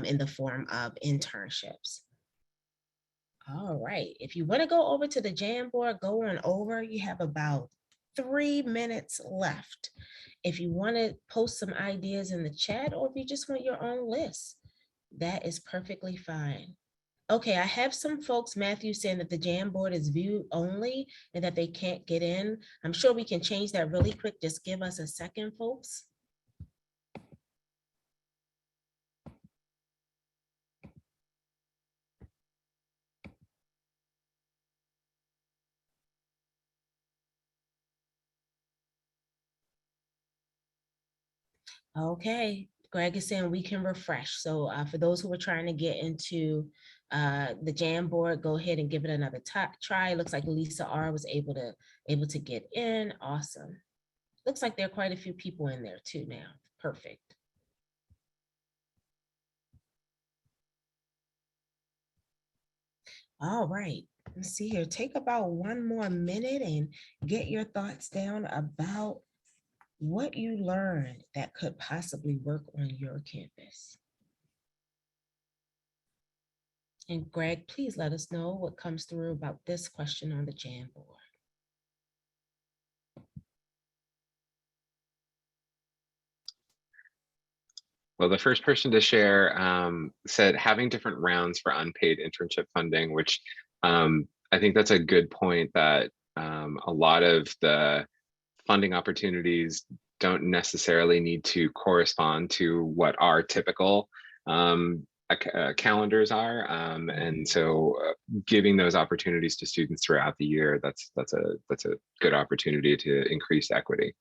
in the form of internships. All right, if you want to go over to the Jamboard, go on over. You have about 3 minutes left. If you want to post some ideas in the chat, or if you just want your own list, that is perfectly fine. Okay, I have some folks, Matthew, saying that the Jamboard is view only and that they can't get in. I'm sure we can change that really quick. Just give us a second, folks. Okay, Greg is saying we can refresh. So for those who are trying to get into the Jamboard, go ahead and give it another try. It looks like Lisa R was able to get in. Awesome. Looks like there are quite a few people in there too now. Perfect. All right, let's see here. Take about 1 more minute and get your thoughts down about what you learned that could possibly work on your campus. And Greg, please let us know what comes through about this question on the Jamboard. Well, the first person to share said having different rounds for unpaid internship funding, which I think that's a good point, that a lot of the funding opportunities don't necessarily need to correspond to what our typical calendars are. And so giving those opportunities to students throughout the year, that's a good opportunity to increase equity.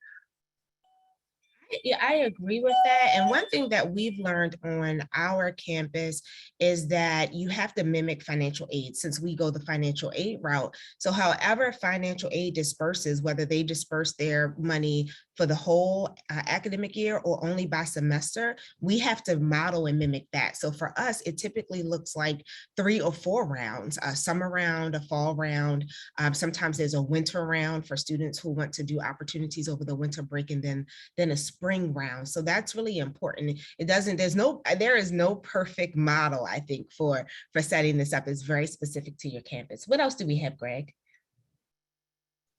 Yeah, I agree with that. And one thing that we've learned on our campus is that you have to mimic financial aid, since we go the financial aid route. So however financial aid disperses, whether they disperse their money for the whole academic year or only by semester, we have to model and mimic that. So for us, it typically looks like 3 or 4 rounds, a summer round, a fall round. Sometimes there's a winter round for students who want to do opportunities over the winter break, and then a spring round. So that's really important. There is no perfect model, I think, for setting this up. It's very specific to your campus. What else do we have, Greg?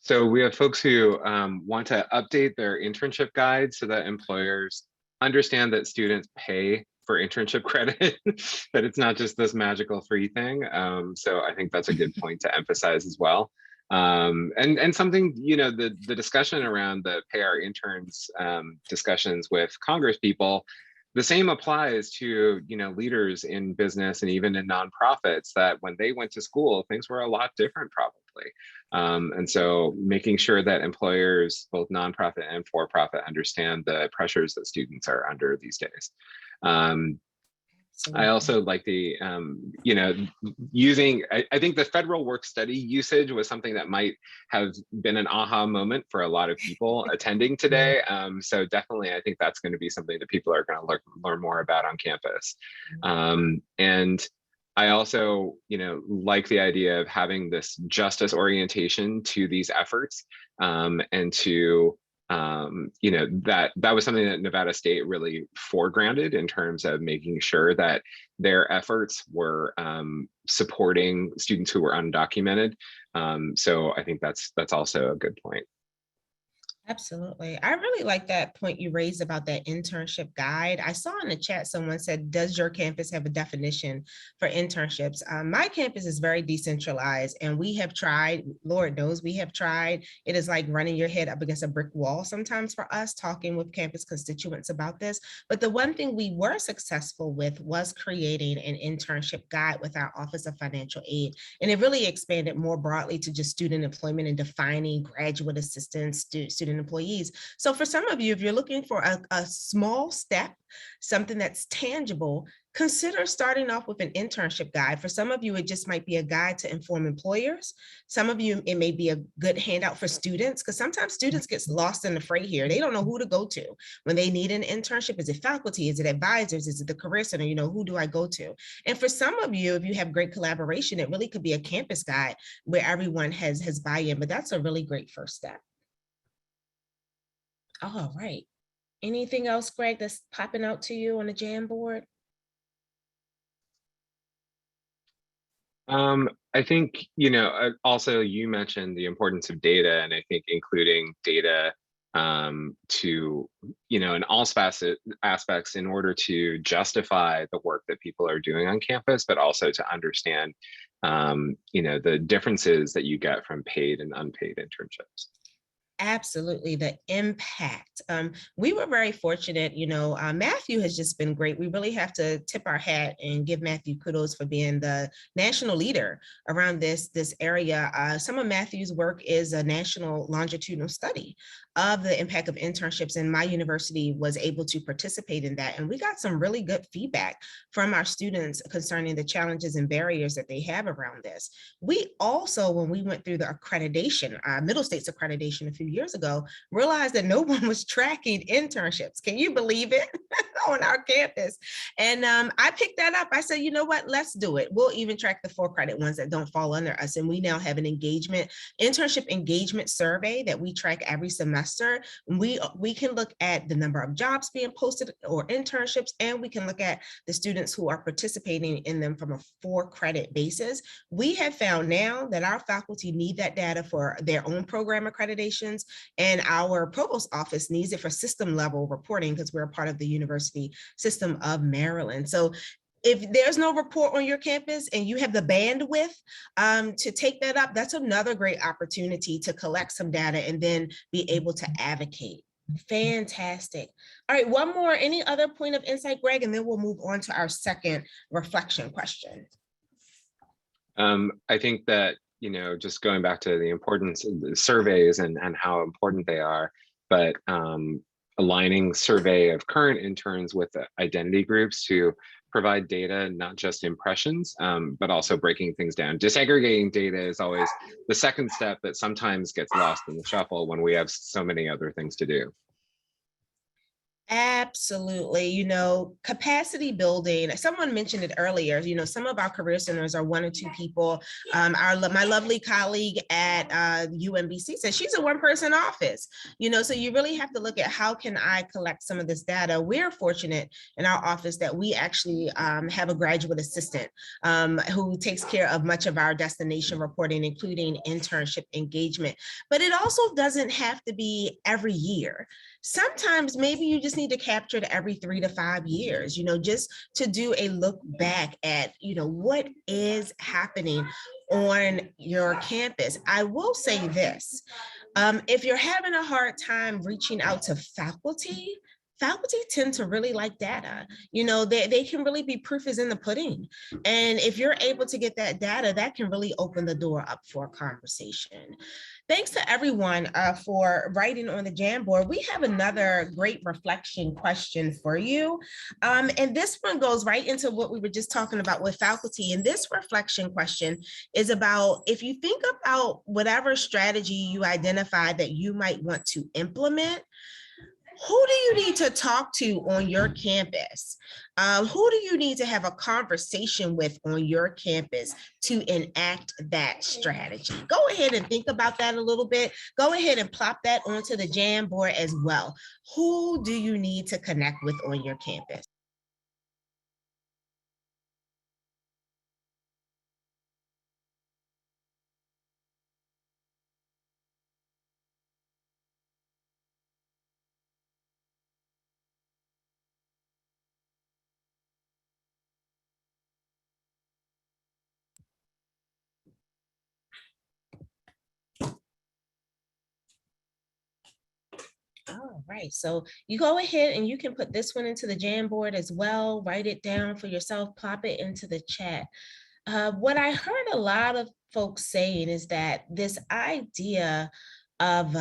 So we have folks who want to update their internship guides so that employers understand that students pay for internship credit, that it's not just this magical free thing. So I think that's a good point to emphasize as well. And something, the discussion around the pay our interns discussions with Congress people, the same applies to, leaders in business and even in nonprofits, that when they went to school, things were a lot different probably. And so making sure that employers, both nonprofit and for-profit, understand the pressures that students are under these days. I also like the, using, I think the federal work study usage was something that might have been an aha moment for a lot of people attending today. So definitely, I think that's going to be something that people are going to learn more about on campus. And I also, like the idea of having this justice orientation to these efforts, and to that was something that Nevada State really foregrounded in terms of making sure that their efforts were supporting students who were undocumented. So I think that's also a good point. Absolutely. I really like that point you raised about that internship guide. I saw in the chat someone said, does your campus have a definition for internships? My campus is very decentralized and we have tried, Lord knows we have tried. It is like running your head up against a brick wall sometimes for us talking with campus constituents about this. But the one thing we were successful with was creating an internship guide with our Office of Financial Aid. And it really expanded more broadly to just student employment and defining graduate assistants, student employees. So for some of you, if you're looking for a small step, something that's tangible, consider starting off with an internship guide. For some of you, it just might be a guide to inform employers. Some of you, it may be a good handout for students, because sometimes students get lost in the fray here. They don't know who to go to when they need an internship. Is it faculty? Is it advisors? Is it the Career Center? You know, who do I go to? And for some of you, if you have great collaboration, it really could be a campus guide where everyone has buy-in, but that's a really great first step. All right. Anything else, Greg, that's popping out to you on the Jamboard? I think, also you mentioned the importance of data, and I think including data to, in all aspects in order to justify the work that people are doing on campus, but also to understand, the differences that you get from paid and unpaid internships. Absolutely, the impact. We were very fortunate, Matthew has just been great. We really have to tip our hat and give Matthew kudos for being the national leader around this area. Some of Matthew's work is a national longitudinal study of the impact of internships, and my university was able to participate in that. And we got some really good feedback from our students concerning the challenges and barriers that they have around this. We also, when we went through the accreditation, Middle States accreditation a few years ago, realized that no one was tracking internships. Can you believe it? On our campus. And I picked that up. I said, you know what, let's do it. We'll even track the 4-credit ones that don't fall under us. And we now have an internship engagement survey that we track every semester. We can look at the number of jobs being posted or internships, and we can look at the students who are participating in them from a 4-credit basis. We have found now that our faculty need that data for their own program accreditations, and our provost office needs it for system level reporting because we're a part of the University System of Maryland. So if there's no report on your campus and you have the bandwidth to take that up, that's another great opportunity to collect some data and then be able to advocate. Fantastic. All right, one more. Any other point of insight, Greg, and then we'll move on to our second reflection question. I think that, just going back to the importance of the surveys and how important they are, but aligning survey of current interns with identity groups to provide data, not just impressions, but also breaking things down. Disaggregating data is always the second step that sometimes gets lost in the shuffle when we have so many other things to do. Absolutely. Capacity building. Someone mentioned it earlier. Some of our career centers are 1 or 2 people. My lovely colleague at UMBC says she's a 1-person office. So you really have to look at how can I collect some of this data. We're fortunate in our office that we actually have a graduate assistant who takes care of much of our destination reporting, including internship engagement. But it also doesn't have to be every year. Sometimes maybe you just need to capture it every 3 to 5 years, just to do a look back at, what is happening on your campus. I will say this, if you're having a hard time reaching out to faculty tend to really like data. They can really be proof is in the pudding. And if you're able to get that data, that can really open the door up for a conversation. Thanks to everyone for writing on the Jamboard. We have another great reflection question for you. And this one goes right into what we were just talking about with faculty. And this reflection question is about, if you think about whatever strategy you identified that you might want to implement, who do you need to talk to on your campus? Who do you need to have a conversation with on your campus to enact that strategy? Go ahead and think about that a little bit. Go ahead and plop that onto the Jamboard as well. Who do you need to connect with on your campus? All right, so you go ahead and you can put this one into the Jamboard as well, write it down for yourself, pop it into the chat. What I heard a lot of folks saying is that this idea of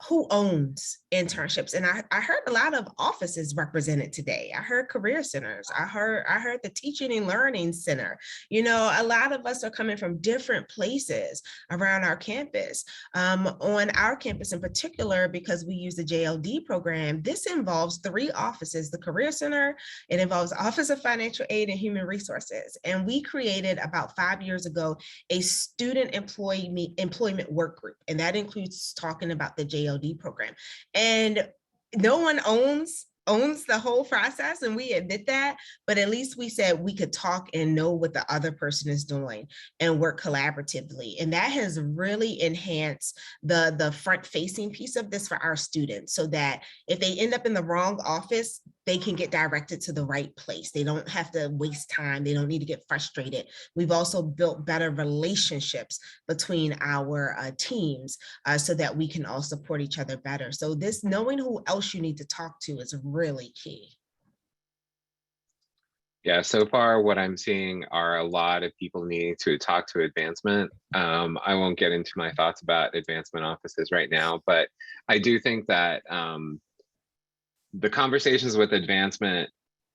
who owns internships, and I heard a lot of offices represented today. I heard career centers. I heard the teaching and learning center. You know, a lot of us are coming from different places around our campus. On our campus in particular, because we use the JLD program, this involves 3 offices: the career center, it involves Office of Financial Aid and Human Resources. And we created about 5 years ago a student employment work group, and that includes talking about the JLD program. And no one owns the whole process, and we admit that, but at least we said we could talk and know what the other person is doing and work collaboratively. And that has really enhanced the front facing piece of this for our students, so that if they end up in the wrong office, they can get directed to the right place. They don't have to waste time. They don't need to get frustrated. We've also built better relationships between our teams so that we can all support each other better. So this knowing who else you need to talk to is really key. Yeah, so far what I'm seeing are a lot of people needing to talk to advancement. I won't get into my thoughts about advancement offices right now, but I do think that the conversations with advancement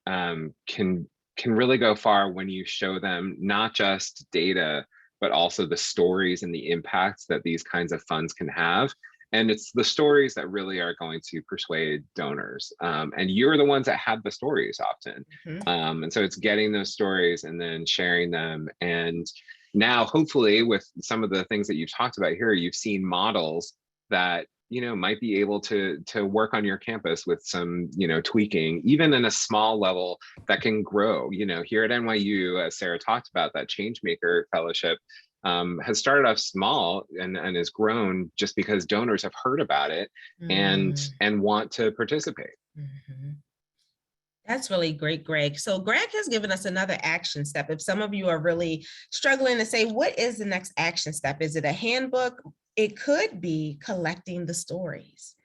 can really go far when you show them not just data, but also the stories and the impacts that these kinds of funds can have. And it's the stories that really are going to persuade donors. And you're the ones that have the stories often. And so it's getting those stories and then sharing them. And now, hopefully, with some of the things that you've talked about here, you've seen models that might be able to work on your campus with some tweaking, even in a small level that can grow. Here at NYU, as Sarah talked about, that Changemaker Fellowship has started off small and has grown just because donors have heard about it and want to participate. That's really great, Greg. So Greg has given us another action step. If some of you are really struggling to say, what is the next action step? Is it a handbook? It could be collecting the stories.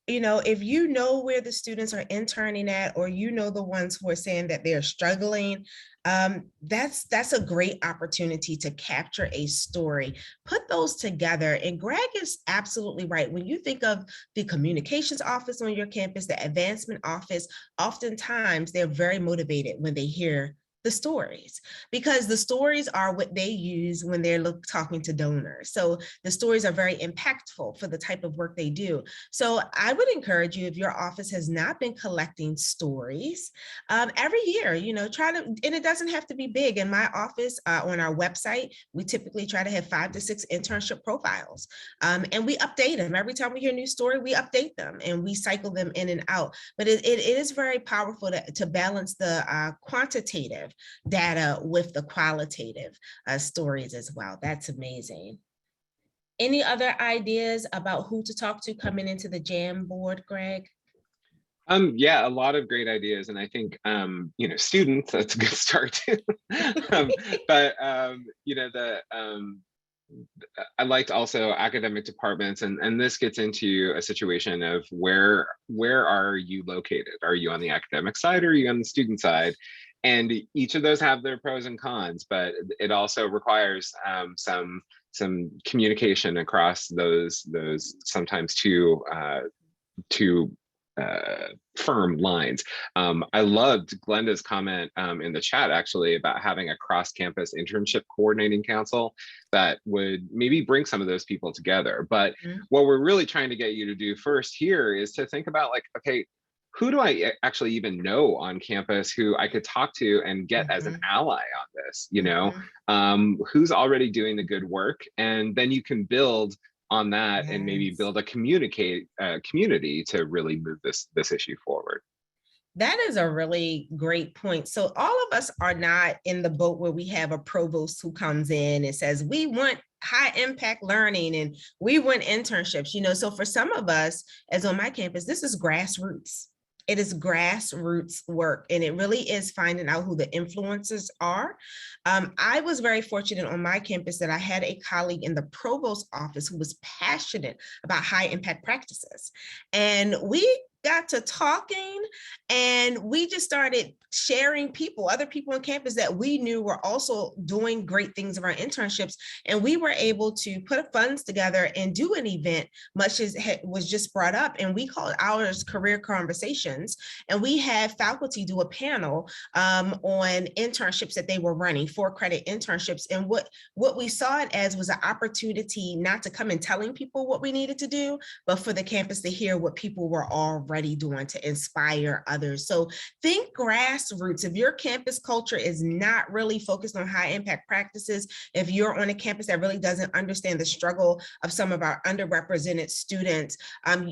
If you know where the students are interning at, or the ones who are saying that they're struggling, that's a great opportunity to capture a story, put those together. And Greg is absolutely right. When you think of the communications office on your campus, the advancement office, oftentimes they're very motivated when they hear the stories, because the stories are what they use when they're talking to donors. So the stories are very impactful for the type of work they do. So I would encourage you, if your office has not been collecting stories, every year, try to, and it doesn't have to be big. In my office, on our website, we typically try to have 5 to 6 internship profiles, and we update them. Every time we hear a new story, we update them and we cycle them in and out. But it is very powerful to balance the quantitative data with the qualitative stories as well. That's amazing. Any other ideas about who to talk to coming into the Jamboard, Greg? Yeah, a lot of great ideas. And I think, students, that's a good start too. I liked also academic departments, and this gets into a situation of where are you located? Are you on the academic side or are you on the student side? And each of those have their pros and cons, but it also requires some communication across those sometimes two firm lines. I loved Glenda's comment in the chat actually about having a cross-campus internship coordinating council that would maybe bring some of those people together. But what we're really trying to get you to do first here is to think about, like, okay, who do I actually even know on campus who I could talk to and get as an ally on this, who's already doing the good work? And then you can build on that and maybe build a community to really move this issue forward. That is a really great point. So all of us are not in the boat where we have a provost who comes in and says, we want high impact learning and we want internships, so for some of us, as on my campus, this is grassroots. It is grassroots work, and it really is finding out who the influencers are. I was very fortunate on my campus that I had a colleague in the provost office who was passionate about high impact practices. And we got to talking, and we just started sharing other people on campus that we knew were also doing great things around internships. And we were able to put funds together and do an event, much as was just brought up. And we called ours Career Conversations. And we had faculty do a panel on internships that they were running, 4-credit internships. And what we saw it as was an opportunity not to come and telling people what we needed to do, but for the campus to hear what people were already doing to inspire others. So think grassroots. If your campus culture is not really focused on high impact practices, if you're on a campus that really doesn't understand the struggle of some of our underrepresented students,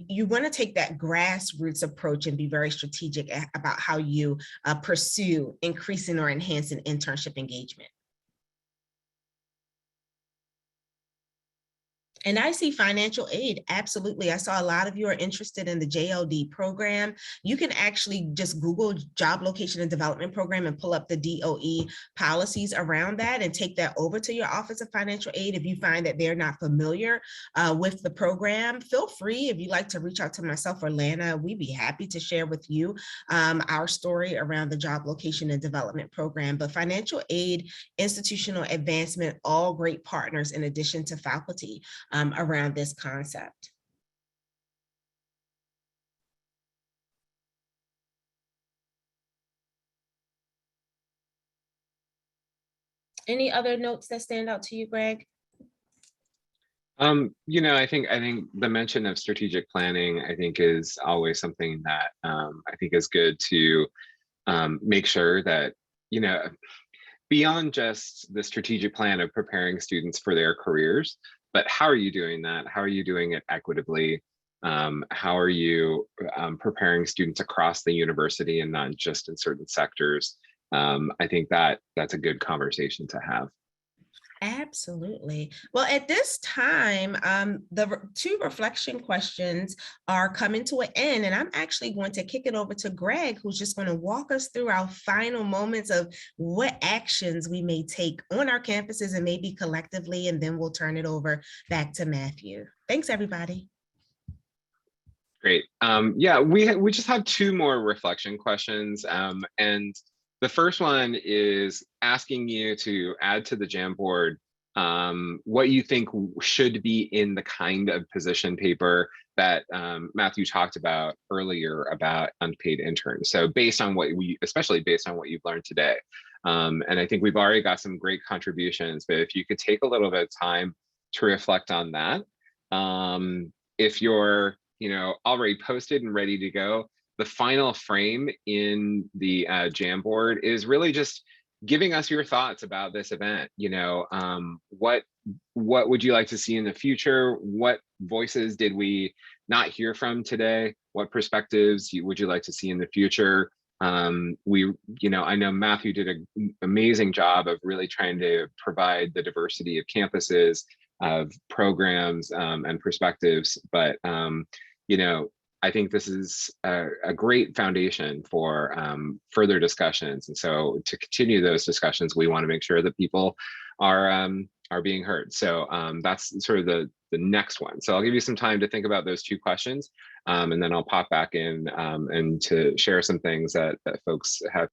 you want to take that grassroots approach and be very strategic about how you pursue increasing or enhancing internship engagement. And I see financial aid, absolutely. I saw a lot of you are interested in the JLD program. You can actually just Google Job Location and Development Program and pull up the DOE policies around that and take that over to your Office of Financial Aid. If you find that they're not familiar with the program, feel free, if you'd like to reach out to myself or Lana, we'd be happy to share with you our story around the Job Location and Development Program. But financial aid, institutional advancement, all great partners in addition to faculty around this concept. Any other notes that stand out to you, Greg? You know, I think the mention of strategic planning, I think, is always something that I think is good to make sure that, you know, beyond just the strategic plan of preparing students for their careers, but how are you doing that? How are you doing it equitably? How are you preparing students across the university and not just in certain sectors? I think that's a good conversation to have. Absolutely. Well, at this time, the 2 reflection questions are coming to an end, and I'm actually going to kick it over to Greg, who's just going to walk us through our final moments of what actions we may take on our campuses and maybe collectively, and then we'll turn it over back to Matthew. Thanks, everybody. Great. Yeah, we just have 2 more reflection questions, and the first one is asking you to add to the Jamboard what you think should be in the kind of position paper that Matthew talked about earlier about unpaid interns. So based on especially based on what you've learned today. And I think we've already got some great contributions, but if you could take a little bit of time to reflect on that. If you're, you know, already posted and ready to go, the final frame in the Jamboard is really just giving us your thoughts about this event. You know, what would you like to see in the future? What voices did we not hear from today? What perspectives would you like to see in the future? You know, I know Matthew did an amazing job of really trying to provide the diversity of campuses, of programs, and perspectives, but you know, I think this is a great foundation for further discussions. And so to continue those discussions, we want to make sure that people are being heard. So that's sort of the next one. So I'll give you some time to think about those 2 questions, and then I'll pop back in and to share some things that folks have.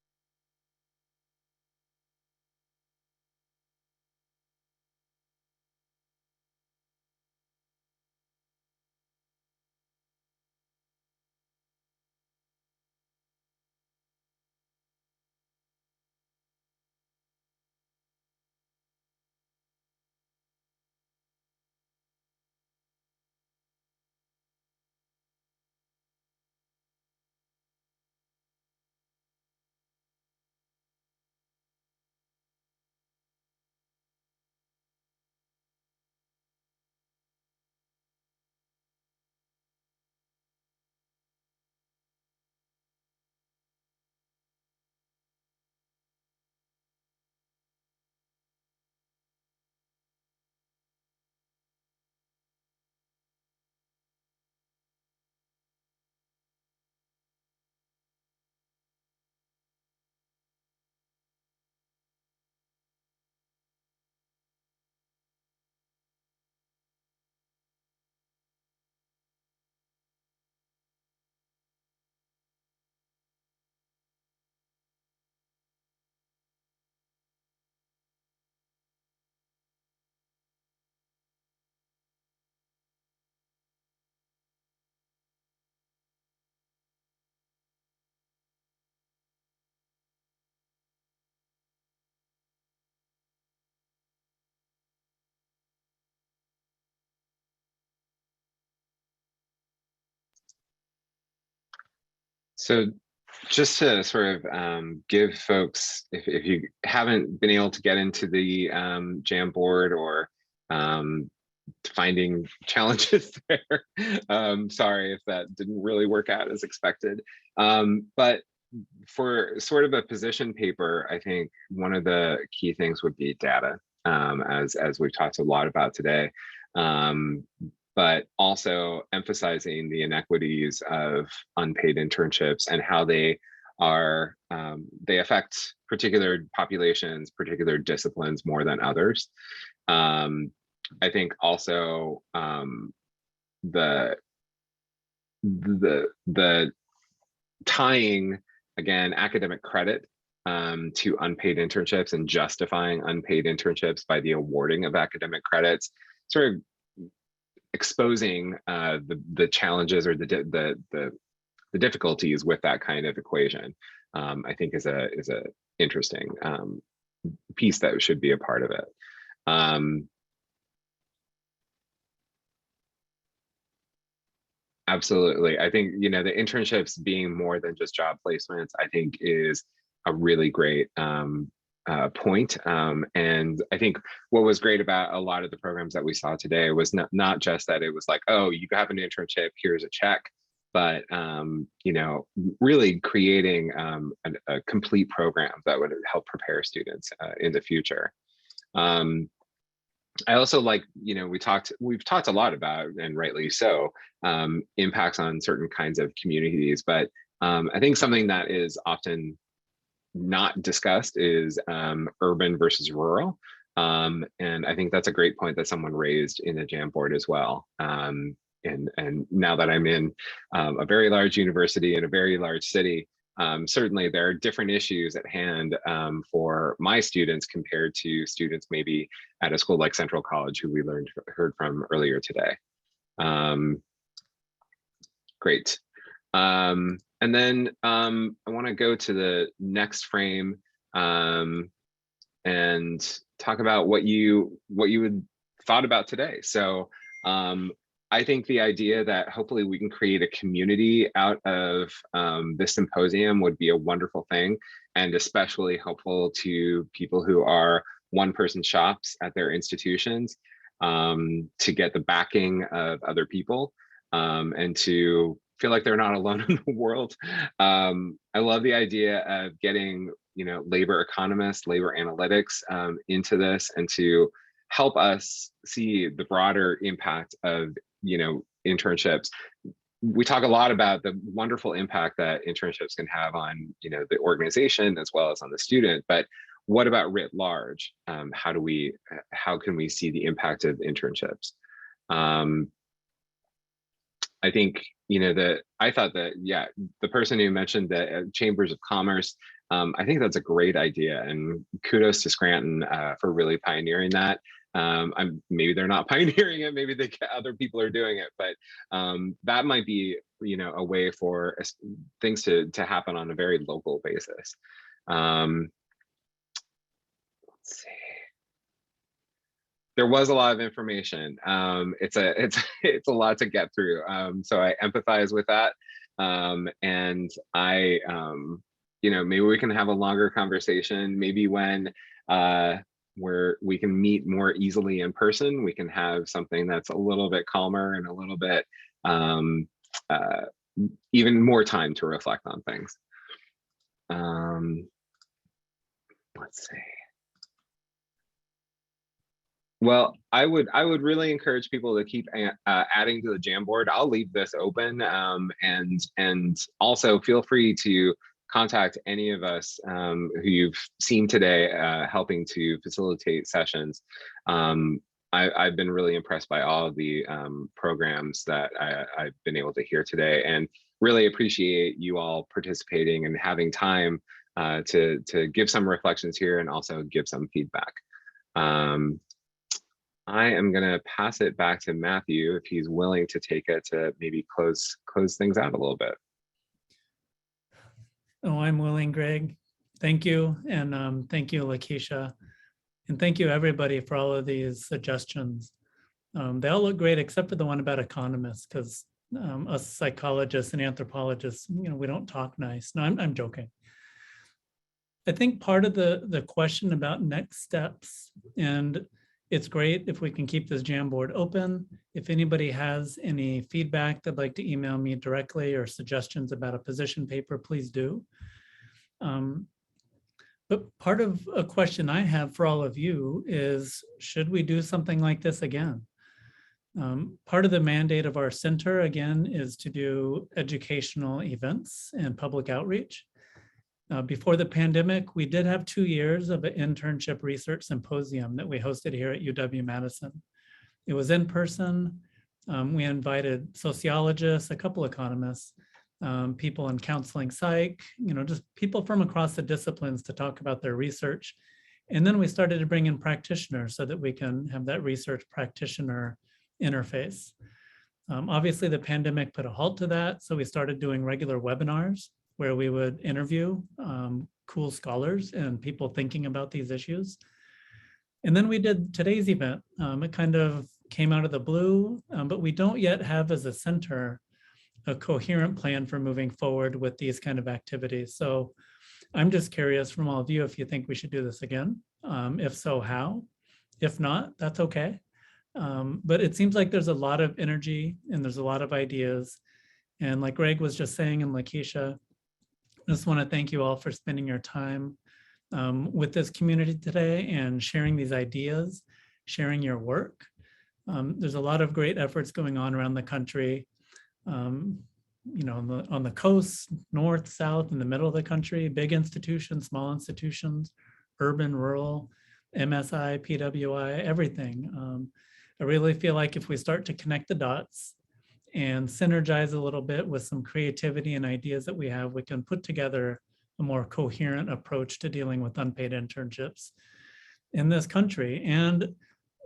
So just to sort of give folks, if you haven't been able to get into the Jamboard or finding challenges there, sorry if that didn't really work out as expected. But for sort of a position paper, I think one of the key things would be data, as we've talked a lot about today. But also emphasizing the inequities of unpaid internships and how they are, they affect particular populations, particular disciplines more than others. I think also the tying, again, academic credit to unpaid internships and justifying unpaid internships by the awarding of academic credits, sort of exposing the challenges or the difficulties with that kind of equation, I think is a interesting piece that should be a part of it. Absolutely. I think, the internships being more than just job placements, I think is a really great point. And I think what was great about a lot of the programs that we saw today was not just that it was like, oh, you have an internship, here's a check, but, really creating a complete program that would help prepare students in the future. I also like, we've talked a lot about, and rightly so, impacts on certain kinds of communities, but I think something that is often not discussed is urban versus rural. And I think that's a great point that someone raised in the Jamboard as well. And now that I'm in a very large university in a very large city, certainly there are different issues at hand for my students compared to students maybe at a school like Central College, who we heard from earlier today. Great. And then I want to go to the next frame and talk about what you had thought about today. So I think the idea that hopefully we can create a community out of this symposium would be a wonderful thing, and especially helpful to people who are one-person shops at their institutions, to get the backing of other people and to feel like they're not alone in the world. I love the idea of getting, labor economists, labor analytics into this, and to help us see the broader impact of, internships. We talk a lot about the wonderful impact that internships can have on, the organization as well as on the student, but what about writ large? How can we see the impact of internships? I think, I thought that, the person who mentioned the chambers of commerce, I think that's a great idea, and kudos to Scranton for really pioneering that. Maybe they're not pioneering it, maybe other people are doing it, but that might be, a way for things to happen on a very local basis. Let's see. There was a lot of information. It's a lot to get through. So I empathize with that. And I, maybe we can have a longer conversation. Maybe when we can meet more easily in person, we can have something that's a little bit calmer and a little bit even more time to reflect on things. Let's see. Well, I would really encourage people to keep adding to the Jamboard. I'll leave this open, and also feel free to contact any of us who you've seen today helping to facilitate sessions. I've been really impressed by all of the programs that I've been able to hear today, and really appreciate you all participating and having time to give some reflections here and also give some feedback. I am going to pass it back to Matthew if he's willing to take it to maybe close things out a little bit. Oh, I'm willing, Greg. Thank you. And thank you, Lakeisha. And thank you, everybody, for all of these suggestions. They all look great, except for the one about economists, because us psychologists and anthropologists, we don't talk nice. No, I'm joking. I think part of the question about next steps, and it's great if we can keep this Jamboard open. If anybody has any feedback they'd like to email me directly or suggestions about a position paper, please do. But part of a question I have for all of you is, should we do something like this again? Part of the mandate of our center, again, is to do educational events and public outreach. Before the pandemic, we did have 2 years of an internship research symposium that we hosted here at UW-Madison. It was in person. We invited sociologists, a couple economists, people in counseling psych, just people from across the disciplines to talk about their research. And then we started to bring in practitioners so that we can have that research practitioner interface. Obviously, the pandemic put a halt to that. So we started doing regular webinars where we would interview cool scholars and people thinking about these issues. And then we did today's event. It kind of came out of the blue, but we don't yet have as a center a coherent plan for moving forward with these kind of activities. So I'm just curious from all of you if you think we should do this again. If so, how? If not, that's okay. But it seems like there's a lot of energy and there's a lot of ideas. And like Greg was just saying, and Lakeisha, I just want to thank you all for spending your time with this community today and sharing these ideas, sharing your work. There's a lot of great efforts going on around the country, on the coast, north, south, in the middle of the country, big institutions, small institutions, urban, rural, MSI, PWI, everything. I really feel like if we start to connect the dots and synergize a little bit with some creativity and ideas that we have, we can put together a more coherent approach to dealing with unpaid internships in this country. And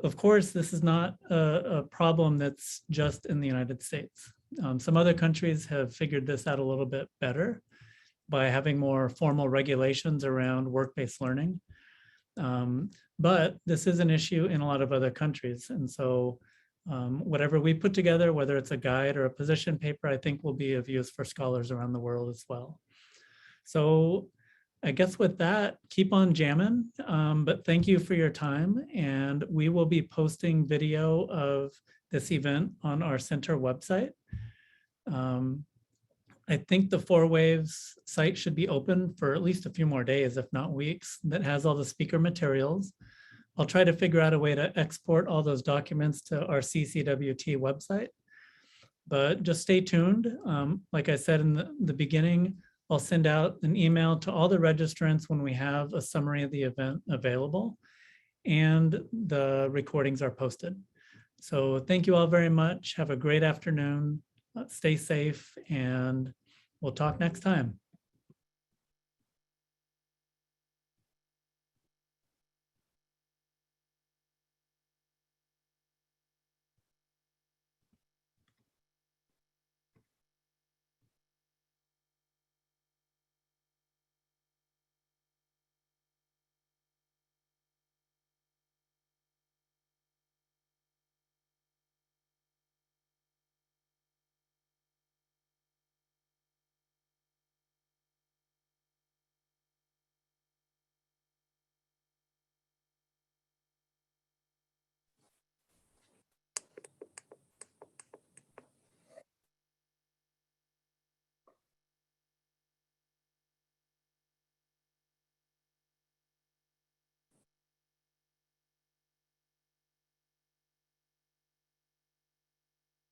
of course, this is not a problem that's just in the United States. Some other countries have figured this out a little bit better by having more formal regulations around work-based learning. But this is an issue in a lot of other countries. And so whatever we put together, whether it's a guide or a position paper, I think will be of use for scholars around the world as well. So I guess with that, keep on jamming, but thank you for your time. And we will be posting video of this event on our center website. I think the 4 Waves site should be open for at least a few more days, if not weeks, that has all the speaker materials. I'll try to figure out a way to export all those documents to our CCWT website, but just stay tuned. Like I said in the beginning, I'll send out an email to all the registrants when we have a summary of the event available and the recordings are posted. So thank you all very much. Have a great afternoon. Stay safe and we'll talk next time.